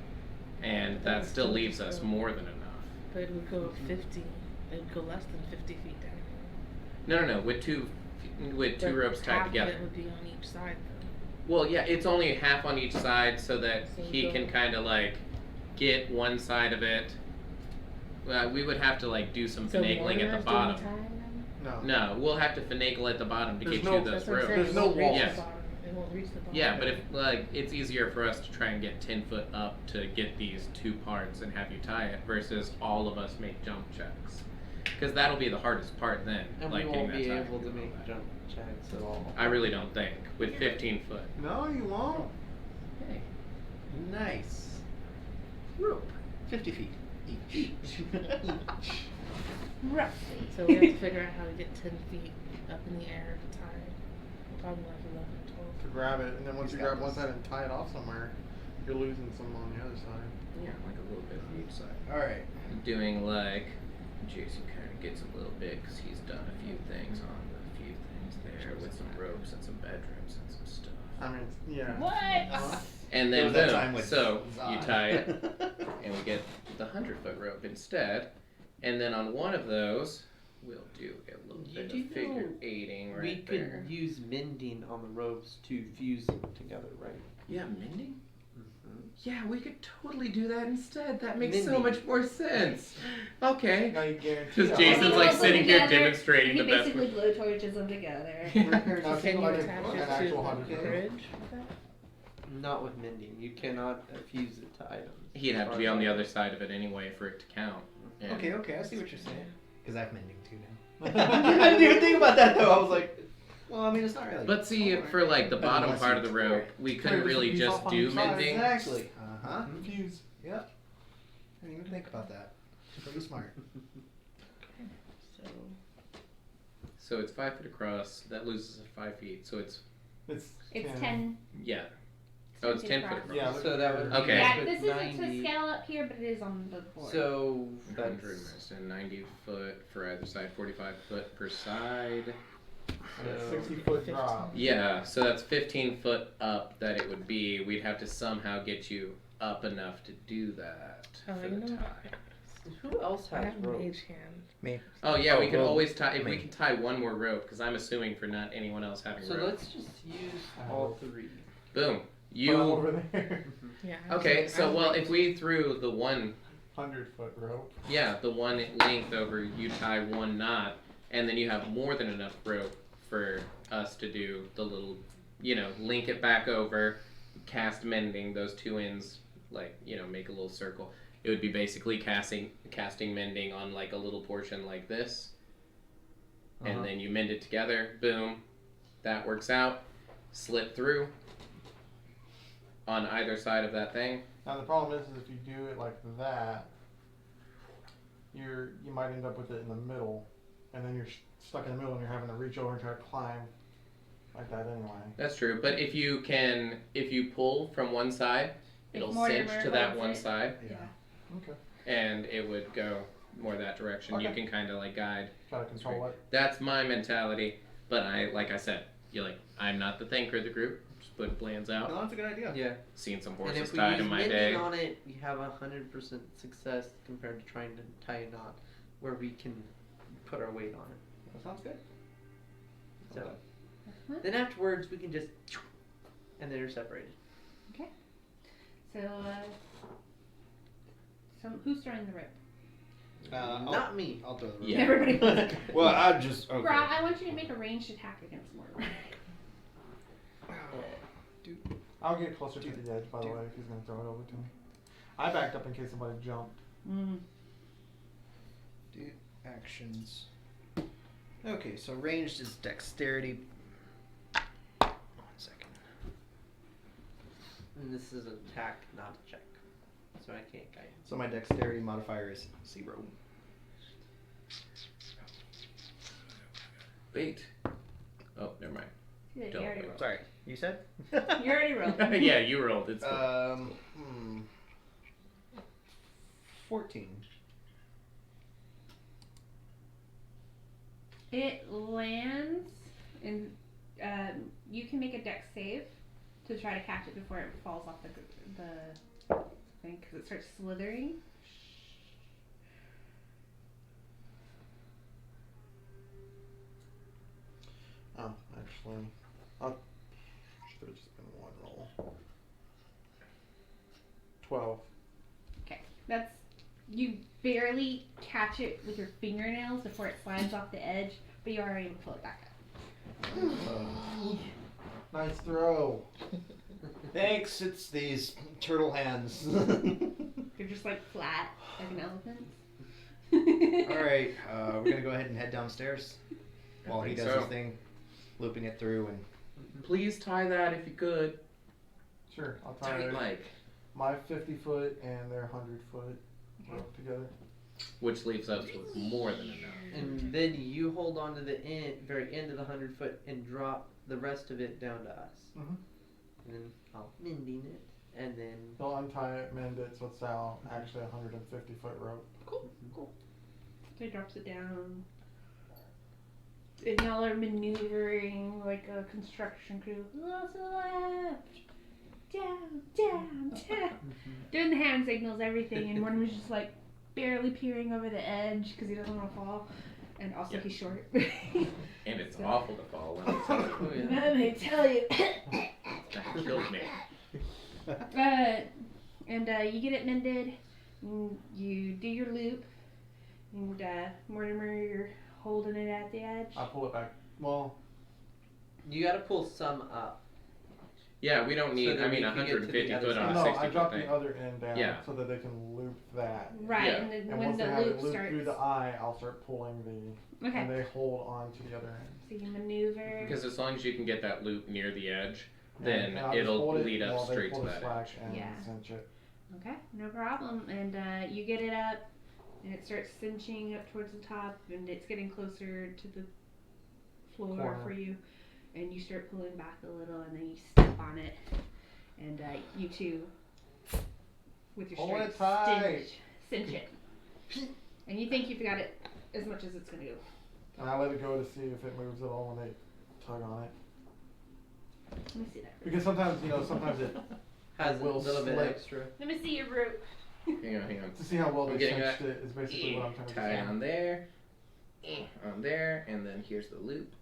and that still leaves us more than enough. But it would go 50. It would go less than 50 feet down. No, with two But ropes tied half together. Of it would be on each side though. Well, yeah, it's only half on each side, so that So he go- can kind of like get one side of it. We would have to like do some finagling at the bottom. No. No, we'll have to finagle at the bottom to There's get no- you That's those what I'm ropes. saying. There's It no won't reach walls. Yes. the bottom. It won't reach the bottom. Yeah, but if it's easier for us to try and get 10 foot up to get these 2 parts and have you tie it versus all of us make jump checks, because that'll be the hardest part then. And like we getting won't that be tie able to and all make that. jump checks at all. I really don't think with 15 foot. No, you won't. Hey, Nice. rope. 50 feet each. Roughly. So we have to figure out how to get 10 feet up in the air to tie it. We're probably like 11, 12. To grab it, and then once you Who's got grab one this? side and tie it off somewhere, you're losing some on the other side. Yeah, like a little bit on each side. Alright. Doing like Jason kind of gets a little bit because he's done a few things on a few things there with some ropes and some bedrooms and some stuff. I mean, yeah. What? And There then was that boom, time with so you Zod. tie it, and we get the 100 foot rope instead. And then on one of those, we'll do a little You bit do of figure know eighting We right could there. use mending on the ropes to fuse them together, right? Yeah, mending? Yeah, we could totally do that instead. That makes so Mending. much more sense. Okay. Now you guarantee. Because that. Jason's He like holds them sitting here together, demonstrating He the best. basically blow torches them together. Now Can think you like attach an it to actual the 100 foot. bridge with that? Not with mending. You cannot fuse it to items. He'd have to be on the other side of it anyway for it to count. And Okay, I see what you're saying. Because I have mending too now. I didn't even think about that though. I was like, well, I mean, it's not really. But see, for like the bottom Unless part you of the tear rope, it. we couldn't Tear really the piece just off on do each side. mending. Exactly. Uh huh. Fuse. Yep. I didn't even think about that. Pretty smart. So So it's 5 foot across. That loses at 5 feet. So it's It's It's 10. yeah. Oh, it's 10 foot across. across. Yeah, look So at that your- would Okay. Yeah, But this isn't 90. to scale up here, but it is on the board. So 100 that's and 90 foot for either side, 45 foot per side. so 60 foot drop. Yeah, so that's 15 foot up that it would be. We'd have to somehow get you up enough to do that Oh, for you the know tie. what? Who else I has have a ropes? mage hand. Oh yeah, we Oh, could well, always tie. If we me. can tie one more rope, because I'm assuming for not anyone else having So rope. let's just use all three. Boom. Put 'em You over there. Yeah. I okay? have So some- well, if we threw the one, 100-foot rope. yeah, the one length over, you tie one knot, and then you have more than enough rope for us to do the little, link it back over, cast mending those 2 ends, like make a little circle. It would be basically casting mending on like a little portion like this, and then you mend it together. Boom, that works out. Slip through. on either side of that thing. Now the problem is if you do it like that, you might end up with it in the middle, and then you're stuck in the middle and you're having to reach over and try to climb like that anyway. That's true, but if you pull from one side, it'll cinch to that one side, Yeah. Okay. and it would go more that direction. You Okay. can kind of like guide. Try to control it. That's my mentality, but like I said, I'm not the thinker of the group. Just put plans out. No, that's a good idea. Yeah. Seen some And horses if we tied use in my mending day. on it, you have 100% success compared to trying to tie a knot where we can put our weight on it. That sounds good. So Uh-huh. then afterwards we can just and then you're separated. So, who's throwing the rope? Not me. I'll throw the rope. Yeah. Everybody wants it. Well, I just okay. Gra, I want you to make a ranged attack against Mortimer. I'll get closer to the edge, by the way, if he's gonna throw it over to me. I backed up in case somebody jumped. Mm. Do actions. Okay, so ranged is dexterity. 1 second. And this is an attack, not a check. So I can't guide. So my dexterity modifier is 0. Wait. Oh, never mind. You Don't already wait. rolled. Sorry, you said? You already rolled. Yeah, you rolled. It's cool. 14. It lands, and you can make a dex save to try to catch it before it falls off the thing, because it starts slithering. Oh, actually, should have just been one roll. 12. Okay, that's you barely catch it with your fingernails before it slides off the edge, but you are able to pull it back up. Nice throw. Thanks, it's these turtle hands. You're just like flat like an elephant. Alright, we're gonna go ahead and head downstairs while he think does so. his thing, looping it through and Please tie that if you could. Sure, I'll Tie tie it like. my 50 foot and their 100 foot rope together. Which leaves us with more than enough. And then you hold on to the very end of the 100-foot and drop the rest of it down to us. Mhm. And then I'll mending it, and then They'll untie it, mend it, so it's now actually a 150 foot rope. So he drops it down. And y'all are maneuvering like a construction crew. Go to the left. Down, down, down. Doing the hand signals, everything. And Mortimer's just like barely peering over the edge because he doesn't want to fall. And also Yeah. he's short. And it's awful to fall when it's oh yeah. Let me tell you. that killed me. And you get it mended. And you do your loop. And Mortimer, you're holding it at the edge. I pull it back. Well, You got to pull some up. Yeah, we don't need. that I mean, we can get to 150 the other foot on a no, 60 I foot drop thing. the other end down Yeah. so that they can loop that. Right, Yeah. and then And when once the they have loop it looped starts. through the eye, I'll start pulling the, Okay. and they hold on to the other end. So you maneuver. Because as long as you can get that loop near the edge, And- then and I'll just it'll hold it lead up while they straight pull to the that slack and Yeah. cinch it. Okay, no problem. And you get it up, and it starts cinching up towards the top, and it's getting closer to the floor Corner. for you. And you start pulling back a little, and then you step on it, and you two, with your Hold it strength, tight. cinch it. And you think you've got it as much as it's gonna go. And I let it go to see if it moves at all when they tug on it. Let me see that. Because sometimes, sometimes it, Has a Will little bit slip. extra. Let me see your rope. Hang on. to see how well I'm they getting cinched that. it is basically what I'm trying to Tie say. on there, on there, and then here's the loop.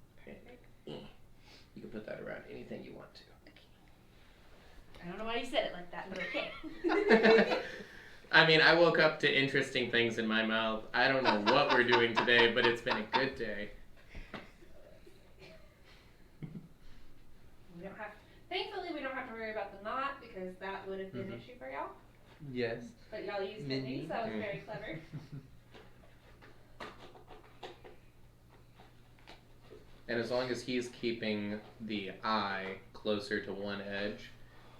You can put that around anything you want to. I don't know why you said it like that, but okay. I mean, I woke up to interesting things in my mouth. I don't know what we're doing today, but it's been a good day. We don't have. Thankfully, we don't have to worry about the knot because that would have been an issue for y'all. Yes. But y'all used Mindy. mending, so that was very clever. And as long as he's keeping the eye closer to one edge,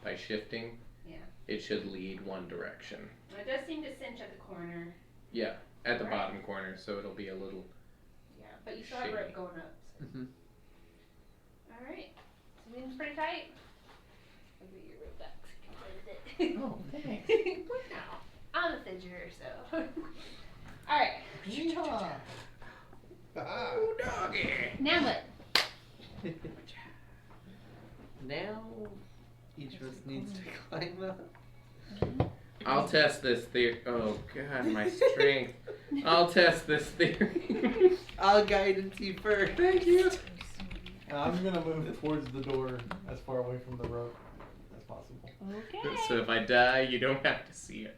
by shifting, Yeah. it should lead one direction. It does seem to cinch at the corner. Yeah, at the Right. bottom corner, so it'll be a little. Yeah, but you still have rope going up. So. Mm-hmm. All right. So it's pretty tight. I'll get your rope back. Oh, thanks. What now? I'm a fidgeter, so. All right. Oh, doggy. Now what? Now, each of us needs to climb up. I'll test this theory. Oh God, my strength. I'll test this theory. I'll guidance you first. Thank you. I'm gonna move towards the door as far away from the rope as possible. Okay. So if I die, you don't have to see it.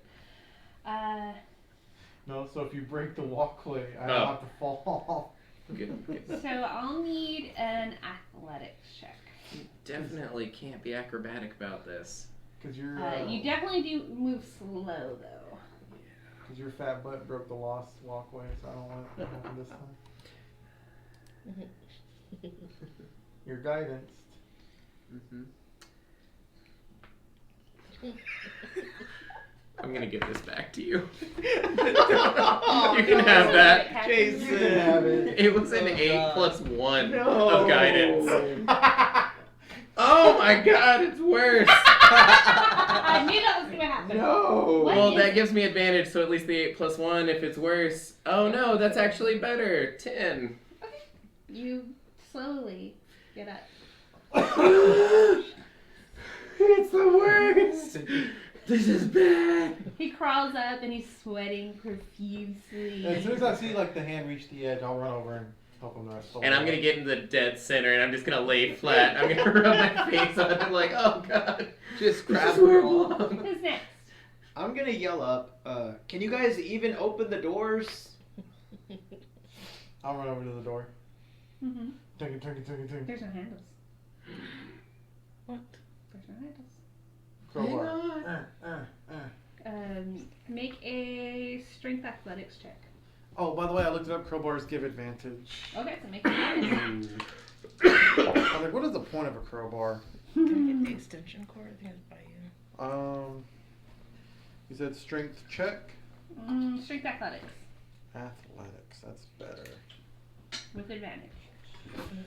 No, so if you break the walkway, I Oh. don't have to fall. Good, good. So I'll need an athletics check. You definitely can't be acrobatic about this. Cause your You definitely do move slow though. cause your fat butt broke the lost walkway, so I don't want it to happen this time. Your guidance. Mm-hmm. I'm gonna give this back to you. You can have that. You can have it. It was an Oh, 8 God. plus 1 No. of guidance. Oh my God, it's worse. I knew that was gonna happen. No. What Well, is- that gives me advantage, so at least the 8 plus 1. If it's worse, oh no, that's actually better. 10. You slowly get up. It's the worst. This is bad. He crawls up and he's sweating profusely. As soon as I see like the hand reach the edge, I'll run over and help him the rest of the And I'm way. gonna get in the dead center, and I'm just gonna lay flat. I'm gonna rub my face on it, like, oh God, Just this grab is where her it along. belongs. Who's next? I'm gonna yell up. Can you guys even open the doors? I'll run over to the door. Mm-hmm. Ting, ting, ting, ting. There's no handles. What? There's no handles. Crowbar. Make a strength athletics check. Oh, by the way, I looked it up. Crowbars give advantage. Okay, so make it advantage. I was like, what is the point of a crowbar? Can I get the extension cord? I think it's by you. You said strength check. Strength athletics Athletics. That's better. with advantage.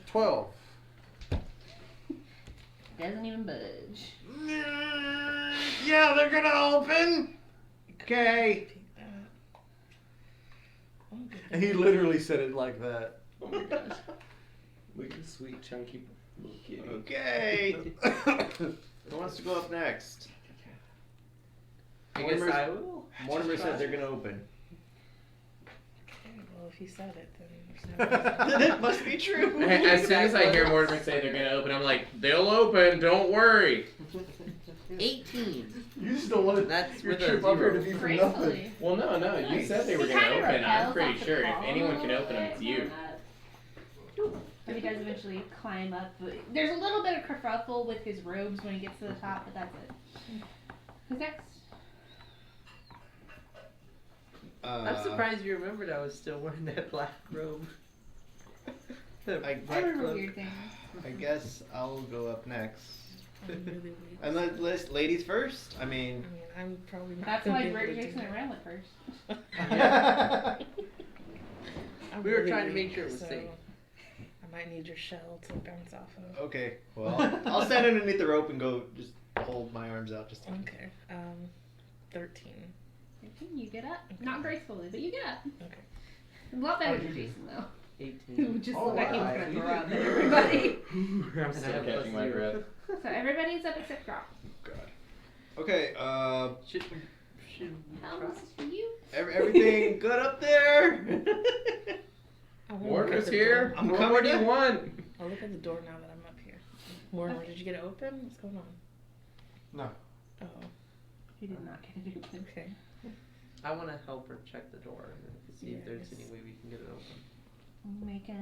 12. Doesn't even budge. Yeah, they're gonna open. Okay. Take that. Oh, good. And he literally said it like that. Oh my gosh. Look at the sweet chunky little kitty. Okay. Who wants to go up next? I guess I will. Mortimer said they're gonna open. Okay, well, if he said it, then there's no It must be true. As soon as I hear Mortimer say they're gonna open, I'm like, they'll open, don't worry. 18. You just don't want That's your with a trip up here to zero. be for nothing. Gracefully. Well, no, you said they were He gonna kinda open. I'm repels pretty off the sure if call anyone a can little open them, bit, it's you. going up. So he does eventually climb up. But there's a little bit of kerfuffle with his robes when he gets to the top, but that's it. Who's next? I'm surprised you remembered I was still wearing that black robe. The I- black I remember cloak. weird things. I guess I'll go up next. I'm really weak. Unless ladies first. I mean, I mean, I'm probably not That's gonna why be able Bert to do Jason that. and Ram went first. I'm We were really trying to make weak, sure it was so safe. I might need your shell to bounce off of. okay. Well, I'll stand underneath the rope and go just hold my arms out just. Okay. 13. You get up. Not gracefully, but you get up. Okay. A lot better than Jason, though. 18. Who just looked like he was Alright. going to throw up at everybody. I'm And I still have catching my plus breath. zero. So everybody's up except Drop. Okay. Should How this is for you? Everything good up there? I'll look Mortimer's at the here. door. I'm What coming more do you in. want? I'll look at the door now that I'm up here. Mortimer, did you get it open? What's going on? No. Oh, He did not get it open. okay. I want to help her check the door and see Yeah, if there's I guess. any way we can get it open. Make a.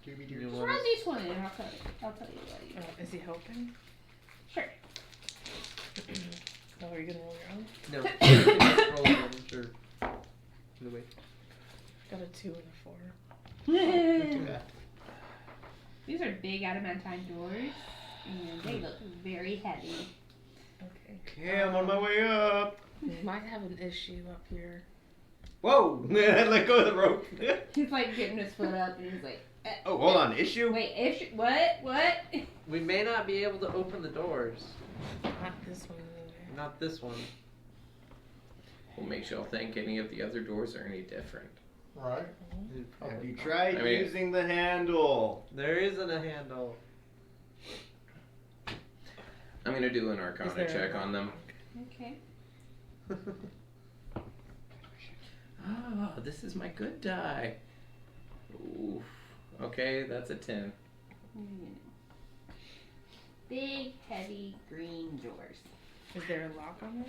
You Just want roll us- D20 and I'll tell you. I'll tell you what you. Is he helping? Sure. Oh, are you gonna roll your own? No. You can just roll them, sure. Either way. Got a 2 and a 4. Too bad. These are big adamantine doors, and they look very heavy. Okay. Okay, I'm on my way up. We might have an issue up here. Whoa! Let go of the rope. He's like getting his foot up, and he's like, Oh, hold on. Issue? wait, issue? What? What? We may not be able to open the doors. Not this one anyway. Not this one. What makes y'all think any of the other doors are any different? Right. Have you tried I mean- using the handle? There isn't a handle. I'm gonna do an Is Arcana there check a- on them. Okay. Oh, this is my good die. Oof. Okay, that's a 10. Big, heavy green doors. Is there a lock on them?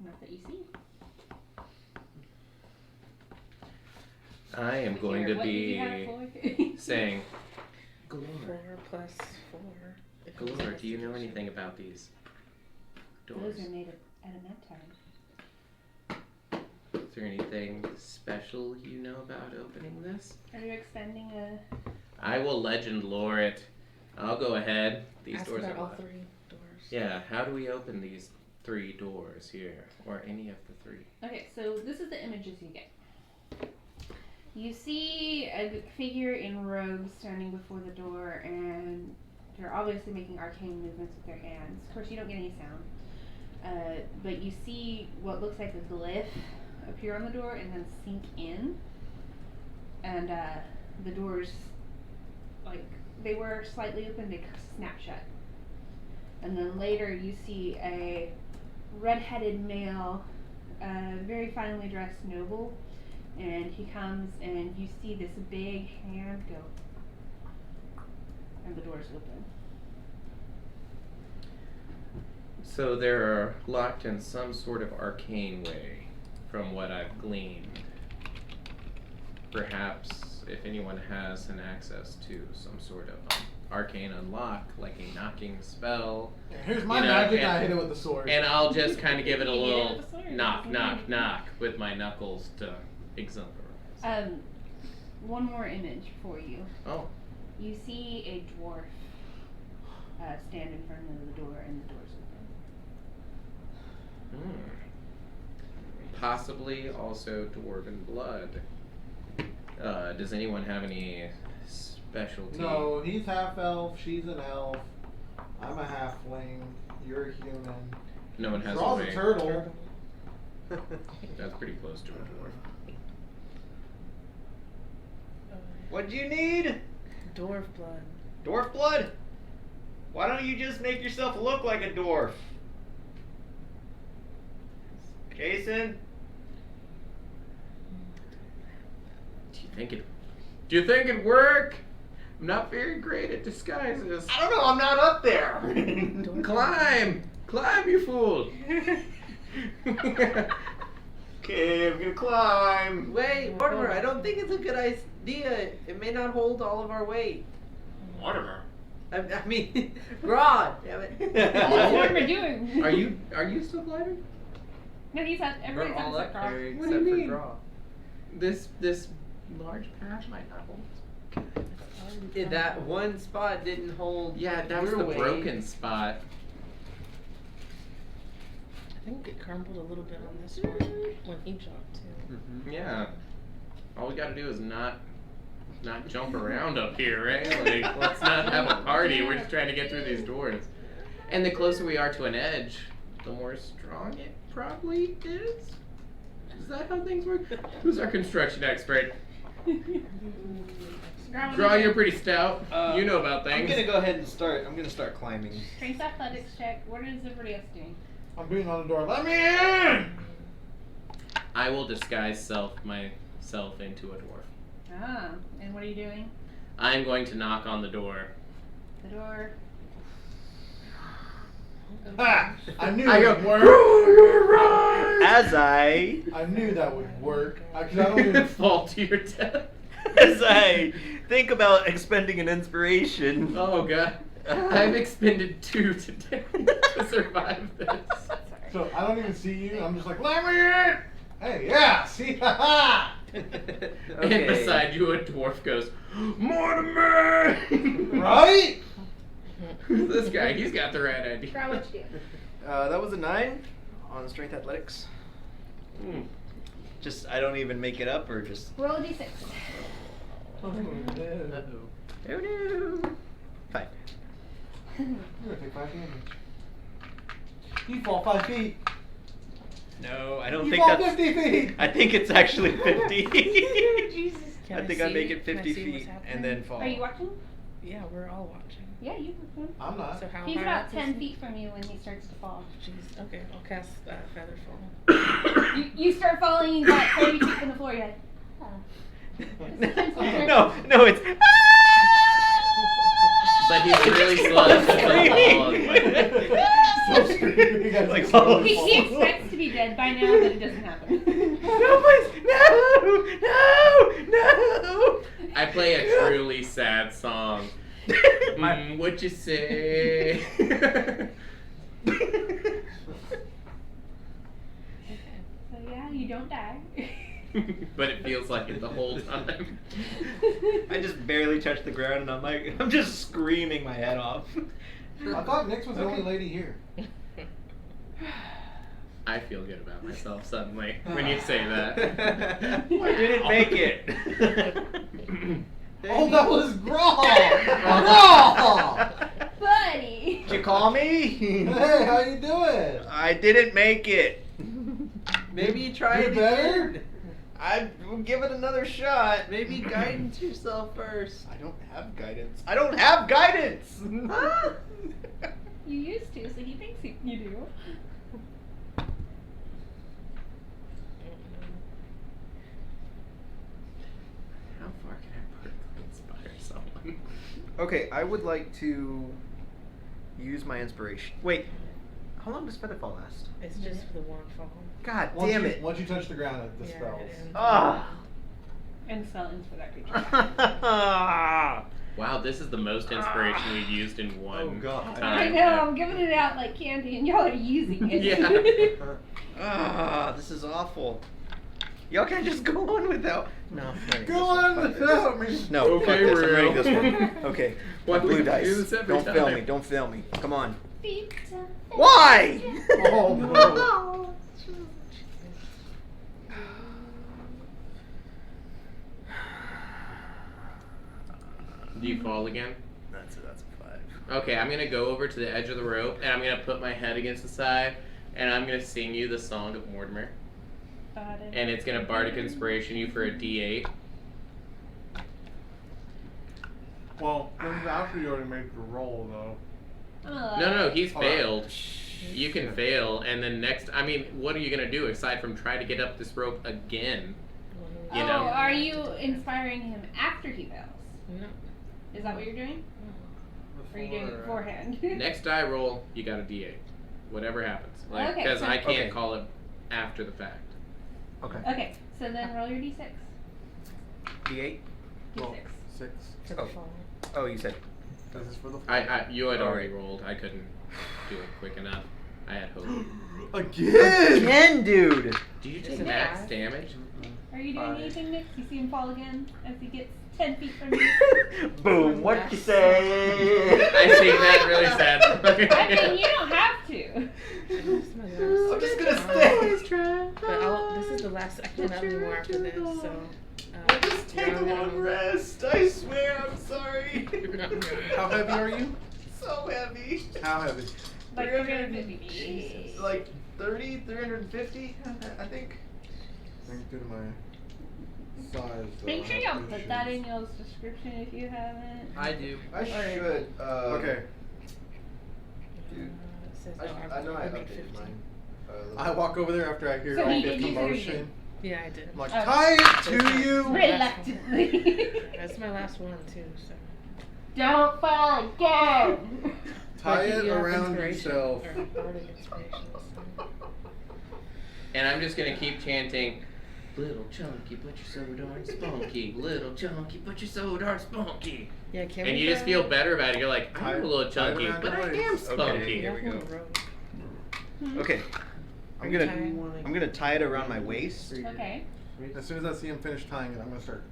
Not that you see. I am going Here, to what did you have be for? saying, Galore, 4 plus 4. If it's Galore, do you know investigation. anything about these doors? Those are made of adamantine. Is there anything special you know about opening this? Are you expending a? I will legend lore it. I'll go ahead. These Ask doors about are all locked. 3 doors. Yeah, how do we open these 3 doors here? Or any of the 3? Okay, so this is the images you get. You see a figure in robes standing before the door, and they're obviously making arcane movements with their hands. Of course, you don't get any sound. But you see what looks like a glyph appear on the door and then sink in. And the doors, like, they were slightly open, they snap shut. And then later you see a red-headed male, very finely dressed noble, and he comes and you see this big hand go, and the doors open. So they're locked in some sort of arcane way, from what I've gleaned. Perhaps if anyone has an access to some sort of arcane unlock, like a knocking spell, Here's my You know, magic. and- I hit it with the sword. and I'll just kind of give it a You hit it little with a sword, knock, doesn't knock, mean- knock with my knuckles to exemplarize. One more image for you. Oh, You see a dwarf stand in front of the door, and the door's open. Possibly also dwarven blood. Does anyone have any specialty? No, he's half elf. She's an elf. I'm a halfling. You're a human. No one has Raw's a a way. turtle. That's pretty close to a dwarf. What do you need? Dwarf blood. Dwarf blood? Why don't you just make yourself look like a dwarf? Jason? Do you think it'd work? I'm not very great at disguises. I don't know, I'm not up there. Climb! Climb, you fool! Okay, I'm gonna climb. Wait, Mortimer, I don't think it's a good idea. It may not hold all of our weight. Mortimer. I mean, Grodd, damn it. What's Mortimer doing? Are you still climbing? No, he's at We're everybody's all at up Sakar. there What except do you for mean? Grodd. This large patch might not hold. That one spot didn't hold. Yeah, that was your the weight. broken spot. I think it crumbled a little bit on this one when he jumped too. Yeah. All we gotta do is not jump around up here, right? Like, let's not have a party. We're just trying to get through these doors. And the closer we are to an edge, the more strong it probably is. Is that how things work? Who's our construction expert? Draw, you're pretty stout. You know about I'm things. gonna go ahead and start. I'm gonna start climbing. Trace athletics check. What is everybody else doing? I'm beating on the door. Let me in! I will disguise myself into a dwarf. Ah, and what are you doing? I'm going to knock on the door. The door. Ha! I knew I it go, would work. As I I knew that would work. Cause I don't even. Fall to your death. as I think about expending an inspiration. Oh god. I've expended 2 today to survive this. So I don't even see you. I'm just like, let me in! Hey, yeah, see, ha ha! And beside you, a dwarf goes, Mortimer! Right? Who's this guy? He's got the right idea. Try what you do. That was a 9 on strength athletics. Hmm. Just I don't even make it up, or just. Roll a d6. Oh no. Oh no. 5. You're gonna take 5 damage. You fall 5 feet. No, I don't You think fall that's. 50 feet. I think it's actually 50. Jesus. I think I make it 50 feet and then fall. Are you watching? Yeah, we're all watching. Yeah, you can. I'm not. So how He's high about up 10 is he? feet from you when he starts to fall. Jeez. Okay, I'll cast Feather Fall. You start falling, you got 30 feet from the floor, you're like, no, it's. But he's really slow to fall. So screaming. You guys Like, are so he slow. expects to be dead by now, but it doesn't happen. No, please, no. I play a truly sad song. What you say? So yeah, you don't die. But it feels like it the whole time. I just barely touch the ground, and I'm just screaming my head off. I thought Nyx was the only lady here. I feel good about myself suddenly when you say that. I didn't make it. Oh, that was Graw! Graw! Buddy! Did you call me? Hey, how you doing? I didn't make it. Maybe you try You it better? again. I will give it another shot. Maybe guidance yourself first. I don't have guidance. I don't have guidance. You used to, so he thinks you do. How far can I put inspire someone? Okay, I would like to use my inspiration. Wait, how long does Featherfall last? It's just for the one fall. God Once damn you, it. Once you touch the ground, it Yeah, dispels. it ends. Ah. And spell ends for that creature. Wow, this is the most inspiration we've used in one Oh, God. time. I know, I'm giving it out like candy and y'all are using it. Yeah. This is awful. Y'all can't just go on without. No. I'm ready Go this one. on Fuck this. without me. No, Okay, fuck this. I'm Real. ready this one. Okay. Why do we Blue have to dice. do this every Don't fail time? me. Don't fail me. Come on. Pizza. Why? Oh, no. Do you fall again? That's a 5. Okay, I'm gonna go over to the edge of the rope and I'm gonna put my head against the side and I'm gonna sing you the song of Mortimer. Got it. And it's gonna bardic inspiration you for a D8. Well, after you already made the roll, though. No, he's Hold on. failed. You can fail, and then next, I mean, what are you gonna do aside from try to get up this rope again? You Oh, know? are you inspiring him after he fails? No. Is that what you're doing? Or are you doing it beforehand? Next die roll, you got a D8. Whatever happens. Like, Okay, because so- I can't Okay. call it after the fact. Okay. Okay, so then roll your d6. D8. Well, D6. 6. For the Oh. fall. Oh, you said. This is for the You had already Alright. rolled. I couldn't do it quick enough. I had hope. Again! Again, dude. Do you Is take it max bad? damage? Are you doing Five. anything, Nick? You see him fall again as he gets 10 feet from you? Boom. What you say? I sing that really sad. I mean, you don't have to. This is my last. I'm just gonna stay. But this is the last. I cannot do more after this. So. I'll just take a long rest. I swear, I'm sorry. How heavy are you? So heavy. How heavy? Like 350. 350. Like 30, 350, I think. I can do my size. Make sure y'all put that in y'all's description if you haven't. I do. I should. Okay. Dude. It says, I know I made updated 50. mine. I walk over there after I hear So all he the did use it or you commotion. didn't? Yeah, I did. I'm like, Okay. tie it to you! Reluctantly. That's my last one too. So. Don't fall again. Tie Like, it you have around inspiration, yourself. or bardic inspiration, so. And I'm just gonna keep chanting, little chunky, but you're so darn spunky. Little chunky, but you're so darn spunky. Yeah, can And we you just go- feel better about it. You're like, Tie- I'm a little tie it chunky, around but your I am waist. spunky. Okay, here we Yeah, go. rope. Okay. Are I'm you gonna tying? I'm gonna tie it around my waist, Okay. As soon as I see him finish tying it, I'm gonna start.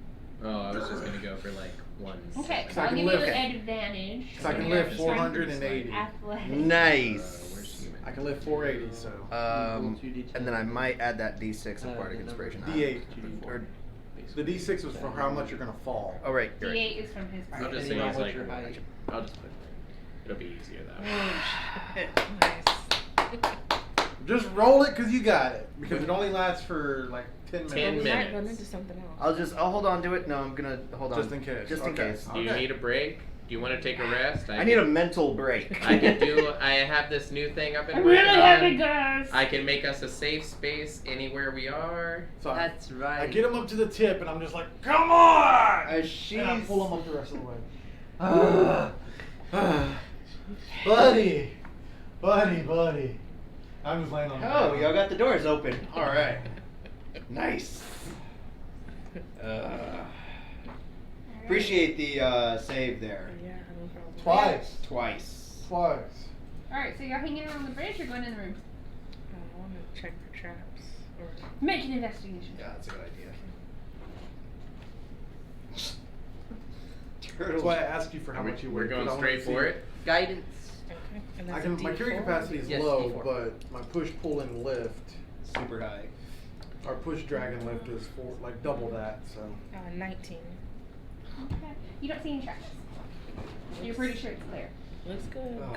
Oh, I was just gonna go for like 1. Okay, so I I'll can give you lift- an advantage. So I can Your lift 480. Athletics. Nice. Where's human? I can lift 480. So And then I might add that D6 of Bardic Inspiration. D8. Or, The D6 was for how much you're gonna fall. oh right, you're right. D8 is from his I'll part. just Depending say on it's what like your height. I'll just put. It'll be easier that way. Nice. Just roll it because you got it. Because it only lasts for like 10 minutes. 10 We might run minutes. into something else. I'll hold on to it. No, I'm gonna hold on. Just in case. Just in Okay. case. Do you Okay. need a break? Do you want to take a rest? I need a mental break. I can do. I have this new thing I've been I'm working really on. happy, guys. I can make us a safe space anywhere we are. So I That's right. get him up to the tip and I'm just like, come on! As she's And I pull him up the rest of the way. Buddy! Buddy. I'm just laying on the Oh, ground. y'all got the doors open. All right. Nice. Appreciate the save there. Yeah, no problem. Twice. Twice. Alright, so you're hanging around the bridge or going in the room? I want to check for traps. Or Make an investigation. Yeah, that's a good idea. That's Turtles. why I asked you for how much you We're weigh, 'cause going I wanted straight to see- for it. Guidance. okay. And I that's can. a My carrying D4? capacity is Yes, low, D4. but my push, pull, and lift, Super high. our push, drag, and lift is like double that. So 19. Okay. You don't see any traps. You're pretty sure it's clear. Looks good. Oh.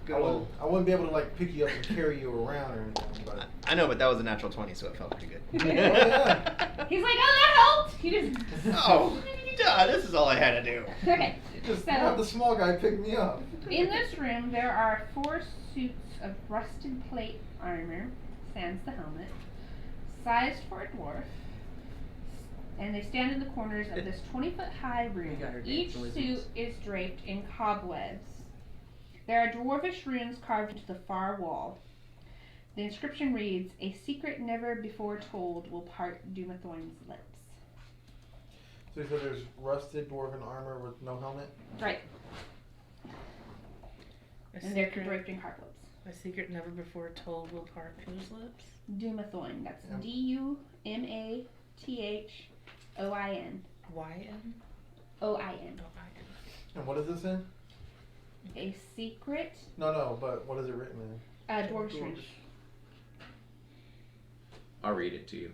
Go ahead. I wouldn't be able to like pick you up and carry you around or anything. But I know, but that was a natural 20, so it felt pretty good. yeah. He's like, oh, that helped! He just. Oh, duh, this is all I had to do. Okay. Just have the So, small guy pick me up. in this room, there are 4 suits of rusted plate armor, sans the helmet, sized for a dwarf, and they stand in the corners of this 20-foot high room. got her Each dancing suit lizards. is draped in cobwebs. There are dwarvish runes carved into the far wall. The inscription reads, "A secret never before told will part Dumathorn's lips." So you said there's rusted dwarven armor with no helmet. Right, A and they're secret, draped in cobwebs. a secret never before told will part whose lips? Dumathorn, that's Yep. Dumathhoin. YN? OIN. Oh, I N. And what is this in? A secret No, but what is it written in? dwarvish rune. I'll read it to you.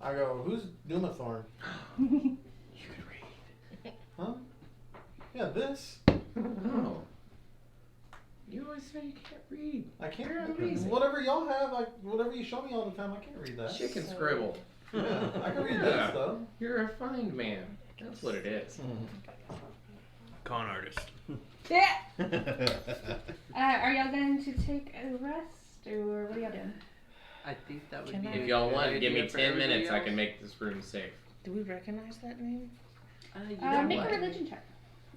I go, who's Dumathorn? You could read. Huh? Yeah, this. No. You always say you can't read. I can't You're read. amazing. Whatever y'all have, like whatever you show me all the time, I can't read that. Chicken scribble. Yeah, I can read Yeah. this stuff. You're a fine man. That's what it is. Con artist. Yeah. Are y'all going to take a rest, or what are y'all doing? I think that would Can be. I- a If y'all good want, give me idea for 10 minutes. everybody I can else. make this room safe. Do we recognize that name? You know Make what? a religion check,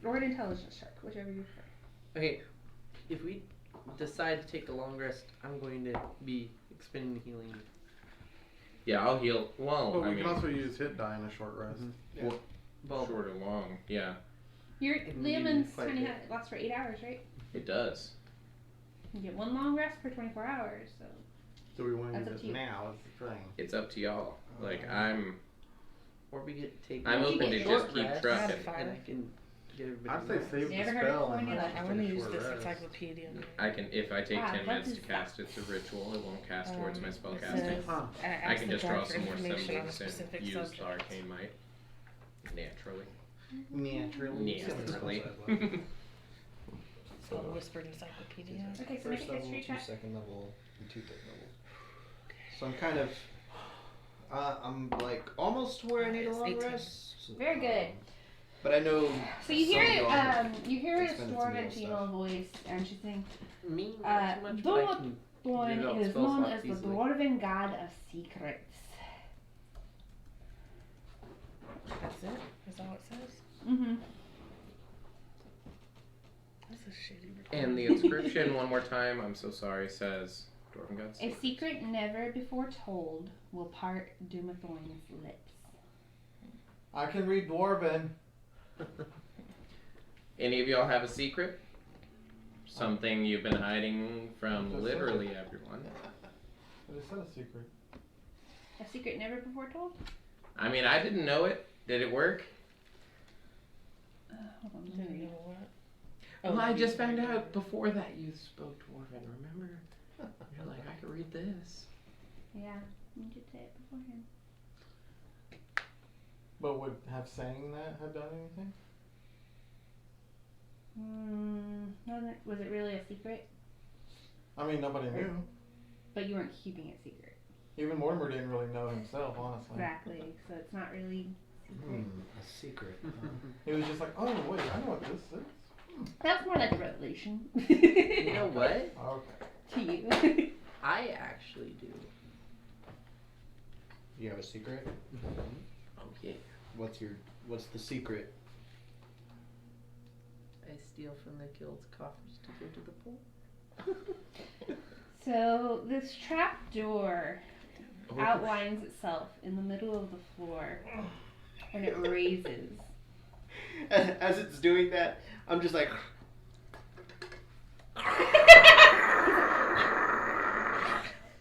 or an intelligence check, whichever you prefer. Okay, if we decide to take a long rest, I'm going to be expending healing. Yeah, I'll heal. Well, But I we mean, can also use hit die in a short rest. Well, short or long. Yeah, Your It would be Leomund's quite a kind of bit. lasts for 8 hours, right? it does. You get 1 long rest per 24 hours, so. Do we want to That's use up to this you. now? Is the thing. It's up to y'all. Like I'm or we could take. I'm You open get to short just keep rest, trucking. And I can get everybody. I'd say rest. save Never the heard of spell and formula. let's I take want to a use short this rest. encyclopedia. I can if I take 10 what minutes to is cast. It's a ritual. It won't cast towards my spell It casting. says, Huh. I ask can the just draw card for some more information on a symbols and specific use subject. the arcane might naturally. Naturally. Naturally. So a whispered encyclopedia. Okay, so make a history check. second level, and 2 third level. So I'm kind of, I'm like almost to where I need a It's long 18. rest. Very good. But I know. So you hear some it, don't. you hear this Expended dwarven some female stuff. voice, and she's saying, Me, not so much, but I can Dumathorn give out is spell known slots as the easily. dwarven god of secrets. That's it? Is that what it says? Mm-hmm. That's a shitty And the inscription one more time. I'm so sorry. Says Dwarven gods. A secret never before told will part Dumathorn's lips. I can read dwarven. Any of y'all have a secret? Something you've been hiding from Just literally everyone. I just said a secret. A secret never before told? I mean, I didn't know it. Did it work? Hold on, let me Didn't read. know what? Well, I you just said found that. out before that you spoke Dwarven. Remember? You're like, I could read this. Yeah, you did say it beforehand. But would have saying that have done anything? Was it really a secret? I mean, nobody knew. But you weren't keeping it secret. Even Mortimer didn't really know himself, honestly. Exactly. So it's not really secret. A secret. He was just like, oh, wait, I know what this is. That's more like a revelation. You know what? Okay. To you. I actually do. You have a secret? Oh, yeah. What's the secret? I steal from the guild's coffers to go to the pool. So this trap door outlines itself in the middle of the floor, and it raises. As it's doing that, I'm just like.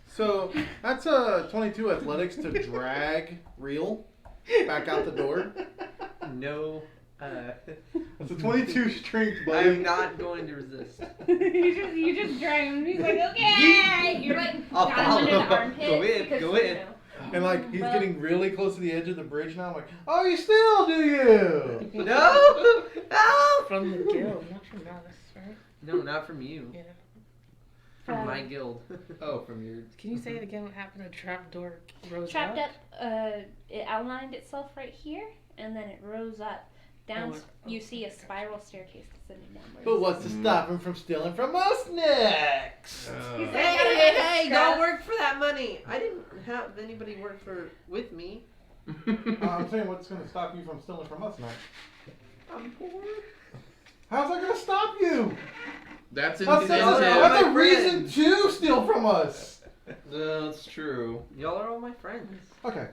So that's a 22 athletics to drag reel back out the door. No, That's a 22 strength, I buddy. am not going to resist. you just drag him. He's like, okay. You're like I'll got him under the follow. armpit. Go in, because, go you in. know. And like he's Well- getting really close to the edge of the bridge now. I'm like, oh, you still do you? No! No! From the guild, not from us, right? No, not from you. Yeah. From my guild. Oh, from your. Can you say it again? What happened? A trap door rose Trapped up? up, it outlined itself right here, and then it rose up. Down, Oh, you see a spiral staircase descending downwards. But what's to stop him from stealing from us next? He's like, Hey, "Gotta hey, make hey! it Don't strap." work for that money. I didn't have anybody work with me. I'm saying, what's going to stop you from stealing from us next? I'm poor. How's that going to stop you? That's That's, incentive. that's a My reason friends. to steal from us. That's true. Y'all are all my friends. Okay.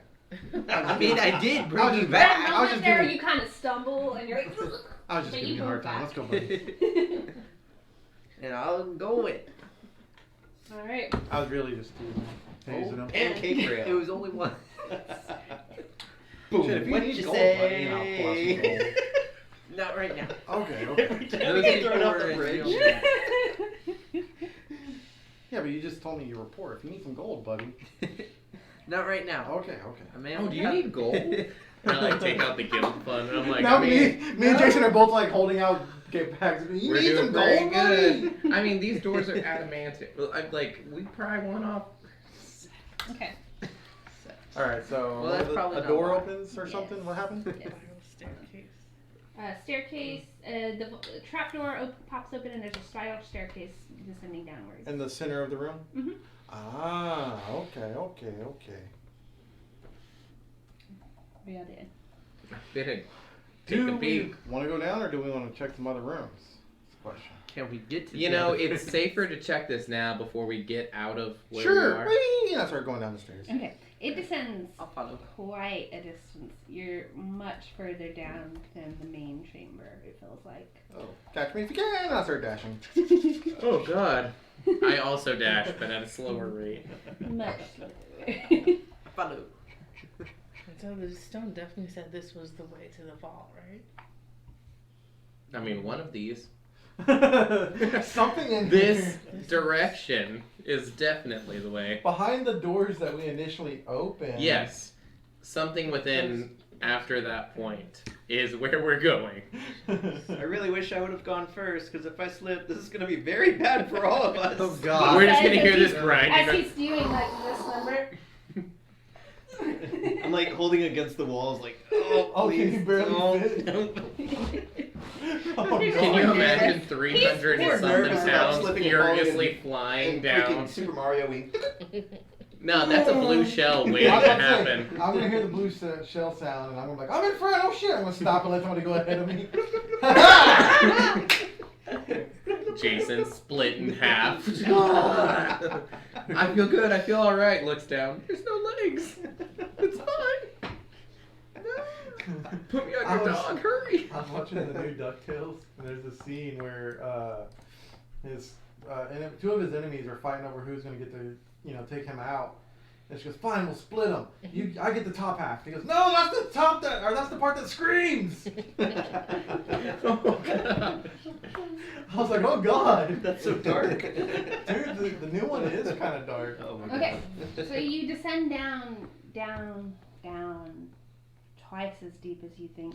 I mean, I did I was bring you just- That back. I was moment just there, giving- you kind of stumble, and you're like, I was just But giving you you a hard moved time. back. Let's go, buddy. And I'll go with. all right. I was really just teasing. Teasing him. Pancake rail. It was only one. Boom. Shit, if you What'd need you gold, say? buddy, I'll plus some gold. Not right now. Okay, okay. Every time Those we get people thrown off were the in bridge. jail. Yeah, but you just told me your report. If you need some gold, buddy. Not right now. Okay, okay. I may Oh, do you have- need gold? I like take out the guild fund and I'm like, now I mean, me and Jason are both like holding out gift bags. You we're need doing some pretty gold, good. buddy? I mean, these doors are adamantine. We pry one off. Okay. All right, so Well, that's probably a not door why. opens or something. Yes. What happened? Yes. Staircase. Staircase. The trap door pops open, and there's a spiral staircase descending downwards. In the center of the room. Mhm. Ah, okay. Yeah, did. Big. Do Take a we peek. want to go down, or do we want to check some other rooms? That's the question. Can we get to You the know, other- it's safer to check this now before we get out of where we Sure. are. Whee! I start going down the stairs. Okay. It descends I'll follow. quite a distance. You're much further down than the main chamber, it feels like. Oh, catch me if you can! And I start dashing. Oh God. I also dash, but at a slower rate. Much slower. Follow. So the stone definitely said this was the way to the vault, right? I mean, one of these. Something in This here. direction is definitely the way. Behind the doors that we initially opened. Yes. Something within after that point is where we're going. I really wish I would have gone first, because if I slip, this is going to be very bad for all of us. Oh, God. We're just gonna As hear he's- this grinding. As he's doing like this number. I'm like holding against the walls, like, oh, Oh, can please you barely don't. fit? Oh, Can you God. imagine 300 and He's something nervous about pounds slipping and falling furiously and- flying And down? freaking Super Mario wing. No, that's a blue shell waiting I was to about to say, happen. I'm gonna hear the blue shell sound, and I'm gonna be like, I'm in front. Oh shit! I'm gonna stop and let somebody go ahead of me. Jason split in half. I feel good. I feel all right. Looks down. There's no legs. It's fine. No. Put me on I your was- dog. Hurry. I was watching the new DuckTales, and there's this scene where two of his enemies are fighting over who's gonna get to take him out, And she goes, fine, we'll split them. I get the top half. He goes, no, that's the top that's the part that screams. I was like, oh God. That's so dark. Dude, the new one is kind of dark. Oh my Okay, god. so you descend down, twice as deep as you think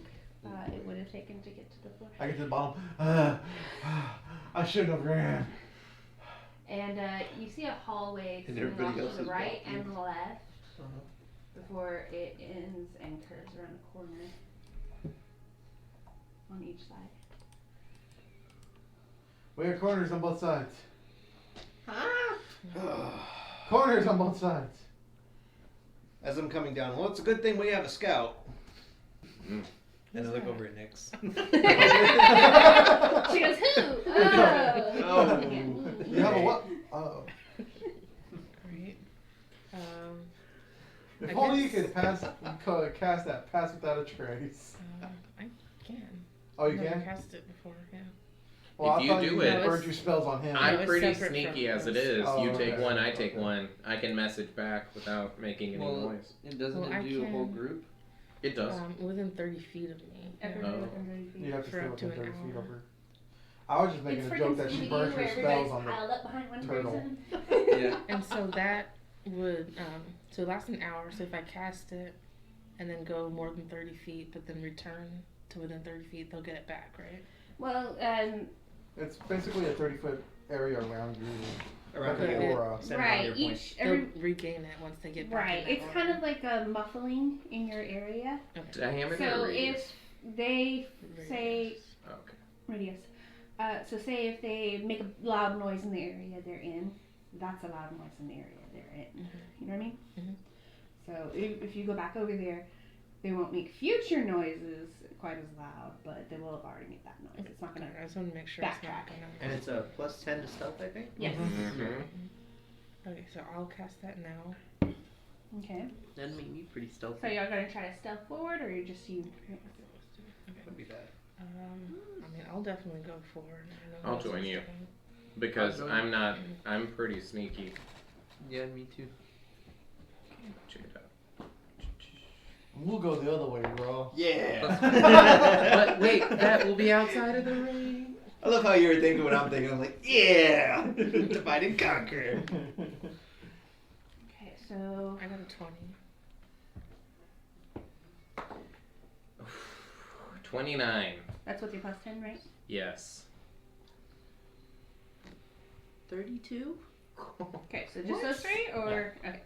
it would have taken to get to the floor. I get to the bottom. I shouldn't have ran. And you see a hallway And extending everybody off else to the is right walking. and the left before it ends and curves around a corner on each side. We got corners on both sides. Huh? Corners on both sides. As I'm coming down, well, it's a good thing we have a scout. Mm. And I look over at Nyx. She goes, who? Oh. You have a what? Oh. Right. If I only you guess- could cast that pass without a trace. I can. Oh, you Never can? cast it before, yeah. Well, If I you thought do you it- burned your spells on him. I'm it's pretty separate sneaky from as it us. is. Oh, You take okay. one, I take Okay. one. I can message back without making any Well, noise. it doesn't Well, I it do a whole can- group? It does. Within 30 feet of me. Everybody Oh. within 30 feet. You have to For stay up to within an 30 feet hour. of her. I was just making It's a joke freaking that she Scooby-Doo burnt her where spells everybody's on the piled up behind one turtle. person. Yeah. And so that would, so it lasts an hour. So if I cast it and then go more than 30 feet, but then return to within 30 feet, they'll get it back, right? Well, It's basically a 30-foot area around you. Around Like the an aura. Center right. on your point. Each every They'll regain it once they get back. right. in that It's order. kind of like a muffling in your area. Diameter So or radius? if they say Oh, okay. radius, so say if they make a loud noise in the area they're in, that's a loud noise in the area they're in. You know what I mean? Mhm. So if you go back over there, they won't make future noises quite as loud, but they will have already made that noise. It's not gonna. I just want to make sure it's not Backtrack. gonna. And it's a plus 10 to stealth, I think? Yes. Mhm. Okay, so I'll cast that now. Okay. That'd make me pretty stealthy. So y'all gonna try to stealth forward, or just you? Wouldn't be bad. I mean, I'll definitely go forward. I know I'll what's join you. coming. Because I'll I'm not. I'm pretty sneaky. Yeah, me too. Check it out. We'll go the other way, bro. Yeah. But wait, that will be outside of the ring. I love how you were thinking what I'm thinking. I'm like, yeah! Divide and conquer. Okay, so I got a 20. 29. that's with your plus 10, right? Yes. 32? Okay, so just those three, or okay.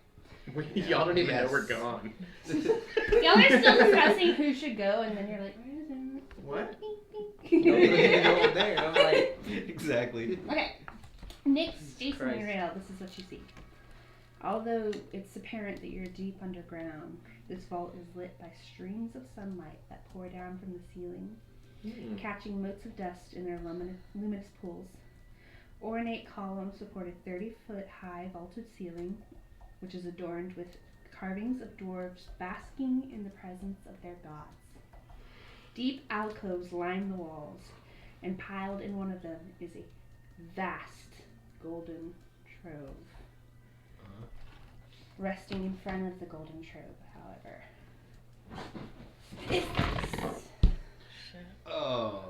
Y'all don't even know Yes. we're gone. Y'all are still discussing who should go, and then you're like, where is it? What? Nobody's going there. I'm like, Exactly. Okay. Nyx, Jesus Jason, Christ. and Rael, this is what you see. Although it's apparent that you're deep underground, this vault is lit by streams of sunlight that pour down from the ceiling, catching motes of dust in their luminous pools. Ornate columns support a 30-foot high vaulted ceiling, which is adorned with carvings of dwarves basking in the presence of their gods. Deep alcoves line the walls, and piled in one of them is a vast golden trove. Resting in front of the golden trove, however, is this. Shit. Oh.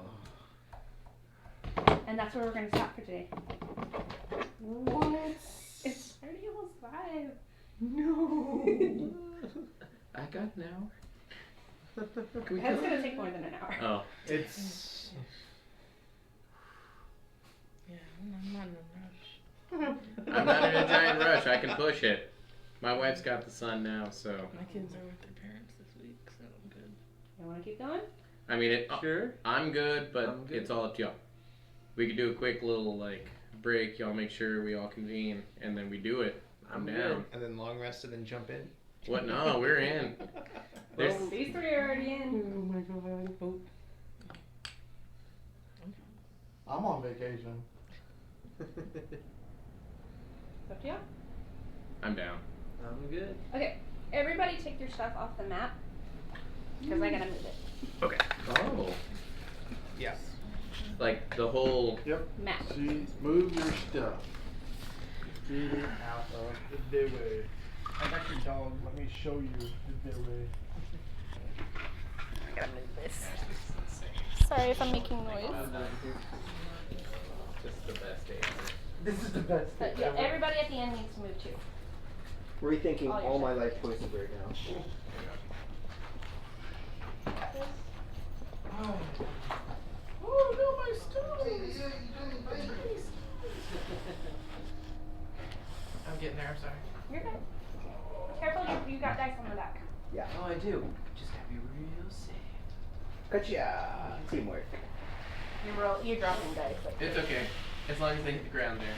And that's where we're going to stop for today. What? It's already almost 5. No. I got an hour. Can we That's go? going to take more than an hour. Oh. It's. Yeah, I'm not in a rush. I'm not in a giant rush. I can push it. My wife's got the son now, so. My kids are with their parents this week, so I'm good. You want to keep going? I mean, sure. I'm good, but I'm good. it's all up to y'all. We could do a quick little, like, break. Y'all make sure we all convene, and then we do it. I'm I'm down. And then long rest and then jump in. What? No, we're in. There's, These 3 are already in. Oh my god. Oh. I'm on vacation. It's up to y'all. I'm down. I'm good. Okay, everybody take your stuff off the map. Because I gotta move it. Okay. Oh. Yeah. Like the whole. Map. See, move your stuff. Get it out of the way. I got your dog. Let me show you if they're ready. I gotta move this. Gosh, this is insane. Sorry if I'm making noise. This is the best day ever. This is the best But thing yeah, ever. everybody at the end needs to move too. Rethinking All your all my shit. life choices right now. Oh no, my stones! I'm getting there. I'm sorry. You're good. Careful, you got dice on the back. Yeah. Oh, I do. Just gotta be real safe. Gotcha. Teamwork. You're dropping dice. Like It's okay, as long as they hit the ground there.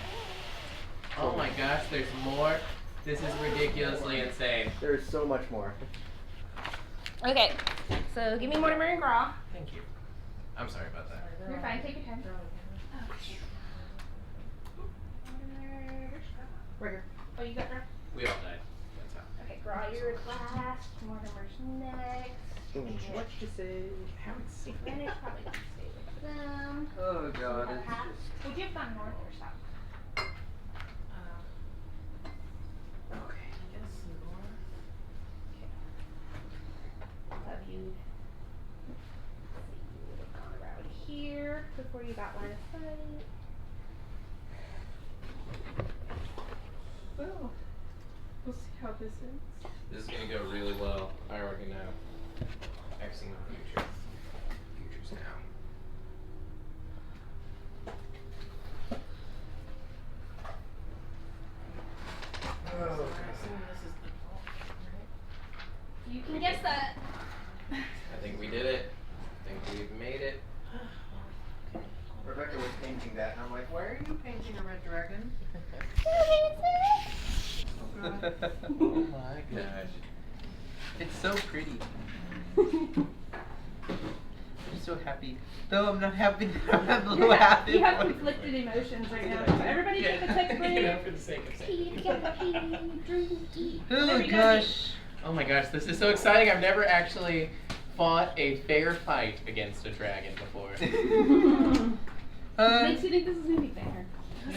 Oh my gosh, there's more. This is ridiculously insane. There's so much more. Okay, so give me Mortimer and Graw. Thank you. I'm sorry about that. You're fine. Take your time. Right here. Oh, you got Graw? We all died. That's how. Okay, Graw, you're last. Mortimer's next. What you say? How it's Granite's probably gonna stay with them. Oh god, You have it's half. just. Would you have gone north or south? Okay. Yes, north. Have you? You would have gone around here before you got line of sight. Well, we'll see how this is. This is gonna go really well. I already know. I've seen the future. Future's now. So I'm assuming this is the vault, right? You can guess that. I think we did it. I think we've made it. Rebecca was painting that, and I'm like, Why are you painting a red dragon? Oh my gosh. It's so pretty. I'm so happy. Though I'm not happy. I'm not a little happy. You have conflicted emotions right now. So everybody take a quick break. For the sake of Tea together, tea, drink tea. Oh Whatever you gotta gosh. Oh my gosh, this is so exciting. I've never actually fought a fair fight against a dragon before. do. Makes you think this is gonna be fair.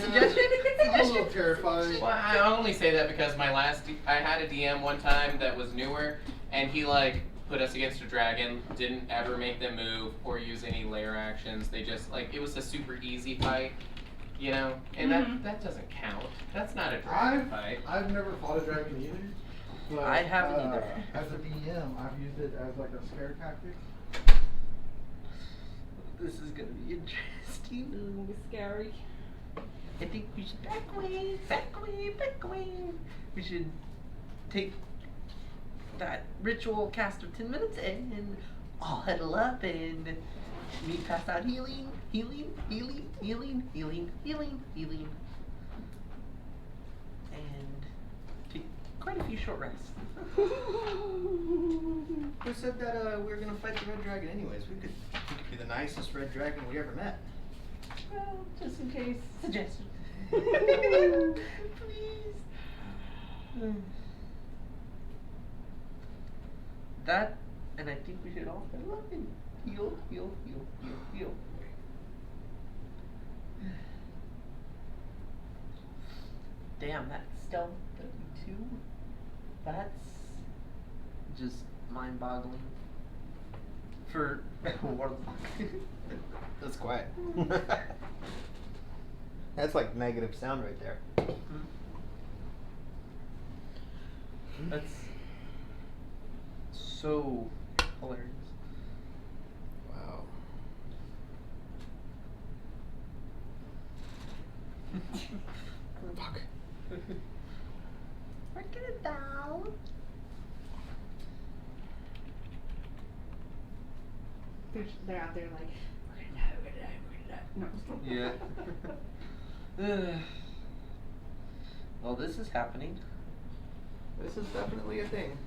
Suggestion? I'm a little terrified. Well, I only say that because I had a DM one time that was newer, and he like put us against a dragon, didn't ever make them move or use any layer actions. They just like it was a super easy fight, you know, and that doesn't count. That's not a dragon fight. I've never fought a dragon either. But, I haven't either. As a DM, I've used it as like a scare tactic. This is gonna be interesting. Ooh, scary. I think we should back away, back away, back away. We should take that ritual cast of 10 minutes and all huddle up and me pass out healing, healing, healing, healing, healing, healing, healing. And take quite a few short rests. who said that we were gonna fight the red dragon anyways? We could be the nicest red dragon we ever met. Well, just in case, suggestion. Please. That, and I think we should all huddle up and heal, heal, heal, heal, heal. Damn, that's stealth 32. That's just mind-boggling. For Warlock. That's quiet. That's like negative sound right there. That's so hilarious. Wow. Fuck. Working it down. They're out there like, we're gonna die, we're gonna die, we're gonna die. No. Yeah. Well, this is happening. This is definitely a thing.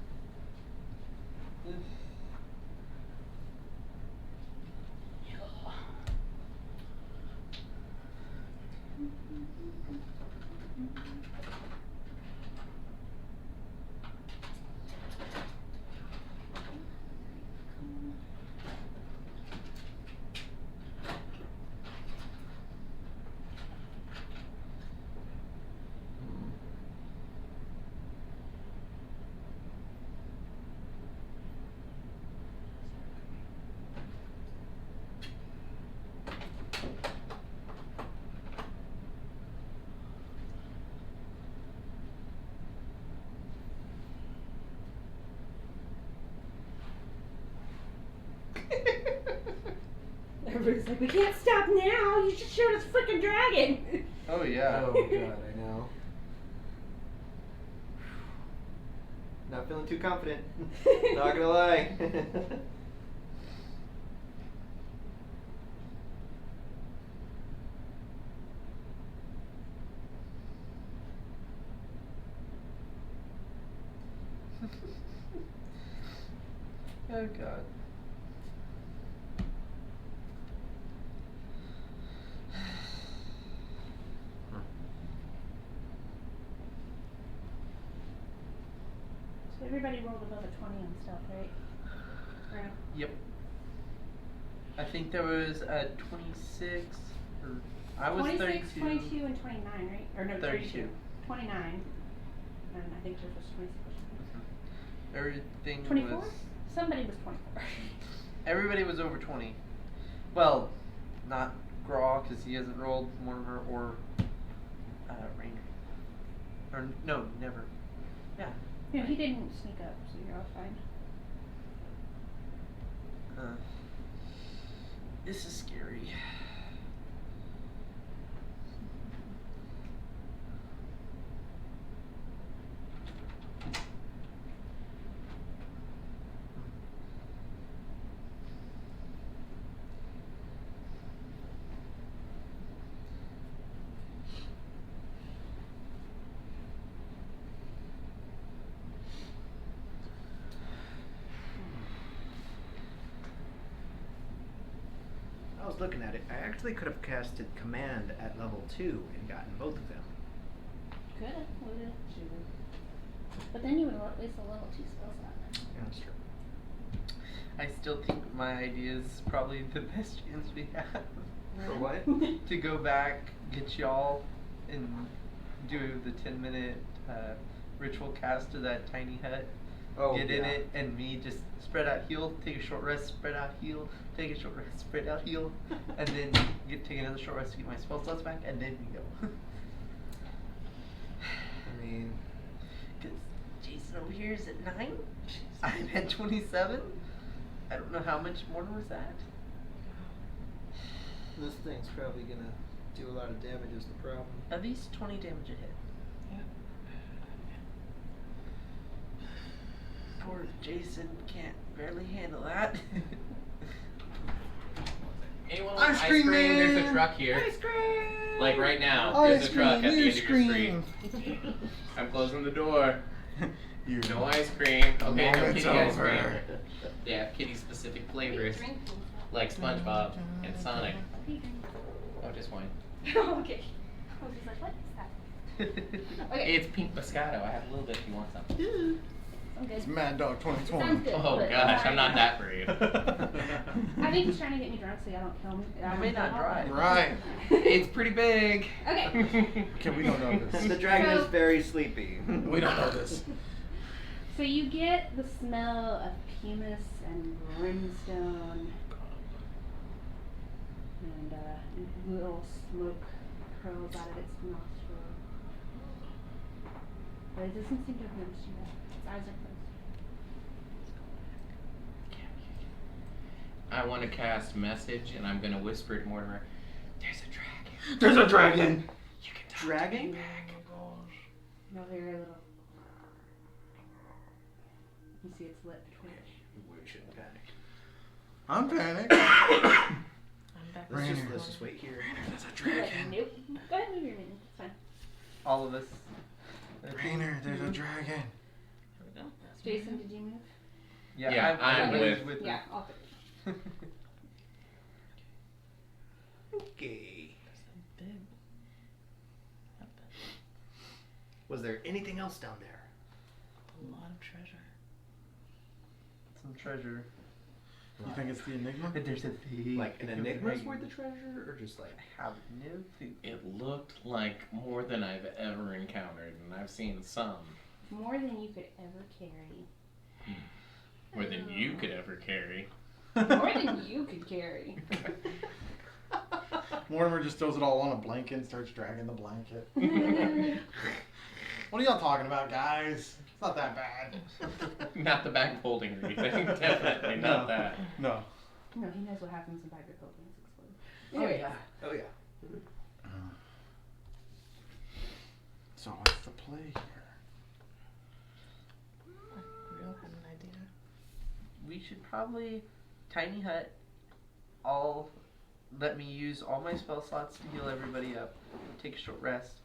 Everybody's like, we can't stop now. You should shoot us freaking dragon. Oh yeah. Oh god, I know. Not feeling too confident. Not gonna lie. Oh god. So everybody rolled above a 20 on stuff, right? Right. Yep. I think there was a 26, or I was 26, 32. 22, and 29, right? Or no, 32. 29. And I think there was 26 or Everything 24. was. Somebody was 24. Everybody was over 20. Well, not Graw, because he hasn't rolled Mortimer or Rainer. Or, no, never. Yeah. Yeah, he didn't sneak up, so you're all fine. This is scary. I was looking at it. I actually could have casted command at level 2 and gotten both of them. Coulda, woulda, shoulda. But then you would have waste a level 2 spell slot. Yeah, that's true. I still think my idea is probably the best chance we have. For what? To go back, get y'all, and do the 10-minute ritual cast to that tiny hut. Oh, Get in yeah. it, and me just spread out, heal, take a short rest, spread out, heal, take a short rest, spread out, heal, and then take another short rest to get my spell slots back, and then we go. I mean, Because Jason over here is at 9, I'm at 27. I don't know how much Mortimer's at. This thing's probably gonna do a lot of damage is the problem. At least 20 damage a hit. Poor Jason can't barely handle that. Anyone want ice cream? There's a truck here. Ice cream! Like right now, Ice there's a truck at the cream, end of ice your street. cream. I'm closing the door. You No ice cream. Okay, no moment's kitty ice over. cream. They have kitty specific flavors, like SpongeBob and Sonic. Oh, just wine. Okay. I was just like, what is that? Okay. It's pink Moscato. I have a little bit if you want some. I'm good. It's Mad Dog Sounds 2020. good. Oh but gosh, I'm alright. not that brave. I think he's trying to get me drunk so y'all don't kill me. I may not drive. Right. It's pretty big. Okay. Okay, we don't know this. the dragon So- is very sleepy. We don't know this. So you get the smell of pumice and brimstone, and little smoke curls out of its nostril. But it doesn't seem to have noticed you. Its eyes are closed. I want to cast message, and I'm gonna whisper to Mortimer. There's a dragon. There's a dragon. You can talk Dragon? to me back. You'll hear a little. You see its lip twitch. We shouldn't panic. I'm panicked. I'm back. Let's just wait here. There's a You're like, nope. Go ahead and move your minion. It's fine. All of us. Rainer, there's a dragon. Here we go. Jason, did you move? Yeah, I'm moved with- Yeah, all three. Okay. Big. Was there anything else down there? A lot of treasure. Some treasure. You think it's the Enigma? But there's a thing. Like an enigma's worth the treasure, or just like? I have no clue. It looked like more than I've ever encountered, and I've seen some. More than you could ever carry. More than you could ever carry. More than you could carry. Mortimer just throws it all on a blanket and starts dragging the blanket. What are y'all talking about, guys? It's not that bad. Not the bag folding or anything. Definitely not No. that. No. No, he knows what happens when Bagger opens. Oh yeah. Oh yeah. So what's the play here? Real had an idea. We should probably tiny hut. All let me use all my spell slots to heal everybody up. Take a short rest.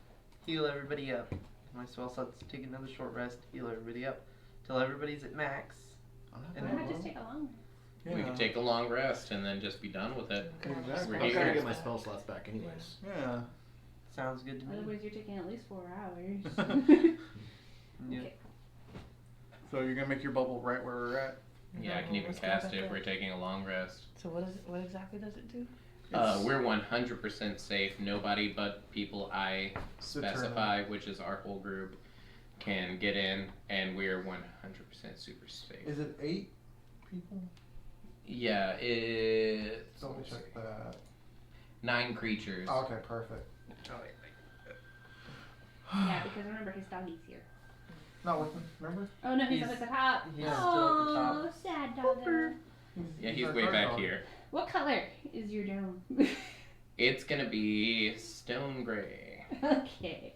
Heal everybody up. My spell slots take another short rest. Heal everybody up. Till everybody's at max. I'm not And Why gonna not go. just take a long? We could take a long rest and then just be done with it. Exactly. We're I'm here. trying to get my spell slots back anyways. Yeah. Sounds good to me. Otherwise, you're taking at least 4 hours. Yeah. Okay. So you're gonna make your bubble right where we're at? Yeah, I can even Let's go cast back it if there. we're taking a long rest. So what exactly does it do? We're 100% safe. Nobody but people I specify, which is our whole group, can get in, and we're 100% super safe. Is it 8 people? Yeah, it's So let me check that. 9 creatures. Oh, okay, perfect. Yeah, because remember his doggy's here. Not with me, remember? Oh no, he's He's- up at the top. he's still at the top. Oh, sad doggo. Yeah, he's our way guard back dog. here. What color is your dome? It's gonna be stone gray. Okay.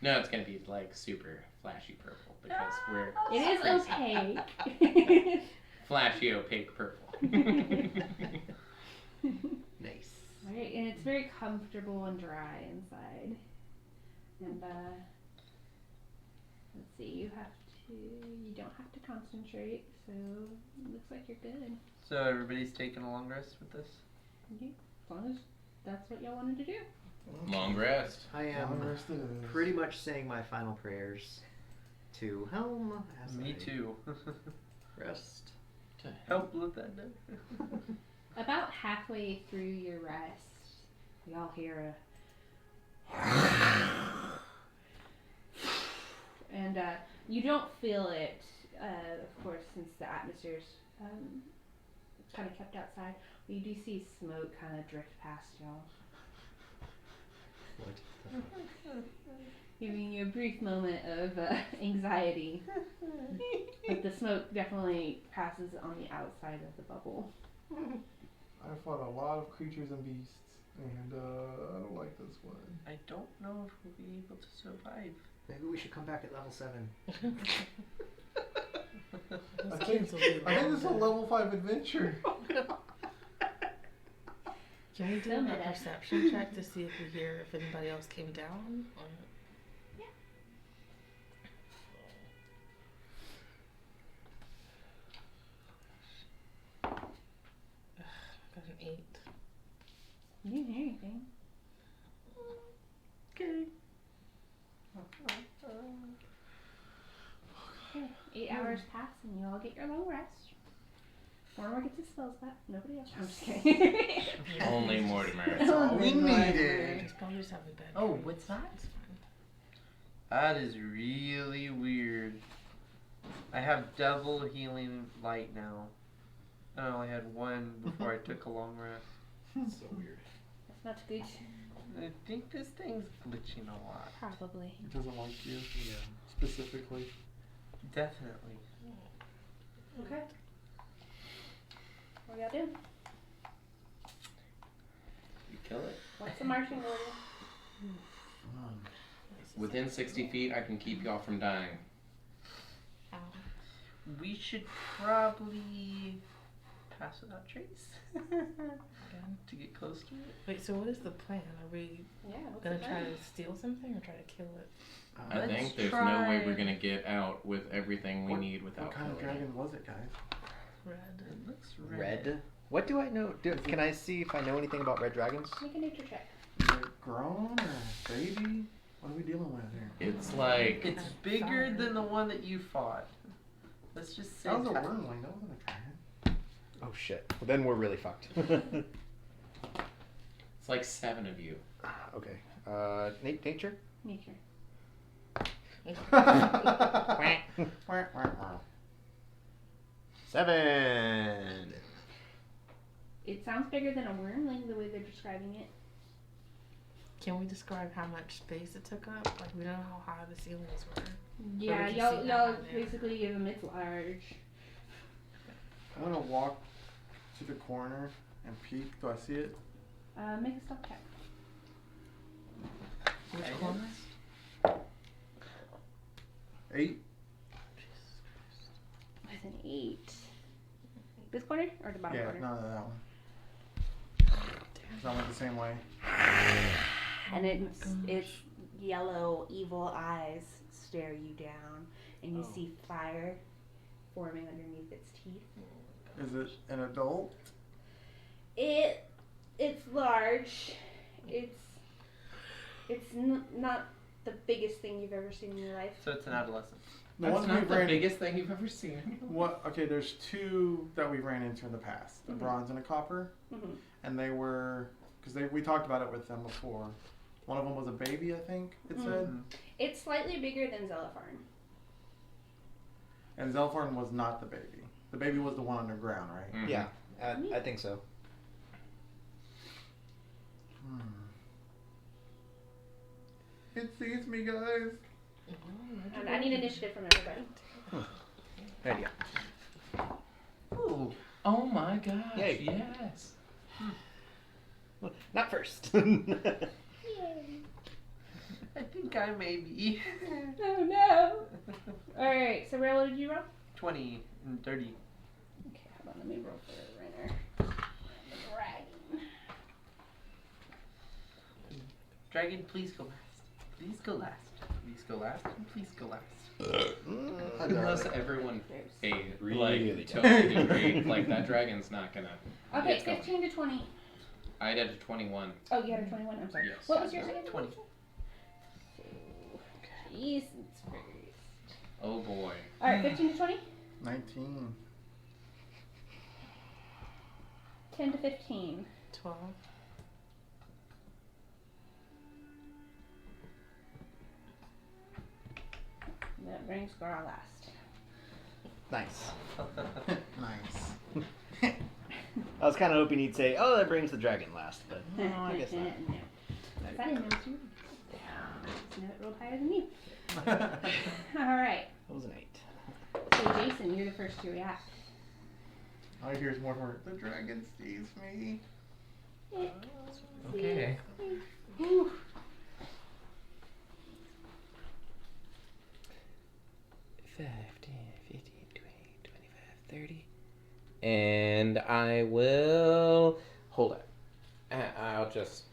No, it's gonna be like super flashy purple because we're It is crazy. opaque. Flashy opaque purple. Nice. Right, and it's very comfortable and dry inside. And let's see, you don't have to concentrate, so it looks like you're good. So everybody's taking a long rest with this. Okay, as long as that's what y'all wanted to do. Long rest. I am Long rest it is. pretty much saying my final prayers to Helm as Me I too. rest. Help let that know. About halfway through your rest, y'all hear and you don't feel it, of course, since the atmosphere's kind of kept outside. But you do see smoke kind of drift past y'all, What? giving you a brief moment of anxiety. But the smoke definitely passes on the outside of the bubble. I fought a lot of creatures and beasts, and I don't like this one. I don't know if we'll be able to survive. Maybe we should come back at level 7. I think this is a level 5 adventure. Can we do Still a meta. perception check to see if we hear if anybody else came down? Or... Got an 8. You didn't hear anything. Okay. Okay, 8 hours pass and you all get your long rest. Mortimer gets his spells back. Nobody else. I'm just kidding. Only Mortimer. That's all we Mortimer. needed. Just probably just have a bad Oh, dream. what's that? It's fine. That is really weird. I have double healing light now. I only had 1 before I took a long rest. So weird. That's not good. I think this thing's glitching a lot. Probably. It doesn't like you Yeah. specifically. Definitely. Okay. What y'all do? You kill it. What's the marching order? Within 60 feet, I can keep y'all from dying. Ow. We should probably pass without trace Again. to get close to it. Wait, so what is the plan? Are we Yeah, what's gonna the try plan? to steal something or try to kill it? I Let's think there's no way try- we're gonna get out with everything we What- need without What kind of killing it. dragon was it, guys? Red. It looks Red? What do I know? Can I see if I know anything about red dragons? Make a nature check. Is it grown or baby? What are we dealing with here? It's like It's bigger than the one that you fought. Let's just say That was a that. wormling, that wasn't a dragon. Oh shit. Well, then we're really fucked. it's like 7 of you. Okay. Nature? Nature. 7. It sounds bigger than a wormling the way they're describing it. Can we describe how much space it took up? Like we don't know how high the ceilings were. Yeah, we can y'all see that y'all on there. basically give them it's large. I'm gonna walk to the corner and peek. Do I see it? Make a stealth check. Which corner? 8. With an 8. This corner or the bottom Yeah, corner? no, that one. That went the same way. And it's yellow, evil eyes stare you down, and you see fire forming underneath its teeth. Is it an adult? It's large. It's not the biggest thing you've ever seen in your life. So it's an adolescent. The That's ones not we've the ran. biggest thing you've ever seen. What? Okay, there's 2 that we ran into in the past: a Mhm. bronze and a copper, Mhm. and they were because we talked about it with them before. One of them was a baby, I think it said, It's slightly bigger than Zelapharn. and Zelfarn was not the baby. The baby was the one underground, right? Mhm. Yeah, I think so. It sees me, guys. And I need initiative from everybody. There you go. Ooh. Oh my gosh, Yay. yes. Well, not first. Yay. I think I may be. Oh no. Alright, so what did you roll? 20 and 30. Okay, hold on, let me roll for the runner. The dragon. Dragon, please go last. Please go last. Please go last. And please go last. Unless everyone There's- paid Really like totally agreed, like that dragon's not gonna. Okay, it's going. 15 to 20. I did a 21. Oh, you had a 21? I'm sorry. Yes. What was yours again? 20. Jesus Christ. Oh boy. Alright, 15 to 20? 19. 10 to 15. 12. That brings Gar last. Nice. Nice. I was kind of hoping he'd say, "Oh, that brings the dragon last," but no, I guess not. No. I didn't know it was you. I know it rolled higher than you. Alright. That was an 8. So, Jason, you're the first to react. All I hear is more. The dragon sees me. Okay. Whew. 5, 10, 15, 20, 25, 30. And I will hold it. I'll just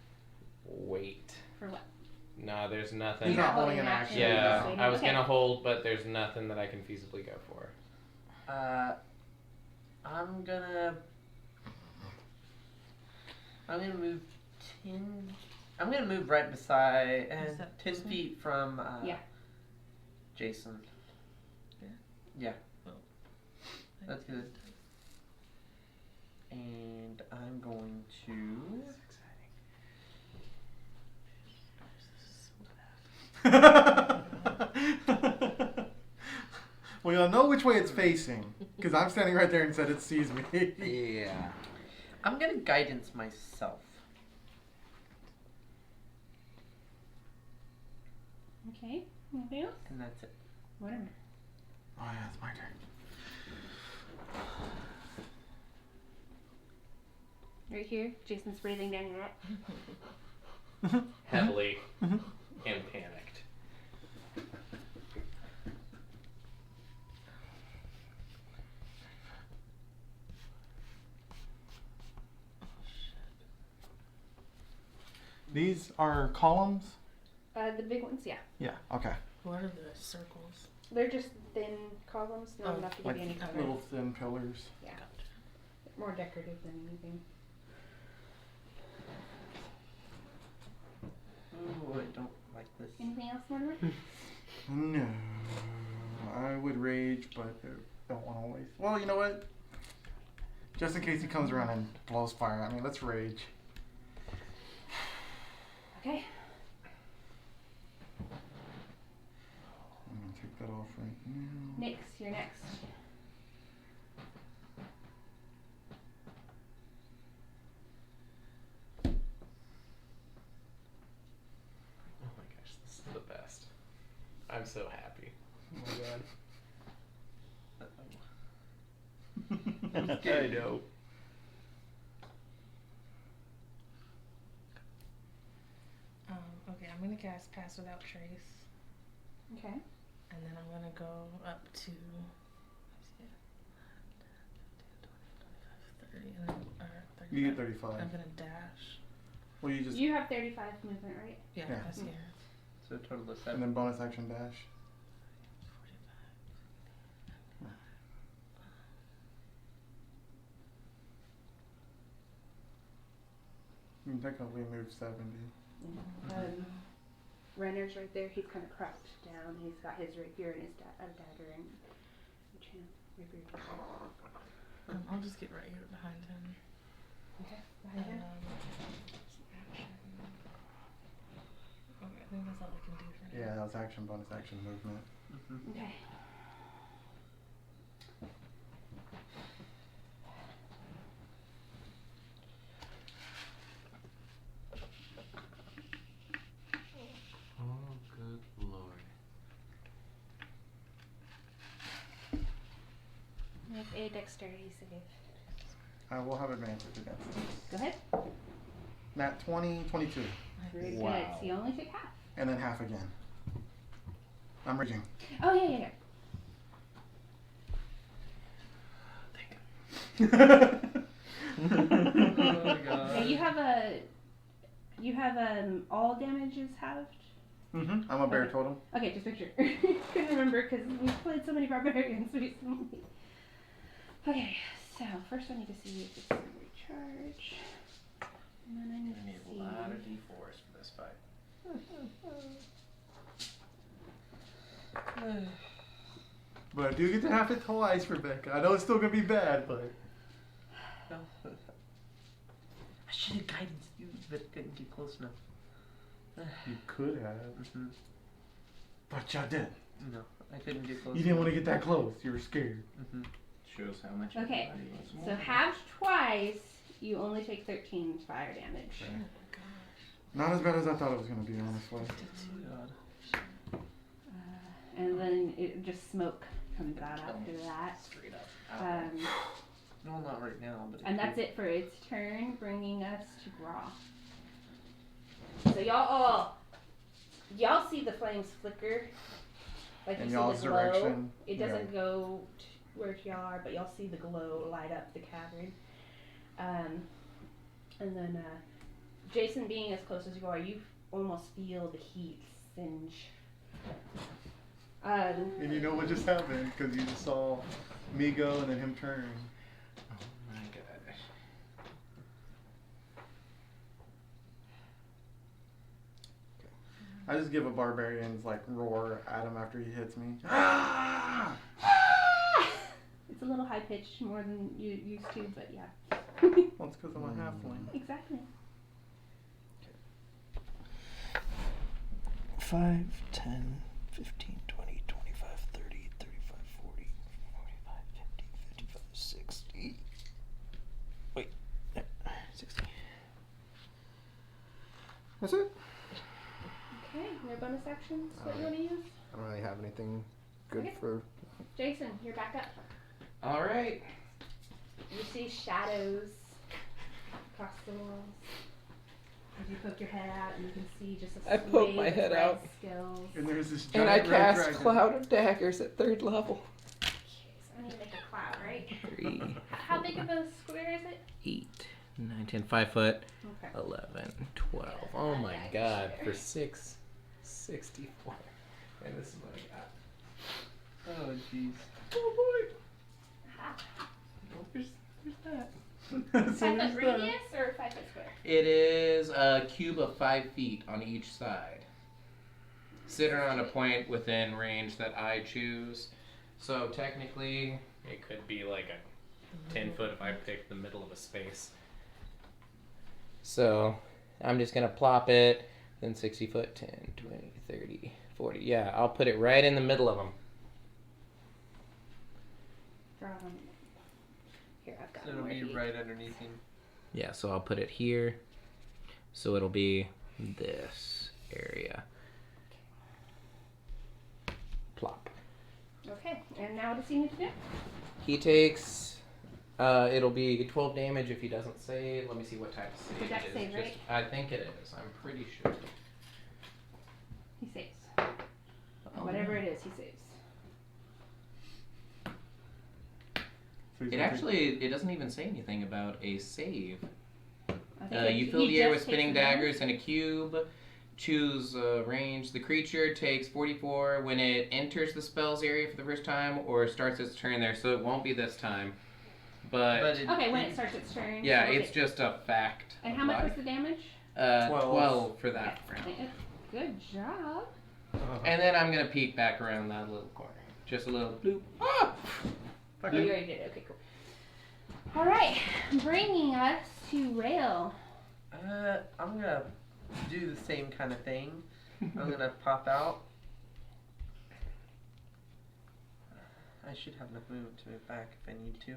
wait. For what? No, there's nothing. He's not holding an action. Yeah, Waiting. I was Okay. gonna hold, but there's nothing that I can feasibly go for. I'm gonna move 10. I'm gonna move right beside Is that 10 this one? feet from Yeah. Jason. Yeah. That's good. And I'm going to. Well, you'll know which way it's facing because I'm standing right there and said it sees me. Yeah. I'm gonna guidance myself. Okay. Anything else? And that's it. Whatever. Oh yeah, it's my turn. Right here, Jason's breathing down your neck. Heavily and panicked. These are columns. The big ones, yeah. Yeah. Okay. What are the circles? They're just thin columns, not Oh, enough to Like give you any cover. little thin pillars. Yeah. More decorative than anything. Oh, I don't like this. Anything else, Mortimer? No, I would rage, but I don't want to waste. Well, you know what? Just in case he comes around and blows fire at me, let's rage. Okay. I'm gonna take that off right now. Nix, you're next. Oh my gosh, this is the best. I'm so happy. I know. gonna cast Pass Without Trace, Okay. and then I'm gonna go up to 30, and then, or 35. You get 35. I'm gonna dash. Well, you just You have 35 movement, right? Yeah, Yeah. that's here. So a total of and 7. then bonus action dash. 45. You can technically move 70. Renner's right there. He's kind of crouched down. He's got his rapier and his dagger and rapier. I'll just get right here behind him. Okay. Behind him. Action. Okay, I think that's all I can do for now. Yeah, that was action, bonus action, movement. Okay. Oh, good lord. Make a dexterity save. I will have advantage against this. Go ahead. Nat 20, 22. Very Wow. good. So you only take half. And then half again. I'm raging. Oh yeah. Oh my god. Okay, you have all damages halved. I'm a bear Okay. totem. Okay, just make sure. Couldn't remember because we've played so many barbarians recently. Okay, so first I need to see if it's gonna recharge. And then I need I need to a see. lot of d4s for this fight. But I do get to have it twice, Rebecca. I know it's still gonna be bad, but I should have guidance you, but couldn't get close enough. you could have. But y'all didn't. No, I couldn't get close. You didn't want to get that close. You were scared. Shows how much Okay, everybody loves more. So halved twice, you only take 13 fire damage. Not as bad as I thought it was gonna be, honestly. And then it just smoke comes out after that. Straight up. No, not right now, but. And that's it for its turn, bringing us to Graw. So y'all see the flames flicker, like In you y'all's see the glow. direction. It doesn't go where y'all are, but y'all see the glow light up the cavern. And then Jason, being as close as you are, you almost feel the heat singe. And you know what just happened because you just saw me go and then him turn. Oh my gosh. I just give a barbarian's like roar at him after he hits me. It's a little high pitched, more than you used to, but yeah. Well, it's because I'm a halfling. Exactly. 5, 10, 15, 20, 25, 30, 35, 40, 45, 50, 55, 60. Wait, 60. That's it. Okay, no bonus actions. What you want to use? I don't really have anything good Okay. for. Jason, you're back up. Alright. You see shadows across the walls. As you poke your head out, and you can see just a I poke swathe my of head red out. Scales. And there's this And giant I red cast dragon. Cloud of Daggers at 3rd level. Okay, so I need to make a cloud, right? 3, How big of a square is it? 8, 9, 10, 5 foot, Okay. 11, 12. Oh my god, for 6, 64. And this is what I got. Oh jeez. Oh boy. Ha. Oh, there's that. So 5 foot there's that. radius or 5 foot square? It is a cube of 5 feet on each side. Sitting on a point within range that I choose. So technically, it could be like a 10 foot if I pick the middle of a space. So I'm just going to plop it, then 60 foot, 10, 20, 30, 40. Yeah, I'll put it right in the middle of them. Draw them. Here, I've got So it'll more be heat. right underneath him. Yeah, so I'll put it here. So it'll be this area. Plop. Okay, and now what does he need to do? He takes, it'll be 12 damage if he doesn't save. Let me see what type of save It's a dex it is. save, right? I think it is. I'm pretty sure. It actually, it doesn't even say anything about a save. I think You he fill the air with just spinning takes the damage. daggers and a cube. Choose range. The creature takes 44 when it enters the spell's area for the first time or starts its turn there, so it won't be this time. But Okay, when it starts its turn. yeah, so it's just a fact. And of how much life. was the damage? 12 for that round. Good job. And then I'm gonna peek back around that little corner. Just a little bloop. Ah! Oh, you already did it. Okay, cool. All right, bringing us to Rail. I'm gonna do the same kind of thing. I'm gonna pop out. I should have enough movement to move back if I need to.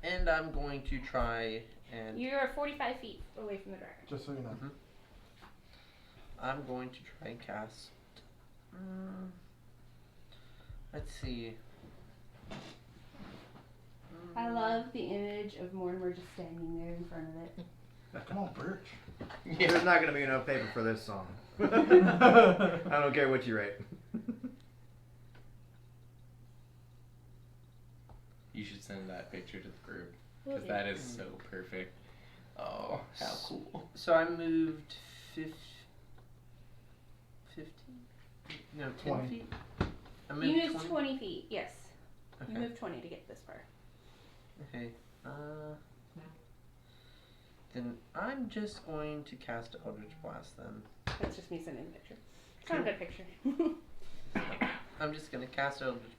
And I'm going to try and You're 45 feet away from the dragon. Just so you know. I'm going to try and cast. Let's see. I love the image of Mortimer just standing there in front of it. Come on, Birch. There's not gonna be enough paper for this song. I don't care what you write. You should send that picture to the group. Will Because do. that is so perfect. Oh, how cool. So I moved 15? No, 10 20. feet? I You moved 20 feet, yes. You Okay. moved 20 to get this far. Okay. Then I'm just going to cast Eldritch Blast then. That's just me sending the picture. It's not a good picture. I'm just gonna cast Eldritch.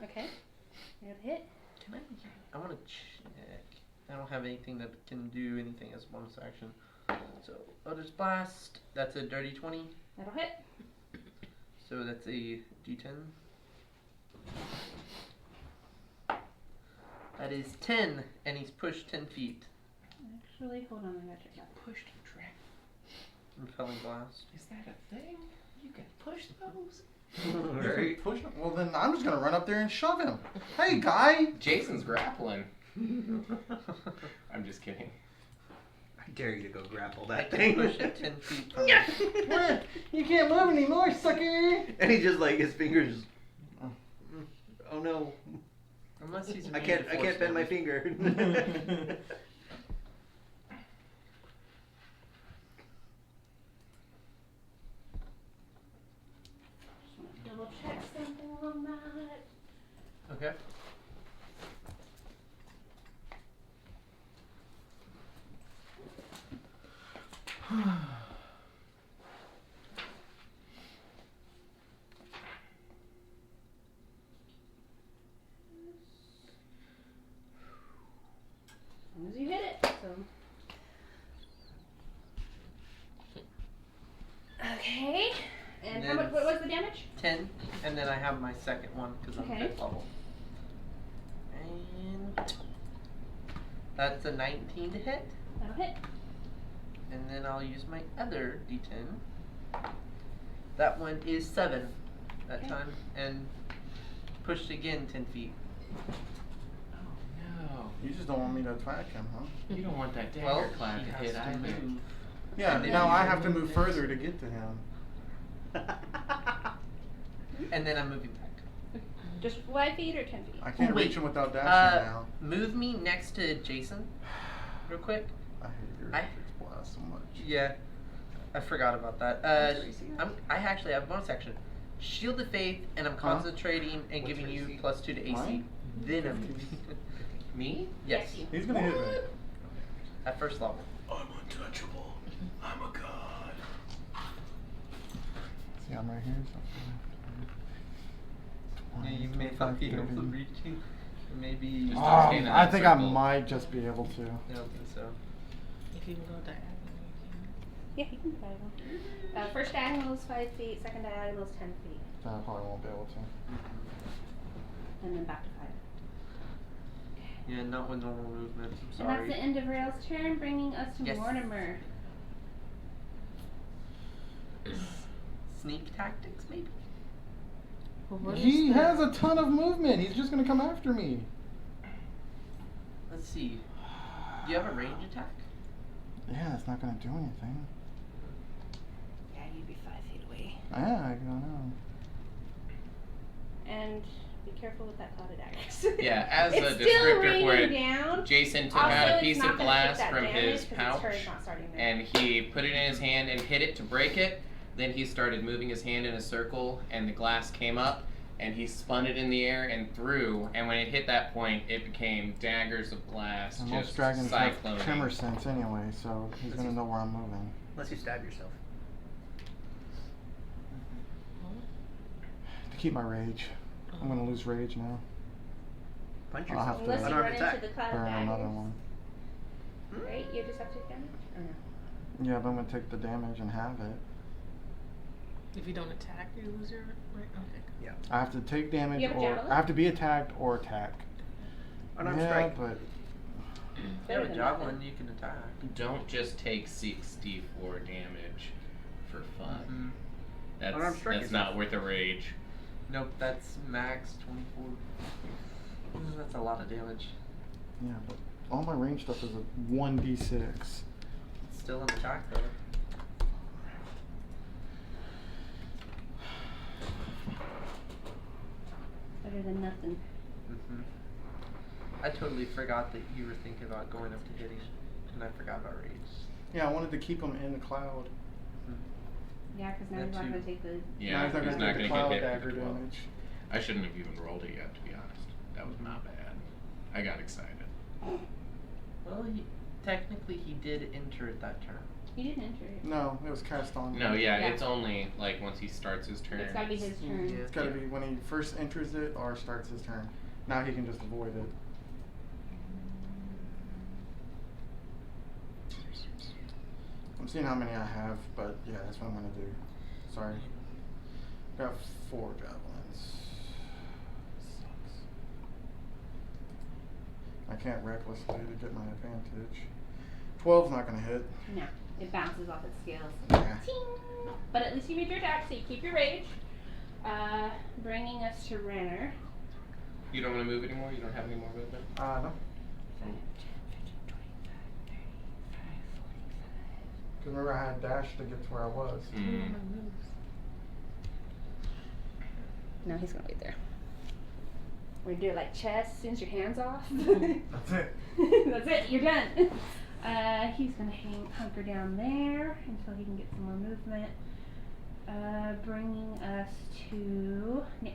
Okay. You have a hit. Can I want to check. I don't have anything that can do anything as bonus action. So Eldritch Blast. That's a dirty 20. That'll hit. So that's a D10. That is 10, and he's pushed 10 feet. Actually, hold on, I gotta check that. Pushed a dragon. Repelling Blast. Is that a thing? You can push those? Right. Push him. Well, then I'm just gonna run up there and shove him. Hey, guy. Jason's grappling. I'm just kidding. I dare you to go grapple I that can thing. push it 10 feet from What? You can't move anymore, sucker. And he just like his fingers. Oh no! Unless he's I can't bend my finger. Just wanna double check something on that. Okay. As long as you hit it, so. Okay. And how Then much? What was the damage? 10, and then I have my second one because I'm Okay. 5th level. And that's a 19 to hit. That'll hit. And then I'll use my other D10. That one is 7 that Okay. time, and pushed again 10 feet. No. You just don't want me to attack him, huh? You don't want that dagger Well, cloud he to has hit to either. move. Yeah. And then Now you I can have to move move this. further to get to him. And then I'm moving back. Just 5 feet or 10 feet? I can't wait. reach him without dashing now. Move me next to Jason, real quick. I hate your I- Eldritch Blast so much. Yeah, I forgot about that. I actually have a bonus action. Shield of Faith, and I'm concentrating and What's giving your you AC? +2 to AC. Mine? Then I'm moving. Me? Yes, you. He's gonna hit me. at first level. I'm untouchable. I'm a god. See, I'm right here. So Yeah, you may not be able to reach you. Maybe. Just don't stay in I that think I circle. might just be able to. I don't think so. If you can go diagonal, Yeah, you can diagonal. First diagonal is 5 feet, second diagonal is 10 feet, Then I probably won't be able to. and then back to 5. Yeah, not with normal movement. I'm And that's sorry. the end of Rail's turn, bringing us to Yes. Mortimer. Sneak tactics, maybe. Well, what He is the- has a ton of movement. He's just gonna come after me. Let's see. Do you have a range attack? Yeah, it's not gonna do anything. Yeah, you'd be 5 feet away. Yeah, I don't know. And careful with that clouded daggers. Yeah, as a it's still descriptor for raining it, down. Jason took Also, out a it's piece not of gonna glass take that from damage his 'cause pouch His turn's not starting there. and he put it in his hand and hit it to break it. Then he started moving his hand in a circle and the glass came up and he spun it in the air and threw, and when it hit that point it became daggers of glass, And just most dragons have cycloning. tremor sense anyway, so he's gonna know where I'm moving. Unless you stab yourself. To keep my rage. I'm gonna lose rage now. Punch I'll yourself. have to Unless you Unarmed run attack. into the cloud burn daggers. another one. Right? You just have to take damage? Or no? Yeah, but I'm gonna take the damage and have it. If you don't attack, you lose your right. Okay. I have to take damage You have a or javelin? I have to be attacked or attack. Unarmed yeah, strike. but Yeah, with javelin you can attack. Don't just take 64 damage for fun. Unarmed That's strike that's is- not worth a rage. Nope, that's max 24. That's a lot of damage. yeah, but all my range stuff is a 1d6. It's still an attack though. Better than nothing. I totally forgot that you were thinking about going up to hitting, and I forgot about rage. Yeah, I wanted to keep him in the cloud. Yeah, because now That he's not too. going to take the. Yeah, now he's not get the gonna cloud get hit dagger with the 12. damage. I shouldn't have even rolled it yet, to be honest. That was not bad. I got excited. Well, technically he did enter at that turn. He didn't enter it. No, it was cast on. No, yeah, Yeah. it's only like once he starts his turn. It's got to be his turn. Yeah. It's gotta be when he first enters it or starts his turn. Now he can just avoid it. I'm seeing how many I have, but yeah, that's what I'm gonna do. Sorry. Got 4 javelins. Sucks. I can't recklessly to get my advantage. 12's not gonna hit. No, it bounces off its scales. Yeah. Ting! But at least you made your attack, so you keep your rage. Bringing us to Renner. You don't want to move anymore? You don't have any more movement? No. 5, 10, 15, 25, 30, 45, 45. Cause remember I had dash to get to where I was. Mm. No, he's gonna wait there. We're gonna do it like chess, as soon as your hand's off. That's it. That's it, you're done. He's gonna hunker down there until he can get some more movement. Bringing us to Nyx.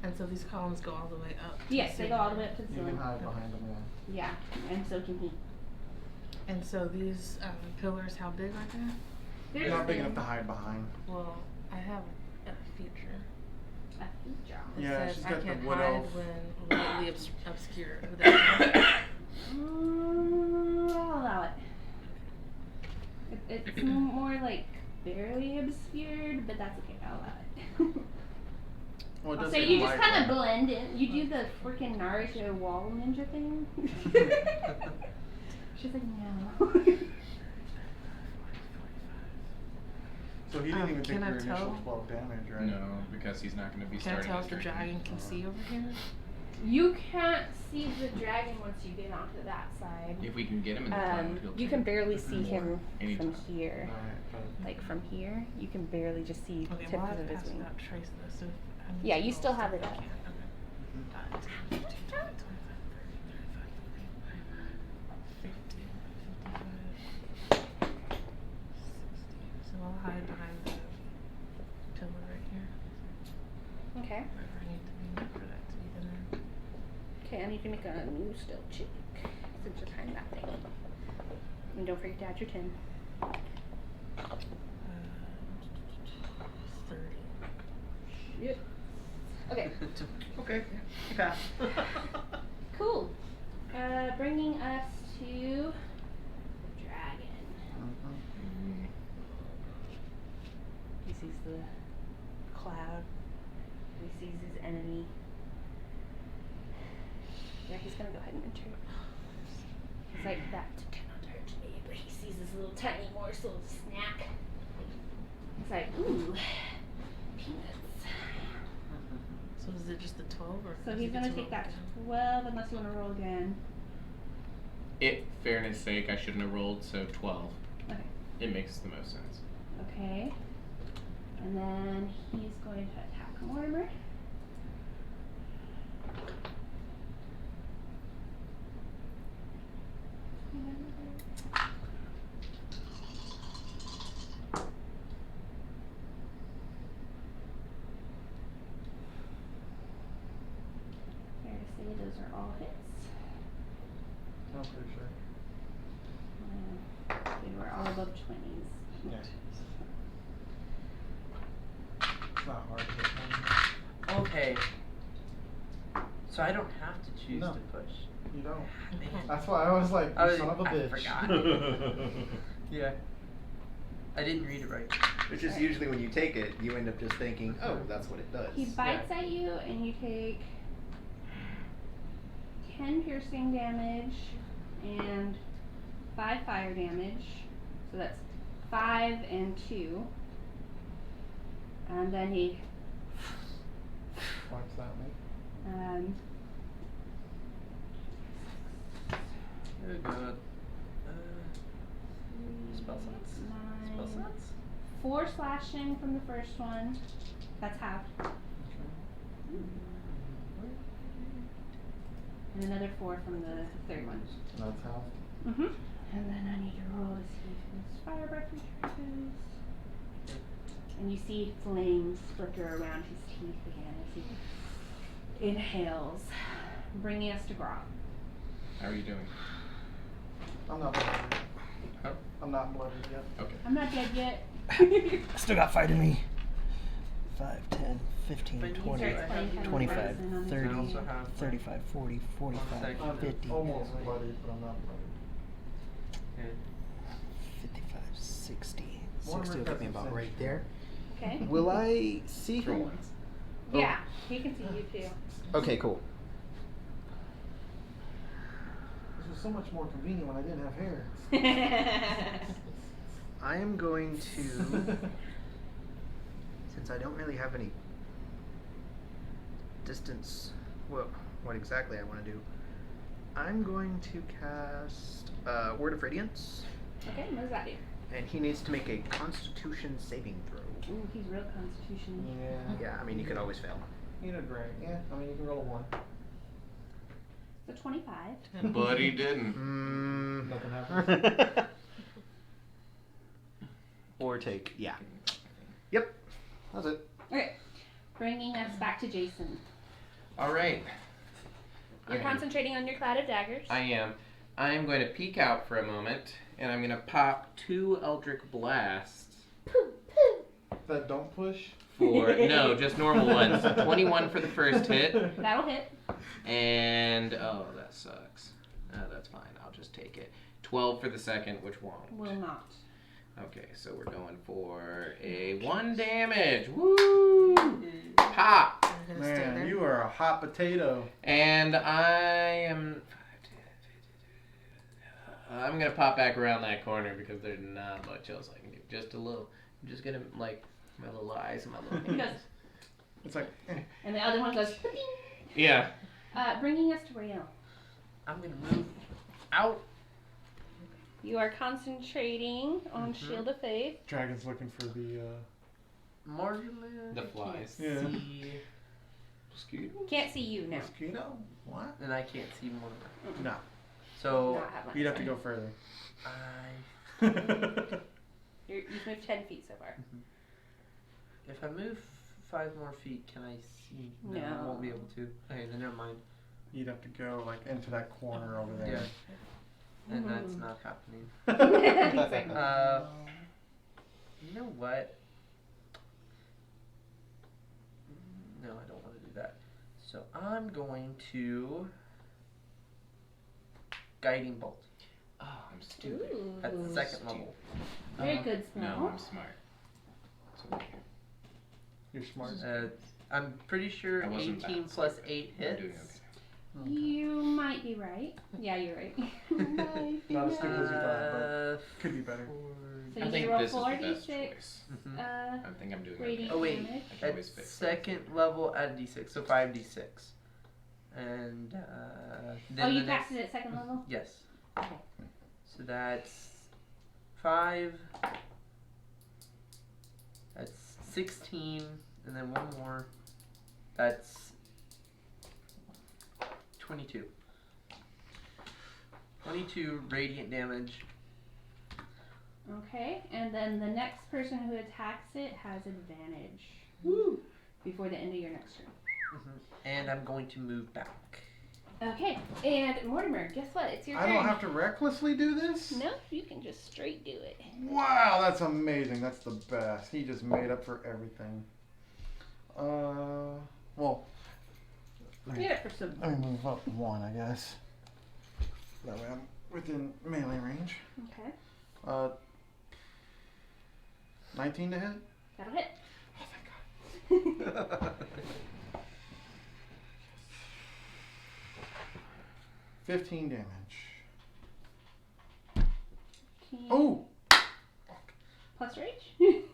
And so these columns go all the way up. to Yes, they go all the way up to the You can ceiling. hide behind them, yeah. Yeah, and so can he. And so these pillars, how big are they? They're not big enough to hide behind. Well, I have a feature. A feature. It Yeah, says she's I got the can wood hide elf. when lightly obscure. Would that I'll allow it. It's more like barely obscured, but that's okay. I'll allow it. Well, it does So say you just light kind of one. blend in. You do the freaking Naruto wall ninja thing. She's like, no. So he didn't even take Can I your initial tell? 12 damage, right? No, because he's not going to be can I starting tell his if the turn. dragon can see over here? You can't see the dragon once you get onto that side. If we can get him in the cloud, he'll You turn can barely see more him anytime. from here. Alright, but Like from here, you can barely just see Okay, tips well, of I've his passed wing. out trace this. So if I need Yeah, to you roll still have stuff, it I up. can. Okay. 25, 50, 55, 60. So I'll hide behind the pillar right here. Okay. Wherever I need to be for that to be in there. Okay, I need to make a new stealth check since you're behind that thing. And don't forget to add your 10. 30. Yep. Okay. Okay. You pass. Cool. Bringing us to the dragon. He sees the cloud. He sees his enemy. Yeah, he's gonna go ahead and enter it. He's like, that cannot hurt me, but he sees this little tiny morsel of snack. He's like, ooh, peanuts. So is it just the 12 or? So does he's he get gonna to take roll that again? 12 unless you wanna roll again. Fairness sake, I shouldn't have rolled, so 12. Okay. It makes the most sense. Okay. And then he's going to attack Mortimer. Fair to say those are all hits. I'm pretty sure. They were all above 20s. Yeah. It's not hard to hit one. Okay. So I don't have to choose No. to push. You don't. Man. That's why I was like, I you was- son of a I bitch. forgot. Yeah. I didn't read it right. Which is usually when you take it, you end up just thinking, oh, that's what it does. He bites at you, and you take 10 piercing damage and 5 fire damage. So that's 5 and 2. And then he What's that mean? Oh god. Spell slots? Spell slots? 4 slashing from the first one. That's half. And another 4 from the third one. That's how. Mm-hmm. And then I need to roll to see if his fire breath recharges. And you see flames flicker around his teeth again as he inhales, bringing us to Grog. How are you doing? I'm not blooded yet. Huh? I'm not blooded yet. Okay. I'm not dead yet. Still got fight in me. 5, 10, 15, But you 20, start playing kind of 25, medicine on his 30, I also have 35, 40, 45, second. 50, Almost blooded, but I'm not blooded. 55, 60. Mortimer 60 will get me doesn't about cinch. right there. Okay. Will I see For him? once. Yeah, he can see you too. Okay, cool. This was so much more convenient when I didn't have hair. I am going to, since I don't really have any distance, well, what exactly I want to do, I'm going to cast Word of Radiance, Okay, what does that do? and he needs to make a Constitution saving throw. Ooh, he's real constitution. Yeah. Yeah, I mean, you could always fail. You know, great. Yeah, I mean, you can roll a 1. So 25. But he didn't. Nothing happens. Or take, yeah. Yep, that's it. Okay, bringing us back to Jason. Alright. You're concentrating on your cloud of daggers. I am. I'm going to peek out for a moment, and I'm going to pop 2 Eldritch Blasts That don't push. for, no, just normal ones. 21 for the first hit, That'll hit. and, oh, that sucks. That's fine, I'll just take it. 12 for the second, which won't. Will not. Okay, so we're going for a 1 damage. Woo! Pop! You're gonna stay Man, there? you are a hot potato. And I'm gonna pop back around that corner because there's not much else I can do. Just a little. I'm just gonna, like, my little eyes and my little He goes, hands. It's like, and the other one goes, "Ding." Yeah. Bringing us to Rael. I'm gonna move out. You are concentrating on Shield of Faith. Dragon's looking for the, Marjolaine. The flies. Yeah. See, Can't see you now. mosquito? What? and I can't see Mortimer. No. So Not have You'd have to line of go further. I. sight. You've moved 10 feet so far. If I move 5 more feet, can I see? I No. won't be able to. Okay, then never mind. You'd have to go, like, into that corner over there. Yeah. And that's not happening. He's like, You know what? No, I don't want to do that. So I'm going to guiding bolt Oh, I'm stupid. ooh. at the second level. Very good smell. No, I'm smart. So wait here. You're smart. I'm pretty sure I wasn't 18 that plus stupid. 8 I'm hits. doing okay. You might be right. Yeah, you're right. Not as stupid as you thought, but Uh, could be better. So I you think roll this is the 4d6 best choice. mhm. I think I'm doing radiant Oh, wait. damage. I can At always fix it. second level, add d6, so 5d6. And then Oh, you the next, cast it at second level? yes. Okay. So that's 5. That's 16, and then one more. That's 22. 22 radiant damage. Okay, and then the next person who attacks it has advantage. Woo! Before the end of your next turn. And I'm going to move back. Okay, and Mortimer, guess what? It's your I turn. don't have to recklessly do this? No, you can just straight do it. Wow, that's amazing. That's the best. He just made up for everything. Well, let me, Get it for some. let me move up 1, I guess. That way I'm within melee range. Okay. 19 to hit? That'll hit. Oh, thank God. 15 damage. Oh! Plus rage?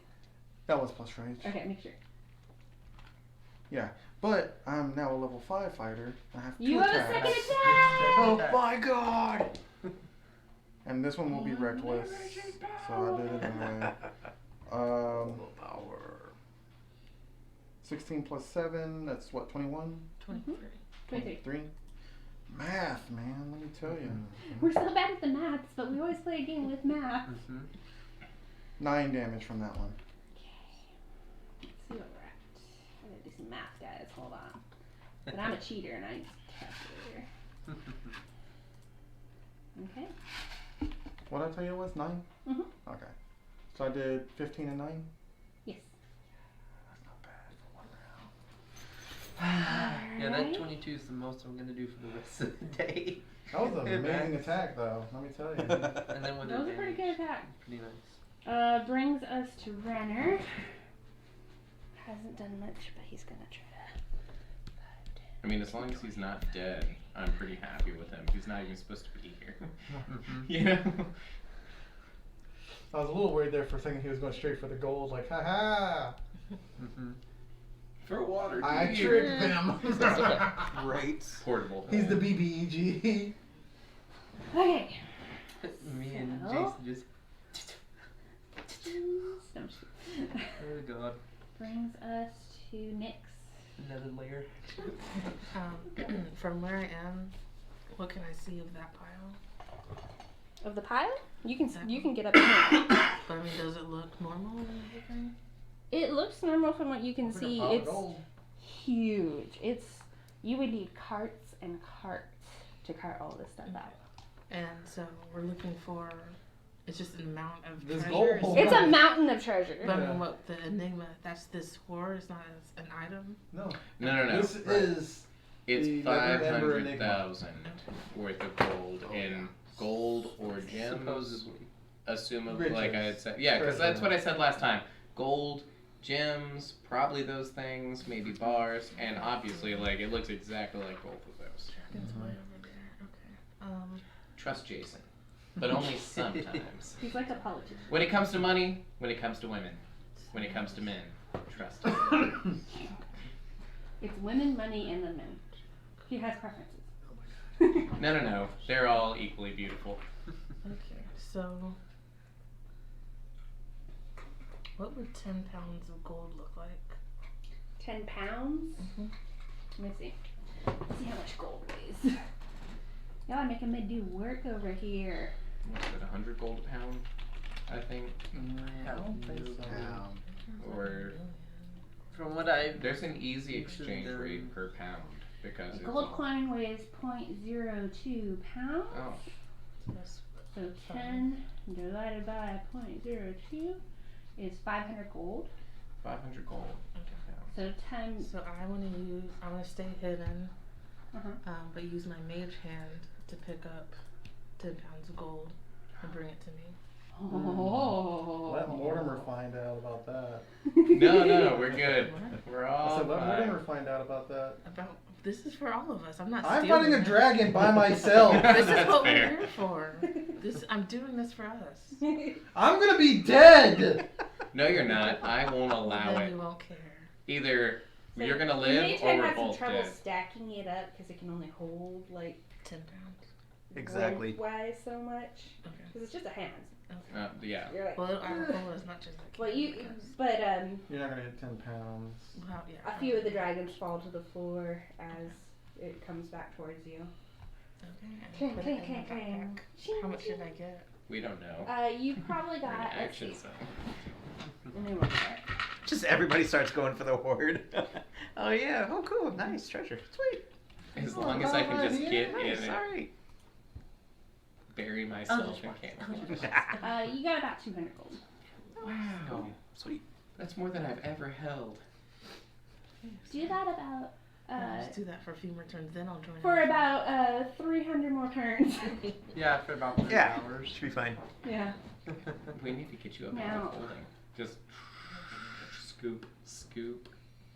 That was plus rage. Okay, make sure. Yeah, but I'm now a level 5 fighter. I have 2 You have a attacks. second attack! Oh my God! And this one will be reckless, so I did it anyway. Power. 16 plus 7, that's what, 21? 23. 23. 3? Math, man, let me tell you. We're so bad at the maths, but we always play a game with math. 9 damage from that one. Okay. Let's see what we're at. I gotta do some math, guys. Hold on. But I'm a cheater and I use a calculator. Okay. What did I tell you it was? 9? Mhm. Okay. So I did 15 and 9? Yes. That's not bad for 1 round. Yeah, that Alright. 22 is the most I'm going to do for the rest of the day. That was an amazing attack, though, let me tell you. And then with That was a pretty advantage. good attack. Pretty nice. Brings us to Renner. Hasn't done much, but he's gonna try to. I mean, as long as he's not dead, I'm pretty happy with him. He's not even supposed to be here. You know? I was a little worried there for a second he was going straight for the gold, like, haha! For water. I dude. tricked them! Right. Portable. He's the BBEG. Okay. Me and So- Jason just. No, Oh god. brings us to Nyx. Another layer. From where I am, what can I see of that pile? Of the pile? You can That you one. can get up here. But I mean, does it look normal and everything? It looks normal from what you can see. It's huge. You would need carts and carts to cart all this stuff out. And so we're looking for. It's just an amount of This treasure. gold. It's a mountain of treasure. But I Yeah. mean, what the enigma? That's this ore. Is not as an item. No. No. This Right. is It's the Never Ember Enigma. 500,000 worth of gold in gold or gems. Supposedly. Assumably, like I had Riches. said. Yeah, because Treasure. that's what I said last time. Gold, gems, probably those things, maybe bars, and obviously, like, it looks exactly like both of those. Dragon's way over there. Okay. Trust Jason. But only sometimes. He's like a politician. When it comes to money, when it comes to women, when it comes to men, trust him. It's women, money, and the men. He has preferences. No. They're all equally beautiful. Okay. So, what would 10 pounds of gold look like? 10 pounds? Mhm. Let me see. Let's see how much gold weighs. Y'all making me do work over here. What's it, 100 gold a pound? I think. I don't think so. Or From what I've. there's an easy exchange rate per pound because A it's gold all- coin weighs 0.02 pounds. Oh, Yes. So 10 divided by 0.02 is 500 gold. 500 gold. So 10. So I want to stay hidden, Uh-huh. but use my mage hand to pick up 10 pounds of gold and bring it to me. Oh. Let Mortimer find out about that. No, we're good. What? We're I all said, let fine. Mortimer find out about that. About this is for all of us. I'm not. I'm stealing fighting a it. dragon by myself. This is That's what fair. we're here for. I'm doing this for us. I'm gonna be dead! No, you're not. I won't allow Then it. you won't care. Either So you're gonna the live mage or hand we're has some both trouble dead. stacking it up because it can only hold like 10 pounds. Exactly. weighs so much Okay. because it's just a hand. Yeah. You're like, Well, Agricola is not just like. well, you, because- but You're not gonna get 10 pounds. Well, yeah. a few of the dragons fall to the floor as it comes back towards you. Okay. Clang, Put clang, it in clang, my clang. backpack. How much did I get? We don't know. You probably We're in got. Let's action, see. so. Let me look at it. Just everybody starts going for the hoard. Oh yeah. Oh cool. Nice treasure. Sweet. As long as I can just get Nice. in it, Sorry. bury myself in camera. You got about 200 gold. Wow. Sweet. That's more than I've ever held. Do that about. I'll just do that for a few more turns, then I'll join. For in. about 300 more turns. Yeah, for about 3 Yeah. hours. Should be fine. Yeah. We need to get you up Now- into holding. Just scoop, scoop.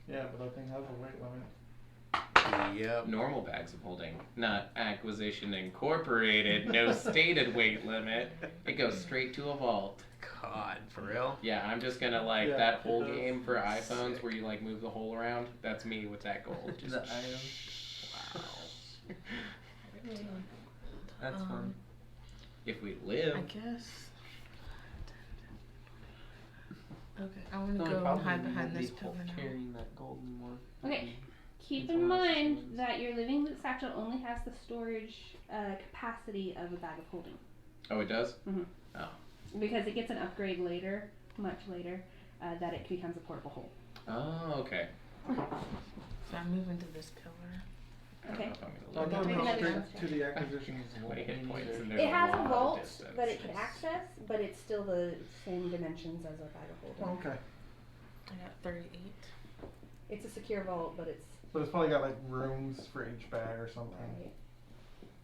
Yeah, but that thing has a weight limit. Yep. Normal bags of holding, not Acquisition Incorporated. No stated weight limit. It goes straight to a vault. God, for real? Yeah, I'm just gonna like Yeah, that it whole does. game for iPhones where you like move the hole around. That's me with that gold. Just That's fun. if we I live. guess. Okay, I'm The gonna only go and problem hide is we behind won't this be pillar now. carrying that gold anymore. Okay. Keep It's in one of those mind things. that your living loot satchel only has the storage capacity of a bag of holding. Oh, it does. Because it gets an upgrade later, much later, that it becomes a portable hole. Oh, okay. So I'm moving to this pillar. I don't Okay. know if I'm I gonna thought live. it was Another straight to the acquisitions. My hit points and It there's has a a lot vault of distance. that it can access, but it's still the same dimensions as a bag of holding. Okay. I got 38. It's a secure vault, but it's. But it's probably got like rooms for each bag or something. Right.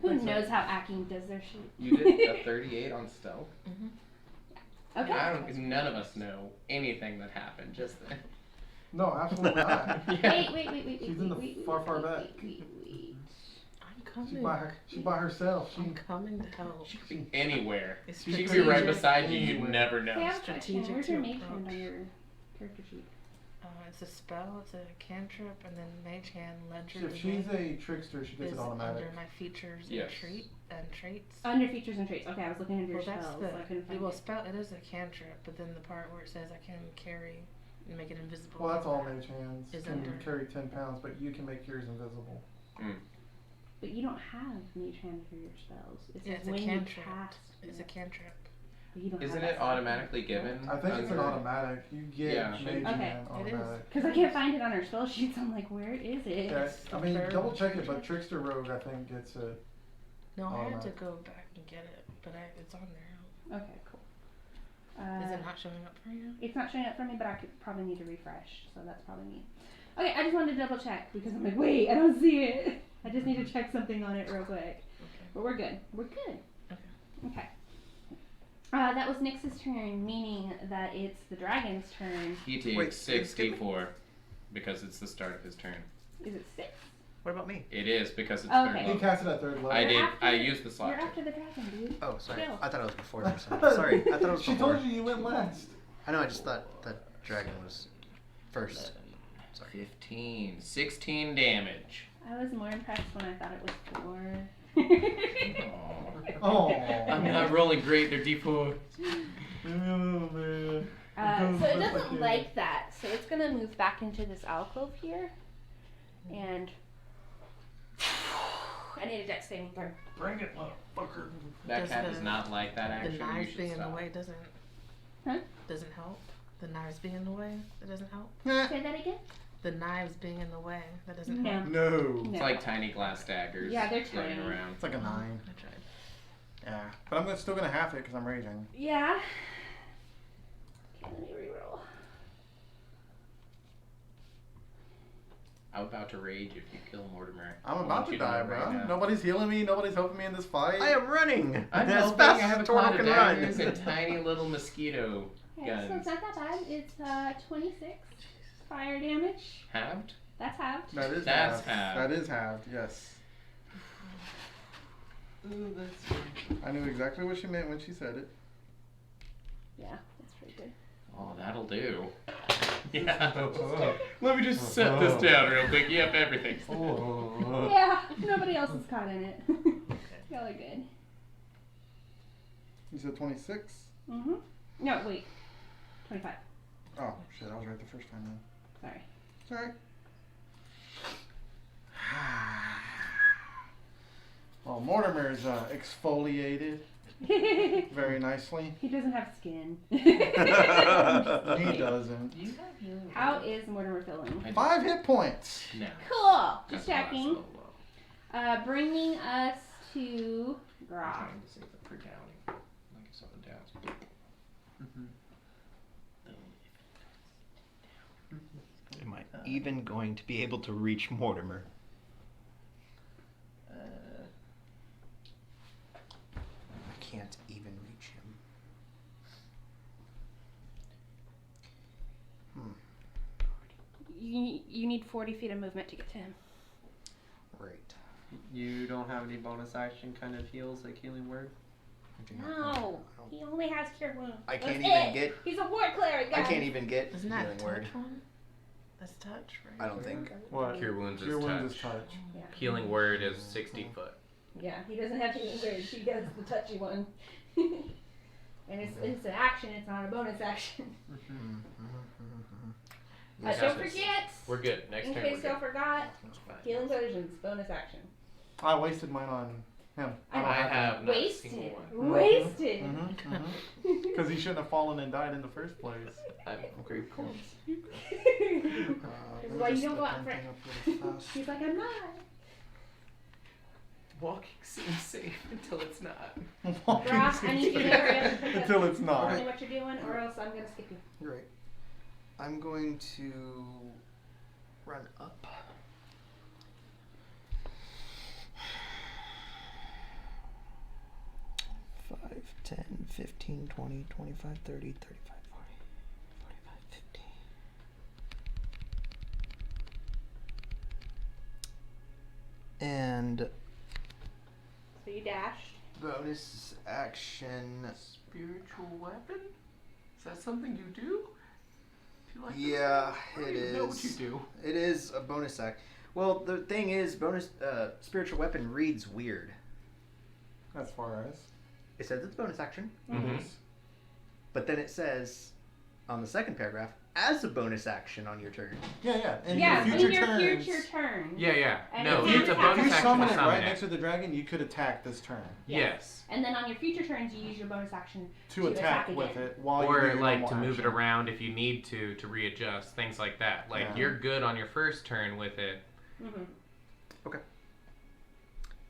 Who Makes knows how Akin does their shit? You did a 38 on stealth. Okay. I don't. None of us know anything that happened just then. No, absolutely not. Yeah. Wait. She's in the far back. I'm She coming. by herself. I'm coming to help. She could be anywhere. It's She could be right strategic. beside you. You'd Anywhere. never know. Hey, I have a question. Strategic Where's to your mage hand approach. on your character sheet? It's a spell, it's a cantrip, and then mage hand, ledger. If she's a trickster, she gets is it automatic. under my features Yes. and traits. Under features and traits. Okay, I was looking under your Well, that's spells. the So I couldn't find well, it. spell. It is a cantrip, but then the part where it says I can carry and make it invisible. Well, that's all mage hands. Is Can under- carry 10 pounds, but you can make yours invisible. But you don't have mage hand for your spells. It Yeah, says it's a when you cantrip. cast. It's a cantrip. But you don't Isn't have it that spell. automatically given? I think it's an under- automatic. You get Yeah. mage Okay. hand It is. automatic. Because I can't find it on our spell sheets. I'm like, where is it? Yeah, It's I the mean, third double one. check it, but Trickster Rogue, I think, gets it. No, I had to Automatic. go back and get it, but it's on there. Okay, cool. Is it not showing up for you? It's not showing up for me, but I could probably need to refresh. So that's probably me. Okay, I just wanted to double check because I'm like, wait, I don't see it. I just need to check something on it real quick. Okay. But we're good. We're good. Okay. Okay. That was Nyx's turn, meaning that it's the dragon's turn. He takes Wait, 64 because it's the start of his turn. Is it 6? What about me? It is because it's Okay. third He level. cast it at 3rd level. I did. after I the- used the slot. You're check. after the dragon, dude. Oh, sorry. Chill. I thought it was before for some reason. Sorry. I thought it was She before. told you went last. I know. I just thought that dragon was first. Sorry. 15, 16 damage. I was more impressed when I thought it was 4. Oh. I'm not rolling great. They're D4. Man. So it doesn't like that. So it's going to move back into this alcove here. And I need a dex saving throw. Bring it, motherfucker. That Does cat the- does not like that The action. You knives should being in the stop. way doesn't. Huh? Doesn't help. The knives being in the way, that doesn't help. Say that again? The knives being in the way, that doesn't No. help. No. It's like tiny glass daggers. Yeah, they're floating tiny. around. It's like a 9. I tried. Yeah. But I'm still gonna half it because I'm raging. Yeah. Okay, let me reroll. I'm about to rage if you kill Mortimer. I'm I about want to you know die, it right bro. now. Nobody's healing me. Nobody's helping me in this fight. I am running. I'm as helping. fast I have a as Tornado cloud of can daggers run. and tiny little mosquito Okay, so guns. it's not that bad. It's 26 fire damage. Halved? That's halved. That is That's halved. halved. That is halved. Yes. Ooh, that's I knew exactly what she meant when she said it. Yeah, that's pretty good. Oh, that'll do. Yeah. Let me just set this down real quick. Yep, everything's Oh. Yeah, nobody else is caught in it. Y'all are good. You said 26? Mm-hmm. No, wait. 25. Oh, shit, I was right the first time then. Sorry. It's alright. Well, Mortimer's exfoliated very nicely. He doesn't have skin. He doesn't. Do you have healing? How is Mortimer feeling? 5 hit points. No. Cool. Just That's the last checking. low, low. Bringing us to I'm Groff. trying to save it for downing. Like if something downs. Am I even going to be able to reach Mortimer? I can't even reach him. You need 40 feet of movement to get to him. Right. You don't have any bonus action kind of heals like Healing Word? I do not- No. I don't- He only has Cure Wounds. I That's can't even it. get. He's a war cleric, I guys. can't even get Isn't that healing touch word. one? That's touch, right? I don't think. What? Cure wounds Cure is wounds touch. is touch. Yeah. Healing word is 60 foot. Yeah, he doesn't have Healing Word. He does the touchy one. And it's an action, it's not a bonus action. Yes, Don't yes. forget, We're good. Next in turn case we're y'all good. forgot, It's fine. Healing Potions, bonus action. I wasted mine on him. I I have not a Wasted. single one. Wasted. Because he shouldn't have fallen and died in the first place. I'm grateful. This is why you don't go out in front. He's like, I'm not. Walking seems safe until it's not. Ross, I need you to hurry up and pick up Until it's not. only what you're doing, or else I'm gonna skip you. You're right. I'm going to run up. Five, 10, 15, 20, 25, 30, 35, 40, 45, 50. And So you dashed. bonus action. Spiritual weapon? Is that something you do? Do you like Yeah, I don't it even know what you is. do. It is a bonus act. Well, the thing is, spiritual weapon reads weird. As far as. It says it's bonus action, Mm-hmm. but then it says on the second paragraph, as a bonus action on your turn. Yeah. And Yeah, your in future your turns. future turn. Yeah. And No, if it's a you- If bonus you action summon to it summon right it. next to the dragon, you could attack this turn. Yes. And then on your future turns, you use your bonus action To attack with again. it while you Or do your like normal to move it action. around if you need to readjust, things like that. Like Yeah. you're good on your first turn with it. Mm-hmm.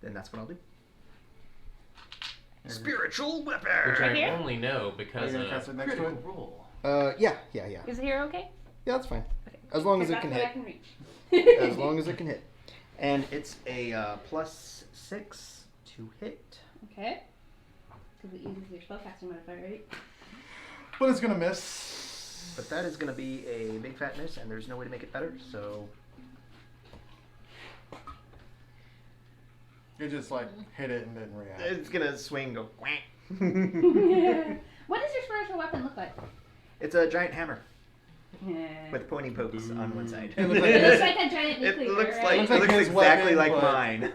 Then that's what I'll do. There we go. Spiritual weapon. Which Right I here? only know because Are you of gonna cast it next to critical it? roll. Yeah. Is it here okay? Yeah, that's fine. Okay. As long as Because it can that's hit. what I can reach. As long as it can hit. And it's a +6 to hit. Okay. Because it uses your spellcasting modifier, right? But it's gonna miss. But that is going to be a big fat miss, and there's no way to make it better, so... You just like hit it and didn't react. It's going to swing and go quack. What does your spiritual weapon look like? It's a giant hammer Yeah. with pointy pokes on one side. It looks like It looks like a giant It nuclear, looks right? like, Looks it like looks his exactly weapon, like but- mine.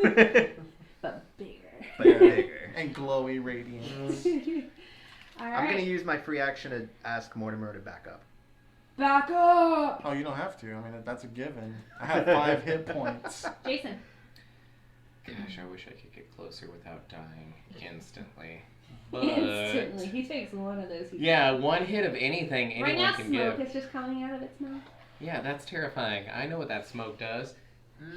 But bigger. But bigger. And glowy radiance. All I'm going right. to use my free action to ask Mortimer to back up. Back up! Oh, you don't have to. I mean, that's a given. I have 5 hit points. Jason. Gosh, I wish I could get closer without dying instantly. But Instantly. He takes one of those. yeah, one hit of anything anyone Right now, can smoke give. is just coming out of its mouth. Yeah, that's terrifying. I know what that smoke does.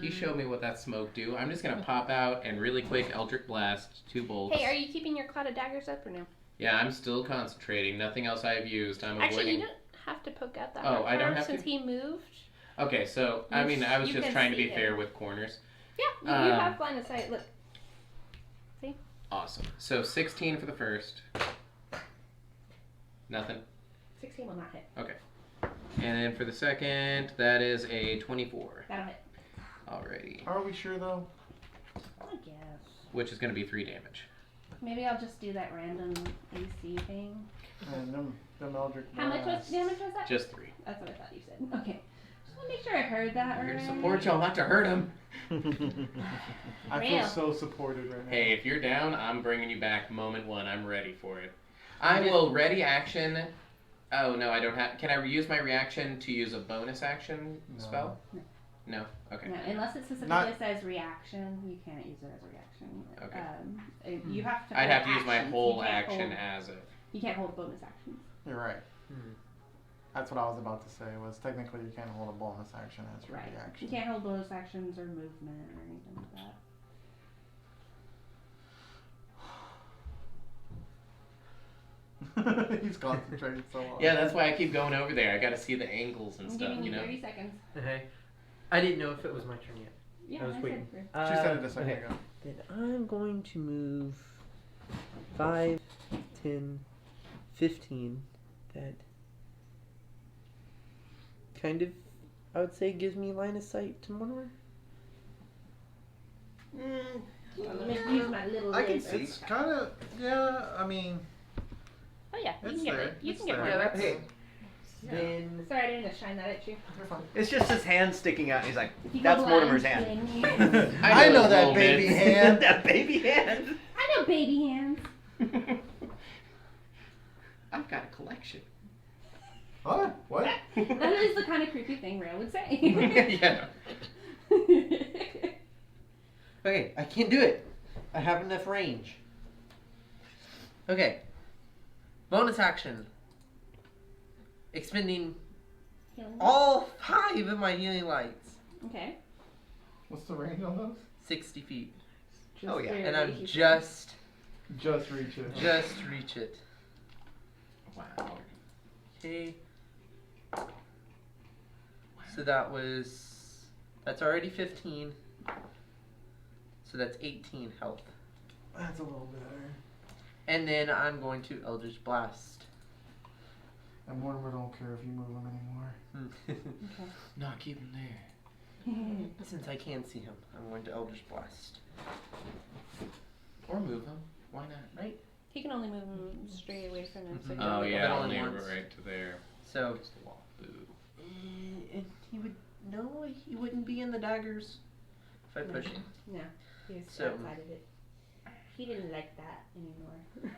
He showed me what that smoke do. I'm just gonna pop out and really quick Eldritch Blast 2 bolts. Hey, are you keeping your cloud of daggers up or no? Yeah, I'm still concentrating. Nothing else I've used. I'm Actually, avoiding. you don't have to poke out that Oh, one I don't first have to? since he moved. Okay, so I mean, I was You just can trying to see be him. fair with corners. Yeah, you have line of sight. Look. Awesome. So 16 for the first. Nothing. 16 will not hit. And then for the second, that is a 24. That'll hit. Alrighty. Are we sure though? I guess. Which is gonna be 3 damage. Maybe I'll just do that random AC thing. And them Eldritch How much Blasts. damage was that? Just 3. That's what I thought you said. Okay. want to make sure I heard that Here to right. support y'all, not to hurt him. I feel Real. so supported right now. Hey, if you're down, I'm bringing you back moment one. I'm ready for it. I will ready action. Oh no, I don't have. Can I reuse my reaction to use a bonus action No. spell? No. Okay. No, unless it specifically Not- says reaction, you can't use it as a reaction. Okay. You have to. I'd hold have to use my actions. whole You can't action hold- as a. You can't hold bonus actions. You're right. Hmm. That's what I was about to say. Was technically you can't hold a bonus action as Right. You reaction. can't hold bonus actions or movement or anything like that. He's concentrating so hard. Yeah, that's why I keep going over there. I got to see the angles and I'm stuff. giving You you know. 30 seconds. Okay. I didn't know if it was my turn yet. Yeah, I was said waiting. for- She said it a second okay. ago. Then I'm going to move 5, 10, 15. That kind of, I would say, gives me line of sight to Mortimer. Let me use my little I can laser. see. It's kind of, yeah, I mean, Oh yeah, you it's can get there. it. You It's can get there. more. Okay. Yeah. Then Sorry, I didn't mean to shine that at you. you're fine. It's just his hand sticking out. He's like, If you go that's blind, Mortimer's hand. then you- I know that those baby moments. hand. That baby hand. I know baby hands. I've got a collection. What? What? That is the kind of creepy thing Ray would say. Yeah. okay, I can't do it. I have enough range. Okay. Bonus action. Expending Healing. all 5 of my healing lights. Okay. What's the range on those? 60 feet. Just Oh, yeah. barely, And I'm he said. just Reach it. reach it. Wow. Okay. So that's already 15. So that's 18 health. That's a little better. And then I'm going to Eldritch Blast. And Mortimer don't care if you move him anymore. Okay. Not keep him there. Since I can see him, I'm going to Eldritch Blast. Or move him. Why not? Right? He can only move him straight away from him. So Mhm. he Oh doesn't yeah, get But I'll only narrow once. it right to there. So, Against the wall. Boo. and he would, no, he wouldn't be in the daggers if I push him. No, he was So- outside of it. He didn't like that anymore.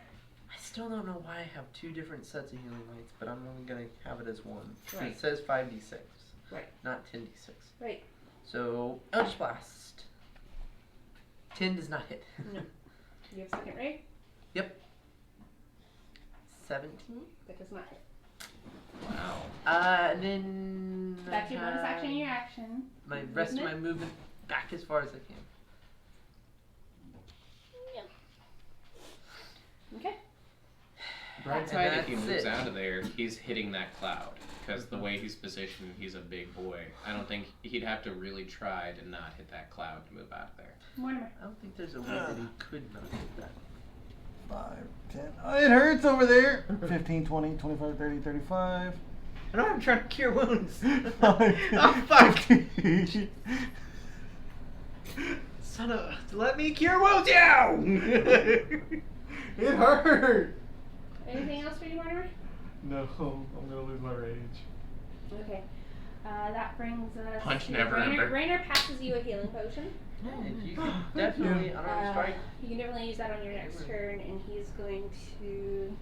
I still don't know why I have 2 different sets of healing lights, but I'm only going to have it as 1. Right. It says 5d6. Right. Not 10d6. Right. So, Eldritch Blast. 10 does not hit. No. You have second ray? 17? That does not hit. Wow. And then That's I your bonus action and your have action. my rest of my movement back as far as I can. Okay. Bright And side, if he that's moves it. out of there, he's hitting that cloud. Because the way he's positioned, he's a big boy. I don't think he'd have to really try to not hit that cloud to move out of there. Mortimer. I don't think there's a way that he could not hit that. 5, 10. Oh, it hurts over there. 15, 20, 25, 30, 35. I know I'm trying to cure wounds. I'm 5. Son of, let me cure wounds, you! It hurt. Anything else for you, Mortimer? No, I'm gonna lose my rage. Okay. That brings us. Punch to never Rainer. ender. Rainer passes you a healing potion. And you can definitely, on our strike. You can definitely use that on your next turn, and he's going to.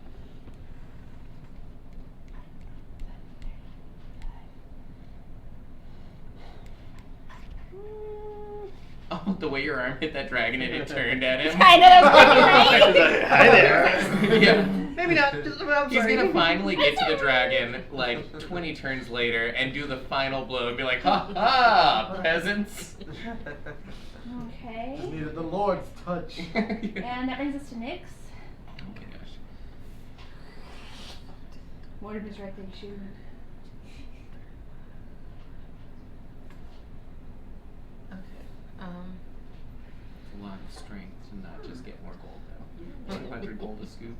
Oh, the way your arm hit that dragon and it turned at him. I know that was right. Hi there. Yeah. Maybe not. Just, I'm He's sorry. gonna finally get to the dragon like 20 turns later and do the final blow and be like, ha ha, peasants. Okay. Just needed the Lord's touch. And that brings us to Nyx. Oh my gosh. Mortimer's right there shooting. It's a lot of strength to not just get more gold though. 100 gold a scoop.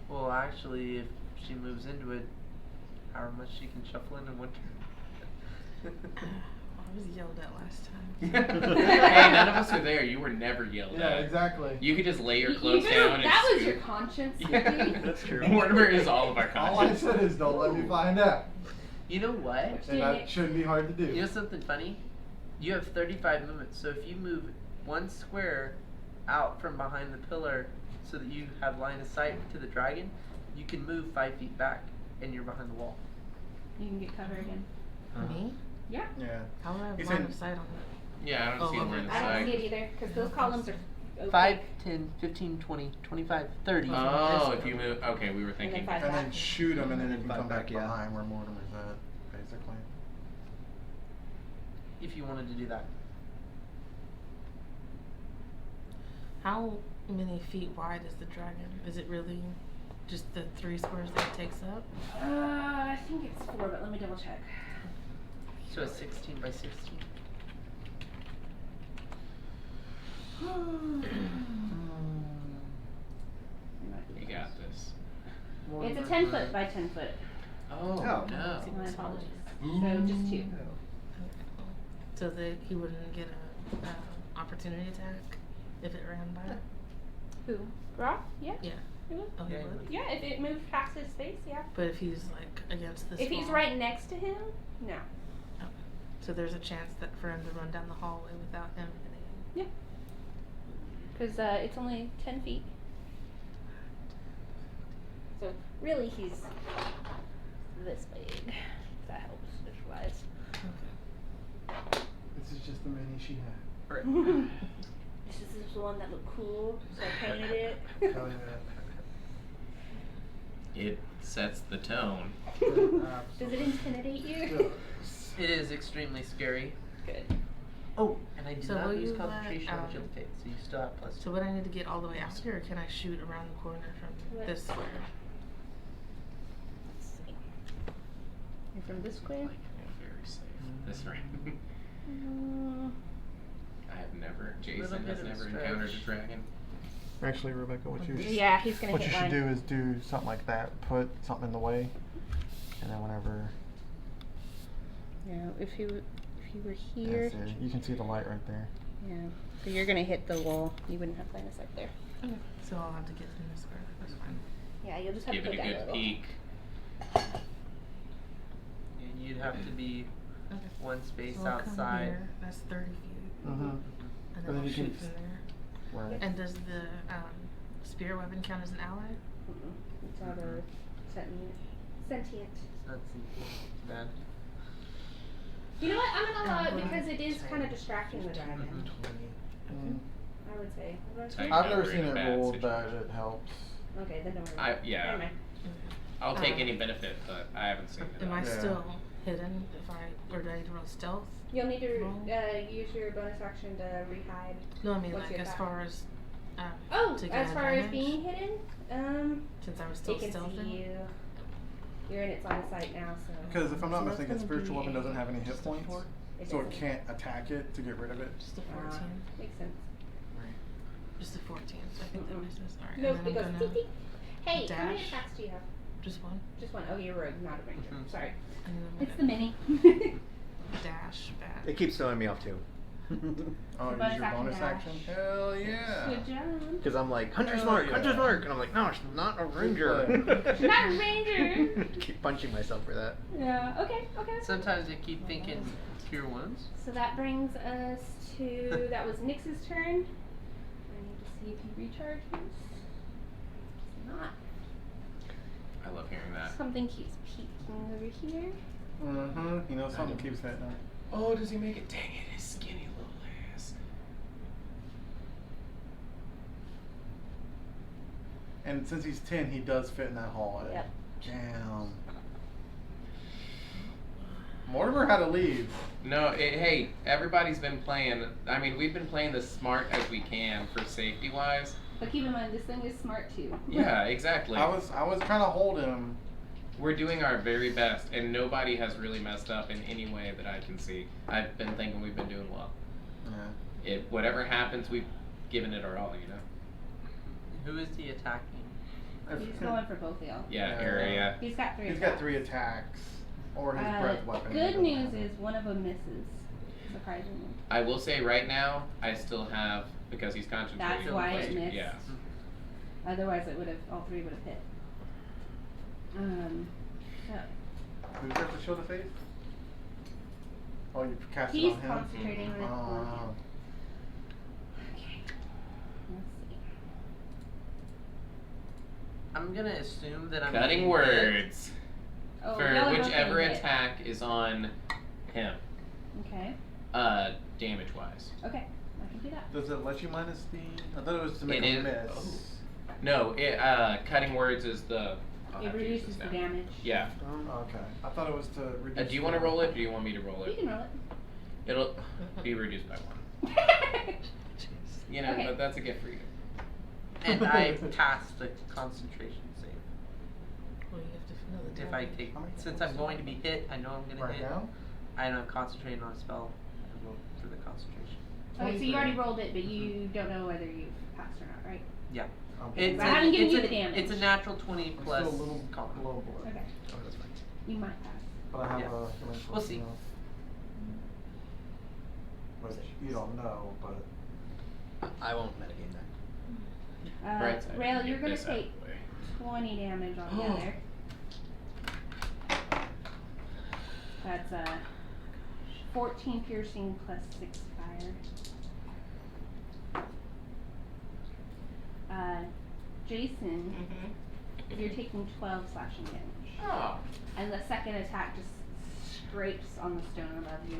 Well, actually, if she moves into it, however much she can shuffle in one turn. I was yelled at last time. Hey, none of us are there. You were never yelled Yeah, at. exactly. You could just lay your You clothes know, down and that was scoop. your conscience Yeah. speaking. That's true. Mortimer is all of our All I conscience. said is don't let me find out. You know what? And that shouldn't be hard to do. You know something funny? You have 35 movements, so if you move one square out from behind the pillar so that you have line of sight to the dragon, you can move 5 feet back and you're behind the wall. You can get cover again. Me? Yeah. Yeah. How would I have He's line in- of sight on that? Yeah, I don't Oh, see him okay. on the I don't side. see it either because those columns are opaque. 5, 10, 15, 20, 25, 30. Oh, if you move. Okay, we were And then thinking. 5 And back. then shoot him, and then you can Five come back back, yeah. behind where Mortimer's at, basically. If you wanted to do that. How many feet wide is the dragon? Is it really just the 3 squares that it takes up? I think it's 4, but let me double check. So it's 16 by 16. You got this. It's a 10 foot by 10 foot. Oh, Oh. no. My apologies. So just 2. So that he wouldn't get a opportunity attack if it ran by? Who? Rock? Yeah. Yeah. He would. Oh, he Yeah, he would? would. Yeah, if it moved past his space, yeah. But if he's like against this If he's wall- right next to him, no. So there's a chance that for him to run down the hallway without him hitting. Because it's only 10 feet. So really he's this big. If that helps visualize. This is just the mini she had. Right. This is the one that looked cool, so I painted it. Hell It sets the tone. Does it intimidate you? It is extremely scary. Good. Oh, and I do So not will lose you let, concentration on Jill Fate, so you still have plus 2. So would I need to get all the way out here, or can I shoot around the corner from What? this square? Let's see. You're from this square? Like, very safe. This right. Mm, I have never. Jason Little has bit of never stretch. encountered a dragon. Actually, Rebecca, what you yeah, he's gonna what hit you should line. do is do something like that. Put something in the way, and then whenever Yeah, if he were here. that's it. You can see the light right there. Yeah. So you're gonna hit the wall. You wouldn't have line of sight there. Okay. So I'll have to get in this square. That's fine. Yeah, you'll just have Give to it put a that good little. peek. And you'd have to be Okay. one space So I'll come outside. here. That's 30 feet. Mm-hmm. And And then then I'll you shoot can- from there. Right. And does the spear weapon count as an ally? It's not a sentient. That's bad. You know what? I'm gonna allow it Um, because it is kind of distracting the dragon. Mm. I would say. Tight. I've never We're in seen a it bad ruled that situation. it helps. Okay, then don't worry. Yeah. Never mind. I'll take any benefit, but I haven't seen it. Am I Yeah. still hidden if or do I need to roll stealth? You'll need to Roll. use your bonus action to rehide. No, I mean What's like your as attack? far as Oh, to get as far as advantage? being hidden, since I was still it can stealthing. see you. You're in its line of sight now, so. Because if I'm not So that's mistaken, gonna spiritual weapon be doesn't have any hit just a points, four? so it doesn't. can't attack it to get rid of it. Just a 14. Makes sense. Just a 14. So I think that Mm-mm. makes sense. Alright. Nope, and it then goes I'm tick gonna tick. Hey, how many dash. attacks do you have? just one. Just one. Oh, you're rogue, not a ranger. Mhm. Sorry. And then I'm It's the gonna mini. dash back. It keeps throwing me off too. Oh, bonus use your action bonus dash. action? Hell yeah! Good job. Because I'm like, Hunter's Hell Mark, yeah. Hunter's Mark! And I'm like, no, it's not a ranger. Not a ranger. Keep punching myself for that. Yeah. Okay. Okay. Sometimes I keep thinking cure wounds. So that brings us to that was Nyx's turn. I need to see if he recharges. It's not. I love hearing that. Something keeps peeking over here. Mm-hmm. You know, something keeps hitting her. Oh, does he make it? Dang it, his skinny little ass. And since he's 10, he does fit in that hallway. Yep. Damn. Mortimer had to leave. No, hey, everybody's been playing. I mean, we've been playing this smart as we can for safety wise. But keep in mind, this thing is smart too. Yeah, exactly. I was trying to hold him. We're doing our very best, and nobody has really messed up in any way that I can see. I've been thinking we've been doing well. Yeah. Whatever happens, we've given it our all, you know? Who is he attacking? He's going for both of y'all. Yeah, Yeah. area. He's got 3 He's attacks. got 3 attacks. Or his breath weapon. Good news is one of them misses. Surprisingly. I will say right now, I still have, because he's concentrating. That's why it like, missed. Yeah. Otherwise, it would have all 3 would have hit. So Do you have to show the face? Oh, you cast it He's on him? concentrating on it. Oh. Okay. Let's see. I'm gonna assume that I'm Cutting being words Oh, for y'all are both whichever getting hit. attack is on him. Okay. Damage wise. Okay. I can do that. Does it let you minus the? I thought it was to make It a is- miss. No, cutting words is the. I'll It have to use reduces this the now. damage. Yeah. Okay. I thought it was to reduce. Do you want to roll it, or do you want me to roll You it? can roll it. It'll be reduced by 1. You know, Okay. but that's a gift for you. And I cast the concentration save. Well, you have to know the If I damage. take, since I'm going to be hit, I know I'm gonna Right hit. now? And I'm concentrating on a spell. I roll for the concentration. Okay, so you already rolled it, but you don't know whether you've passed or not, right? Yeah. Okay. It's I haven't given you the a, damage. It's a natural 20 I'm plus. still a little con. below board. Okay. Oh, that's fine. You might pass. But I have Yeah. a healing We'll potion see. now. Which you don't know, but I won't metagame that. Right side, Rail, get you're gonna this out of take the way. 20 damage altogether. That's 14 piercing plus 6 fire. Jason, you're taking 12 slashing damage. Oh. And the second attack just scrapes on the stone above you.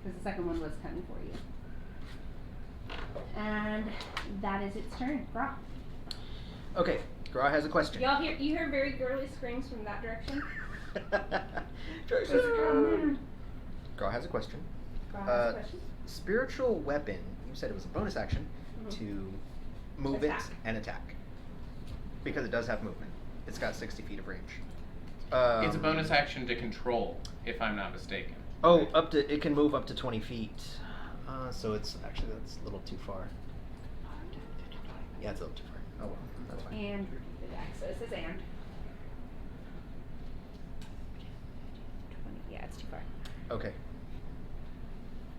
Because the second one was coming for you. And that is its turn. Grok. Okay, Gra has a question. You hear very girly screams from that direction? Jason. Gra has a question. Grok has a question. Spiritual weapon. You said it was a bonus action Mhm. to move Attack. it and attack. Because it does have movement. It's got 60 feet of range. It's a bonus action to control, if I'm not mistaken. Oh, it can move up to 20 feet. So it's actually that's a little too far. Yeah, it's a little too far. Oh well, that's fine. And the access is and. 20, yeah, it's too far. Okay.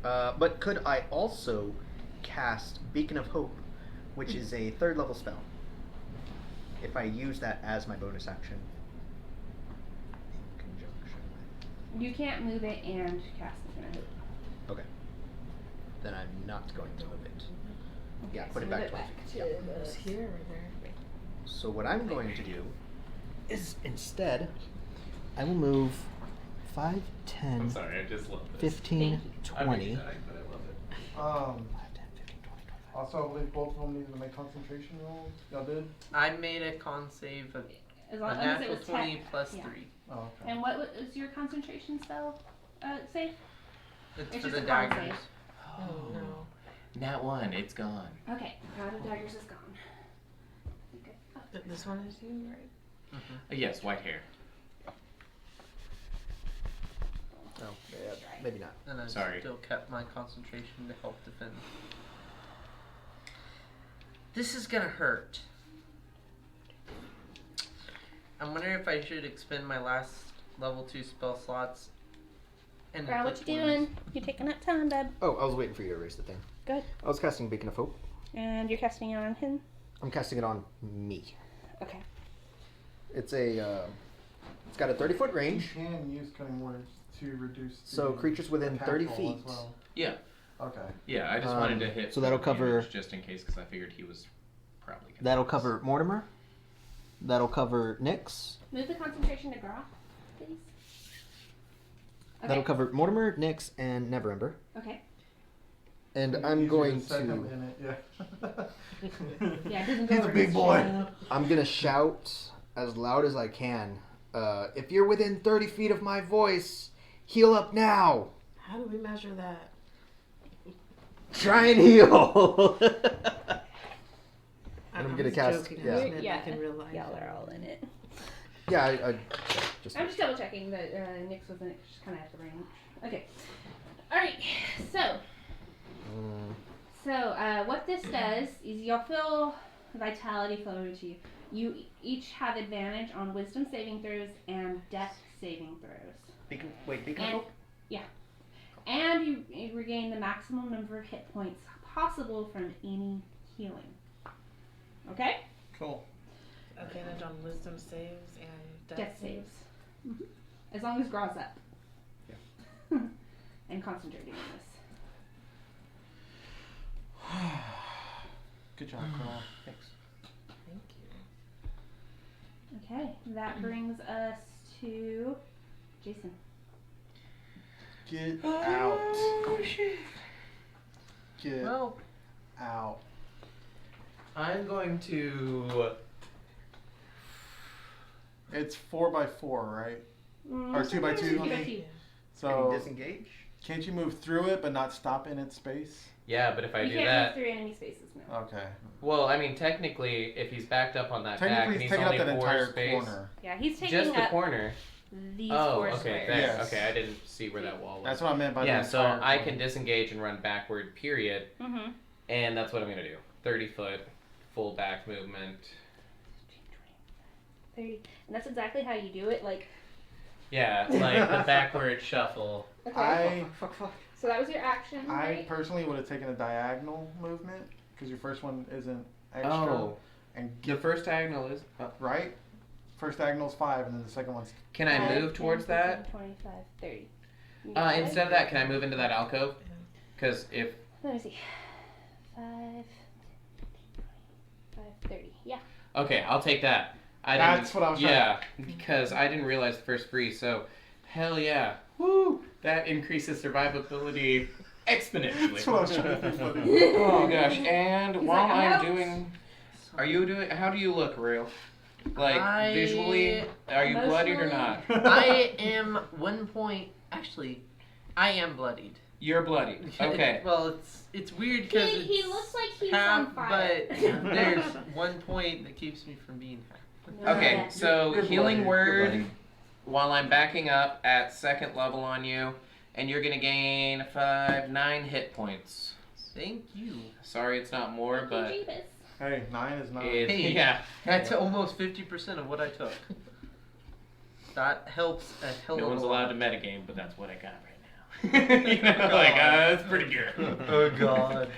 But could I also cast Beacon of Hope, which is a 3rd level spell? If I use that as my bonus action. In conjunction with. You can't move it and cast Beacon of Hope. Okay. Then I'm not going to move it. Yeah, Okay, put so it move back 20 feet. Yeah. It's here or there? So what I'm going to do is instead, I will move 5, 10, I'm sorry, I just love this. 15, I'm 20. excited, but I love it. 5, 10, 15, 20, 25. also I believe both of them needed to make concentration rolls. Y'all did? I made a con save of As a long as it natural was 20 tech. plus Yeah. 3. Oh, okay. And what was your concentration spell save? It's It's for just the a con daggers. save. Oh no. Nat 1, it's gone. Okay, God of Daggers is gone. Okay. Oh, This one is you, right? Yes, white hair. Oh, yeah, maybe not. And I Sorry. still kept my concentration to help defend. This is gonna hurt. I'm wondering if I should expend my last level 2 spell slots. And Girl, what you inflict doing? wounds. You taking that time, bub? Oh, I was waiting for you to erase the thing. Good. I was casting Beacon of Hope. And you're casting it on him? I'm casting it on me. Okay. It's a, it's got a 30-foot You range. can use cutting words to reduce. So the creatures within attack 30 roll feet. As well. Yeah, Okay. yeah, I just wanted to hit. so that'll full damage cover- just in case, because I figured he was probably gonna That'll miss. cover Mortimer. That'll cover Nyx. Move the concentration to Groth, please. Okay. That'll cover Mortimer, Nyx, and Neverember. Okay. And It's I'm easier going set him to. in it, yeah. Yeah, it doesn't go He's a over big his boy. shoulder. I'm gonna shout as loud as I can. If you're within 30 feet of my voice, heal up now. How do we measure that? Try and heal. I'm I'm gonna just cast- joking. yeah. I just meant Yeah. like in real life. Y'all are all in it. Yeah, I just. I'm just double checking that Nyx wasn't just kind of at the range. Okay. All right. So what this does is you'll feel vitality flowing to you. You each have advantage on Wisdom saving throws and Death saving throws. Beacon of And Hope? and you regain the maximum number of hit points possible from any healing. Okay? Cool. Advantage on wisdom saves and Death saves. As long as Graw's up. Yeah. And concentrating on this. Good job, Carl. Thanks. Thank you. Okay, that brings us to Jason. Get out. Get Well, out. I'm going to. It's 4x4, right? Or 2x2, I mean. 2x2. Can you So disengage? can't you move through it but not stop in its space? Yeah, but if I You do can't that. move through enemy spaces, no. Okay. Well, I mean, technically, if he's backed up on that back Technically, and he's he's taking up only that 4 entire space. corner. Yeah, he's taking Just the up corner. these Oh, 4 okay, squares. thanks. Yes. Okay, I didn't see where that wall was. That's what I meant by yeah, the so entire I corner. can disengage and run backward, period. Mm-hmm. And that's what I'm going to do. 30 foot, full back movement. 30. And that's exactly how you do it. Like, Yeah, like the backward shuffle. okay. I So that was your action, right? personally would have taken a diagonal movement because your first one isn't extra. Oh. And The first diagonal is. right? First diagonal is 5, and then the second one's Can I 5, move towards 10, that? 15, 25, 30. You got it? Instead of that, can I move into that alcove? Because if. Let me see. 5, 5, 30. Yeah. Okay, I'll take that. That's what I was trying Yeah, because I didn't realize the first free, so hell yeah. Woo! That increases survivability exponentially. That's what I was trying to do. Oh gosh, and He's while like, I'm "Ouch." doing. Are you doing. How do you look, Rail? Like, I- visually? Are you bloodied or Emotionally? not? I am 1 point. Actually, I am bloodied. You're bloodied. Okay. Well, it's weird because He looks like he's half, on fire. but there's 1 point that keeps me from being half. Okay, so You're healing bloodied. word You're bloodied. while I'm backing up at 2nd level on you, and you're gonna gain 9 hit points. Thank you. Sorry it's not more, but Jeebus. Hey, 9 is 9. it, Hey. yeah. That's almost 50% of what I took. That helps a hell No of one's a allowed lot. to metagame, but that's what I got right now. You know, like, that's pretty good. Oh god.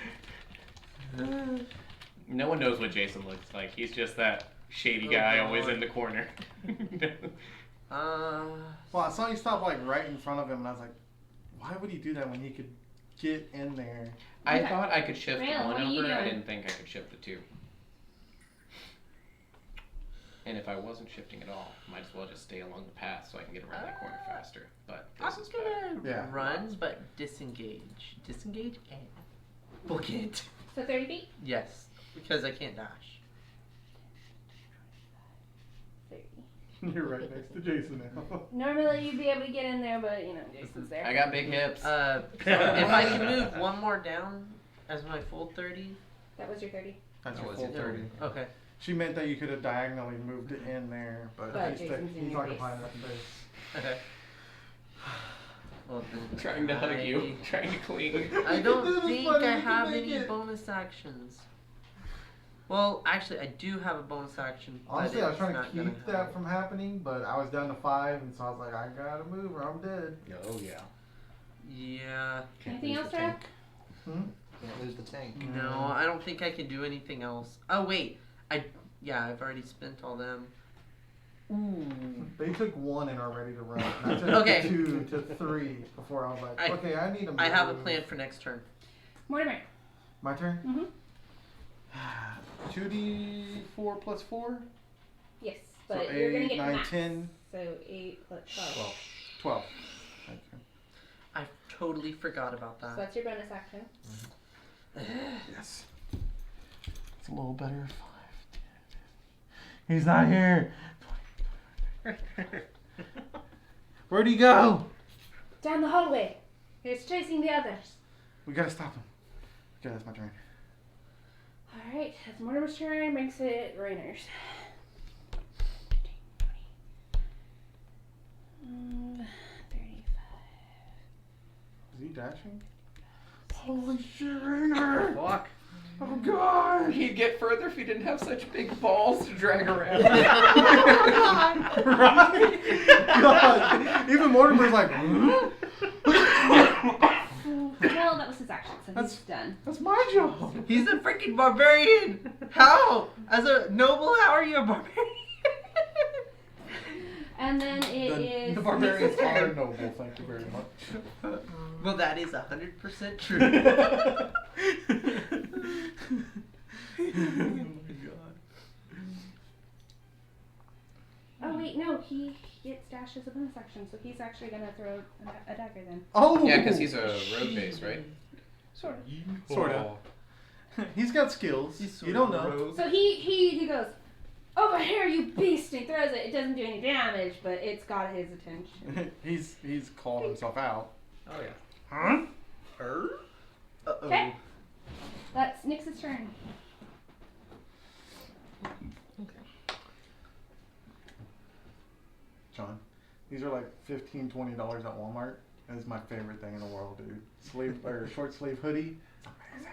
No one knows what Jason looks like. He's just that shady Oh, guy God. always in the corner. Well, I saw you stop like right in front of him, and I was like, why would he do that when he could get in there? I Okay. thought I could shift Rail, one what are you over. I doing? didn't think I could shift the 2. And if I wasn't shifting at all, might as well just stay along the path so I can get around that corner faster. But I'm this is better. gonna Yeah. run, but disengage. Disengage and book it. So 30 feet? Yes, because I can't dash. 30. You're right next to Jason now. Normally you'd be able to get in there, but you know, Jason's there. I got big hips. If I can move one more down as my full 30. That was your 30. That's That your was full it. 30. Okay. She meant that you could have diagonally moved it in there, but, But he's, Jason's in he's your not face. applying that space. Okay. Well, then Trying to hug you. Trying to cling. I don't This is think funny, I we can have make any it. bonus actions. Well, actually, I do have a bonus action. but Honestly, I was it's trying to not gonna keep that happen. from happening, but I was down to 5, and so I was like, I gotta move or I'm dead. Oh yeah. Yeah. Anything else, Rev? Can't lose the tank. No, I don't think I can do anything else. Oh wait, I've already spent all them. Ooh. They took 1 and are ready to run. And I took Okay. 2 to 3 before I was like, okay, I need to move. I have a plan for next turn. Mortimer. My turn? Mhm. 2d4 plus 4? Yes, So but you're gonna 8, get 9, max. 10, So 8 plus 12. 12. Thank you. I totally forgot about So that. that's your bonus action. Yes. It's a little better. 5, 10, 15. He's not here. Where'd he go? Down the hallway. He's chasing the others. We gotta stop him. Okay, that's my turn. Alright, that's Mortimer's turn. Makes it Rainer's. 35. Is he dashing? Holy shit, Rainer! Fuck. Oh god! He'd get further if he didn't have such big balls to drag around. Right? God. Even Mortimer's like, Well, that was his action, so That's- he's done. that's my job. He's a freaking barbarian. How? As a noble, how are you a barbarian? And then it is. The barbarians are noble, thank you very much. Well, that is 100% true. Oh my god. Oh wait, no, he gets dash as a bonus action, so he's actually gonna throw a dagger then. Oh! Yeah, because he's a rogue base, right? Sort of. Sorta. He's got skills. You don't know. So he goes, over here, you beast, and he throws it. It doesn't do any damage, but it's got his attention. He's called himself out. Oh yeah. Huh? Uh-oh. Okay. That's Nyx's turn. John, these are like $15, $20 at Walmart. That is my favorite thing in the world, dude. Sleeve or short sleeve hoodie. Amazing.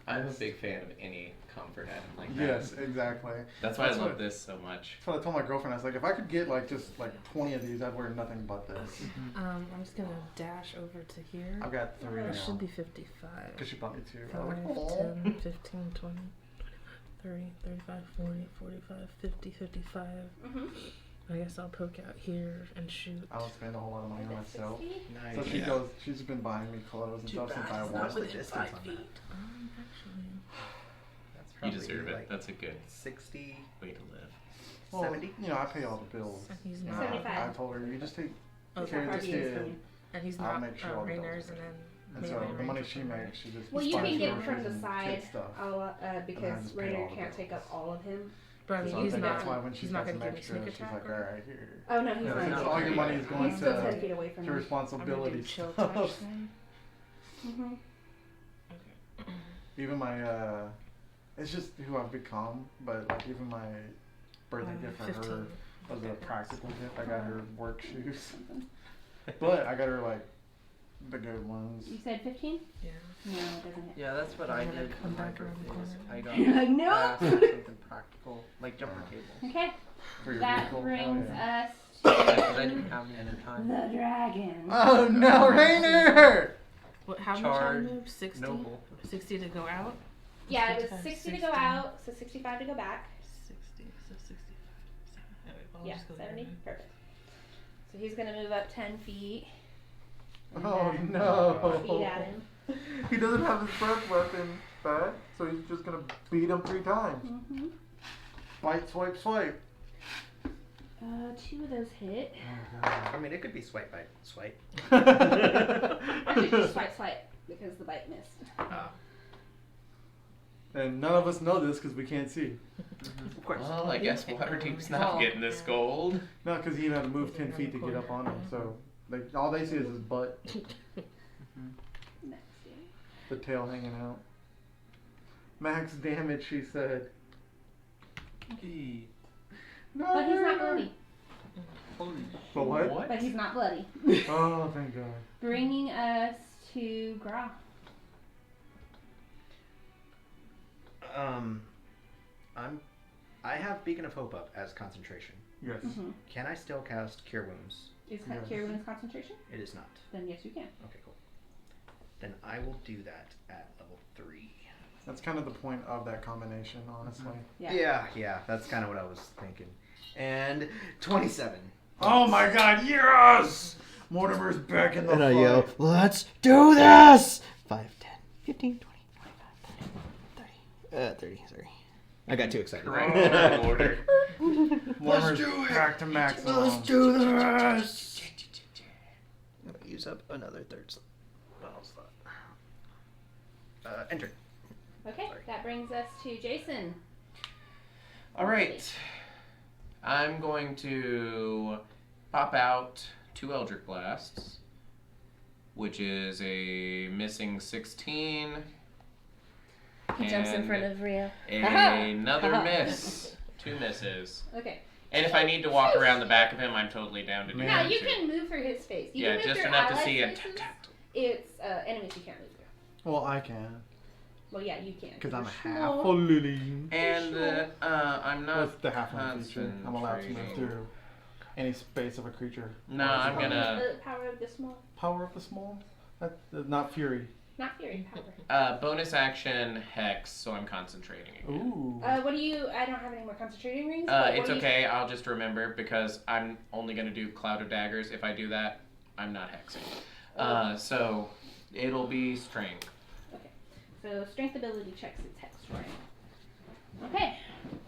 I'm a big fan of any comfort item like that. Yes, exactly. That's why I love what- this so much. That's what I told my girlfriend. I was like, if I could get like just like 20 of these, I'd wear nothing but this. I'm just gonna dash over to here. I've got 3 It now. should be 55. Because she bought me 2. I 5, was like, oh. 10, 15, 20, 30, 35, 40, 45, 50, 55. Mm-hmm. I guess I'll poke out here and shoot. I don't spend a whole lot of money on myself. Nice. So she goes, she's been buying me clothes and stuff since I What's was. the distance on that? Actually, That's You probably deserve it. like That's a good 60, way to live. Well, 70? you know, I pay all the bills. and he's You know, not. 75. I told her, you just take Oh, care of this RV is kid. coming. and he's I'll not make sure all the bills Rainers are and paid. then And so melee the money range she or makes, she just Well, you buys can get groceries from the and side, kid stuff. because just pay Rainer all the can't bills. take up all of him. But I So mean, I he's think not. that's why when she's he's got not some gonna give me extra, sneak she's attack. like, or- alright, here. Oh no, he's Yeah, not. so doing all that. your money is going He's still 10 to feet away from your him. responsibility I'm chill stuff. touch then. Mm-hmm. Even my, it's just who I've become, but like even my birthday gift for 15. her was a practical gift. I got her work shoes. But I got her like the good ones. You said 15? Yeah. No, it doesn't hit. Yeah, that's what I I'm gonna did for come my back around the birthdays. corner. I got You're like, no. something practical, like jumper cables. Okay, For your that vehicle. brings Oh, yeah. us Because I to didn't have any time. the dragon. Oh no, Rainer! What? How much Charred I moved? 60. Noble. 60 to go out. Yeah, it was 55, 60 to go 60. out, so 65 to go back. 60. So 65. Alright, well, I'll Yeah, just go 70. there. Perfect. So he's gonna move up 10 feet. and Oh then no. Beat at him. He doesn't have his breath weapon back, so he's just gonna beat him 3 times. Mm-hmm. Bite, swipe, swipe. 2 of those hit. I mean, it could be swipe by swipe. Actually, just swipe, because the bite missed. And none of us know this because we can't see. Of course. Well, I guess Waterdeep's not getting this gold. No, because he had to move 10 feet to get up on him, so all they see is his butt, Next, yeah. the tail hanging out. Max damage, she said. No, But he's not bloody. But what? But he's not bloody. Oh, thank God. Bringing us to Gra. I have Beacon of Hope up as concentration. Yes. Mm-hmm. Can I still cast Cure Wounds? Is Yes. Cure Wounds concentration? It is not. Then yes, you can. Okay, cool. Then I will do that at level 3. That's kind of the point of that combination, honestly. Yeah. Yeah, that's kind of what I was thinking. And 27. Oh my God, yes! Mortimer's back in the And I fight. yell, let's do this! 5, 10, 15, 20, 25, 30. 30, sorry. I got too excited. Correct order. Mortimer's do it! back to maximum. Let's do this! I'm gonna use up another third slot. Enter. Okay, that brings us to Jason. All right. I'm going to pop out 2 Eldritch Blasts, which is a missing 16. He jumps in and front of Rhea. Another miss. 2 misses. Okay. And if I need to walk around the back of him, I'm totally down to do Man. Now that you too. can move for his face. You Yeah, can move just through enough to allies' see it. faces. It's enemies you can't move through. Well, I can. Well, yeah, you can. Because I'm a you're half a small. lily. And I'm not. That's the half one feature. I'm allowed to move concentrating. through any space of a creature. No, I'm gonna. The power of the small. Power of the small? Not fury. Not fury power. Bonus action hex, so I'm concentrating again. Ooh. What do you? I don't have any more concentrating rings. but what It's do you- okay. I'll just remember because I'm only gonna do Cloud of Daggers. If I do that, I'm not hexing. So it'll be strength. So strength ability checks its hex strength. Okay,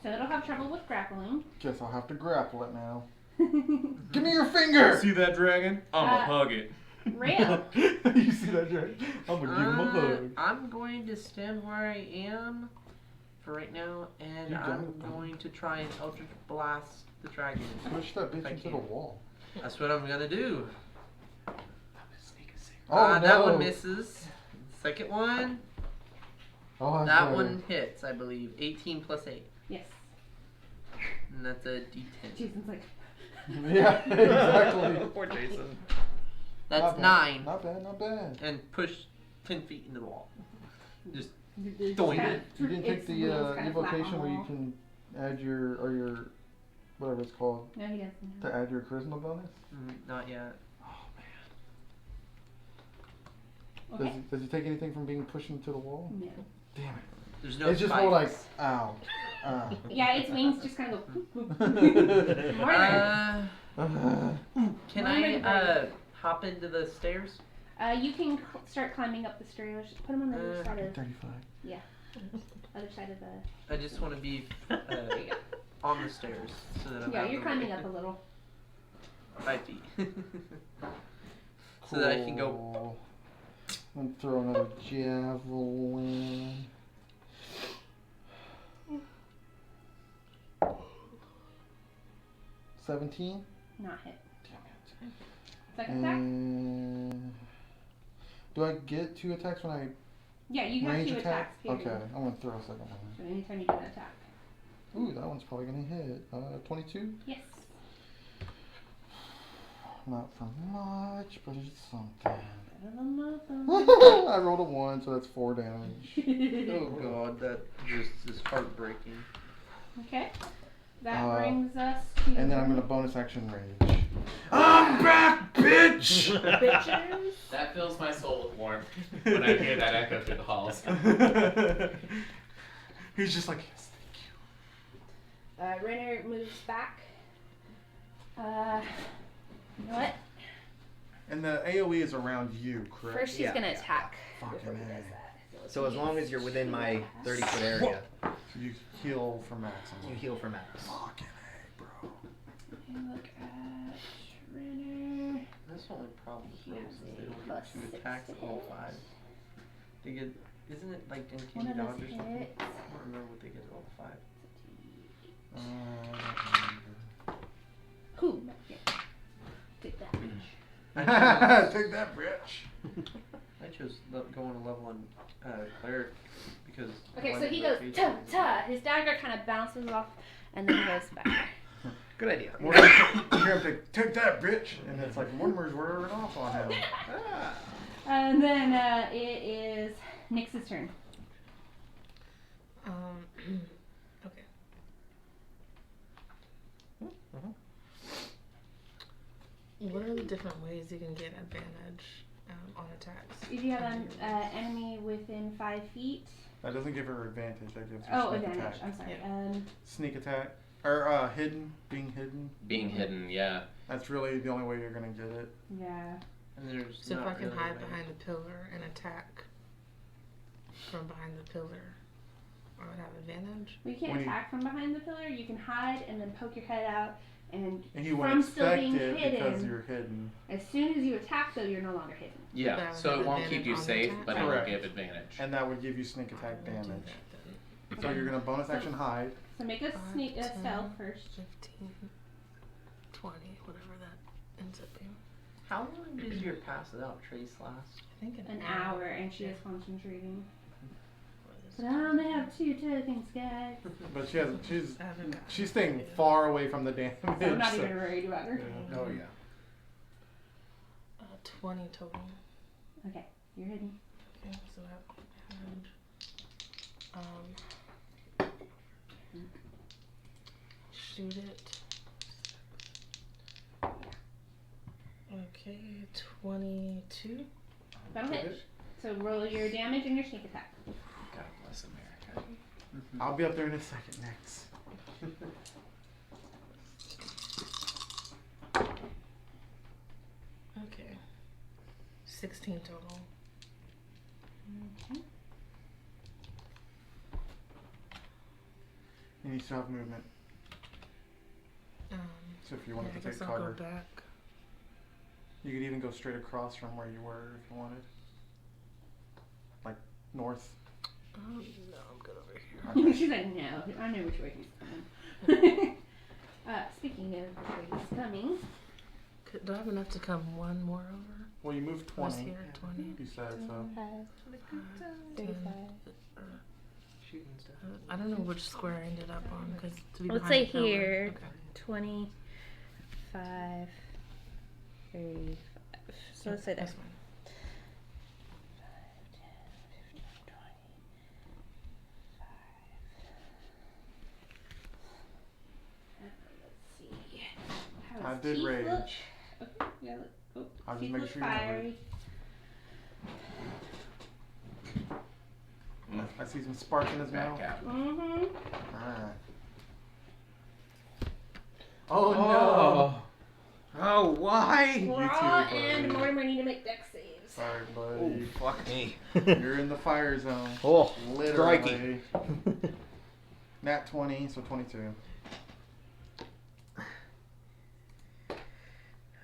so it'll have trouble with grappling. Guess I'll have to grapple it now. Rail. Give me your finger! See that dragon? I'ma hug it. You see that dragon? I'm gonna give him a hug. I'm going to stand where I am for right now, and You I'm don't. going to try and Eldritch Blast the dragon. Push that bitch I into the can't. wall. That's what I'm gonna do. Oh, That no. one misses. Second one, Oh, that's that better. one hits, I believe. 18 plus 8. Yes. And that's a d10. Jason's like. Yeah, exactly. Poor Jason. Not That's bad. 9. Not bad, not bad. And push 10 feet into the wall. Just It's Doing kind it. of- You didn't take its the wheels kind of flap on evocation the where you wall. can add your whatever it's called No, he doesn't. to add your charisma bonus? not yet. Okay. Does he take anything from being pushed into the wall? No. Damn it. There's no It's just more like spikes. ow. Yeah, its wings just kind of go. Mortimer. Can Mortimer I hop into the stairs? You can start climbing up the stairs. Put them on the other side of 35. other side of the. I just want to be There you go. on the stairs so that I'm Yeah, out you're of the climbing way. up a little. 5 feet. So that I can go. Cool. And throw another javelin. $17? Not hit. Damn it. Second attack. Do I get 2 attacks when I Yeah, you have range 2 attack? attacks. Period. Okay, I'm gonna throw a second one. So anytime you do an attack. Ooh, that one's probably gonna hit. 22? Yes. Not for much, but it's something. Better than nothing. I rolled a 1, so that's 4 damage. Oh god, that just is heartbreaking. Okay. That Uh, brings us to. And then I'm gonna bonus action rage. I'm back, bitch! Bitches. That fills my soul with warmth when I hear that echo through the halls. He's just like, yes, thank you. Renner moves back. You know what? And the AoE is around you, correct? First, she's Yeah. gonna attack. Fucking before he A. does that. So as long as you're within my 30-foot area, You heal for maximum. you heal for max. Fucking A, bro. And look at Renner. That's the only problem with He those has is a they don't plus get 2 6 attacks to at all hit. 5. They get, isn't it like One uncanny of dodge those or something? hits. I don't remember what they get at all 5. Cool. Yeah. Take that. Take that, bitch. I chose going a level on cleric because. Okay, one so he of the goes pages ta was- ta. His dagger kind of bounces off, and then he goes back. Good idea. Mortimer, you hear him take that, bitch. And it's like Mortimer's wearing off on him. And then it is Nyx's turn. Okay. What are the different ways you can get advantage on attacks? If you have an enemy within 5 feet. That doesn't give her advantage. That gives her Oh, sneak advantage. attack. I'm sorry. Yeah. Sneak attack. Or hidden. Being hidden. Being hidden, yeah. That's really the only way you're going to get it. Yeah. And there's So if not I can really hide a way. behind the pillar and attack from behind the pillar, I would have advantage. We can't When you- attack from behind the pillar. You can hide and then poke your head out. And And you from wouldn't still expect being it because hidden, you're hidden. as soon as you attack, though, you're no longer hidden. Yeah, That so would it won't have keep you advantage on safe, attack? but it will Correct. give advantage. And that would give you sneak attack I will do damage. that then. So you're going to bonus action hide. So make a 5, sneak 10, stealth first. 15, 20, whatever that ends up being. How long does your pass without trace last? I think An hour, and she is concentrating. What is But I only have 2 tokens, guys. But she's I haven't got she's it. staying Yeah. far away from the damage. So I'm not so- even worried about her. Yeah. Oh yeah. 20 total. Okay, you're hidden. Okay, so I have advantage. Shoot it. Okay, 22. That'll hit. So roll your damage and your sneak attack. God bless America. I'll be up there in a second next. Okay. 16 total. And you still have movement. Um, So if you yeah, wanted I to guess take I'll go cover, back. you could even go straight across from where you were if you wanted. Like north. Oh, no, I'm good over here. She's like, no, I know which way he's coming. Speaking of which way he's coming, Do I have enough to come one more over? Well, you moved Plus 20. here, 20. You said so. 35. Shooting stuff. I don't know which square I ended up on because to be Let's behind say the pillar. here, Okay. 25, 35. So let's say That's that. fine. 5, 10, 15, 20. Let's see. How I does did teeth rage. look? Okay, yeah, look. I was just Teeth making look sure you remembered. fiery. I see some spark in his mouth. Back out. Mm-hmm. Alright. Oh no! Oh, why? You Laura too, and buddy. Mortimer need to make dex saves. Sorry, Oh, buddy. fuck me. You're in the fire zone. Oh, Literally. Nat 20, so 22.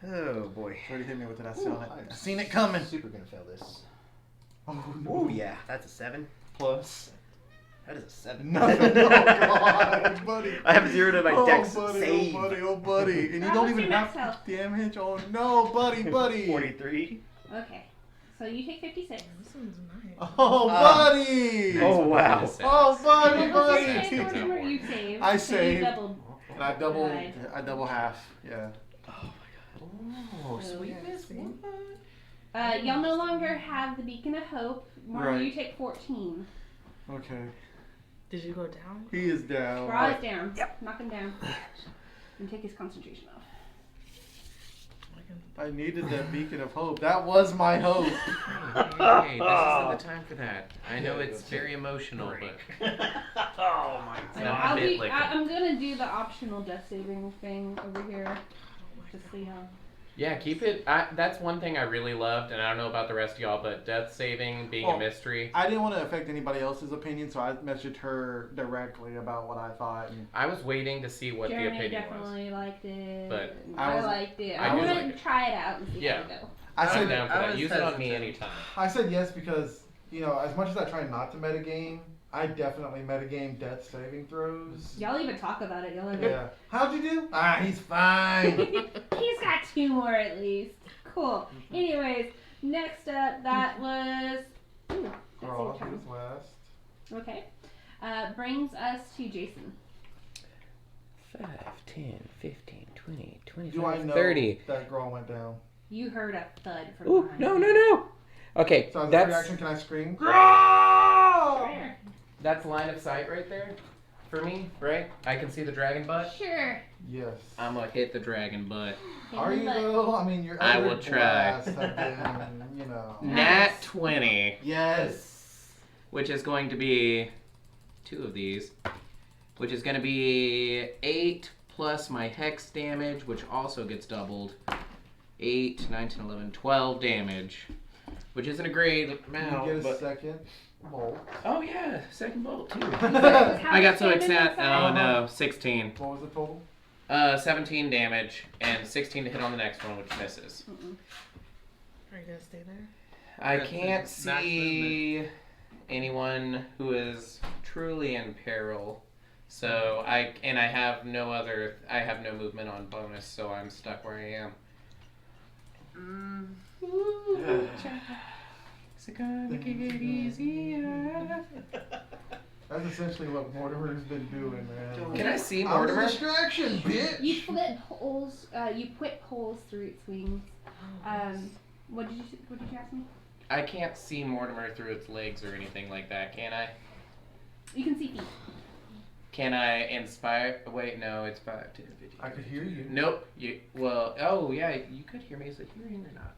Oh, boy. Already hit me with it. I Ooh, seen it. I'm I seen it coming. Super gonna fail this. Oh Oh, yeah. That's a 7. Plus. That is a 7. Nothing. Oh god, buddy. I have 0 to my Oh dex buddy, save. oh buddy, oh buddy. And you What's don't your even max have health? damage. Oh no, buddy. 43. Okay. So you take 56. This one's nice. Oh buddy. Oh, wow. Oh buddy, What was buddy. your save, Mortimer? You saved. I So you saved. doubled. And I double half. Yeah. Oh, So, sweetness. Y'all no longer have the Beacon of Hope. Mortimer, Right. you take 14. Okay. Did you go down? He is down. Draw is down. Knock him down. And take his concentration off. I needed that beacon of hope. That was my hope. Hey, this isn't the time for that. I know it's very emotional, but Oh, my it's not a I'll bit do, like I'm gonna do the optional death saving thing over here. Just so you know. yeah, keep it. That's one thing I really loved, and I don't know about the rest of y'all, but death saving being Well, a mystery. I didn't want to affect anybody else's opinion, so I messaged her directly about what I thought. And I was waiting to see what Jeremy the opinion was. definitely liked it. But and I I was- liked it. I I do want like to it. try it out and see Yeah. how it go. I I'm said down for I that. was Use it on me hesitant. anytime. I said yes because, you know, as much as I try not to metagame, I definitely metagame death saving throws. Y'all even talk about it. Y'all are like, Yeah. How'd you do? Ah, he's fine. he's got 2 more at least. Cool. Anyways, next up, that was. Ooh, that's Girl, your turn. who's last? Okay. Brings us to Jason. 5, 10, 15, 20, 25, Do I know 30. that girl went down? You heard a thud from Ooh, behind. no, no, no. Okay, So as a that's reaction, can I scream? Sure. that's line of sight right there for me, right? I can see the dragon butt. Sure. Yes. I'm gonna hit the dragon butt. Are you though? I mean, your I other will try. blasts have been, you know. Nat 20, Yes. which is going to be 2 of these, which is going to be 8 plus my hex damage, which also gets doubled. 8, 9, 10, 11, 12 damage, which isn't a great You amount, get a but second bolt. oh yeah, second bolt too. How I got so much damage excited. was that? Oh no, 16. What was the total? 17 damage and 16 to hit on the next one, which misses. Are you gonna stay there? I That's can't his max see anyone who is truly in peril. So I have no movement on bonus, so I'm stuck where I am. Is it gonna get easier? That's essentially what Mortimer's been doing, man. Can I see I'm a Mortimer? distraction, bitch. You flip holes. You put holes through its wings. What did you ask me? I can't see Mortimer through its legs or anything like that, can I? You can see feet. Can I inspire? Wait, no, it's 5, 10, 15. I could hear you. Nope. Oh yeah, you could hear me. Is it hearing or not?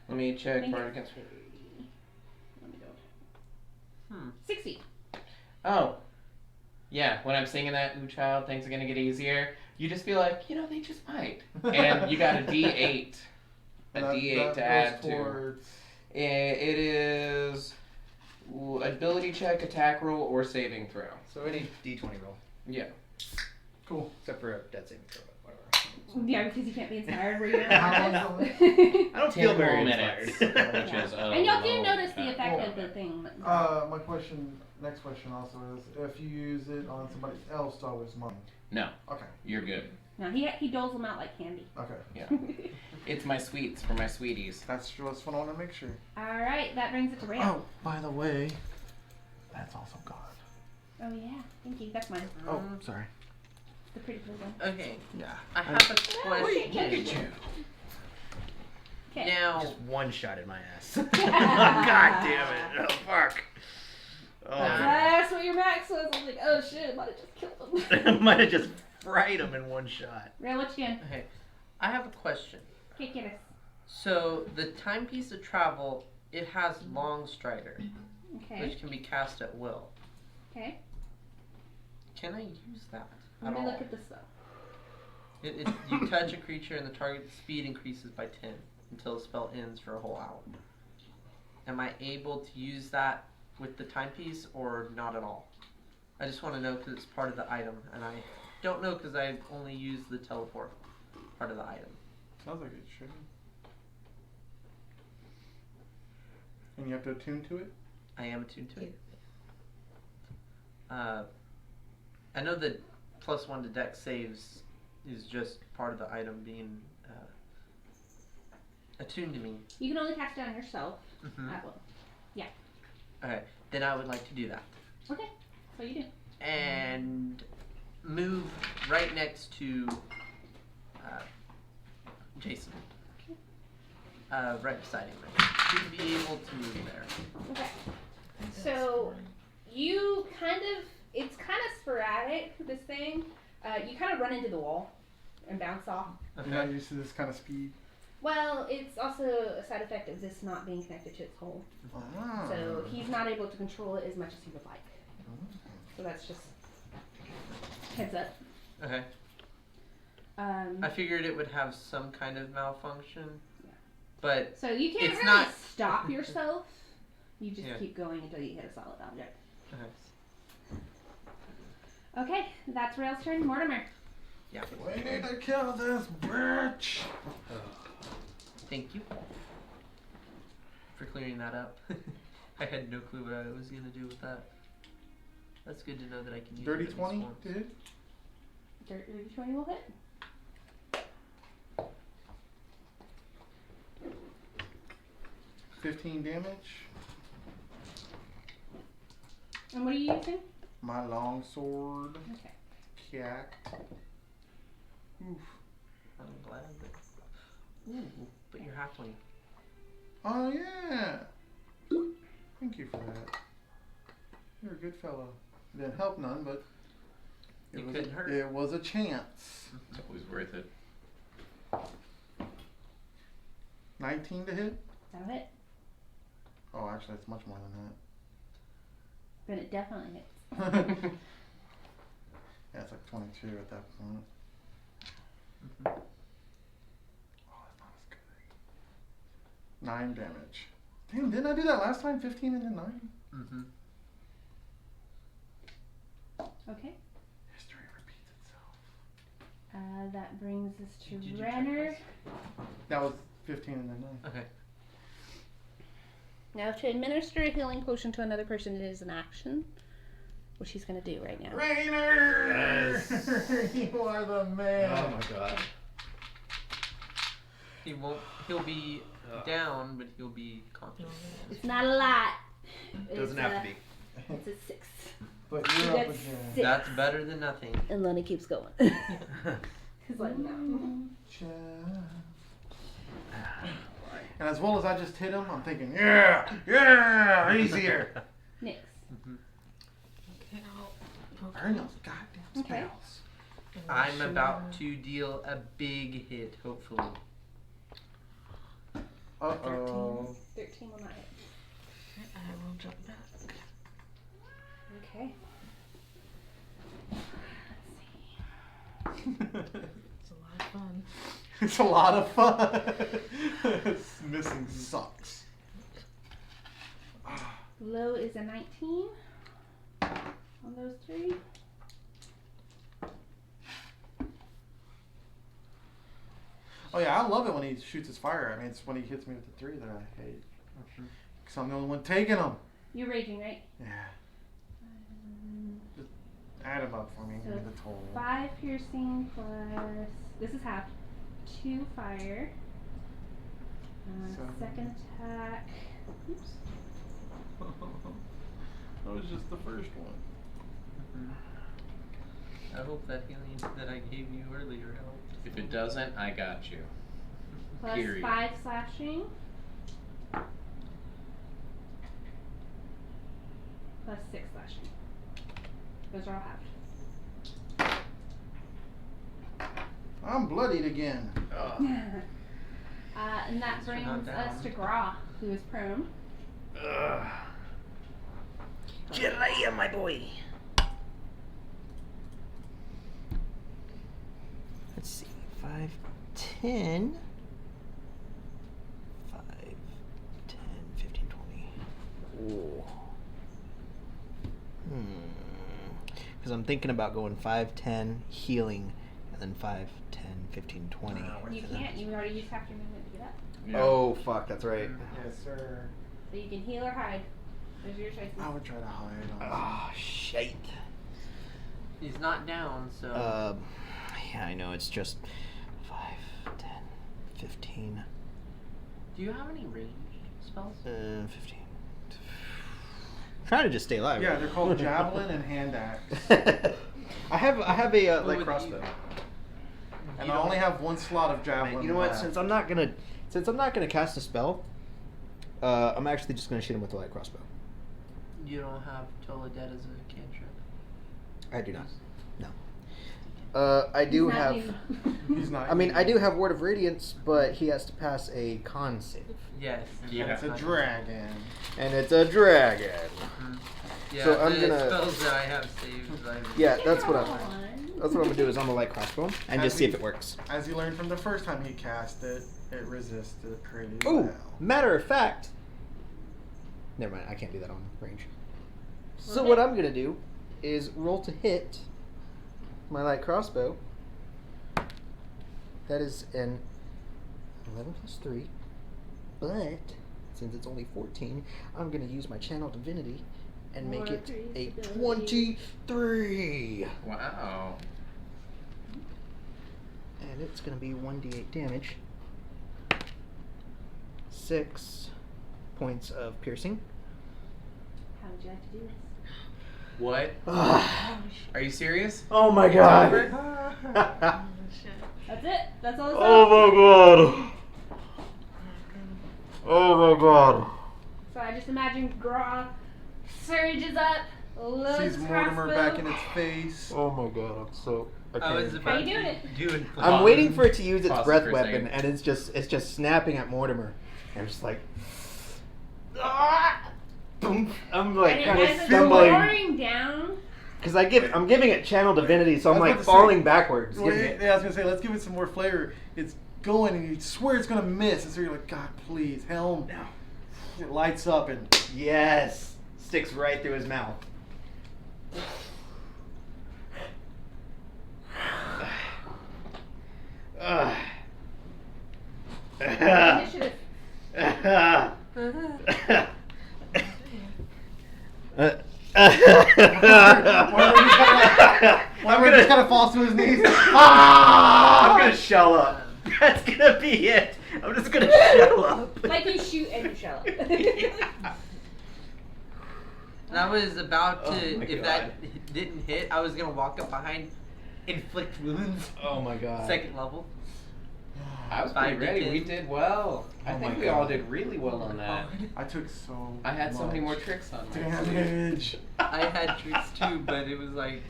Let me check. Make Part it against. 6 feet. Oh. Yeah, when I'm singing that, ooh child, things are gonna get easier, you just feel like, they just might. And you got a D8. A D8 to add to. towards... It is ability check, attack roll, or saving throw. So any D20 roll. Yeah. Cool. Except for a dead saving throw, but whatever. Yeah, because you can't be inspired where you're How long is I don't 10 feel very more inspired. minutes. Which is And y'all do low notice the attack. effect of the thing. My next question also is, if you use it on somebody else, do I lose money? No, Okay. you're good. No, he doles them out like candy. Okay. It's my sweets for my sweeties. That's just what I want to make sure. Alright, that brings it to Ram. Oh, by the way, that's also gone. Oh yeah, thank you. That's mine. Oh, sorry. The pretty blue one. Okay. Yeah. I have a question. Okay. Now, Just one shot in my ass. God damn it. Oh, fuck. Oh, That's what your max was. I was like, oh shit, I might have just killed him. might have just fried him in one shot. Ram, what you doing? okay, I have a question. Okay, get us. So the timepiece of travel, it has long strider, Okay. which can be cast at will. Okay. Can I use that Let at me all? look at this though. You touch a creature and the target's speed increases by 10 until the spell ends for a whole hour. Am I able to use that with the timepiece or not at all? I just want to know because it's part of the item, and I don't know because I only use the teleport part of the item. Sounds like it should. And you have to attune to it? I am attuned to it. I know that +1 to dex saves is just part of the item being attuned to me. You can only cast it on yourself Mm-hmm. at will. Okay, then I would like to do that. Okay. So you do. And move right next to Jason. Right beside him. To be able to move there. Okay. So you it's kind of sporadic, this thing. You kind of run into the wall and bounce off. You're not used to this kind of speed. Well, it's also a side effect of this not being connected to its hole. Ah. So he's not able to control it as much as he would like. So that's just heads up. Okay. I figured it would have some kind of malfunction. But So you can't it's really not- stop yourself. You just Yeah. keep going until you hit a solid object. okay. Okay, that's Rail's turn. Mortimer. Yeah. We need to kill this bitch. Thank you for clearing that up. I had no clue what I was gonna do with that. That's good to know that I can use Dirty it at least 20 once. to hit. Dirty 20 will hit. $15 damage. And what are you using? My long sword. Okay. Cacked. Oof. I'm glad that. Ooh, but you're halfling. Oh yeah. Thank you for that. You're a good fellow. Didn't help none, but You was couldn't hurt. It was a chance. It's always worth it. 19 to hit. That'll hit. Oh, actually, it's much more Then it definitely hits. than that. Yeah, it's like 22 at that point. Oh, that's not as good. 9 damage. Damn, didn't I do that last time? 15 and then 9? Mm-hmm. Okay. History repeats itself. That brings us to Did you check Renner. this? That was 15 and then 9. Okay. Now to administer a healing potion to another person, it is an action, which he's going to do right now. Rainer! You are the man. Oh my god. He'll be down, but he'll be conscious. It's not a lot. Doesn't have to be. It's a 6. But you're up That's again. 6. That's better than nothing. And then he keeps going. He's like, no. And as well as I just hit him, I'm thinking, yeah, easier. Nix. Burn those goddamn Okay. spells. I'm about to deal a big hit, hopefully. Uh-oh. 13 will not hit. I will jump back. Okay. It's a lot of fun. It's a lot of fun. It's missing socks. Low is a 19 on those three. Oh yeah, I love it when he shoots his fire. I mean, it's when he hits me with the 3 that I hate. Because I'm the only one taking them. You're raging, right? Yeah. Just add them up for me. Give me the total. 5 piercing plus, this is half, 2 fire. Seven. Second attack. Oops. That was just the first one. I hope that healing that I gave you earlier helped. If it doesn't, I got you. Plus Period. 5 slashing. Plus 6 slashing. Those are all halved. I'm bloodied again. And that You're not brings us down. to Gra, who is prone. Jiraiya, my boy. Let's see. 5, 10. 5, 10, 15, 20. Ooh. Because I'm thinking about going 5, 10, healing, and then 5, 10, 15, 20. You can't. You already used half your movement to get up. Oh, fuck, that's right. Yes, sir. So you can heal or hide. Those are your choices. I would try to hide. Oh, shit. He's not down, so. Yeah, I know, it's just 5, 10, 15, Do you have any ranged spells? 15. Trying to just stay alive. Yeah, they're called javelin and hand axe. I have a What light would crossbow. you- And You I don't- only have 1 slot of javelin. You know what? left. Since I'm not gonna cast a spell, I'm actually just gonna shoot him with the light crossbow. You don't have Toledet as a cantrip. I do not. No. I do He's not have. being- He's not. I mean, I do have Word of Radiance, but he has to pass a con save, Yes. Yeah. It's a dragon. and it's a dragon. Yeah, So I'm the gonna- spells that I have saved. Yeah, that's what Come I'm. on. That's what I'm gonna do is I'm gonna light crossbow him and just see if it works. As he learned from the first time he cast it, it resisted pretty Ooh, well. matter of fact. Never mind, I can't do that on range. So Okay. what I'm gonna do is roll to hit my light crossbow. That is an 11 plus 3, but since it's only 14, I'm gonna use my channel divinity and make More it a increased 23. Wow. And it's gonna be 1d8 damage. 6 points of piercing. How would you like to do this? What? Ah. Are you serious? Oh my god. Oh, shit. That's it. That's all. Oh my god. Oh my god. So I just imagine Gra surges up, loads Sees of Mortimer crossbow. back in its face. Oh my god, I'm so I was How about you doing to it? do it. I'm waiting for it to use its Pause breath for a weapon, second. and it's just snapping at Mortimer. And I'm just like, ah! Boom. I'm like And kind as of it's stumbling lowering down, because I'm giving it channel divinity, so I'm I was like about to say- falling backwards. Well, giving it. yeah, I was gonna say, let's give it some more flavor. It's going, and you swear it's gonna miss, and so you're like, God, please, helm. No. It lights up, and Yes, sticks right through his mouth. initiative. Mortimer just kind of falls to his knees. I'm gonna shell up. That's gonna be it. I'm just gonna shell up. Like you shoot and you shell. I was about to, Oh my if God. that didn't hit, I was gonna walk up behind, inflict wounds. Oh my god. Second level. I was pretty 5d10. ready. We did well. I Oh think my we all God. did really well on that. I took so. I had so many much more tricks on my sleeve. damage, I had tricks too, but it was like,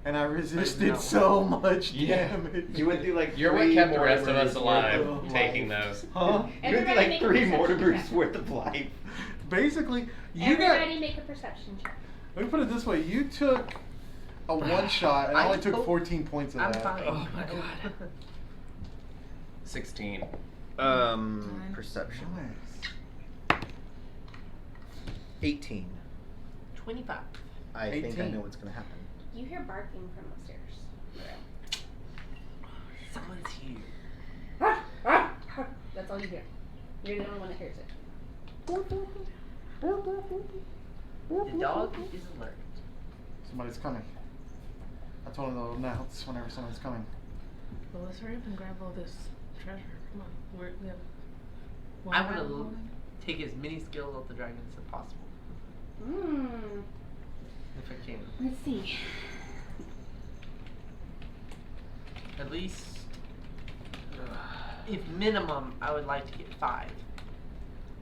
and I I resisted did not so much Yeah. damage. You went through like You're what 3 kept the rest of Mortimers us alive, worth of taking life. those. Huh? You went through Everybody like make a 3 perception Mortimers check. worth of life. Basically, you got. Everybody make a perception check. Let me put it this way: you took a one shot, and I I only took hope- 14 points of I'm that. fine. Oh my god. 16. Perception. Nice. 18. 25. I think I 18. know what's gonna happen. You hear barking from upstairs. Someone's here. That's all you hear. You're the only one that hears it. The dog is alert. Somebody's coming. I told him to announce whenever someone's coming. Well, let's hurry up and grab all this treasure. Come on. We have one I want round to going. take as many skills of the dragons as possible, if I can. Let's see. At least, if minimum, I would like to get 5.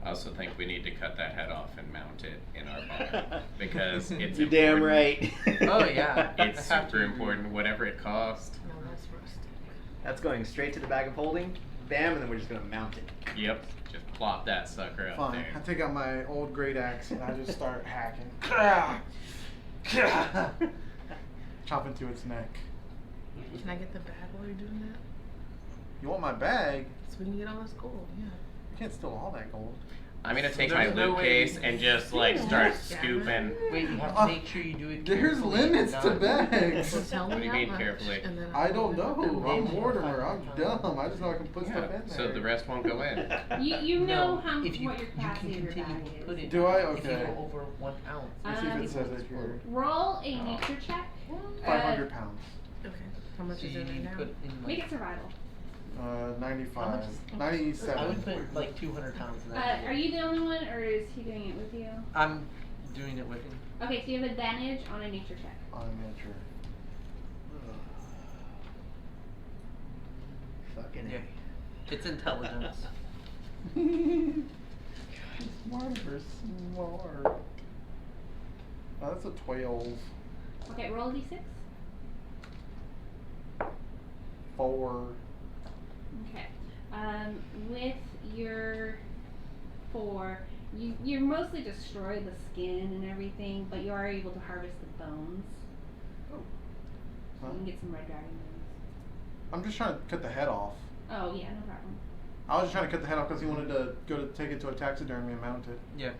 I also think we need to cut that head off and mount it in our bar because it's You're damn important. right. Oh yeah, It's I have super to agree. important, whatever it costs. No, that's rustic. That's going straight to the bag of holding. Bam, and then we're just gonna mount it. Yep, just plop that sucker up Fine. I there. take out my old great axe and I just start hacking. Chop into its neck. Can I get the bag while you're doing that? You want my bag? So we can get all this gold. Yeah. You can't steal all that gold. I'm gonna take There's my no loot way case we- and just like start Yeah. scooping. Wait, you have to make sure you do it. There's carefully, limits to not- bags. So tell What me do you how mean much, carefully? and then I don't know. I'm Yeah. Mortimer. I'm dumb. I just know I can put stuff in Yeah, there. so the rest won't go in. You know No, how if you, what your you capacity can of your continue bag to is. put it. Do I? If you Okay. go over 1 ounce. Let's see if it says it here. Roll a nature check. 500 pounds. Okay. How much So is you it right now? put in Make like, it survival. 95. I 97. would put like 200 pounds in that. Are you the only one, or is he doing it with you? I'm doing it with him. Okay, so you have advantage on a nature check. On nature. Fucking Yeah. It's intelligence. Mortimer's smart. Oh, that's a 12. Okay, roll a d6. 4. Okay. With your 4, you mostly destroy the skin and everything, but you are able to harvest the bones. Huh? You can get some red dragon bones. I'm just trying to cut the head off. Oh yeah, no problem. I was just trying to cut the head off because he wanted to go to take it to a taxidermy and mount it. Yeah.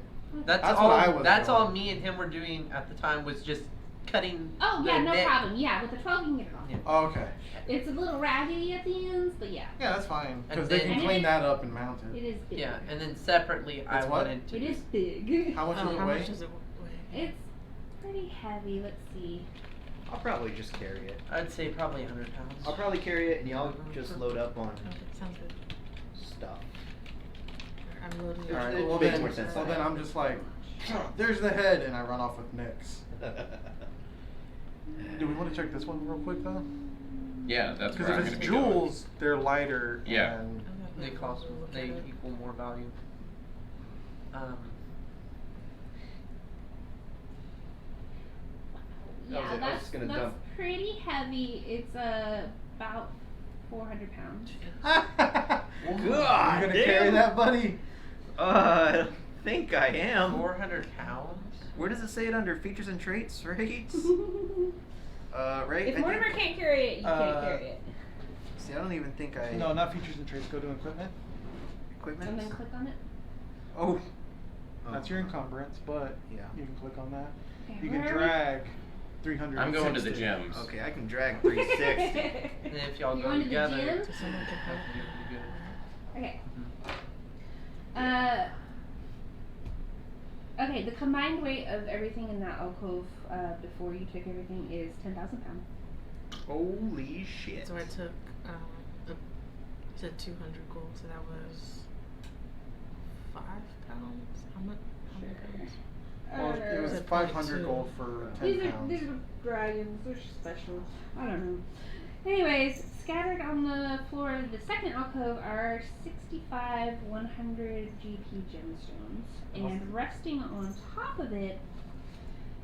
That's That's what all. I was That's doing. all me and him were doing at the time was just cutting. Oh the yeah, no neck. problem. Yeah, with the 12 you can get it off. Yeah. Oh, okay. It's a little raggedy at the ends, but yeah, Yeah, that's fine. Because And they then- can And clean it- that up and mount it. it is big. Yeah, and then separately, I It's what? wanted to. It is big. How much Oh, does it how weigh? much does it weigh? It's pretty heavy. Let's see. I'll probably just carry it. I'd say probably 100 pounds. I'll probably carry it, and y'all just load up on Okay, sounds good. stuff. I'm loading It your Alright, makes well gold. then, more sense. well then I'm just like, there's the head, and I run off with Nyx. Do we want to check this one real quick though? Yeah, that's Because where I'm if gonna it's be going. jewels, they're lighter. Yeah. And They cost. Look They at it. equal more value. Yeah, I was that's just gonna that's dump. pretty heavy. It's about 400 pounds. God, you gonna carry damn. that, buddy? I think I am. 400 pounds. Where does it say it under features and traits? Right? Right. If I Mortimer think- can't carry it, you can't carry it. See, I don't even think I. No, not features and traits. Go to equipment. Equipment. And then click on it. Oh. That's your encumbrance, but Yeah. you can click on that. Okay, You where can are we? drag 300. I'm going to the gyms. Okay, I can drag 360. And if y'all You go going to the together, gym? So someone can help you. you'll be good. Okay. Okay, the combined weight of everything in that alcove before you took everything is 10,000 pounds. Holy shit. So I took, you said 200 gold, so that was 5 pounds? How much? How many pounds? Well, it was Said 500 0.2. gold for 10 These pounds. are dragons. They're special. I don't know. Anyways, scattered on the floor of the second alcove are 65 100 GP gemstones, and resting on top of it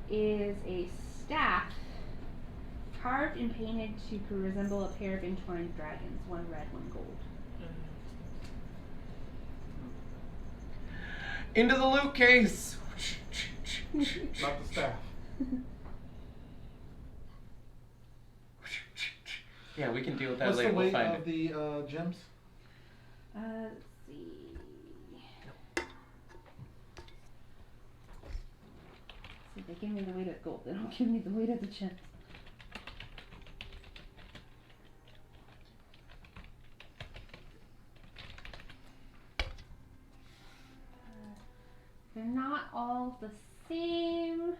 is a staff carved and painted to resemble a pair of entwined dragons, one red, one gold. Into the loot case. Not the staff. Yeah, we can deal with that What's later. the We'll weight find of it. the gems? Let's see. See, they give me the weight of gold. They don't give me the weight of the gems. They're not all the same.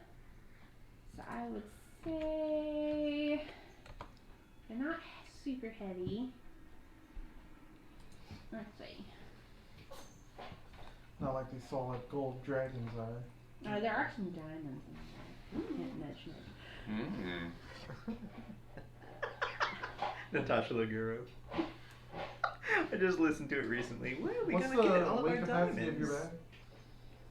So I would say they're not super heavy. Let's see. Not like these solid gold dragons are. There are some diamonds in there. Can't mention it. Natasha Laguro. I just listened to it recently. Well, we What's gotta get the all weight our capacity of your diamonds.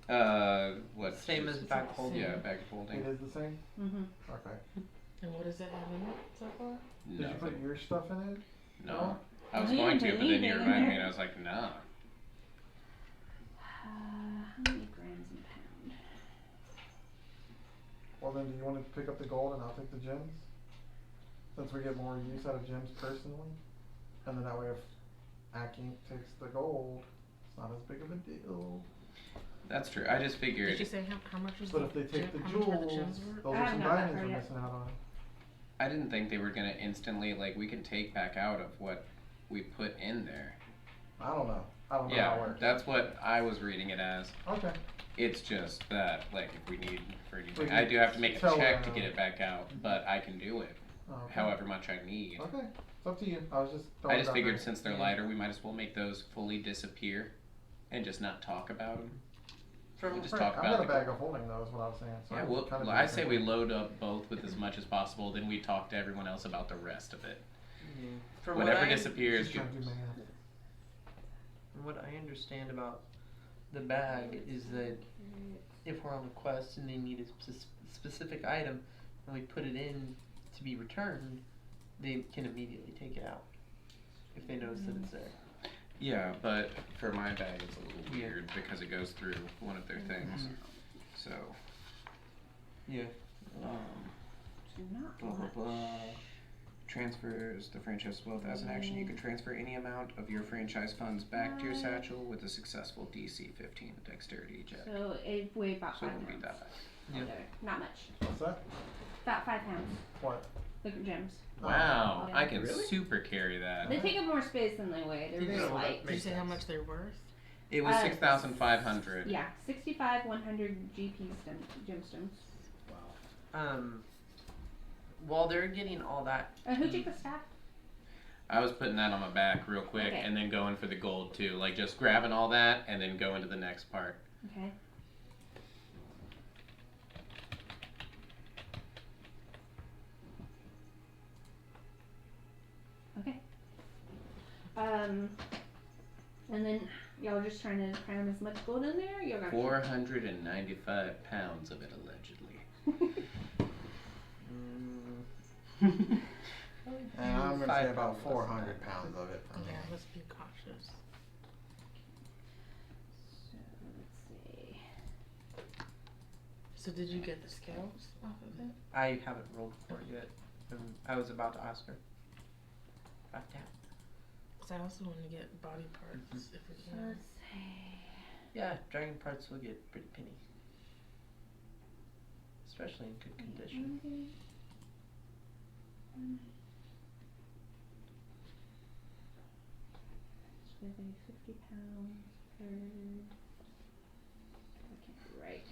bag? What? Same as bag holding. Yeah, bag folding. It is the same? Mm-hmm. Okay. And what does it have in it so far? Did you put your stuff in it? No. I was I going didn't to, put but then you anything in reminded me there. and I was like, nah. How many grams in a pound? Well then, do you want to pick up the gold and I'll take the gems? Since we get more use out of gems personally. And then that way if Aki takes the gold, it's not as big of a deal. That's true. I just figured. Did you say how much was But if they take the how much were the jewels, gems worth? those I are haven't some got that diamonds far we're yet. missing out on. I didn't think they were gonna instantly, like, we can take back out of what we put in there. I don't know. I don't know how it Yeah, works. that's what I was reading it as. Okay. It's just that, like, if we need for anything, We I can do have to make a tell, check to get it back out, but I can do it Okay. however much I need. Okay. It's up to you. I was just I throwing just it out figured there. since they're lighter, we might as well make those fully disappear and just not talk about them. We'll just Right, talk I've about got a the bag of holding though, is what I was saying. So Yeah, I well, kinda do I the say same we thing. load up both with as much as possible, then we talk to everyone else about the rest of it. Yeah. From Whatever what I, disappears, Just trying to do math. from what I understand about the bag is that if we're on a quest and they need a specific item and we put it in to be returned, they can immediately take it out if they notice that it's there. Yeah, but for my bag, it's a little Yeah. weird because it goes through one of their things. So, Yeah. So not blah blah much. blah. Transfers the franchise wealth as an action. You can transfer any amount of your franchise funds back to your satchel with a successful DC 15 dexterity check. So it weighed about So it 5 won't be pounds. that bad. Yeah. There. Not much. What's that? About 5 pounds. What? The gems. Wow, yeah. I can Really? super carry that. They take up more space than they weigh. They're Did very you- light. Did you say how much they're worth? It was Uh, 6,500. Yeah, 65, 100 GP gemstones. While they're getting all that, Who took the staff? I was putting that on my back real quick Okay. and then going for the gold too. Like just grabbing all that and then going to the next part. Okay. Okay. And then y'all are just trying to cram as much gold in there? You're gonna 495 pounds of it allegedly. And I'm gonna say 5 about pounds. 400 pounds of it. Yeah, let's be cautious. So let's see. So did you get the scales off of it? I haven't rolled for it yet. I was about to ask her. Back down. Because I also want to get body parts if we So can. let's see. Yeah, dragon parts will get pretty penny. Especially in good condition. Should be 50 pounds per. I can't do right.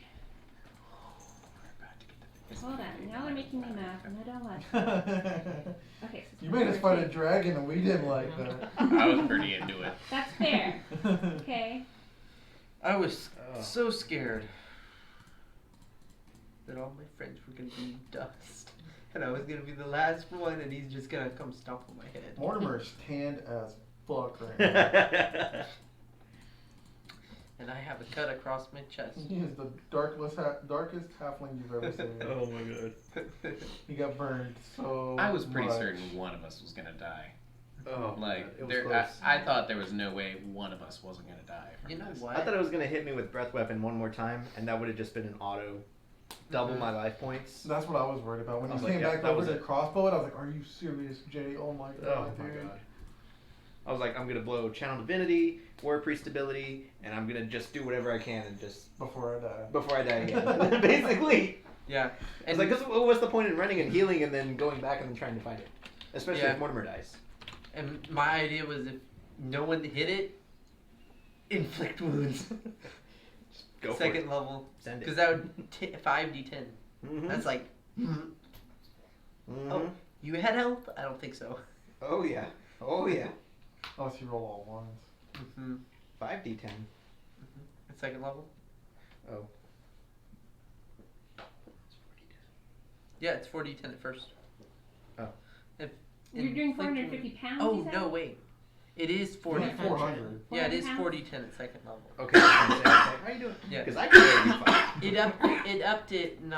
We're about to get the Hold on, now they're making me math and I don't like it. Okay, so it's You made us fight a 102. dragon and we didn't like that. I was pretty into it. That's fair. Okay. I was so scared that all my friends were gonna be dust. And I was gonna be the last one and he's just gonna come stomp on my head. Mortimer's tanned as fuck right now. And I have a cut across my chest. He is the darkest halfling you've ever seen. Oh my god. He got burned so I was pretty much. certain one of us was gonna die. Oh, Like it was there, close. I thought there was no way one of us wasn't gonna die. From You know this. what? I thought it was gonna hit me with breath weapon one more time, and that would have just been an auto double my life points. That's what I was worried about. When I you was like, came yeah, back that over was to it. crossbow it, I was like, are you serious, Jay? Oh my Oh god, my dude. god. I was like, I'm gonna blow Channel Divinity, War Priest ability, and I'm gonna just do whatever I can and just Before I die. before I die again. Basically. Yeah. I was like, 'cause what's the point in running and healing and then going back and then trying to find it? Especially Yeah. if Mortimer dies. And my idea was if no one hit it, inflict wounds. Just go for Second it. level. Send it. Because that would 5d10. Mhm. That's like, Mhm. oh, you had health? I don't think so. Oh yeah. Oh yeah. Unless you roll all ones. Mm-hmm. 5d10. At second level? Oh. Yeah, it's 4d10 at first. Oh. If You're doing inflict 450 pounds. Oh, you said? no, wait. It is 40. Only 400. Yeah, it is 400 40-10 at second level. Okay. I was gonna say, how you doing? Yeah. Because I can barely fight. It upped it, and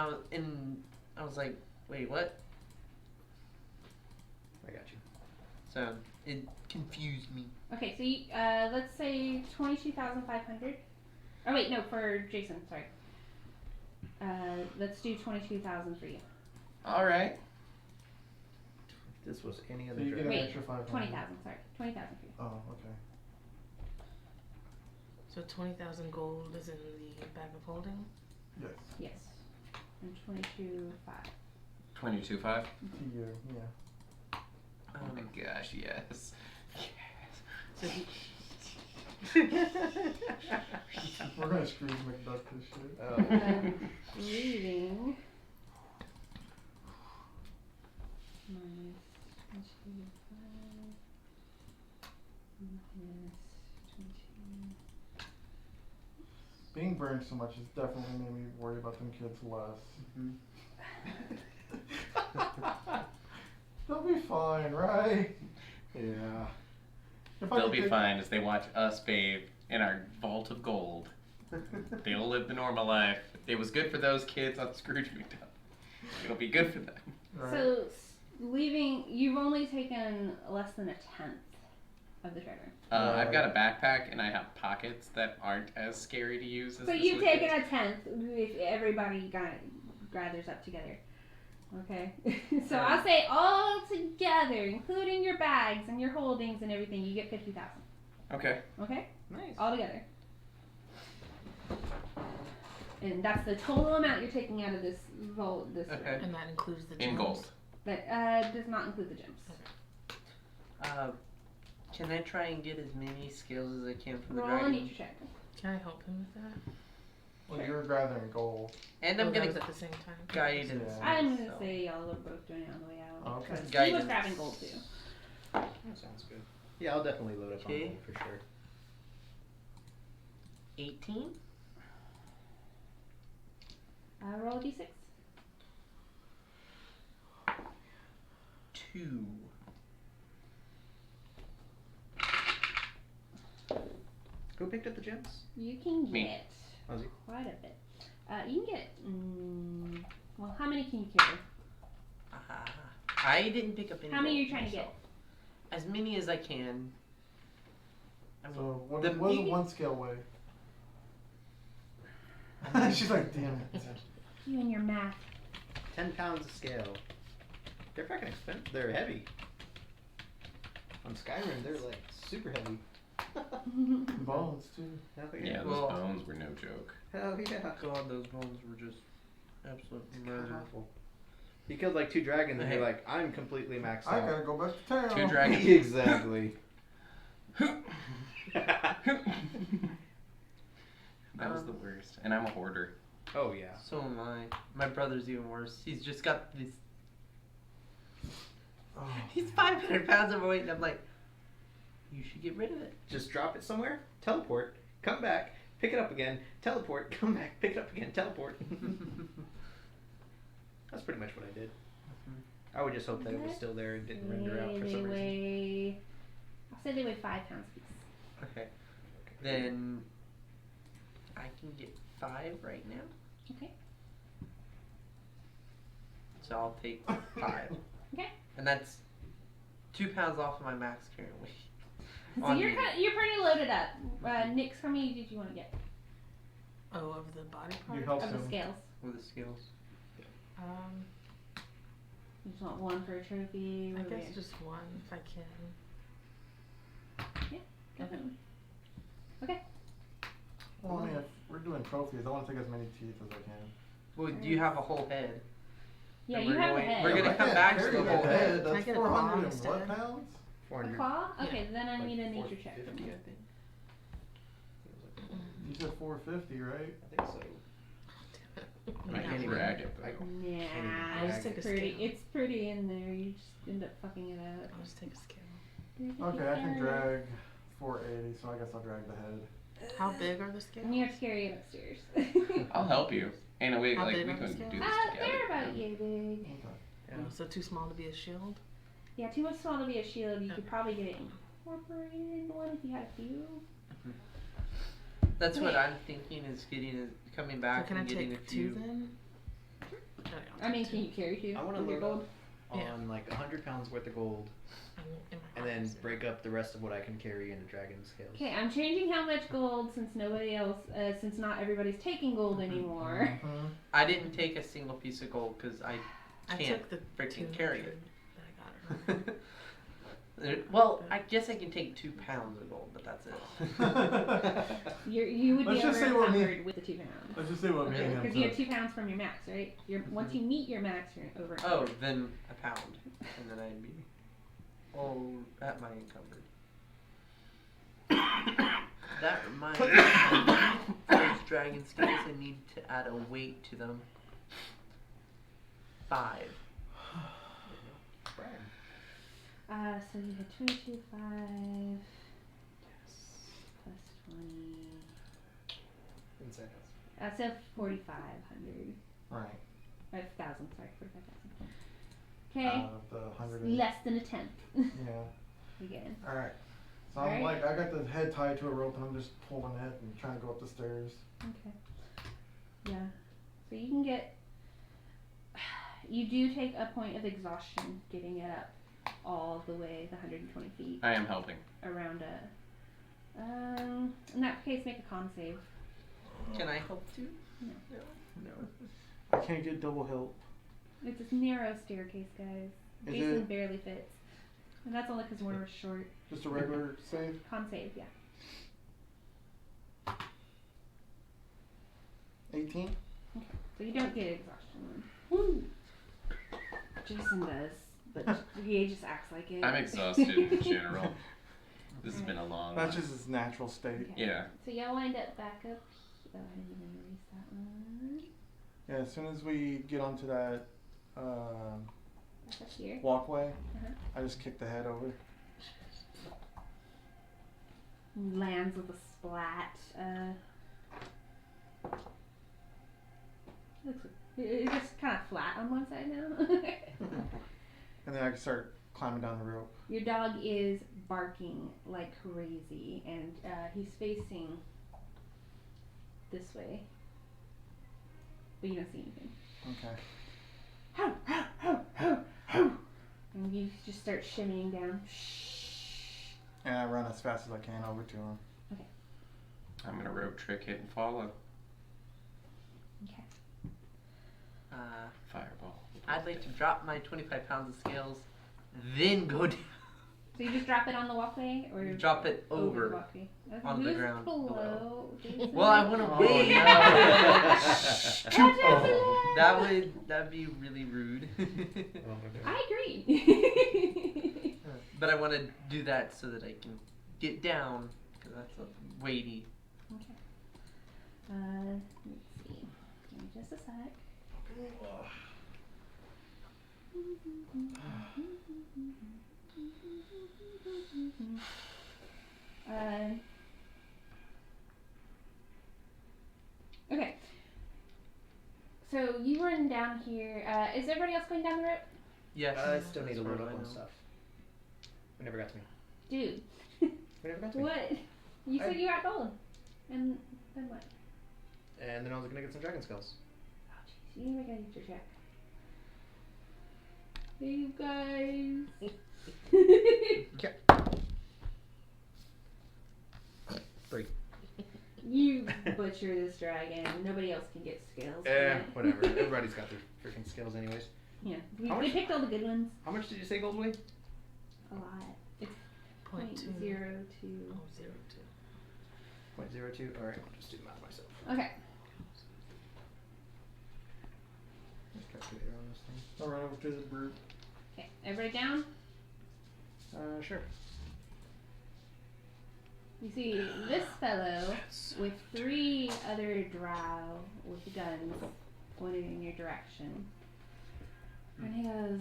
I was like, wait, what? I got you. So it confused me. Okay, so you, let's say 22,500. Oh wait, no, for Jason. Sorry. Let's do 22,000 for you. All right. If this was any So other you get dragon. an Wait, extra 500. 20,000. Sorry, 20,000 for you. Oh, okay. So 20,000 gold is in the bag of holding. Yes. Yes. And 22,500. 22.5. To you, yeah. Oh my gosh, yes. So he, We're gonna Scrooge McDuck this shit. Oh. Leaving. Minus 25. Minus 20. Being burned so much has definitely made me worry about them kids less. They'll be fine, right? Yeah. If I They'll could be pick- fine as they watch us bathe in our vault of gold. They'll live the normal life. It was good for those kids on Scrooge McDuck. It'll be good for them. Right. So, leaving, you've only taken less than a tenth of the treasure. I've got a backpack and I have pockets that aren't as scary to use as So this you've liquid. taken a tenth if everybody gathers up together. Okay? So I'll say all together, including your bags and your holdings and everything, you get 50,000. Okay. Okay? Nice. All together. And that's the total amount you're taking out of this vault. This Okay. and that includes the In gems. gold. But does not include the gems. Can I try and get as many skills as I can from the Roll a dragon? nature check. Can I help him with that? Well, you're gathering gold. And Oh, I'm that gonna was at the same time. guidance. Yeah. I'm gonna so. say y'all are both doing it on the way out. Okay. 'cause he was Guidance. grabbing gold too. That sounds good. Yeah, I'll definitely load up on Okay. gold for sure. 18? Roll a d6. 2. Who picked up the gems? You can Me. get Was he? quite a bit. You can get. Well, how many can you carry? I didn't pick up any. How many are you gold trying to myself. As many as I can. I mean, So what the does me- one scale weigh? She's like, damn it. You and your math. 10 pounds of scale. They're fucking expensive. They're heavy. On Skyrim, they're like super heavy. Bones too. Hell Yeah, those Well- bones were no joke. Hell yeah. God, those bones were just absolute murder. Powerful. You killed like 2 dragons and you're Hey. like, I'm completely maxed I out. gotta go back to town. 2 dragons. Exactly. That was the worst. And I'm a hoarder. Oh yeah. So am I. My brother's even worse. He's just got this. Oh. He's 500 pounds overweight, and I'm like, you should get rid of it. Just drop it somewhere, teleport, come back, pick it up again, teleport, come back, pick it up again, teleport. That's pretty much what I did. I would just hope that it was still there and didn't render out for They some reason. weigh. I'll say they weigh 5 pounds apiece. Okay. Then I can get 5 right now. Okay. So I'll take 5. Okay. And that's 2 pounds off of my max carrying weight. So On you're me. you're pretty loaded up. Nix, how many did you want to get Oh, of the body part? You helped of the him. scales? With the skills. You just want one for a trophy. I What do guess we- just one if I can. Definitely. Okay. Well, I mean, if we're doing trophies, I want to take as many teeth as I can. Well, do you have a whole head? Yeah, And you we're have a going- head. we're gonna I come can't back to carry the that whole head. Can I That's get a 400 claw and instead? what pounds? A 400. claw? Okay, then I need a nature check. 450, I think. You said 450, right? I think so. I can drag it though. Nah, I'll just it's take a pretty. scale. It's pretty in there. You just end up fucking it up. I'll just take a scale. Okay, I can drag 480, so I guess I'll drag the head. How big are the scales? And you have to carry it upstairs. I'll help you. Ain't a way How like big we are the couldn't do scales? this together. They're about yay big. Okay. So too small to be a shield? Yeah, too much small to be a shield. You could probably get it incorporated into one if you had a few. That's what I'm thinking is coming So back can I and getting a take few. two then? Okay, I'll I mean, take can two. you carry two? I want to with your load gold? up on like 100 pounds worth of gold, In my and then box. break up the rest of what I can carry into dragon scales. Okay, I'm changing how much gold since nobody else, since not everybody's taking gold anymore. I didn't take a single piece of gold because I I can't took the freaking carry 200 it. that I got. Well, I guess I can take 2 pounds of gold, but that's it. You would Let's be just say what me- encumbered with the 2 pounds. Let's just see what me and him Because you have said. 2 pounds from your max, right? Once you meet your max, you're over. Oh, then a pound, and then I'd be at my encumbered. That reminds me, those dragon scales, I need to add a weight to them. 5. So you had 22.5 plus 20. Inside So 4,500. Right. 5,000, sorry, 45,000. Okay. Out of the 100. and- Less than a tenth. Yeah. Again. Alright. So I'm Alright. like, I got the head tied to a rope and I'm just pulling it and trying to go up the stairs. Okay. Yeah. So you can get. You do take a point of exhaustion getting it up all the way the 120 feet I am helping. around a. In that case, make a con save. Can I help too? No. No. I can't get double help. It's this narrow staircase, guys. Is Jason it barely fits. And that's only because Warner was short. just a regular save? Con save, yeah. 18? So you don't get exhaustion. Woo! Jason does, but he just acts like it. I'm exhausted in general. This has been a long That's one. just his natural state. Okay. Yeah. So y'all wind up back up. Oh, I didn't even erase that one. Yeah, as soon as we get onto that Back up here. walkway, Uh-huh. I just kick the head over. Lands with a splat. It's just kind of flat on one side now. And then I can start climbing down the rope. Your dog is barking like crazy, and he's facing this way, but you don't see anything. Okay. And you just start shimmying down. And I run as fast as I can over to him. I'm gonna rope trick it and follow. Okay. Fireball. I'd like to drop my 25 pounds of scales, then go down. So you just drop it on the walkway, or Drop it over the over. walkway? Okay, on the who's ground below? Jason? Well, I want to Oh, wait. Oh. That'd be really rude. I agree. But I want to do that so that I can get down because that's weighty. Okay. Let's see. Give me just a sec. Okay. So you run down here. Is everybody else going down the rope? Yes. I still need to as load far up as I on know. stuff. We never got to me. Dude, We never got to me. what? You said you got gold. And then what? And then I was gonna get some dragon scales. Oh, jeez. You didn't make a nature check. Hey, you guys. 3. You butcher this dragon. Nobody else can get scales. from it. Whatever. Everybody's got their freaking skills, anyways. Yeah, we, How we much- picked all the good ones. How much did you say gold weigh? A lot. It's Point two. 0.02. Oh, 0.02. 0.02. All right, I'll just do the math myself. Okay. Calculator on this thing. I'll run over to the brute. Okay. Everybody down? Sure. You see this fellow with 3 other drow with guns pointed in your direction. And he goes,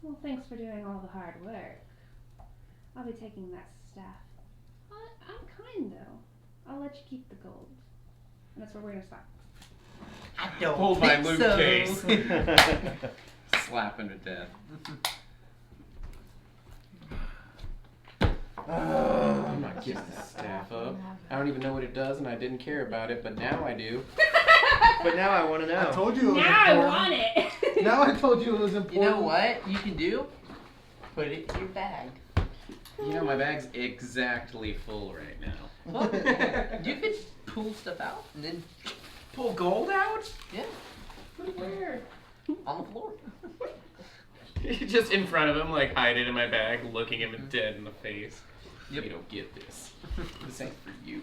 well, thanks for doing all the hard work. I'll be taking that staff. I'm kind, though. I'll let you keep the gold. And that's where we're going to stop. I don't Hold my think loot so. case. Slap him to death. I'm not giving this staff up. I don't even know what it does, and I didn't care about it, but now I do. But now I want to know. I told you it was Now I important. want it! Now I told you it was important. You know what you can do? Put it in your bag. You know, my bag's exactly full right now. Well, you could pull stuff out and then Pull gold out? yeah, Where? on the floor. Just in front of him, like hide it in my bag, looking him dead in the face. Yep. You don't get this. This ain't for you.